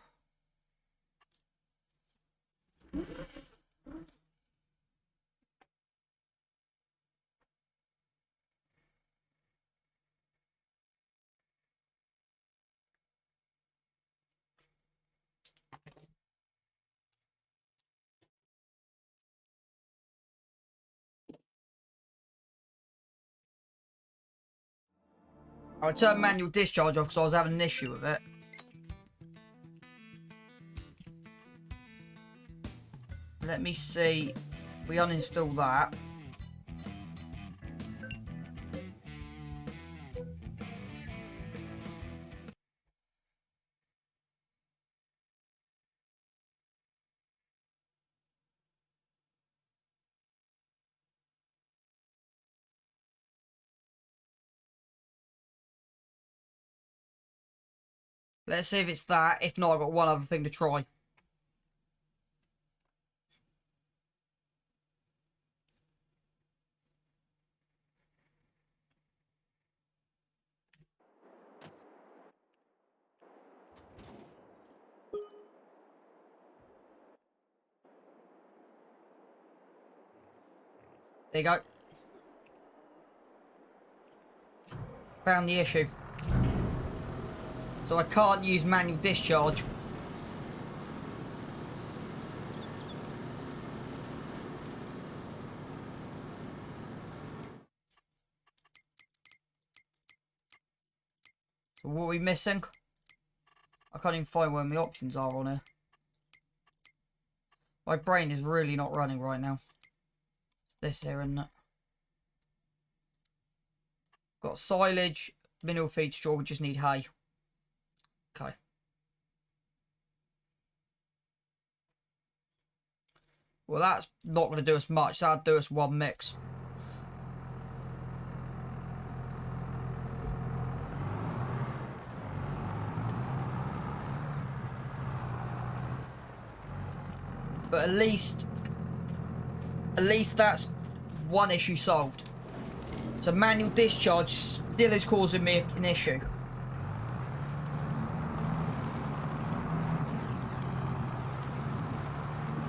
I turned manual discharge off because I was having an issue with it. Let me see. We uninstall that. Let's see if it's that. If not, I've got one other thing to try. There you go. Found the issue. So I can't use manual discharge. So what are we missing? I can't even find where my options are on here. My brain is really not running right now. It's this here, isn't it? Got silage, mineral feed, straw, we just need hay. Okay. Well, that's not going to do us much. That'll do us one mix. But at least that's one issue solved. So manual discharge still is causing me an issue.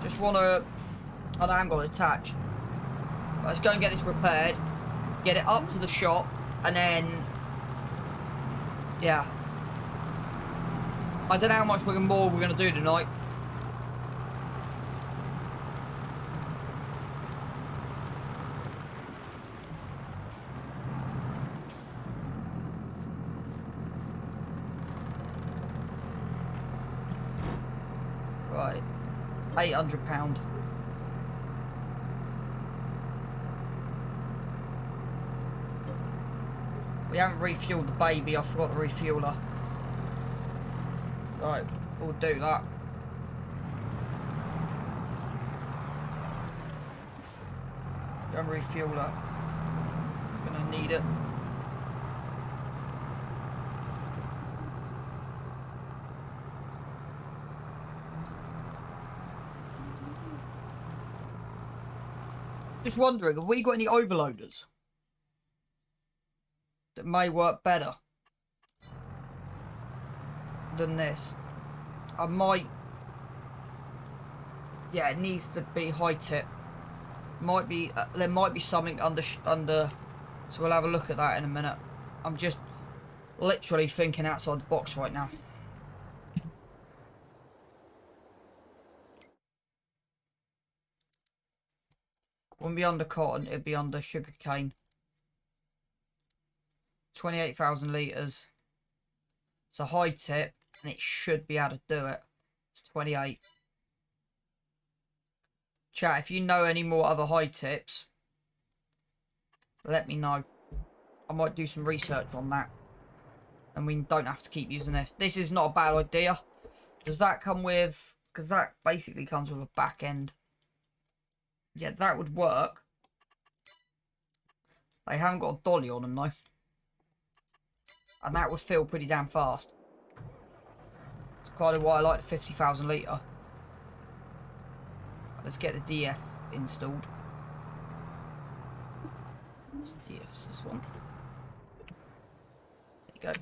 Just want to... I haven't got it attached. Let's go and get this repaired. Get it up to the shop. And then... Yeah. I don't know how much more we're going to do tonight. Right. £800. We haven't refueled the baby. I forgot to refuel her. So we'll do that. Let's go and refuel her. Gonna need it. Just wondering, have we got any overloaders that may work better than this? I might... Yeah, it needs to be high tip. Might be there might be something under. So we'll have a look at that in a minute. I'm just literally thinking outside the box right now. Wouldn't be under cotton, it'd be under sugar cane. 28,000 litres. It's a high tip, and it should be able to do it. It's 28. Chat, if you know any more other high tips, let me know. I might do some research on that. And we don't have to keep using this. This is not a bad idea. Does that come with... Because that basically comes with a back end. Yeah, that would work. They haven't got a dolly on them, though. And that would fill pretty damn fast. That's kind of why I like the 50,000 litre. Let's get the DF installed. What's DF's this one? There you go.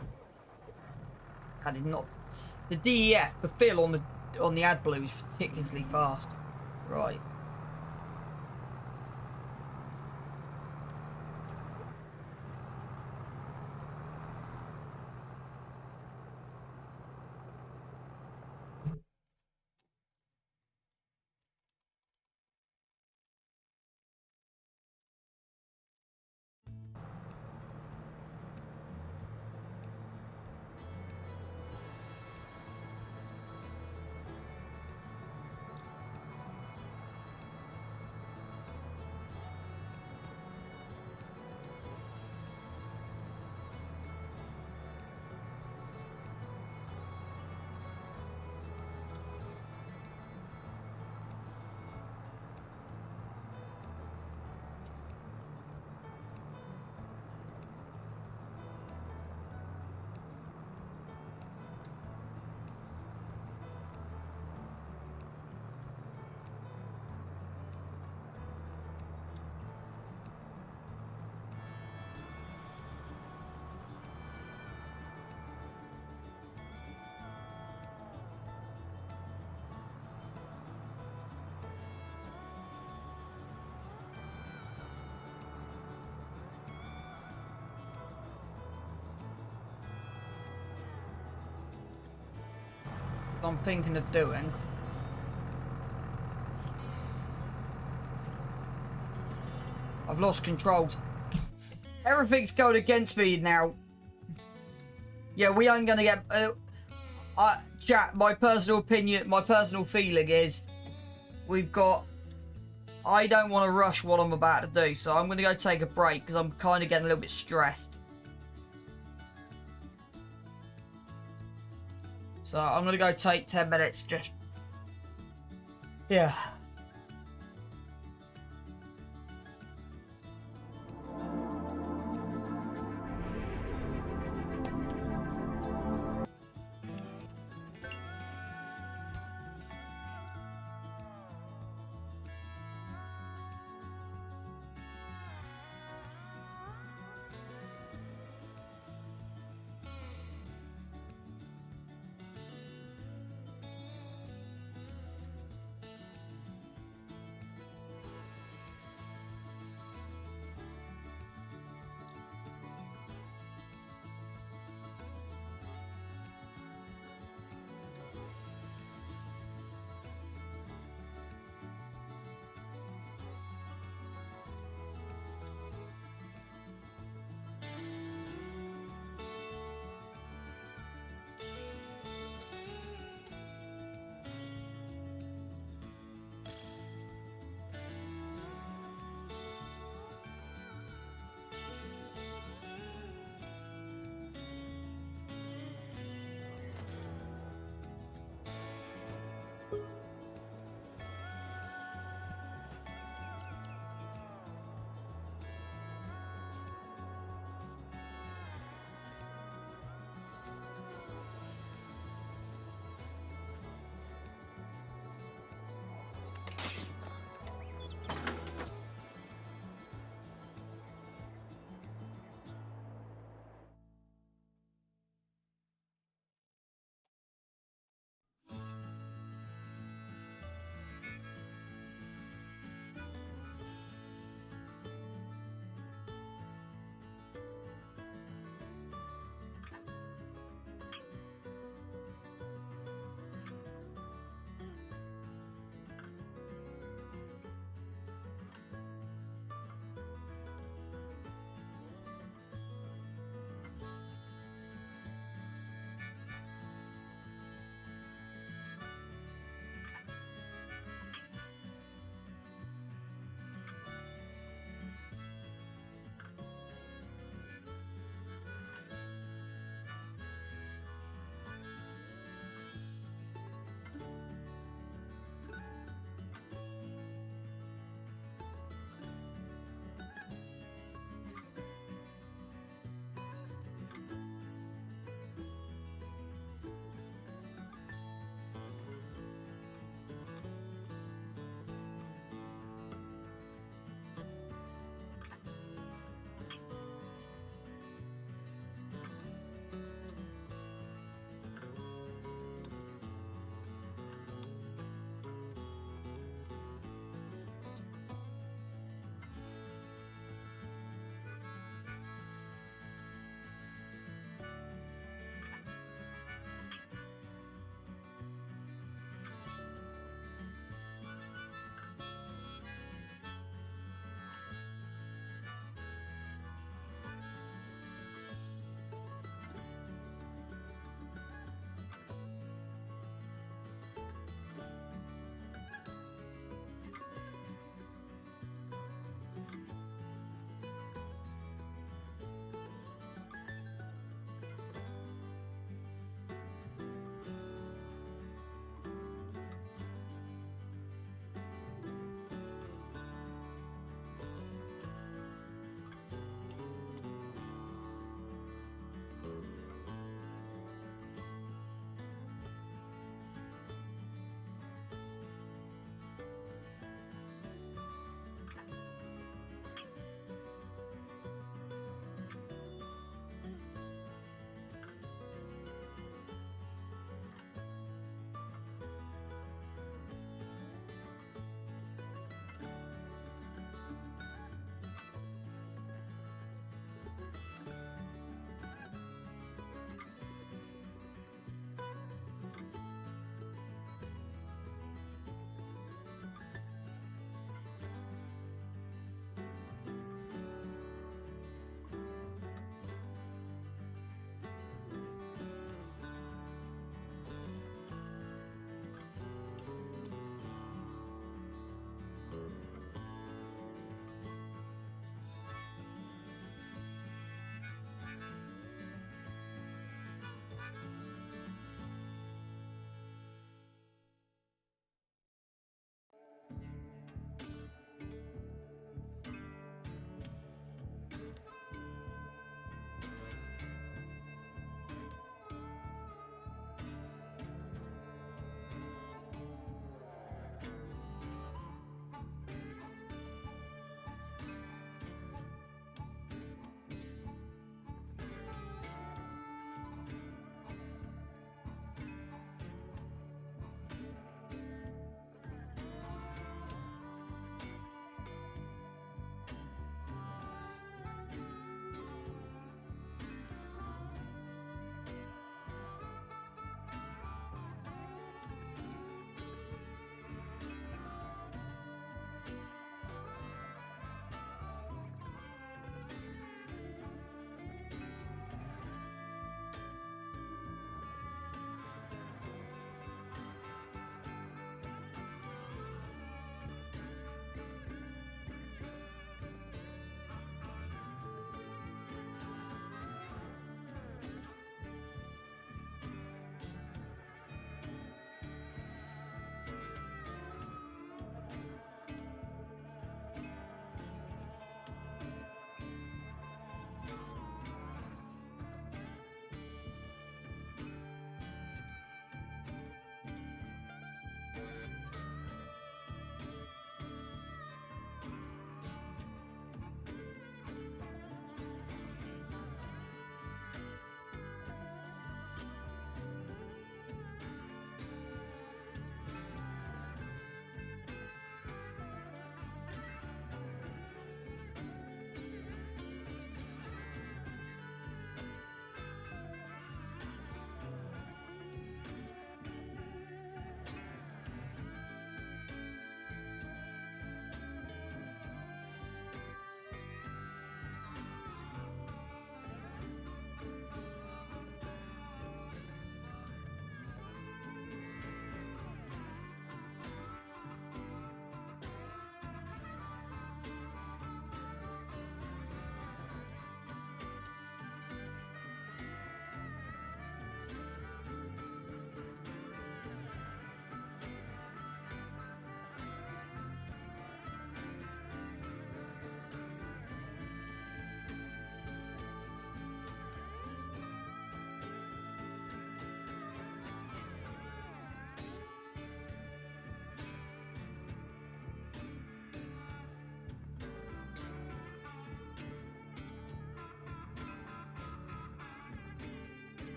I did not... The DEF, the fill on the AdBlue is ridiculously fast. Right. What I'm thinking of doing... I've lost controls. Everything's going against me now. Yeah, we ain't gonna get... chat, my personal opinion, my personal feeling is... We've got... I don't want to rush what I'm about to do, so I'm gonna go take a break, because I'm kind of getting a little bit stressed. So I'm gonna go take 10 minutes, just... Yeah.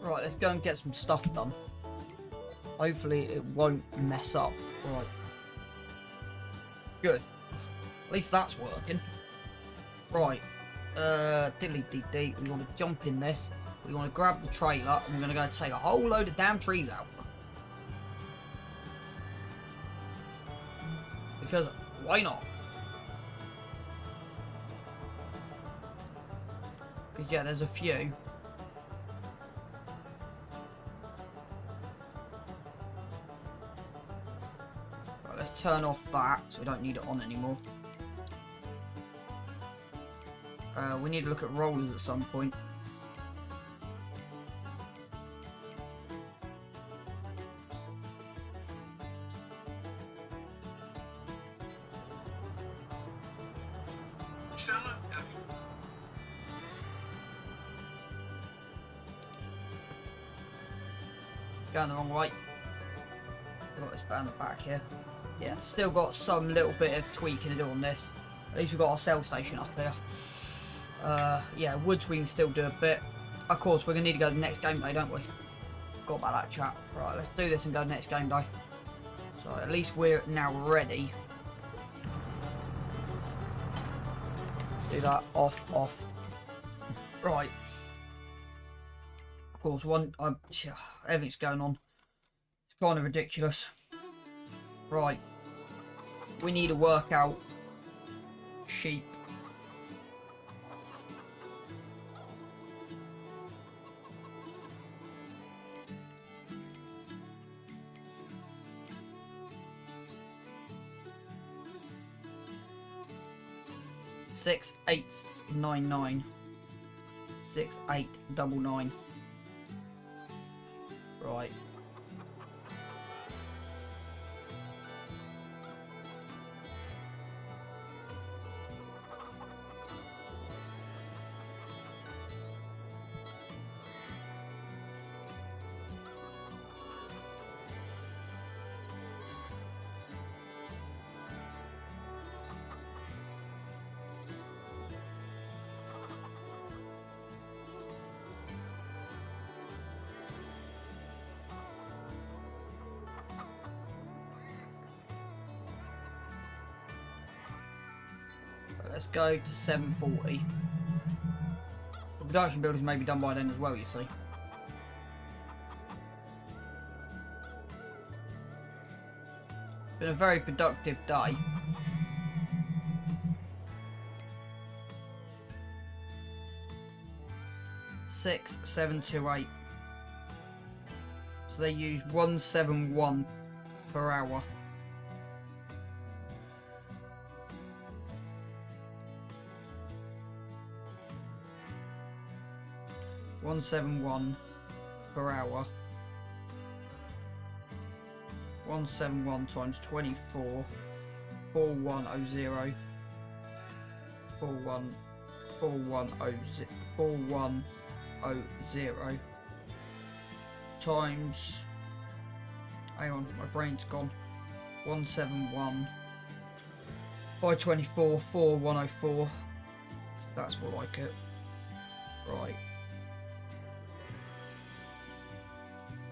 Right, let's go and get some stuff done. Hopefully it won't mess up. Right. Good. At least that's working. Right. Diddly-dee-dee. We want to jump in this. We want to grab the trailer and we're going to go take a whole load of damn trees out. Because why not? Because yeah, there's a few. Right, let's turn off that so we don't need it on anymore. We need to look at rollers at some point. Going the wrong way. Got this bit on the back here. Yeah, still got some little bit of tweaking to do on this. At least we've got our cell station up here. Yeah, woods we can still do a bit. Of course, we're going to need to go to the next game day, don't we? Forgot about that chat. Right, let's do this and go to the next game day. So at least we're now ready. Do that. Off. Right. Of course, everything's going on. It's kind of ridiculous. Right. We need to work out sheep. Six, 8, 9, 9. 6, 8, 9, 9. Right. Let's go to 740. The production buildings may be done by then as well, you see. Been a very productive day. Six, 7, 2, 8. So they use 171 per hour. $171 per hour. 171 times 24. 4100. 4100 times. Hang on, my brain's gone. 171 by 24. 4104. That's more like it. Right.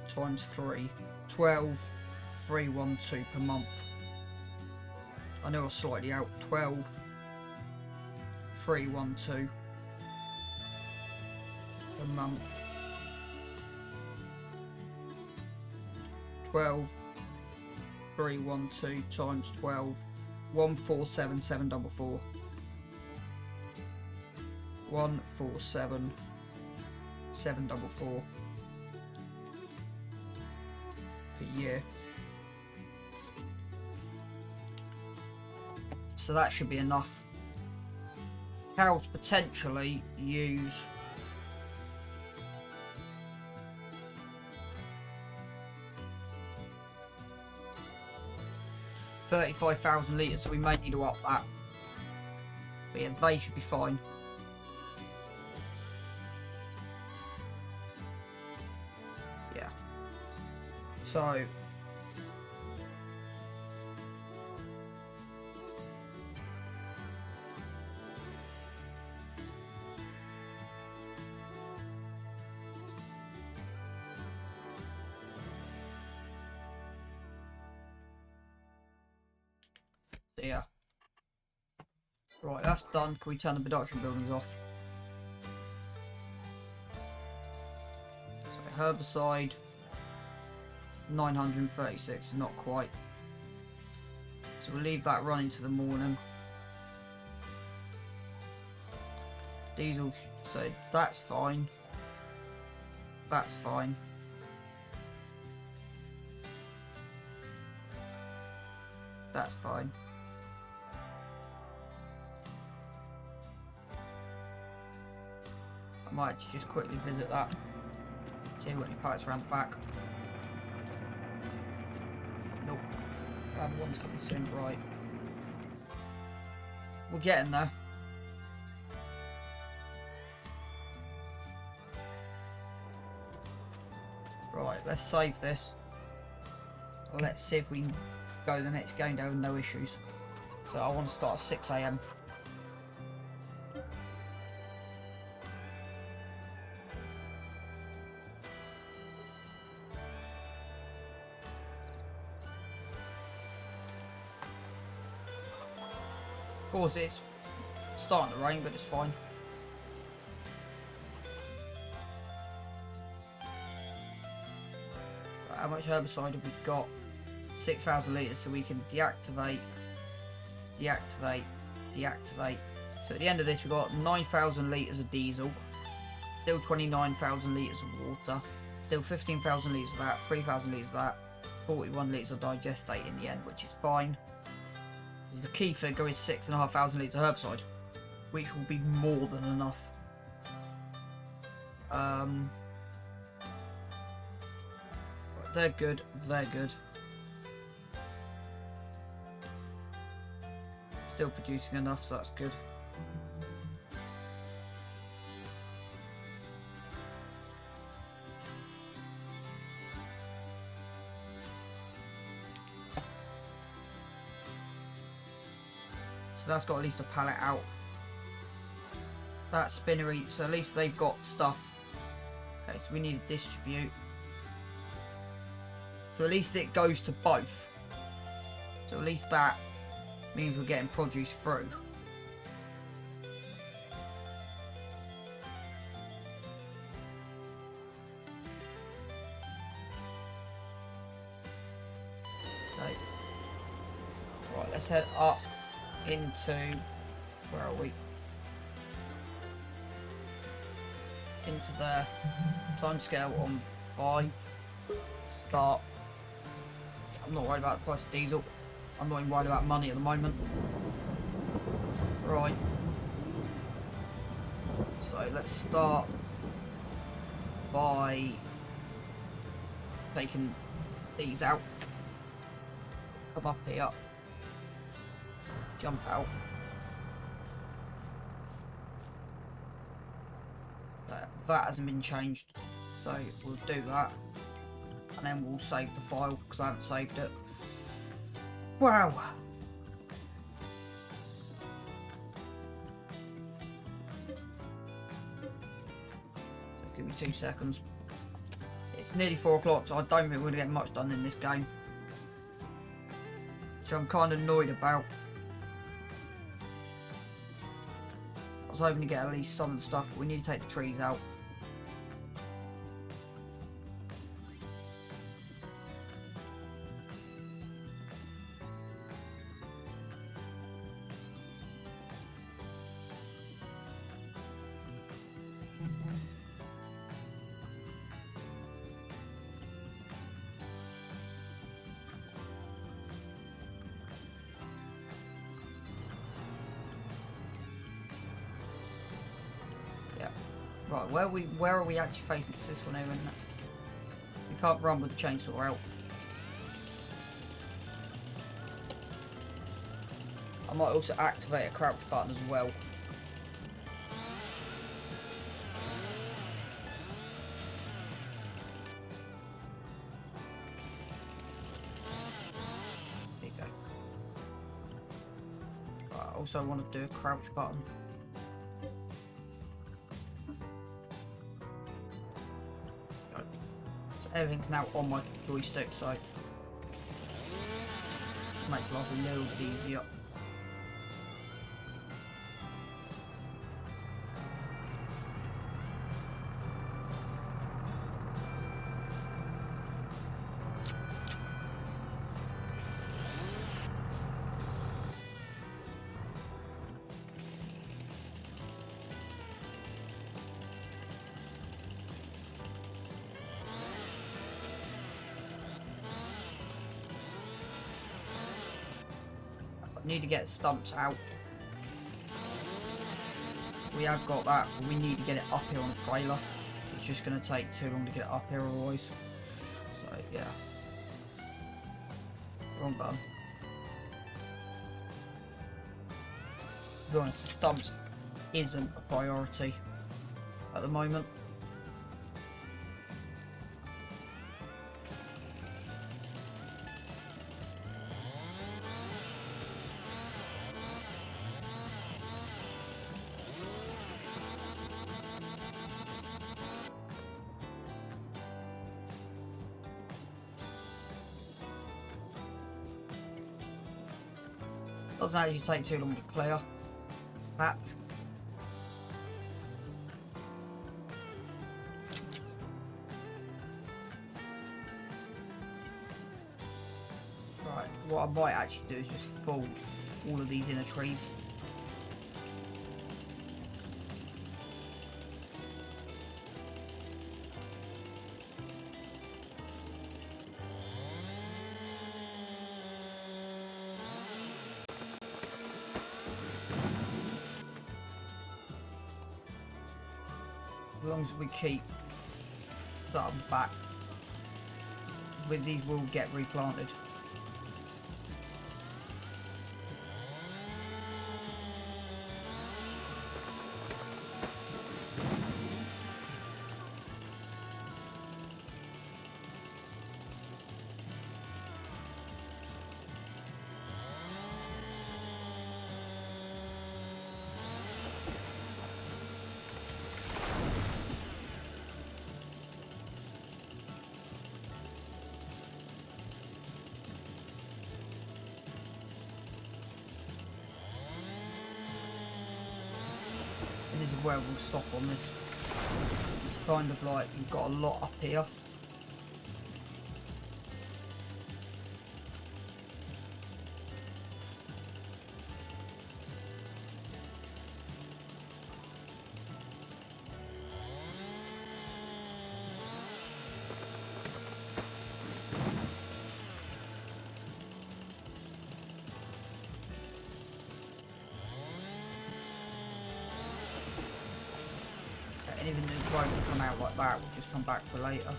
Times 3, 12, 312 per month. I know I was slightly out. 12, 312 per month. 12, 312 times 12, 147,744. 147,744. Per year. So that should be enough. Cows potentially use 35,000 litres, so we may need to up that. But yeah, they should be fine. Yeah. So So yeah. Right, that's done. Can we turn the production buildings off? So herbicide 936, not quite. So we'll leave that running to the morning. Diesel, so that's fine. That's fine. That's fine. I might actually just quickly visit that. See if we've got any pallets around the back. Nope. The other one's coming soon, right. We're getting there. Right, let's save this. Let's see if we can go the next game day with no issues. So I want to start at 6 AM. Of course, it's starting to rain, but it's fine. How much herbicide have we got? 6,000 litres, so we can deactivate. So at the end of this, we've got 9,000 litres of diesel, still 29,000 litres of water, still 15,000 litres of that, 3,000 litres of that, 41 litres of digestate in the end, which is fine. The key figure is 6,500 litres of herbicide, which will be more than enough. They're good, they're good. Still producing enough, so that's good. So that's got at least a pallet out. That spinnery, so at least they've got stuff. Okay, so we need to distribute. So at least it goes to both. So at least that means we're getting produce through. Okay. Right, let's head up into, where are we? Into there. Timescale on 5. Start. I'm not worried about the price of diesel. I'm not even worried about money at the moment. Right. So let's start by taking these out. Come up here. Jump out. That hasn't been changed. So we'll do that. And then we'll save the file, because I haven't saved it. Wow. So give me 2 seconds. It's nearly 4 o'clock, so I don't think we're going to get much done in this game. So I'm kind of annoyed about. I was hoping to get at least some of the stuff, but we need to take the trees out. Right, where are we actually facing? It's this one here, isn't it? We can't run with the chainsaw out. I might also activate a crouch button as well. There you go. Right, I also want to do a crouch button. Everything's now on my joystick, so just makes life a little bit easier. Need to get stumps out. We have got that, but we need to get it up here on a trailer. So it's just going to take too long to get it up here otherwise. So, yeah. Wrong button. To be honest, the stumps isn't a priority at the moment. Doesn't actually take too long to clear. Patch. Right, what I might actually do is just full all of these inner trees. As long as we keep that back, with these will get replanted. This is where we'll stop on this. It's kind of like you've got a lot up here. Anything that won't come out like that will just come back for later.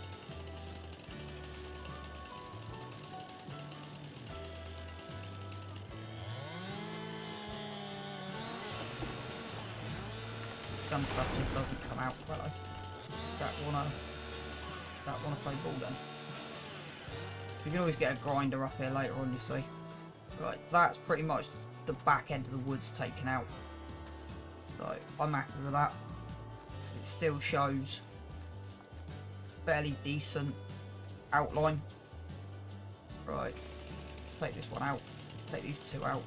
Some stuff just doesn't come out well. That wanna play ball then. You can always get a grinder up here later on, you see. Right, that's pretty much the back end of the woods taken out. So I'm happy with that. It still shows fairly decent outline. Right, let's take this one out, take these two out.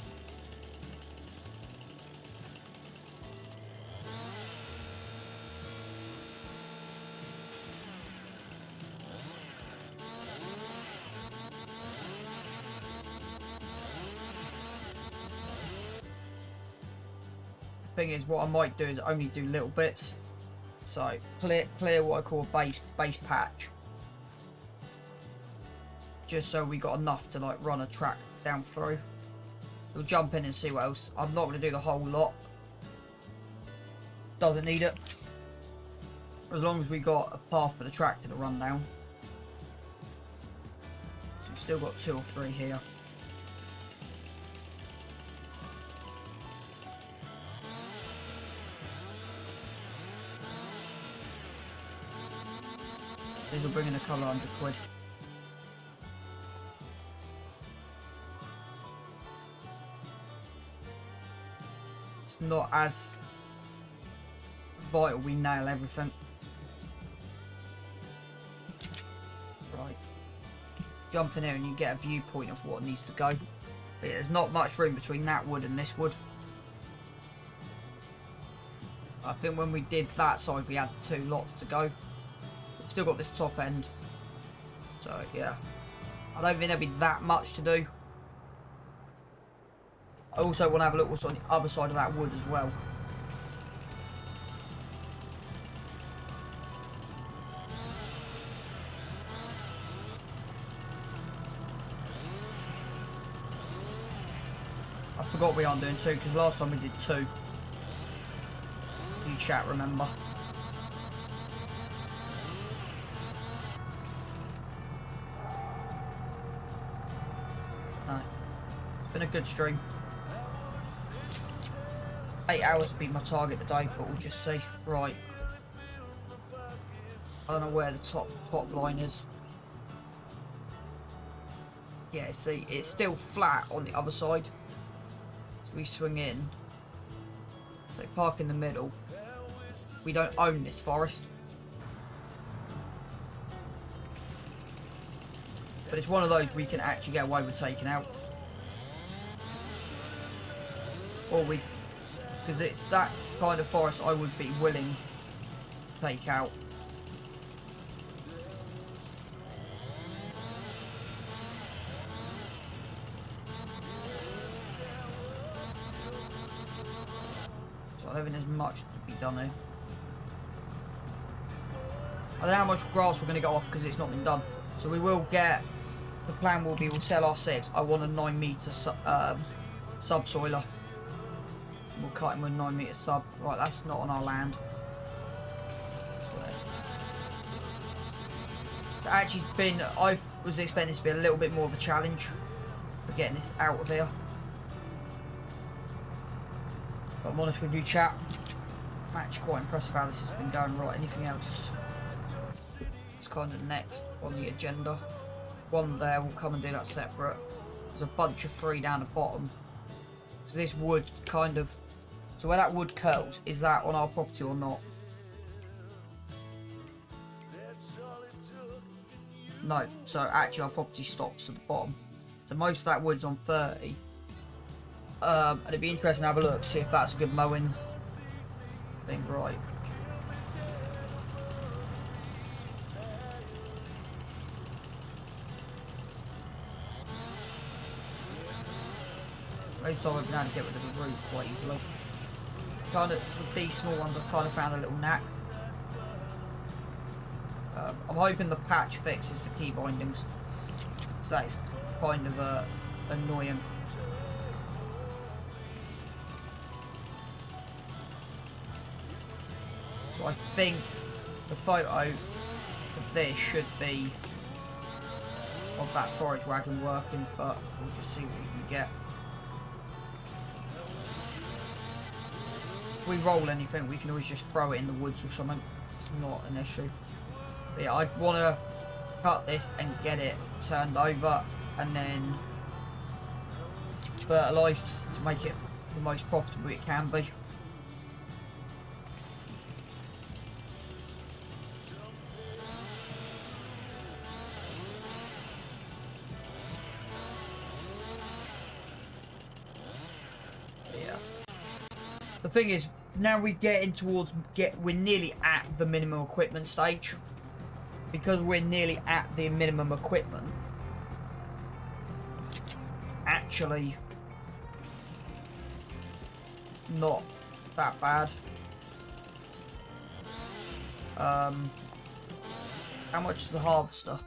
The thing is, what I might do is only do little bits. So clear what I call a base patch, just so we got enough to like run a track down through. So we'll jump in and see what else. I'm not going to do the whole lot. Doesn't need it. As long as we got a path for the tractor to run down. So we've still got 2 or 3 here. These will bring in a couple of £100. It's not as vital we nail everything. Right. Jump in here and you get a viewpoint of what needs to go. But yeah, there's not much room between that wood and this wood. I think when we did that side we had 2 lots to go. Still got this top end, so yeah, I don't think there'll be that much to do. I also want to have a look what's on the other side of that wood as well. forgot we aren't doing 2 because last time we did 2. You chat, remember? No. It's been a good stream. 8 hours would be my target today, but we'll just see. Right. I don't know where the top line is. Yeah, see, it's still flat on the other side. So we swing in. So park in the middle. We don't own this forest. But it's one of those we can actually get away with taking out. Or we... Because it's that kind of forest I would be willing to take out. So I don't think there's much to be done here. I don't know how much grass we're going to get off because it's not been done. So we will get... The plan will be we'll sell our 6. I want a 9 metre subsoiler. We'll cut him with 9 metre sub. Right, that's not on our land. It's actually been... I was expecting this to be a little bit more of a challenge for getting this out of here. But I'm honest with you, chat. I'm actually quite impressive how this has been going. Right, anything else? It's kind of next on the agenda. One there, we'll come and do that separate. There's a bunch of 3 down the bottom. So this wood kind of... So where that wood curls, is that on our property or not? No, so actually our property stops at the bottom. So most of that wood's on 30. And it'd be interesting to have a look, see if that's a good mowing thing, right. Most time I've been able to get rid of the root quite easily. Kind of, with these small ones I've kind of found a little knack. I'm hoping the patch fixes the key bindings. So that is kind of annoying. So I think the photo of this should be of that forage wagon working, but we'll just see what we can get. If we roll anything, we can always just throw it in the woods or something. It's not an issue. But yeah, I'd want to cut this and get it turned over and then fertilised to make it the most profitable it can be. The thing is, now we're getting towards, we're nearly at the minimum equipment stage. Because we're nearly at the minimum equipment, it's actually not that bad. How much is the harvester?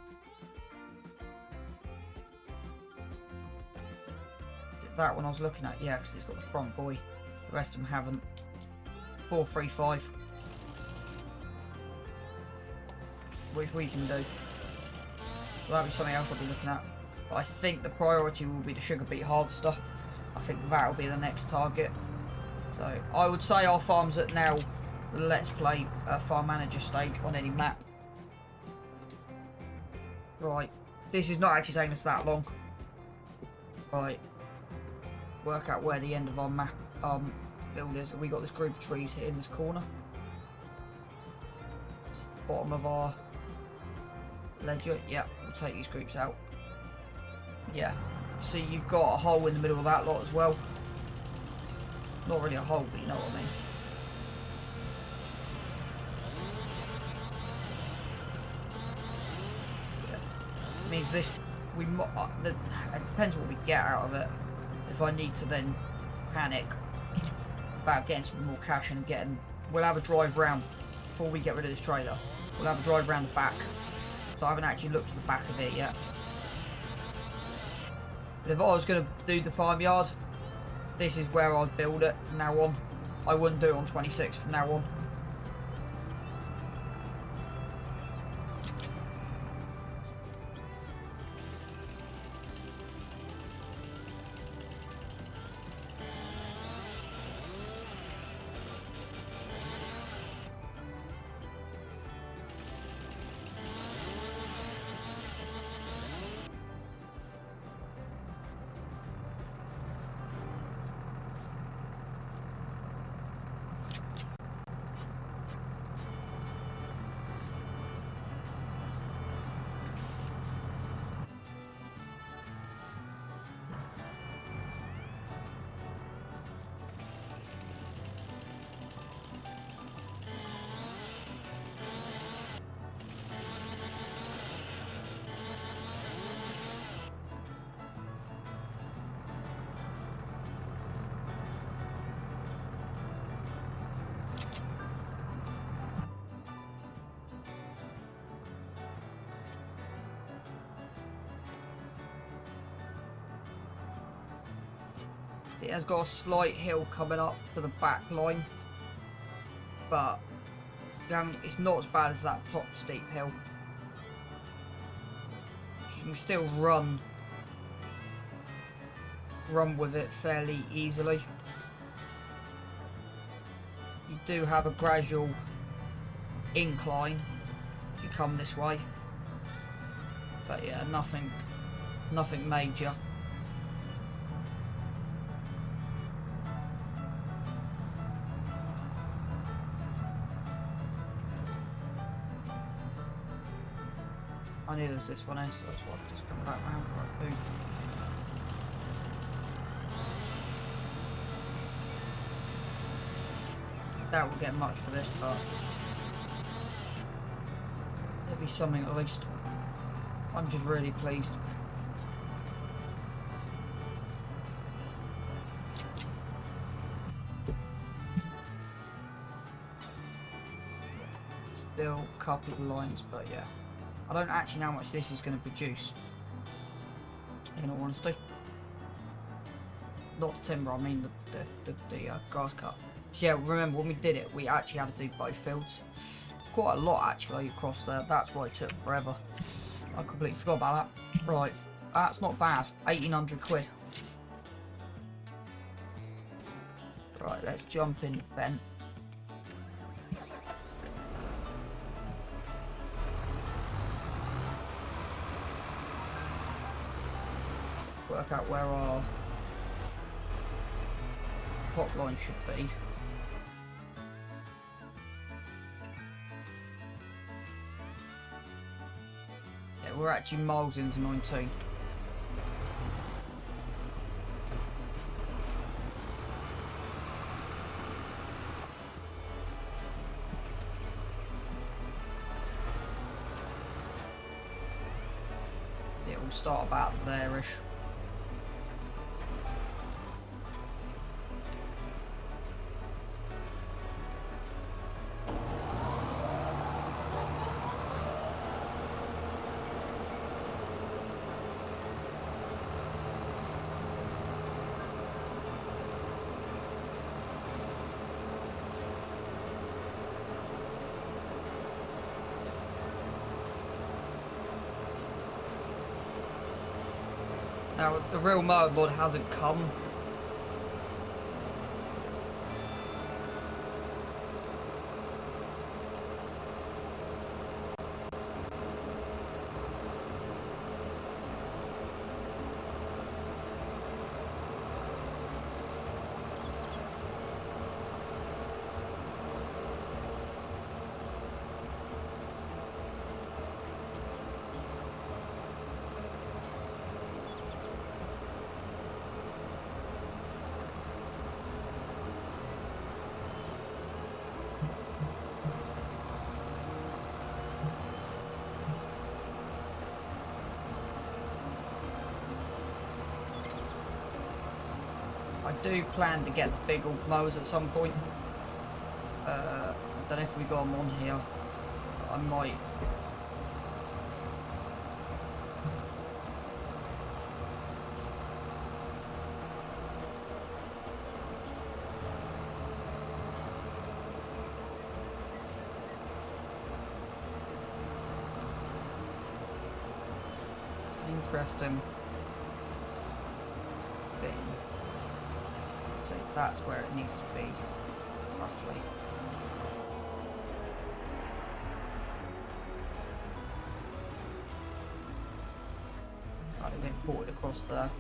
Is it that one I was looking at? Yeah, because it's got the front buoy. The rest of them haven't. 435. Which we can do. Well, that'll be something else I'll be looking at. But I think the priority will be the sugar beet harvester. I think that'll be the next target. So I would say our farm's at now the Let's Play farm manager stage on any map. Right. This is not actually taking us that long. Right. Work out where the end of our map field is. We got this group of trees here in this corner. It's the bottom of our ledger. Yeah, we'll take these groups out. Yeah. See, you've got a hole in the middle of that lot as well. Not really a hole, but you know what I mean. Yeah. It means this, it depends what we get out of it. If I need to then panic about getting some more cash and getting, we'll have a drive round before we get rid of this trailer. We'll have a drive round the back. So I haven't actually looked at the back of it yet. But if I was going to do the farmyard, this is where I'd build it from now on. I wouldn't do it on 26 from now on. It has got a slight hill coming up to the back line, but it's not as bad as that top steep hill. You can still run with it fairly easily. You do have a gradual incline if you come this way, but yeah, nothing major. I knew there was this one, so that's why I've just come back round. Right, boom. That will get much for this, but there'll be something at least. I'm just really pleased. Still a couple of lines, but yeah. I don't actually know how much this is going to produce, in all honesty. Not the timber, I mean the grass cut. So yeah, remember when we did it, we actually had to do both fields. It's quite a lot actually across there, that's why it took forever. I completely forgot about that. Right, that's not bad, 1,800 quid. Right, let's jump in the vent. Work out where our pot line should be. Yeah, we're actually miles into 19. Yeah, we'll start about there-ish. Now, the real mode mod hasn't come. I do plan to get the big old mowers at some point. I don't know if we got them on here. I might. interesting thing. So that's where it needs to be, roughly. Right, it went ported across there.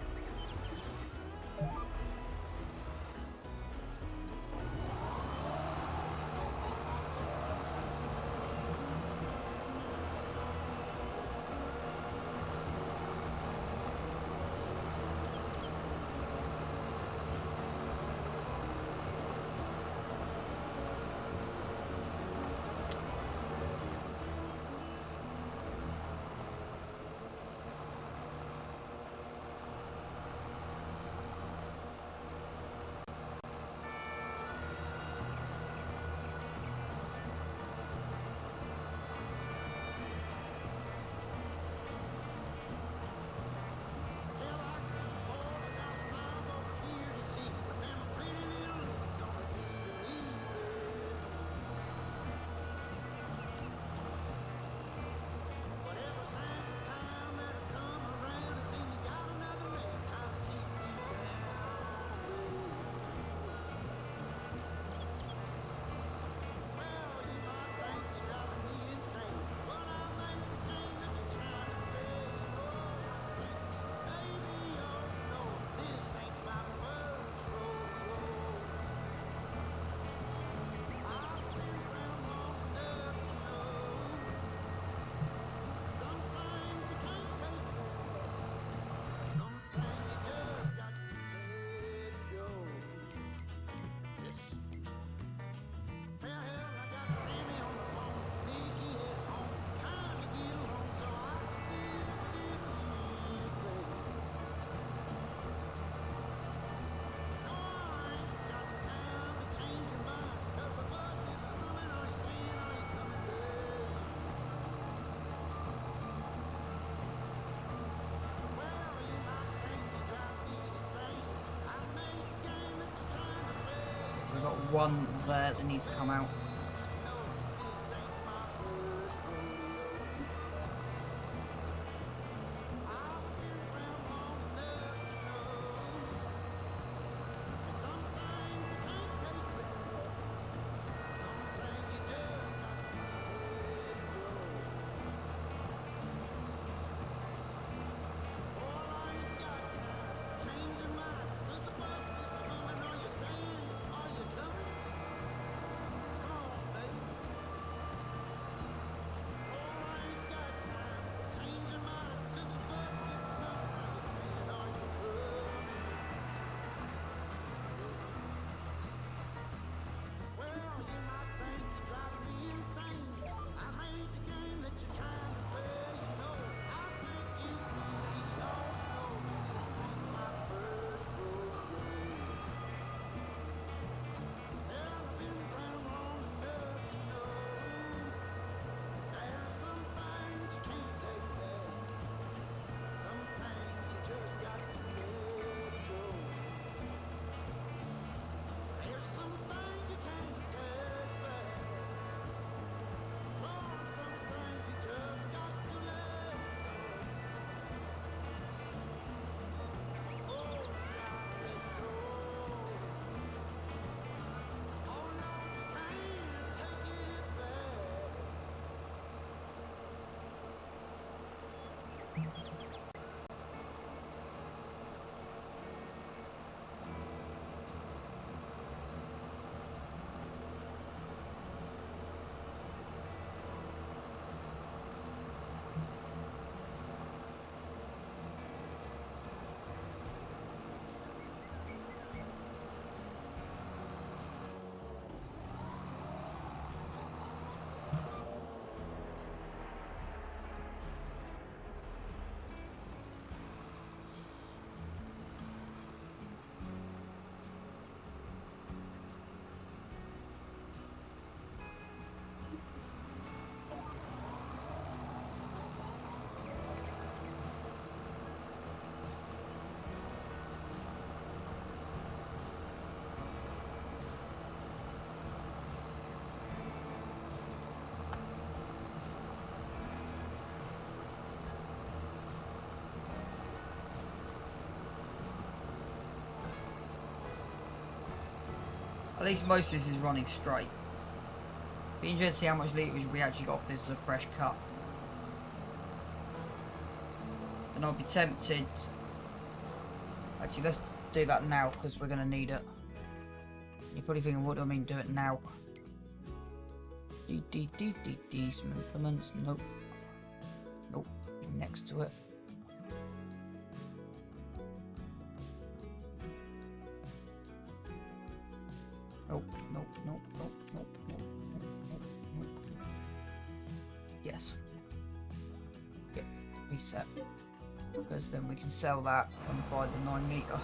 We've got one there that needs to come out. At least most of this is running straight. Be interested to see how much litres we actually got if this is a fresh cut. And I'll be tempted... Actually, let's do that now, because we're going to need it. You're probably thinking, what do I mean, do it now? Some implements. Nope. Nope. Next to it. Nope, nope, nope, nope, nope, nope, nope, nope, nope. Yes. Yep, reset. Because then we can sell that and buy the 9 meter.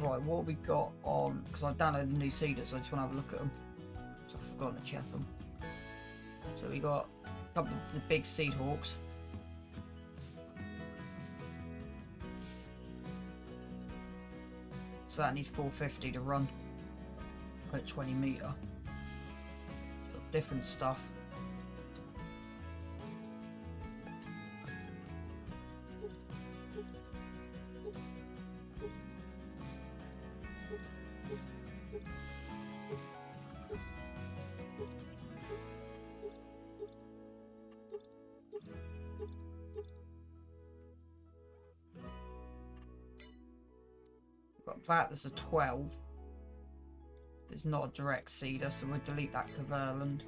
Right, what have we got on? Because I've downloaded the new seeders, I just want to have a look at them. So I've forgotten to check them. So we got a couple of the big seed hawks. So that needs 450 to run at 20 meter. Got different stuff. That there's a 12. It's not a direct seeder, so we'll delete that Caverland.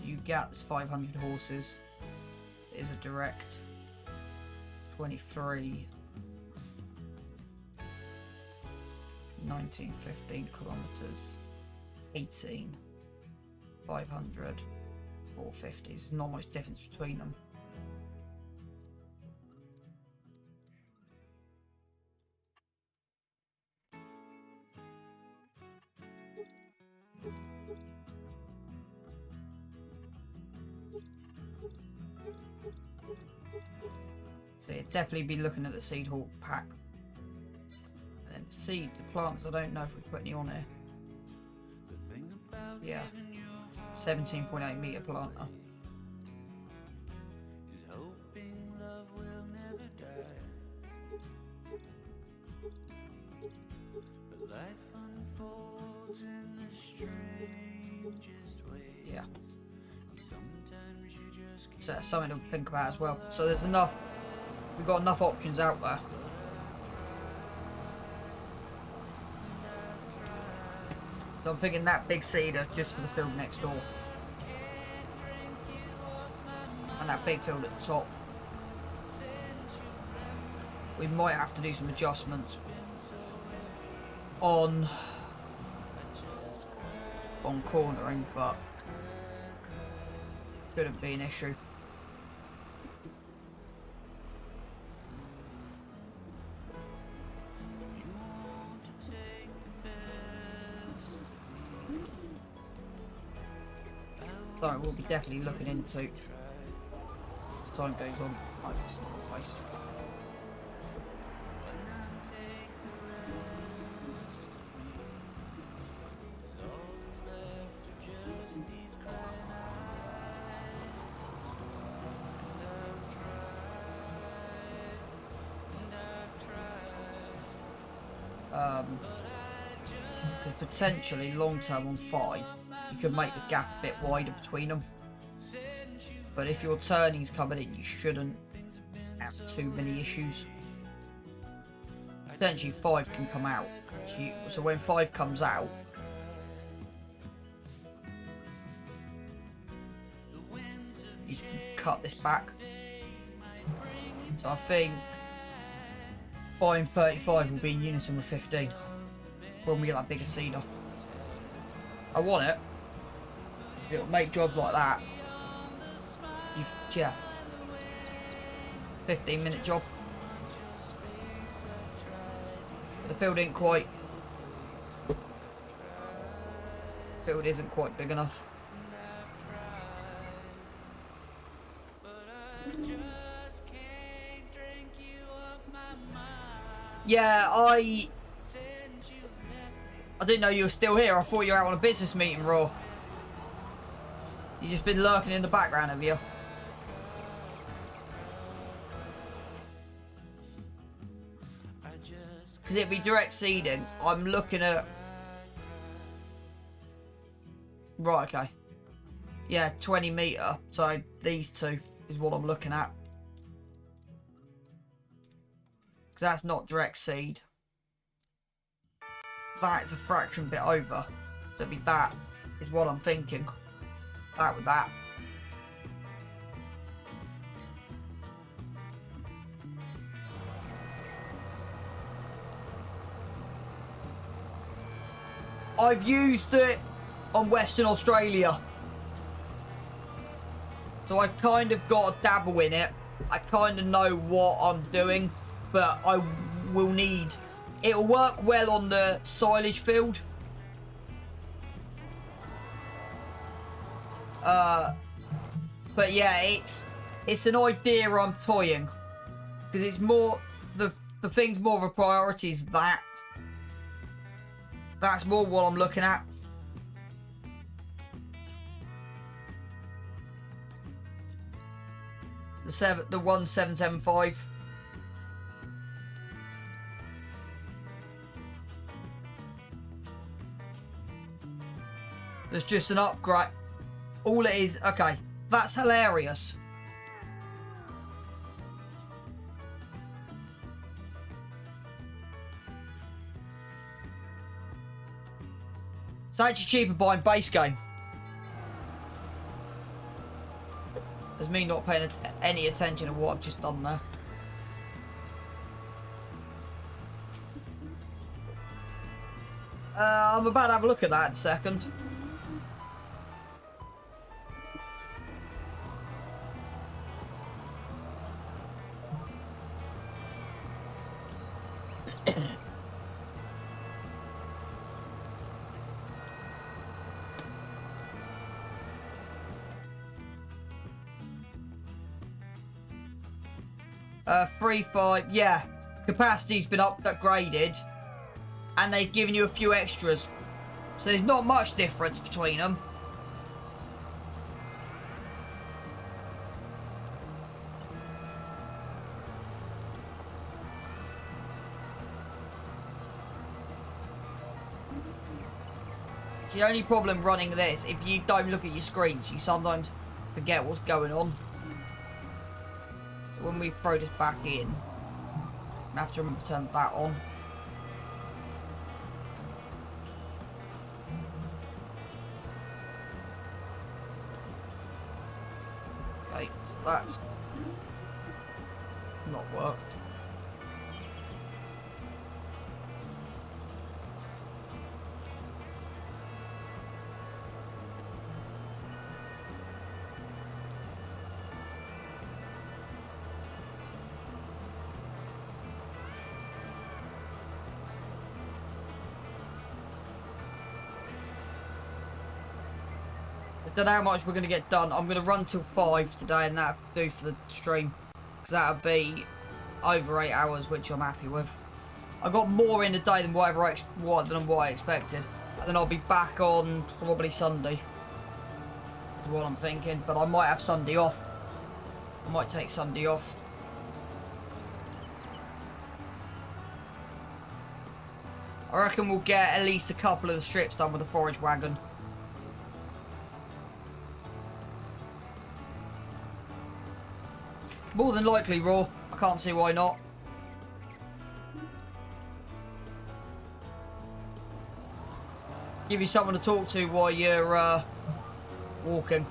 You get this 500 horses. It is a direct. 23. 19, 15 kilometers. 18. 500. 450s. There's not much difference between them. So you'd definitely be looking at the Seed Hawk pack. And then the plants, I don't know if we put any on here. Yeah. 17.8 meter planter. Yeah. So that's something to think about as well. So there's enough, we've got enough options out there. So I'm thinking that big seeder just for the field next door. And that big field at the top. We might have to do some adjustments on cornering, but shouldn't be an issue. So we'll be definitely looking into as time goes on. Oh, it's not waste. Could potentially long term on 5. You could make the gap a bit wider between them. But if your turning's coming in, you shouldn't have too many issues. Potentially 5 can come out. So when 5 comes out, you can cut this back. So I think buying 35 will be in unison with 15 when we get that bigger seeder. I want it. It'll make jobs like that. Yeah. 15-minute job. But the field ain't quite. Field isn't quite big enough. Yeah, I didn't know you were still here. I thought you were out on a business meeting, Raw. You just been lurking in the background, have you? Because it'd be direct seeding. I'm looking at... Right, okay. Yeah, 20 metre. So these two is what I'm looking at. Because that's not direct seed. That's a fraction bit over. So it'd be that is what I'm thinking. That with that. I've used it on Western Australia. So I kind of got a dabble in it. I kind of know what I'm doing, but I will need... It'll work well on the silage field. But yeah, it's an idea I'm toying. Because it's more... The thing's more of a priority is that. That's more what I'm looking at. The 1775. There's just an upgrade. All it is, okay, that's hilarious. It's actually cheaper buying base game. There's me not paying any attention to what I've just done there. I'm about to have a look at that in a second. 3.5, yeah. Capacity's been upgraded. And they've given you a few extras. So there's not much difference between them. It's the only problem running this, if you don't look at your screens, you sometimes forget what's going on. So when we throw this back in, I have to remember to turn that on. Okay, so that's not worked. I don't know how much we're going to get done. I'm going to run till 5 today and that'll do for the stream. Because that'll be over 8 hours, which I'm happy with. I got more in a day than what I expected. And then I'll be back on probably Sunday. Is what I'm thinking. But I might have Sunday off. I might take Sunday off. I reckon we'll get at least a couple of the strips done with the forage wagon. More than likely, Raw. I can't see why not. Give you someone to talk to while you're walking.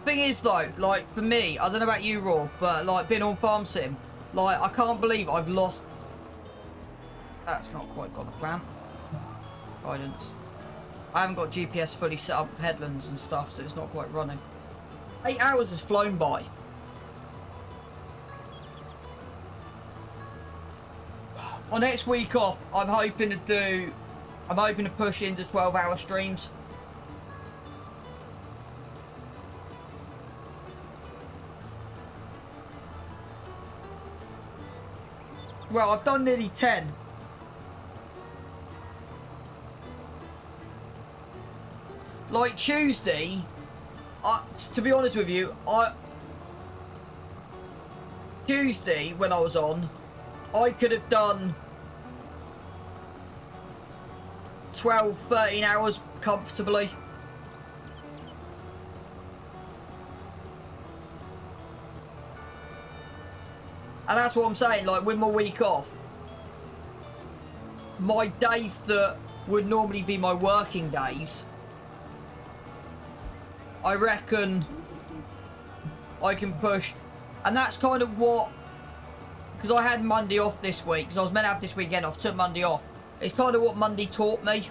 thing is though, like for me, I don't know about you, Raw, but like being on Farm Sim, like I can't believe I've lost. That's not quite got the plan. Guidance. I haven't got GPS fully set up with headlands and stuff, so it's not quite running. 8 hours has flown by. My next week off, I'm hoping to push into 12-hour streams. Well, I've done nearly 10. Like Tuesday, to be honest with you, Tuesday when I was on, I could have done 12, 13 hours comfortably. And that's what I'm saying, like with my week off, my days that would normally be my working days, I reckon I can push. And that's kind of what, because I had Monday off this week, because I was meant to have this weekend off, took Monday off. It's kind of what Monday taught me.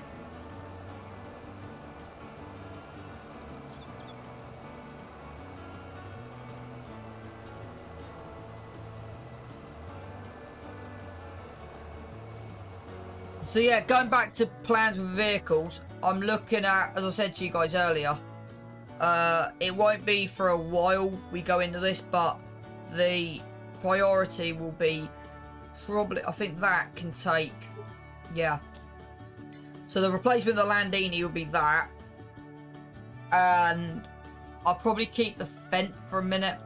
So yeah, going back to plans with vehicles, I'm looking at, as I said to you guys earlier, it won't be for a while we go into this, but the priority will be probably, I think that can take, yeah. So the replacement of the Landini will be that. And I'll probably keep the Fent for a minute.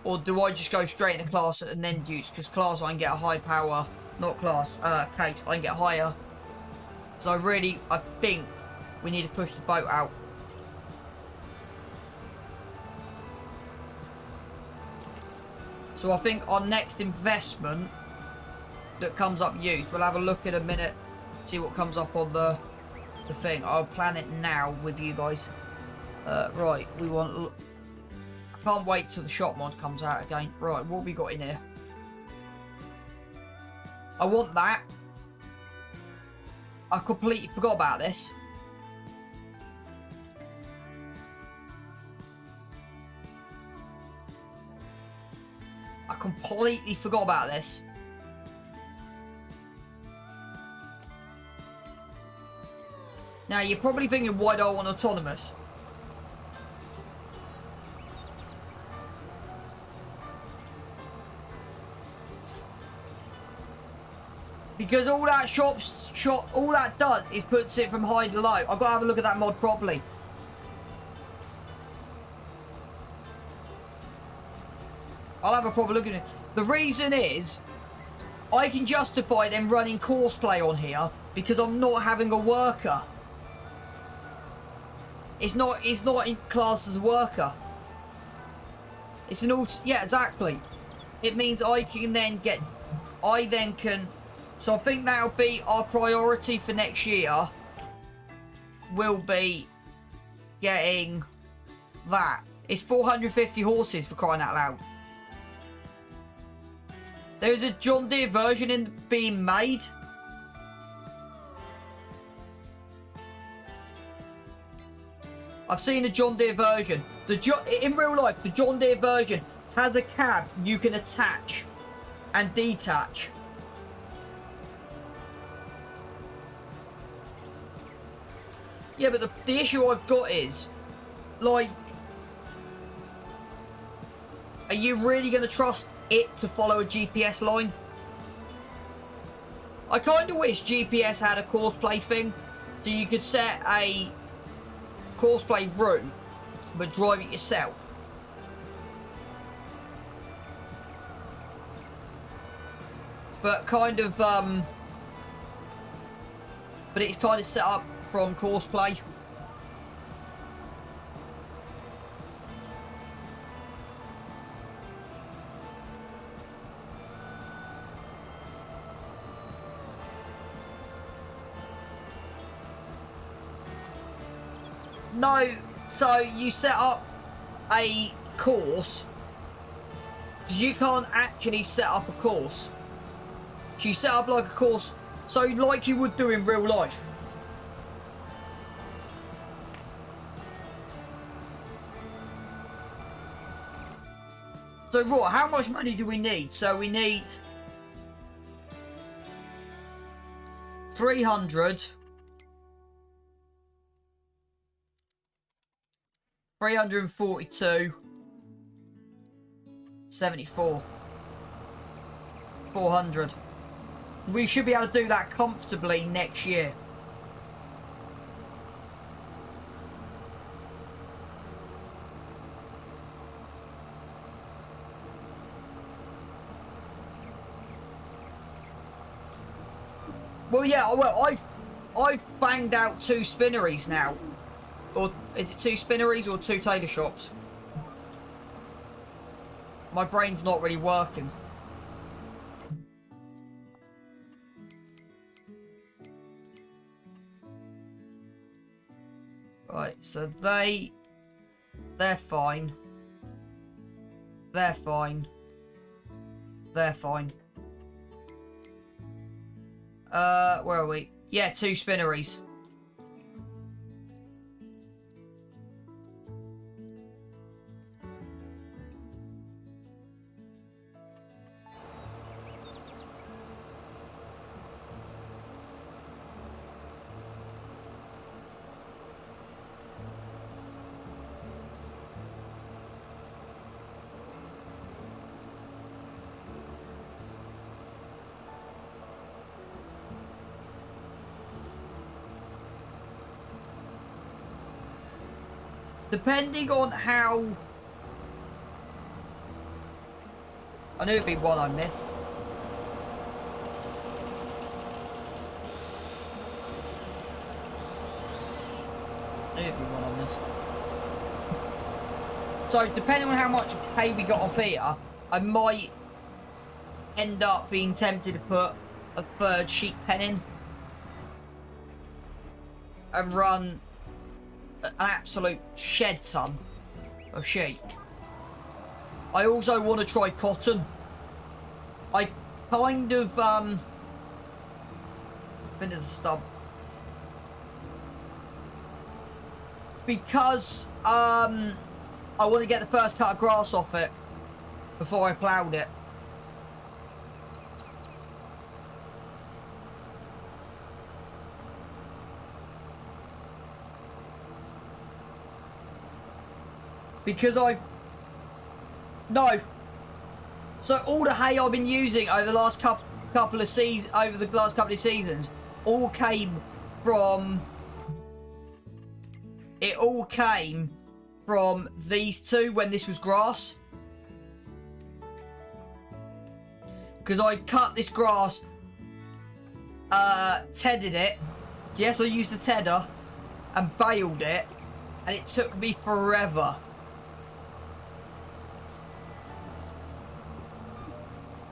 Or do I just go straight into class and then use? Because class I can get a high power, not class, Kate, I can get higher. So I think we need to push the boat out. So I think our next investment that comes up used, we'll have a look in a minute, see what comes up on the thing. I'll plan it now with you guys. Right, we want... I can't wait till the shop mod comes out again. Right, what have we got in here? I want that. I completely forgot about this. I completely forgot about this. Now, you're probably thinking, why do I want autonomous? Because all that all that does is puts it from high to low. I've got to have a look at that mod properly. I'll have a proper look at it. The reason is, I can justify them running courseplay on here because I'm not having a worker. It's not in class as a worker. It's an yeah, exactly. It means I then can. So I think that'll be our priority for next year. Will be getting that. It's 450 horses for crying out loud. There's a John Deere version being made. I've seen a John Deere version. In real life, the John Deere version has a cab you can attach and detach. Yeah, but the issue I've got is, like, are you really going to trust it to follow a GPS line? I kind of wish GPS had a courseplay thing, so you could set a courseplay route, but drive it yourself. But kind of, but it's kind of set up from courseplay. No, So you set up a course. You can't actually set up a course. So you set up like a course, so like you would do in real life. So right, how much money do we need? So we need 300, 342, 74, 400. We should be able to do that comfortably next year. Well, yeah, well, I've banged out 2 spinneries now. Or is it 2 spinneries or 2 tailor shops? My brain's not really working. Right, so they're fine. They're fine. They're fine. Where are we? Yeah, 2 spinneries. Depending on how... I knew it'd be one I missed. I knew it'd be one I missed. So, depending on how much hay we got off here, I might end up being tempted to put a 3rd sheep pen in. And run an absolute shed ton of sheep. I also want to try cotton. I kind of been as a stump because I want to get the first cut of grass off it before I ploughed it. Because no. So all the hay I've been using over the last couple of seasons, all came from. It all came from these 2 when this was grass. Because I cut this grass, tedded it. Yes, I used a tedder and baled it, and it took me forever.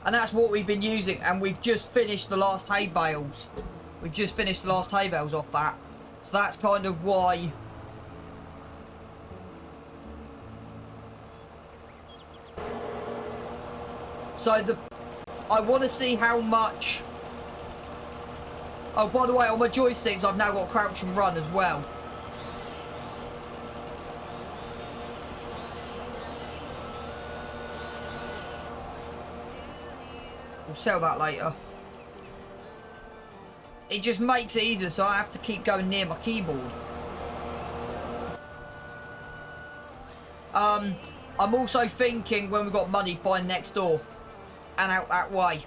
And that's what we've been using, and we've just finished the last hay bales. We've just finished the last hay bales off that. So that's kind of why... So I want to see how much... Oh, by the way, on my joysticks, I've now got crouch and run as well. We'll sell that later. It just makes it easier, so I have to keep going near my keyboard. I'm also thinking when we've got money buying next door and out that way.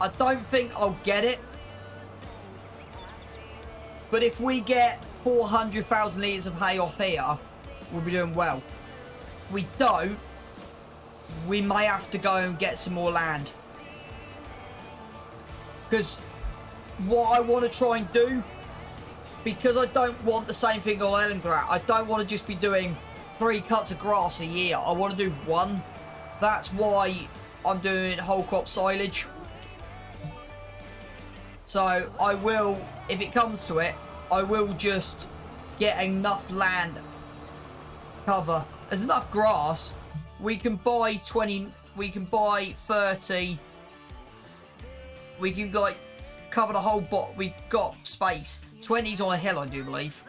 I don't think I'll get it. But if we get 400,000 litres of hay off here, we'll be doing well. If we don't, we may have to go and get some more land. Because what I want to try and do, because I don't want the same thing on Elengrat, I don't want to just be doing 3 cuts of grass a year. I want to do 1. That's why I'm doing whole crop silage. So I will, if it comes to it, I will just get enough land cover. There's enough grass. We can buy 20, we can buy 30. We can like cover the whole bot. We've got space. 20's on a hill, I do believe.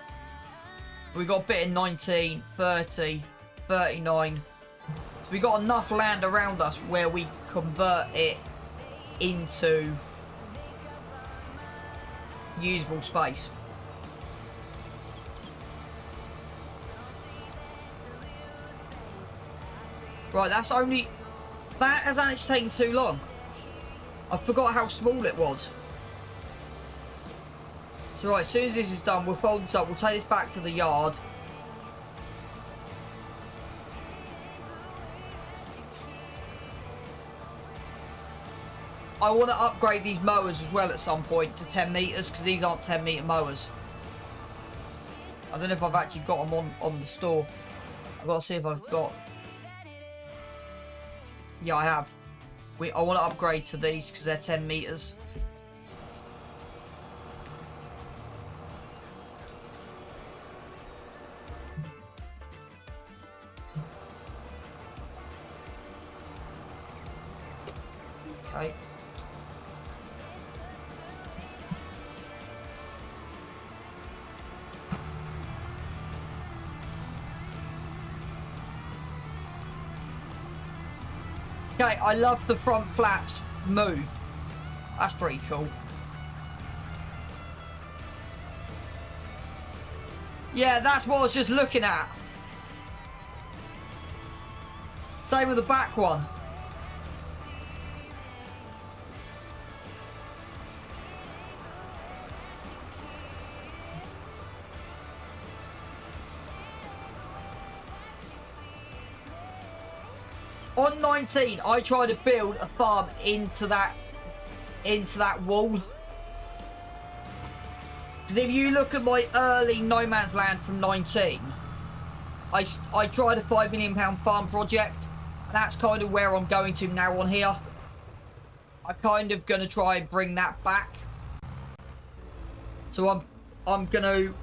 We've got a bit in 19, 30, 39. So we've got enough land around us where we convert it into usable space. Right, that has actually taken too long. I forgot how small it was. So right, as soon as this is done, we'll fold this up, we'll take this back to the yard. I want to upgrade these mowers as well at some point to 10 metres, because these aren't 10 metre mowers. I don't know if I've actually got them on the store. I've got to see if I've got... Yeah, I have. I want to upgrade to these because they're 10 metres. Okay. Okay, I love the front flaps move. That's pretty cool. Yeah, that's what I was just looking at. Same with the back one. On 19, I tried to build a farm into that wall. Because if you look at my early No Man's Land from 19, I tried a £5 million farm project, and that's kind of where I'm going to now on here. I'm kind of going to try and bring that back. So I'm going to...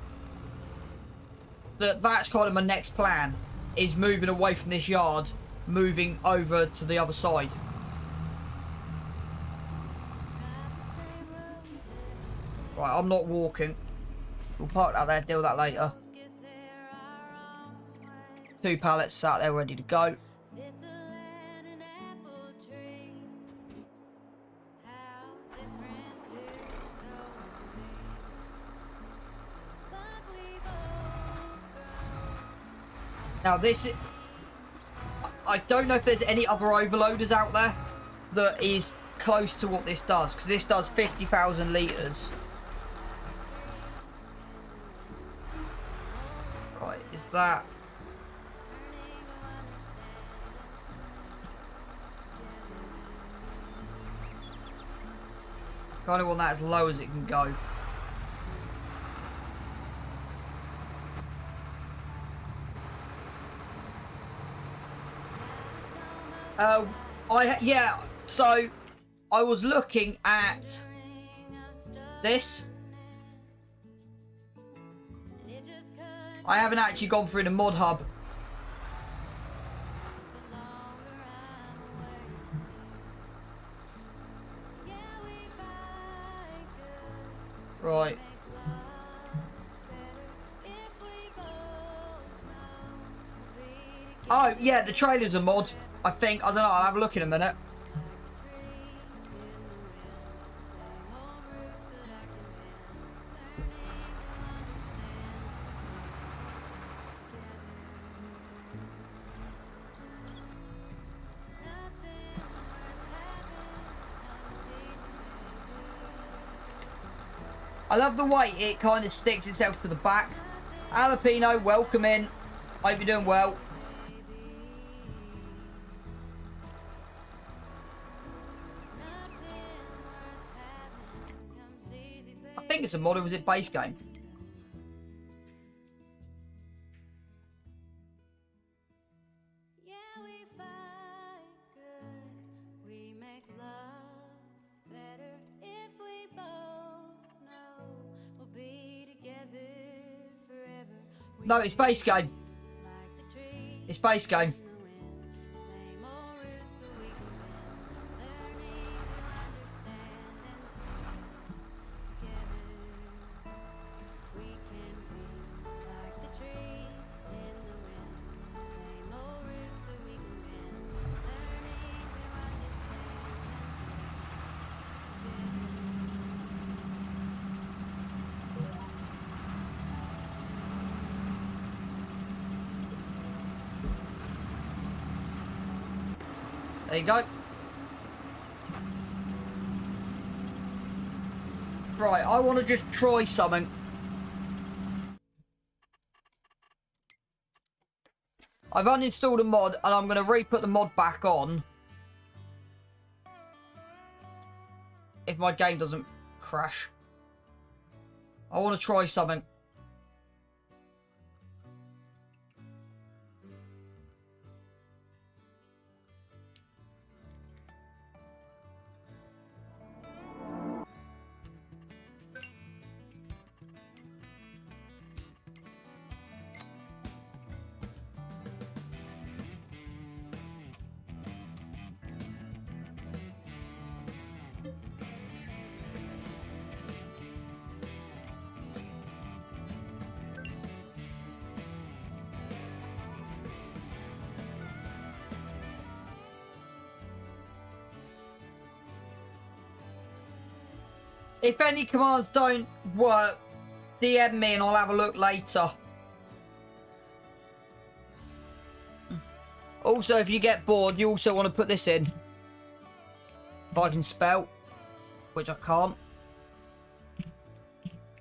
That's kind of my next plan, is moving away from this yard, moving over to the other side. Right, I'm not walking. We'll park that there, deal with that later. 2 pallets sat there ready to go. Now this is... I don't know if there's any other overloaders out there that is close to what this does, because this does 50,000 litres. Right, is that... Kind of want that as low as it can go. Yeah, so I was looking at this. I haven't actually gone through the mod hub. Right. Oh, yeah, the trailer's a mod, I think. I don't know, I'll have a look in a minute. I love the way it kind of sticks itself to the back. Alapino, welcome in. Hope you're doing well. think it's a mod, or was it base game? Yeah, we fight good. We make love better if we both know we'll be together forever. We No, it's base game. like the trees It's base game. in the wind. Same old roots, but we can win. Learning to understand and swim together. We can win like the trees in the wind. Same old roots, but we can win. Learning to understand and swim together. There you go. Right, I want to just try something. I've uninstalled a mod and I'm going to re-put the mod back on. If my game doesn't crash. I want to try something. If any commands don't work, DM me and I'll have a look later. Also, if you get bored, you also want to put this in. If I can spell, which I can't.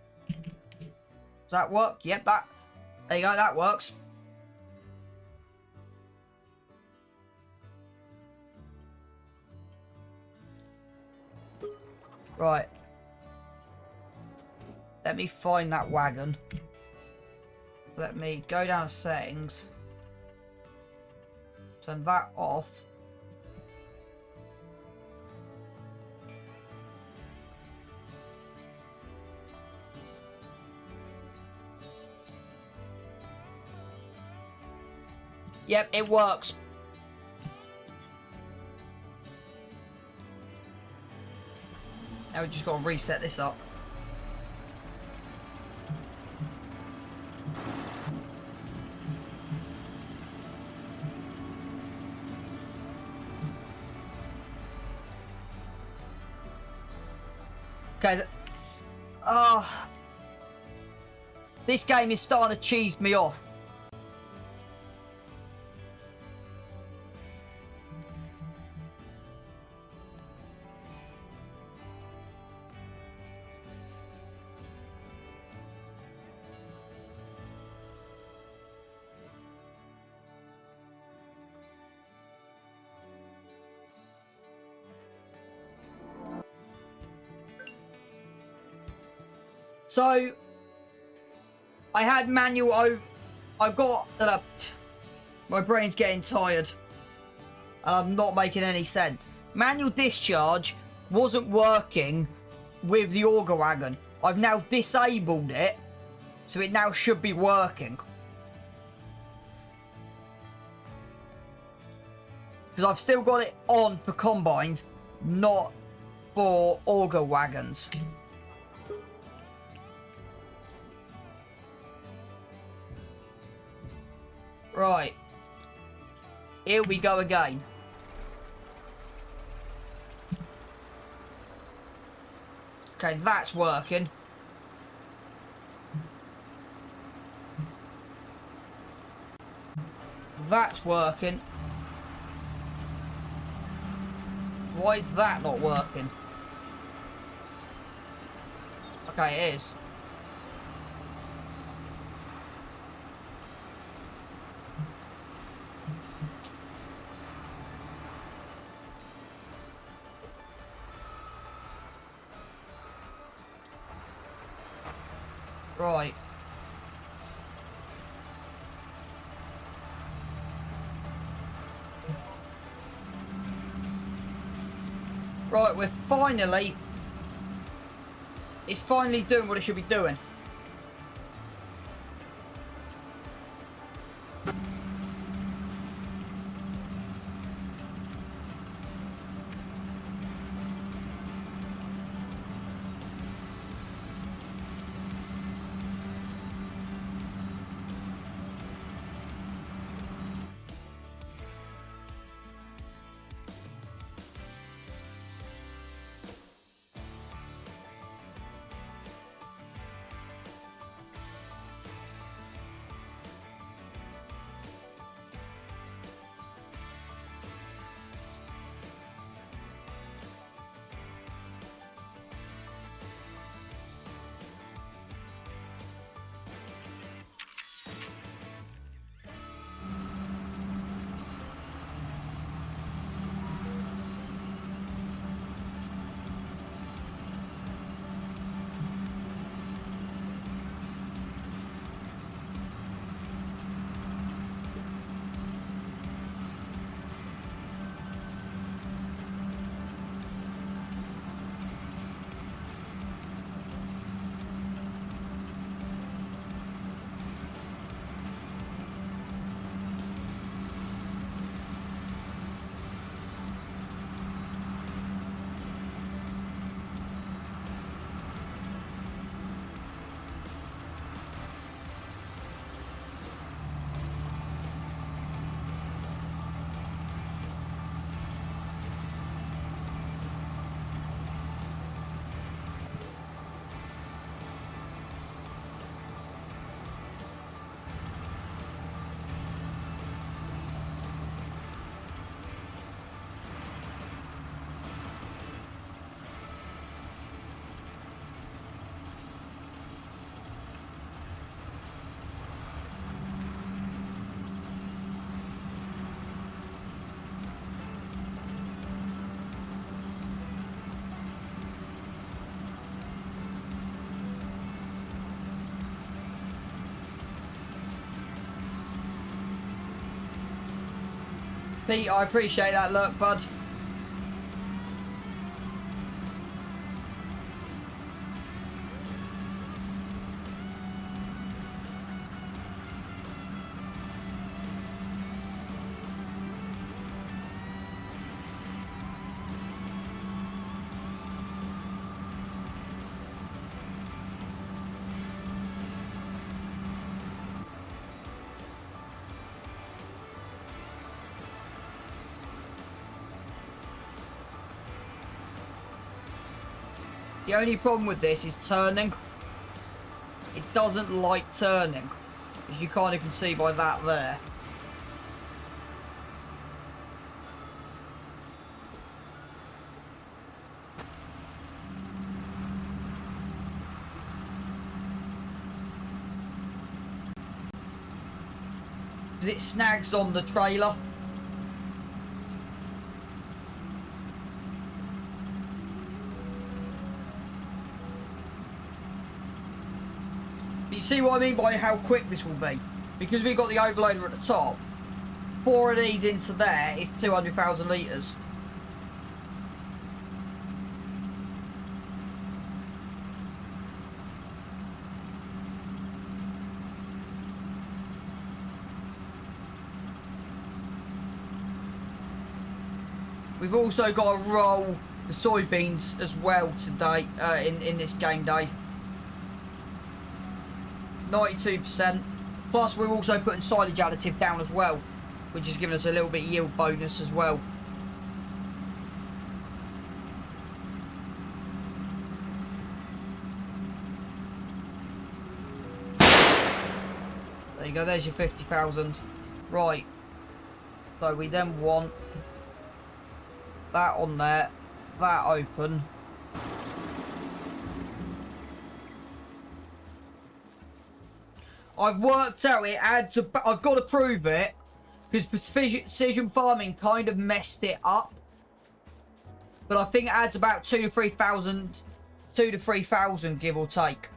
Does that work? Yep, that. There you go, that works. Right. Let me find that wagon. Let me go down to settings. Turn that off. Yep, it works. Now we just got to reset this up. Okay, this game is starting to cheese me off. So, I had manual over. I've got. My brain's getting tired. I'm not making any sense. Manual discharge wasn't working with the auger wagon. I've now disabled it, so it now should be working. Because I've still got it on for combines, not for auger wagons. Right. Here we go again. Okay, that's working. That's working. Why is that not working? Okay, it is. Right. Right, we're finally... It's finally doing what it should be doing. Pete, I appreciate that look, bud. The only problem with this is turning. It doesn't like turning, as you kind of can see by that there. Because it snags on the trailer. You see what I mean by how quick this will be? Because we've got the overloader at the top. 4 of these into there is 200,000 litres. We've also got to roll the soybeans as well today, in this game day. 92%. Plus we're also putting silage additive down as well, which is giving us a little bit of yield bonus as well. There you go, there's your 50,000. Right. So we then want that on there, that open. I've worked out it adds a... I've got to prove it, because precision farming kind of messed it up. But I think it adds about 2,000 to 3,000, give or take.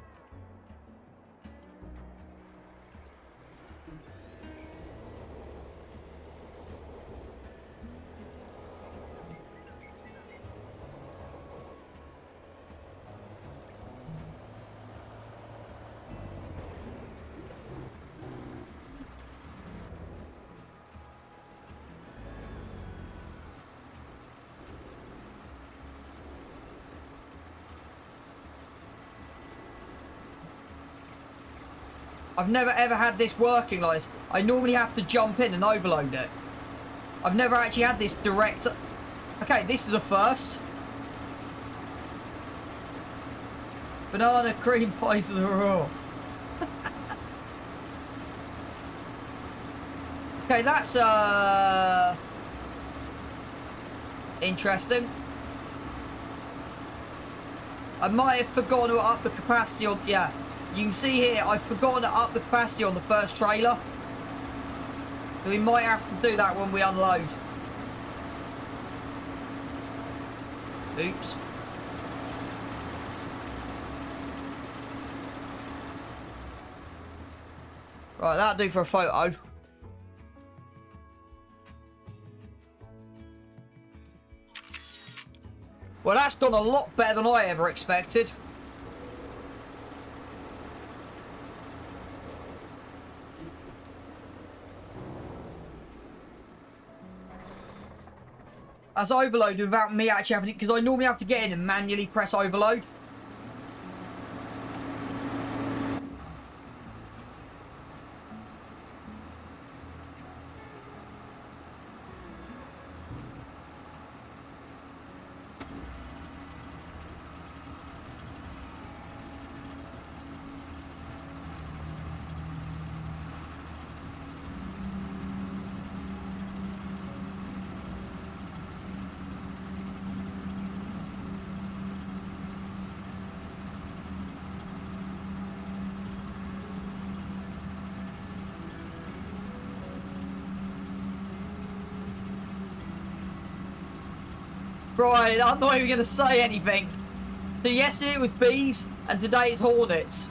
I've never ever had this working like this. I normally have to jump in and overload it. I've never actually had this direct... Okay, this is a first. Banana cream pies of the raw. Okay, that's interesting. I might have forgotten to up the capacity on... Yeah, you can see here, I've forgotten to up the capacity on the first trailer. So we might have to do that when we unload. Oops. Right, that'll do for a photo. Well, that's gone a lot better than I ever expected. That's overloaded without me actually having it, because I normally have to get in and manually press overload. Right, I'm not even going to say anything. So yesterday it was bees, and today it's hornets.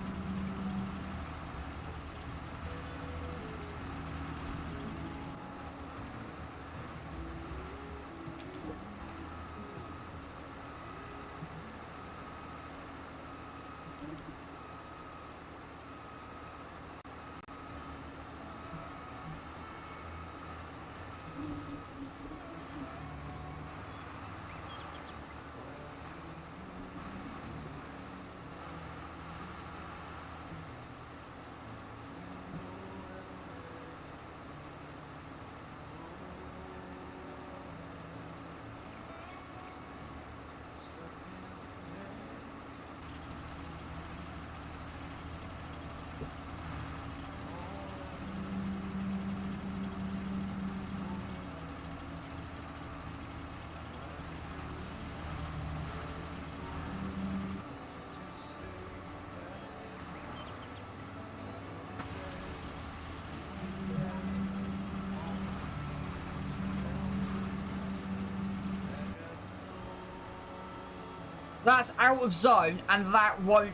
That's out of zone, and that won't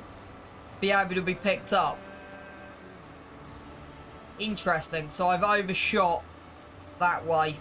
be able to be picked up. Interesting. So I've overshot that way.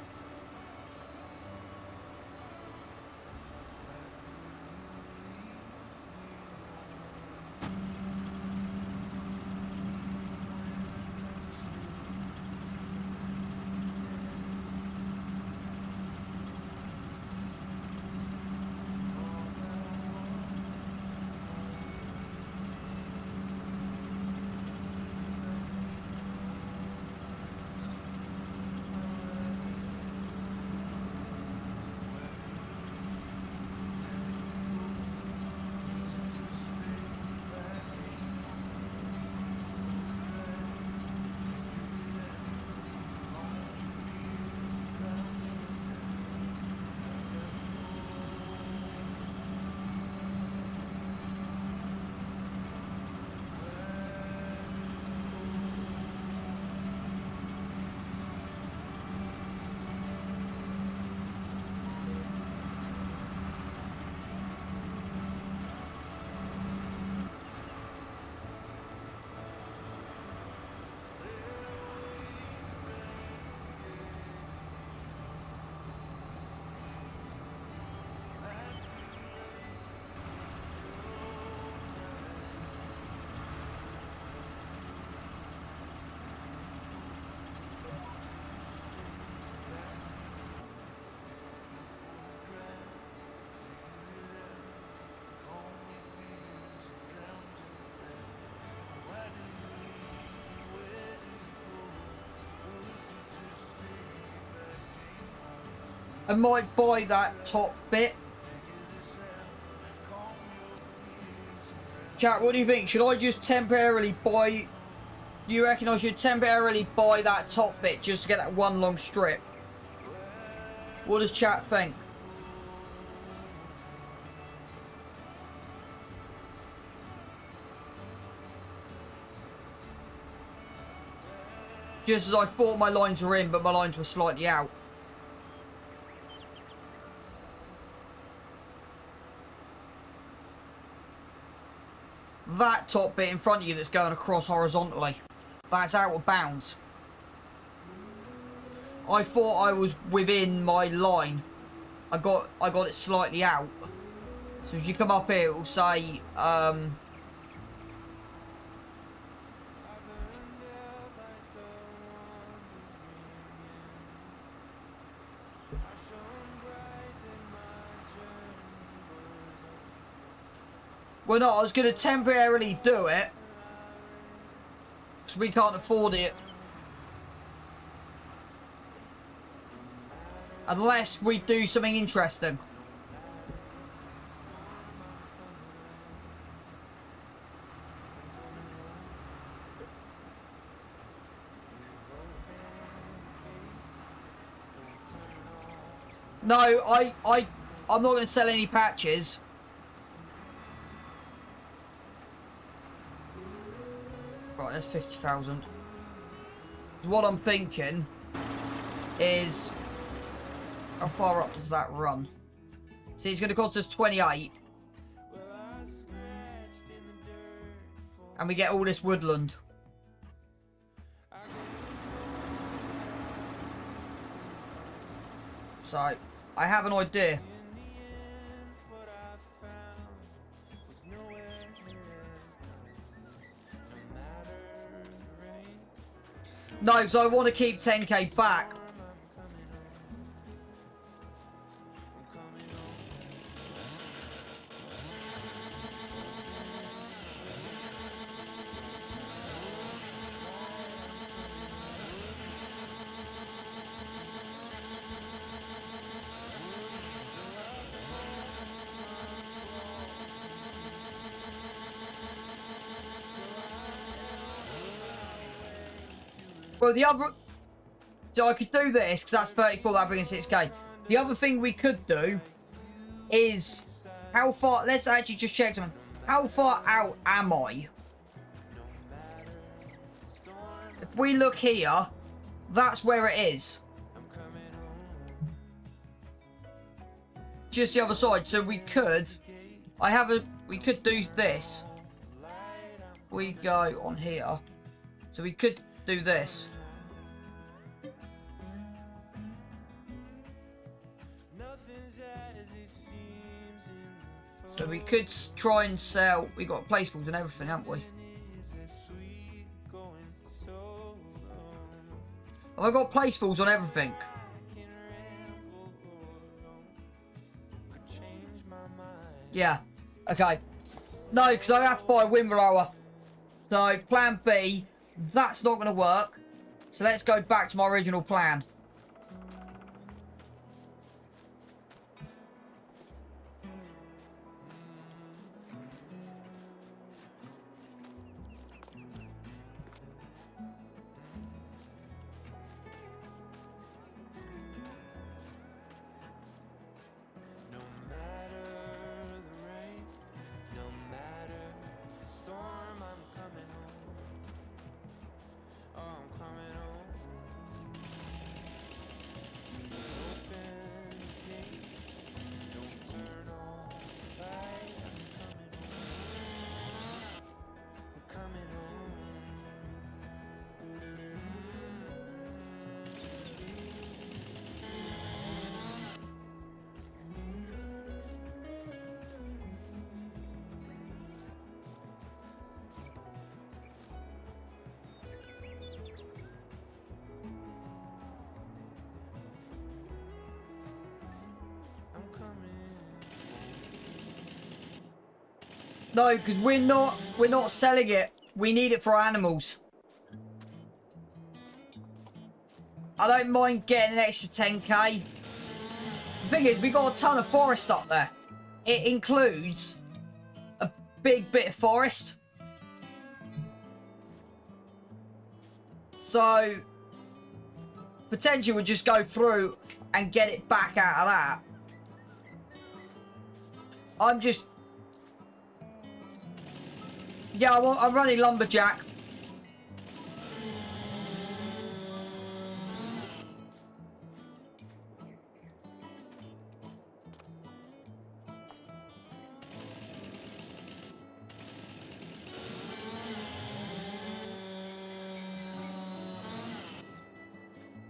I might buy that top bit. Chat, what do you think? Should I just temporarily buy... You reckon I should temporarily buy that top bit just to get that one long strip? What does chat think? Just as I thought my lines were in, but my lines were slightly out. That top bit in front of you that's going across horizontally, that's out of bounds. I thought I was within my line. I got it slightly out. So if you come up here, it will say well, no, I was going to temporarily do it because we can't afford it unless we do something interesting. No, I'm not going to sell any patches. Right, that's 50,000. So what I'm thinking is, how far up does that run? See, it's going to cost us 28. And we get all this woodland. So, I have an idea. No, because I want to keep 10k back. Well, the other... So I could do this, because that's 34, that brings 6k. The other thing we could do is... How far... Let's actually just check something. How far out am I? If we look here, that's where it is. Just the other side. So we could... We could do this. We go on here. So we could do this. So we could try and sell. We got placeables and everything, haven't we? Have I got placeables on everything? Yeah. Okay. No, because I have to buy a windblower. So plan B. That's not going to work. So let's go back to my original plan. No, because we're not selling it. We need it for animals. I don't mind getting an extra 10k. The thing is, we got a ton of forest up there. It includes a big bit of forest. So, potentially we'll just go through and get it back out of that. I'm just... Yeah, I'm running Lumberjack.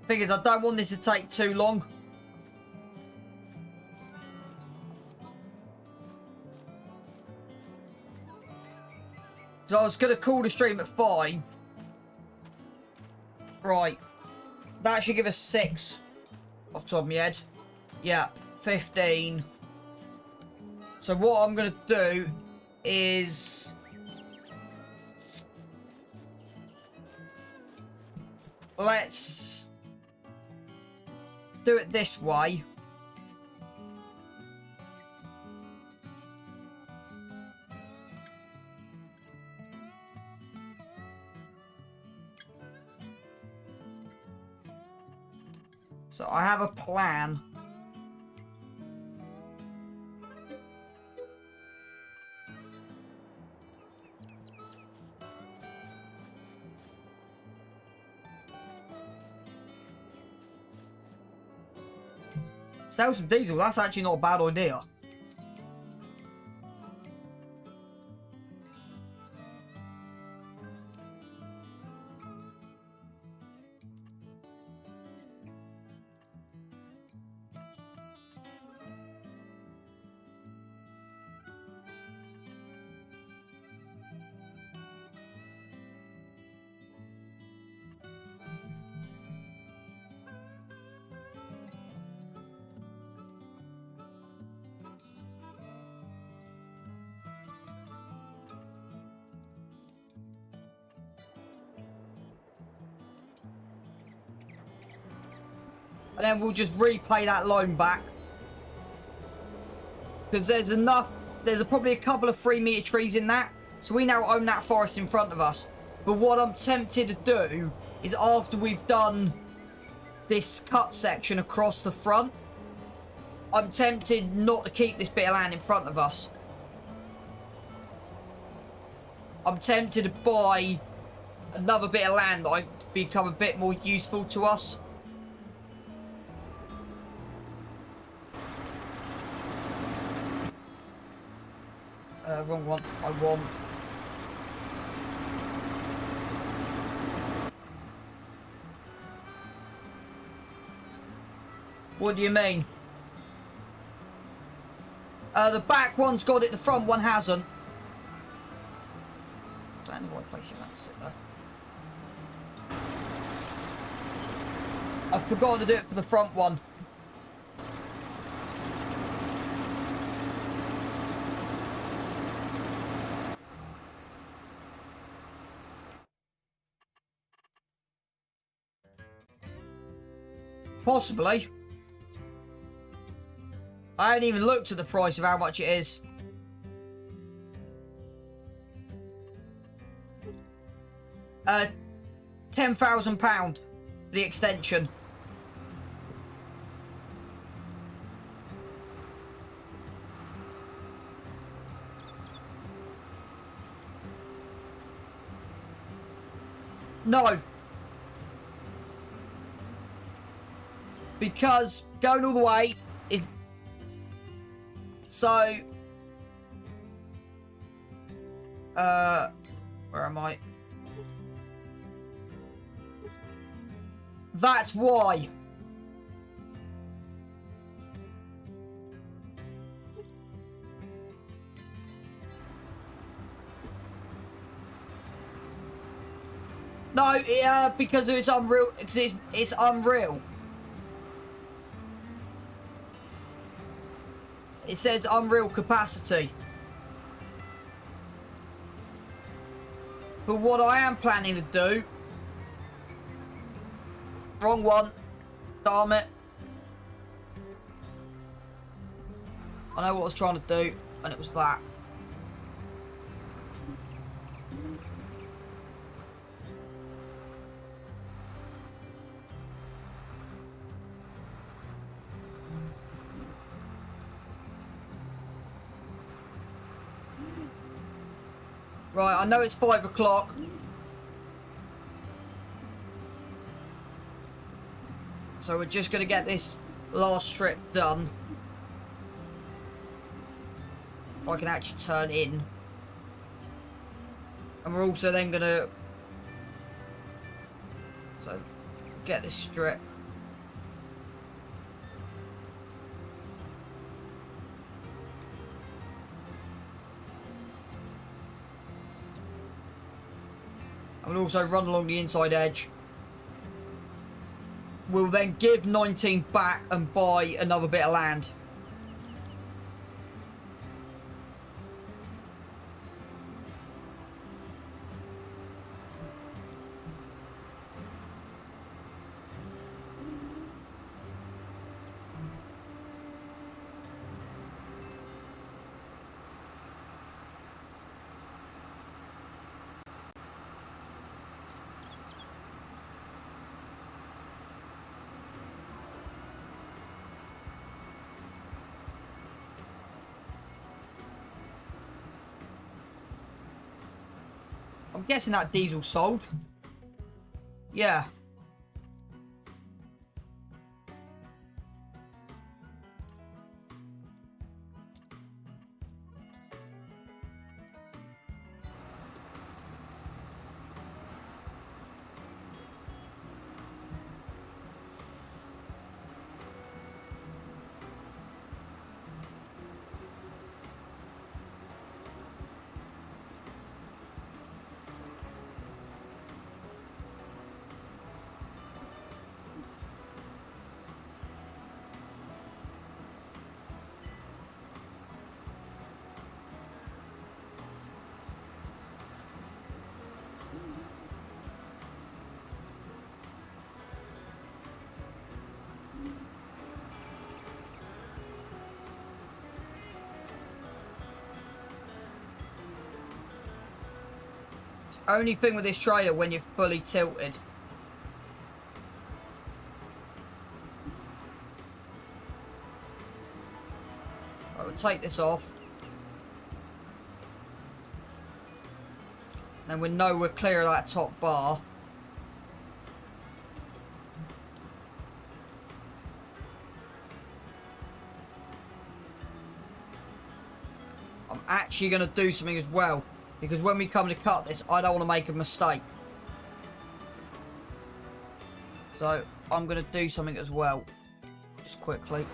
Thing is, I don't want this to take too long. So I was going to call the stream at 5. Right. That should give us 6 off the top of my head. Yeah, 15. So what I'm going to do is... Let's do it this way. So I have a plan. Sell some diesel, that's actually not a bad idea. And then we'll just replay that loan back. Because there's enough, there's probably a couple of 3-meter trees in that. So we now own that forest in front of us. But what I'm tempted to do is after we've done this cut section across the front, I'm tempted not to keep this bit of land in front of us. I'm tempted to buy another bit of land that might become a bit more useful to us. Wrong one. I want. What do you mean? The back one's got it, the front one hasn't. Is that in the right place? You have to sit there. I've forgotten to do it for the front one. Possibly. I haven't even looked at the price of how much it is. £10,000 for the extension. No. Because going all the way is... So... where am I? That's why. No, because it's unreal. It's unreal. It says unreal capacity. But what I am planning to do... Wrong one. Damn it. I know what I was trying to do, and it was that. Right, I know it's 5 o'clock. So we're just going to get this last strip done. If I can actually turn in. And we're also then going to... So, get this strip. And we'll also run along the inside edge. We'll then give 19 back and buy another bit of land. I'm guessing that diesel sold. Yeah. Only thing with this trailer when you're fully tilted. I will take this off. Then we know we're clear of that top bar. I'm actually going to do something as well. Because when we come to cut this, I don't want to make a mistake. So, I'm going to do something as well. Just quickly.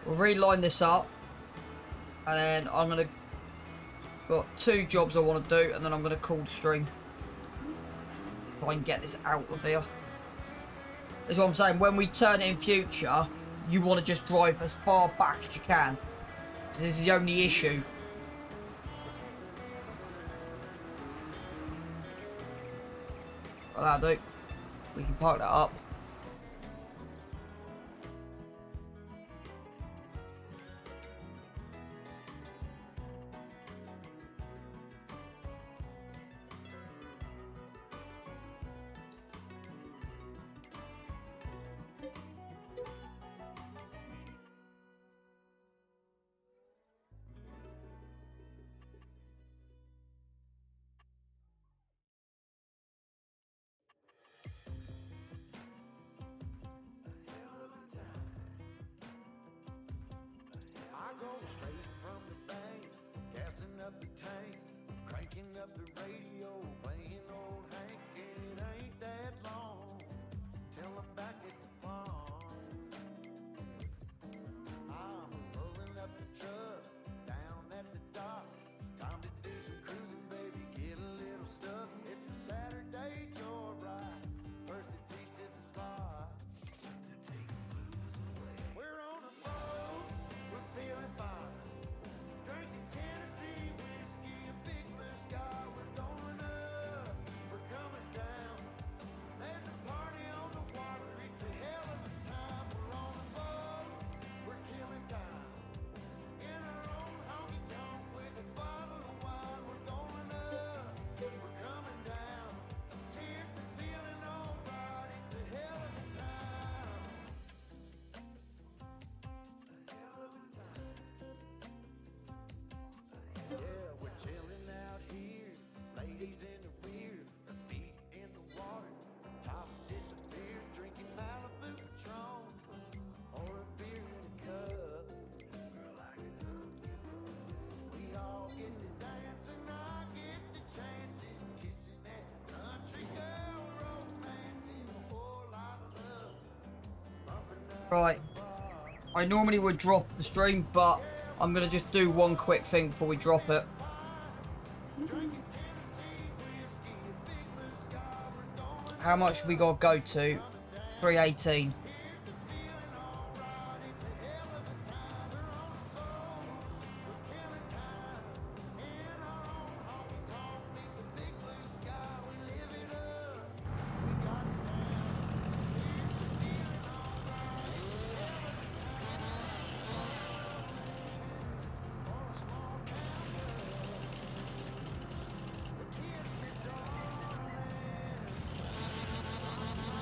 We'll reline this up, and then I'm gonna got 2 jobs I want to do, and then I'm gonna call the stream. If I can get this out of here. That's what I'm saying. When we turn it in future, you want to just drive as far back as you can, because this is the only issue. Well, that'll do. We can park that up. I go straight from the bank, gassing up the tank, cranking up the radio, playing old Hank. It ain't that long till I'm back at the farm. I'm pulling up the truck down at the dock. It's time to do some cruising, baby, get a little stuck. It's a Saturday Right. I normally would drop the stream, but I'm going to just do one quick thing before we drop it. How much we got to go to? 318.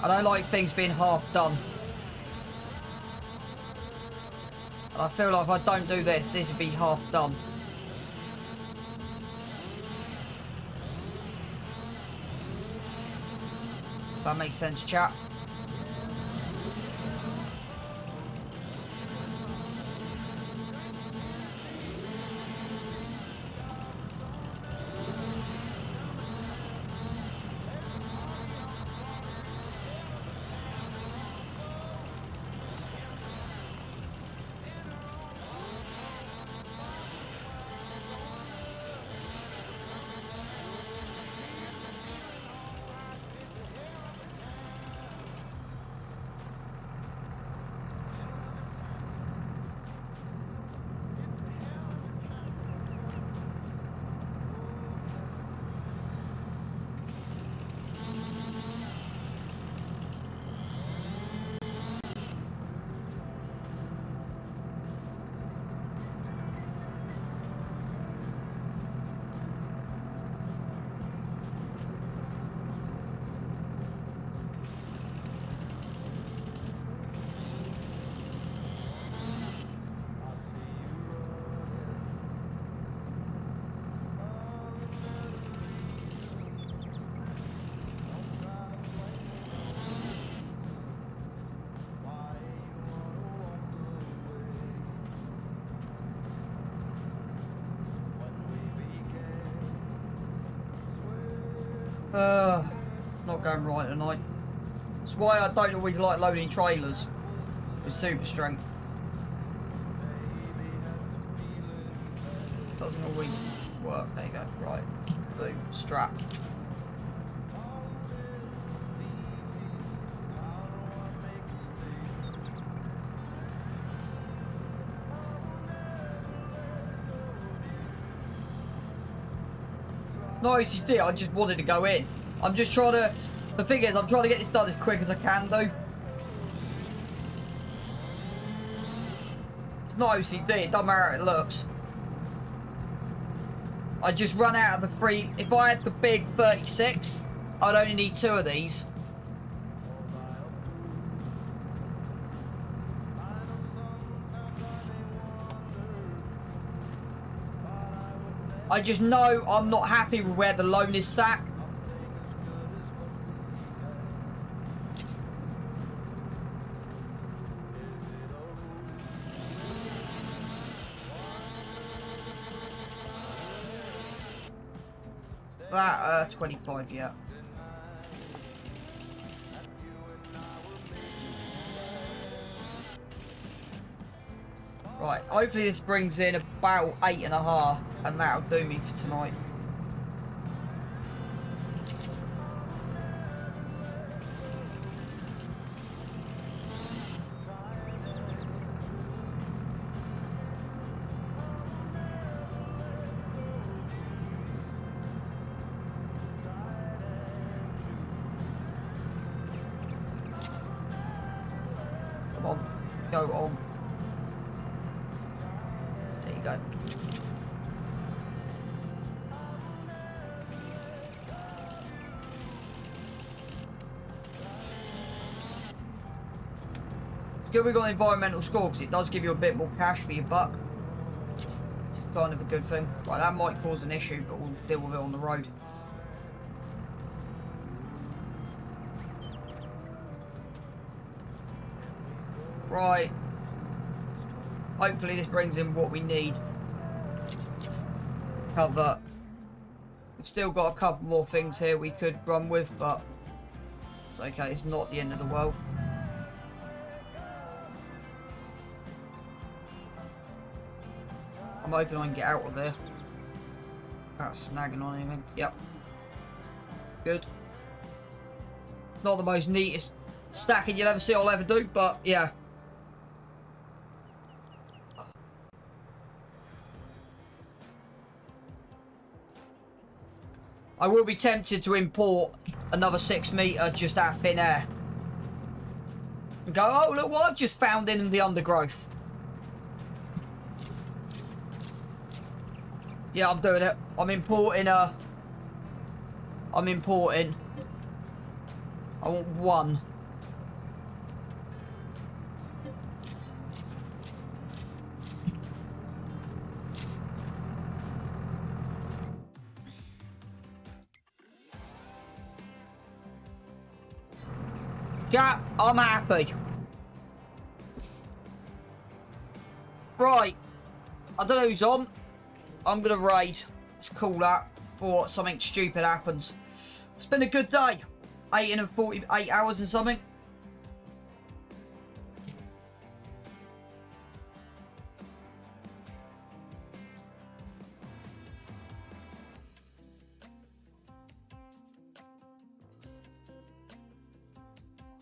I don't like things being half done. And I feel like if I don't do this, this would be half done. If that makes sense, chat. Not going right tonight. That's why I don't always like loading trailers with super strength. Doesn't always work. There you go. Right. Boom. Strap. It's not OCD, I just wanted to go in. I'm just trying to... The thing is, I'm trying to get this done as quick as I can, though. It's not OCD, it doesn't matter how it looks. I just run out of the three... If I had the big 36, I'd only need 2 of these. I just know I'm not happy with where the loan is sat. That, 25, yeah. Right, hopefully this brings in about 8.5, and that'll do me for tonight. Come on, go on. There you go. It's good we got an environmental score because it does give you a bit more cash for your buck. It's kind of a good thing. Right, that might cause an issue, but we'll deal with it on the road. Right. Hopefully this brings in what we need. Cover. We've still got a couple more things here we could run with, but it's okay. It's not the end of the world. I'm hoping I can get out of there. Without snagging on anything. Yep. Good. Not the most neatest stacking you'll ever see I'll ever do, but yeah. I will be tempted to import another 6 metre just out of thin air. And go, oh look what I've just found in the undergrowth. Yeah, I'm doing it. I'm importing I want 1. Yeah, I'm happy. Right. I don't know who's on. I'm going to raid. Let's call that before something stupid happens. It's been a good day. 8 and 48 hours and something.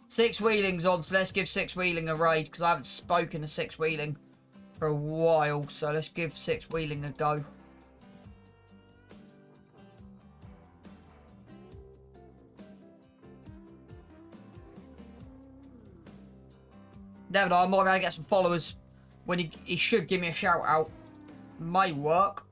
Six Wheeling's on, so let's give Six Wheeling a raid, because I haven't spoken to Six Wheeling for a while, so let's give Six Wheeling a go. Never know, I might be able to get some followers when he should give me a shout out. May work.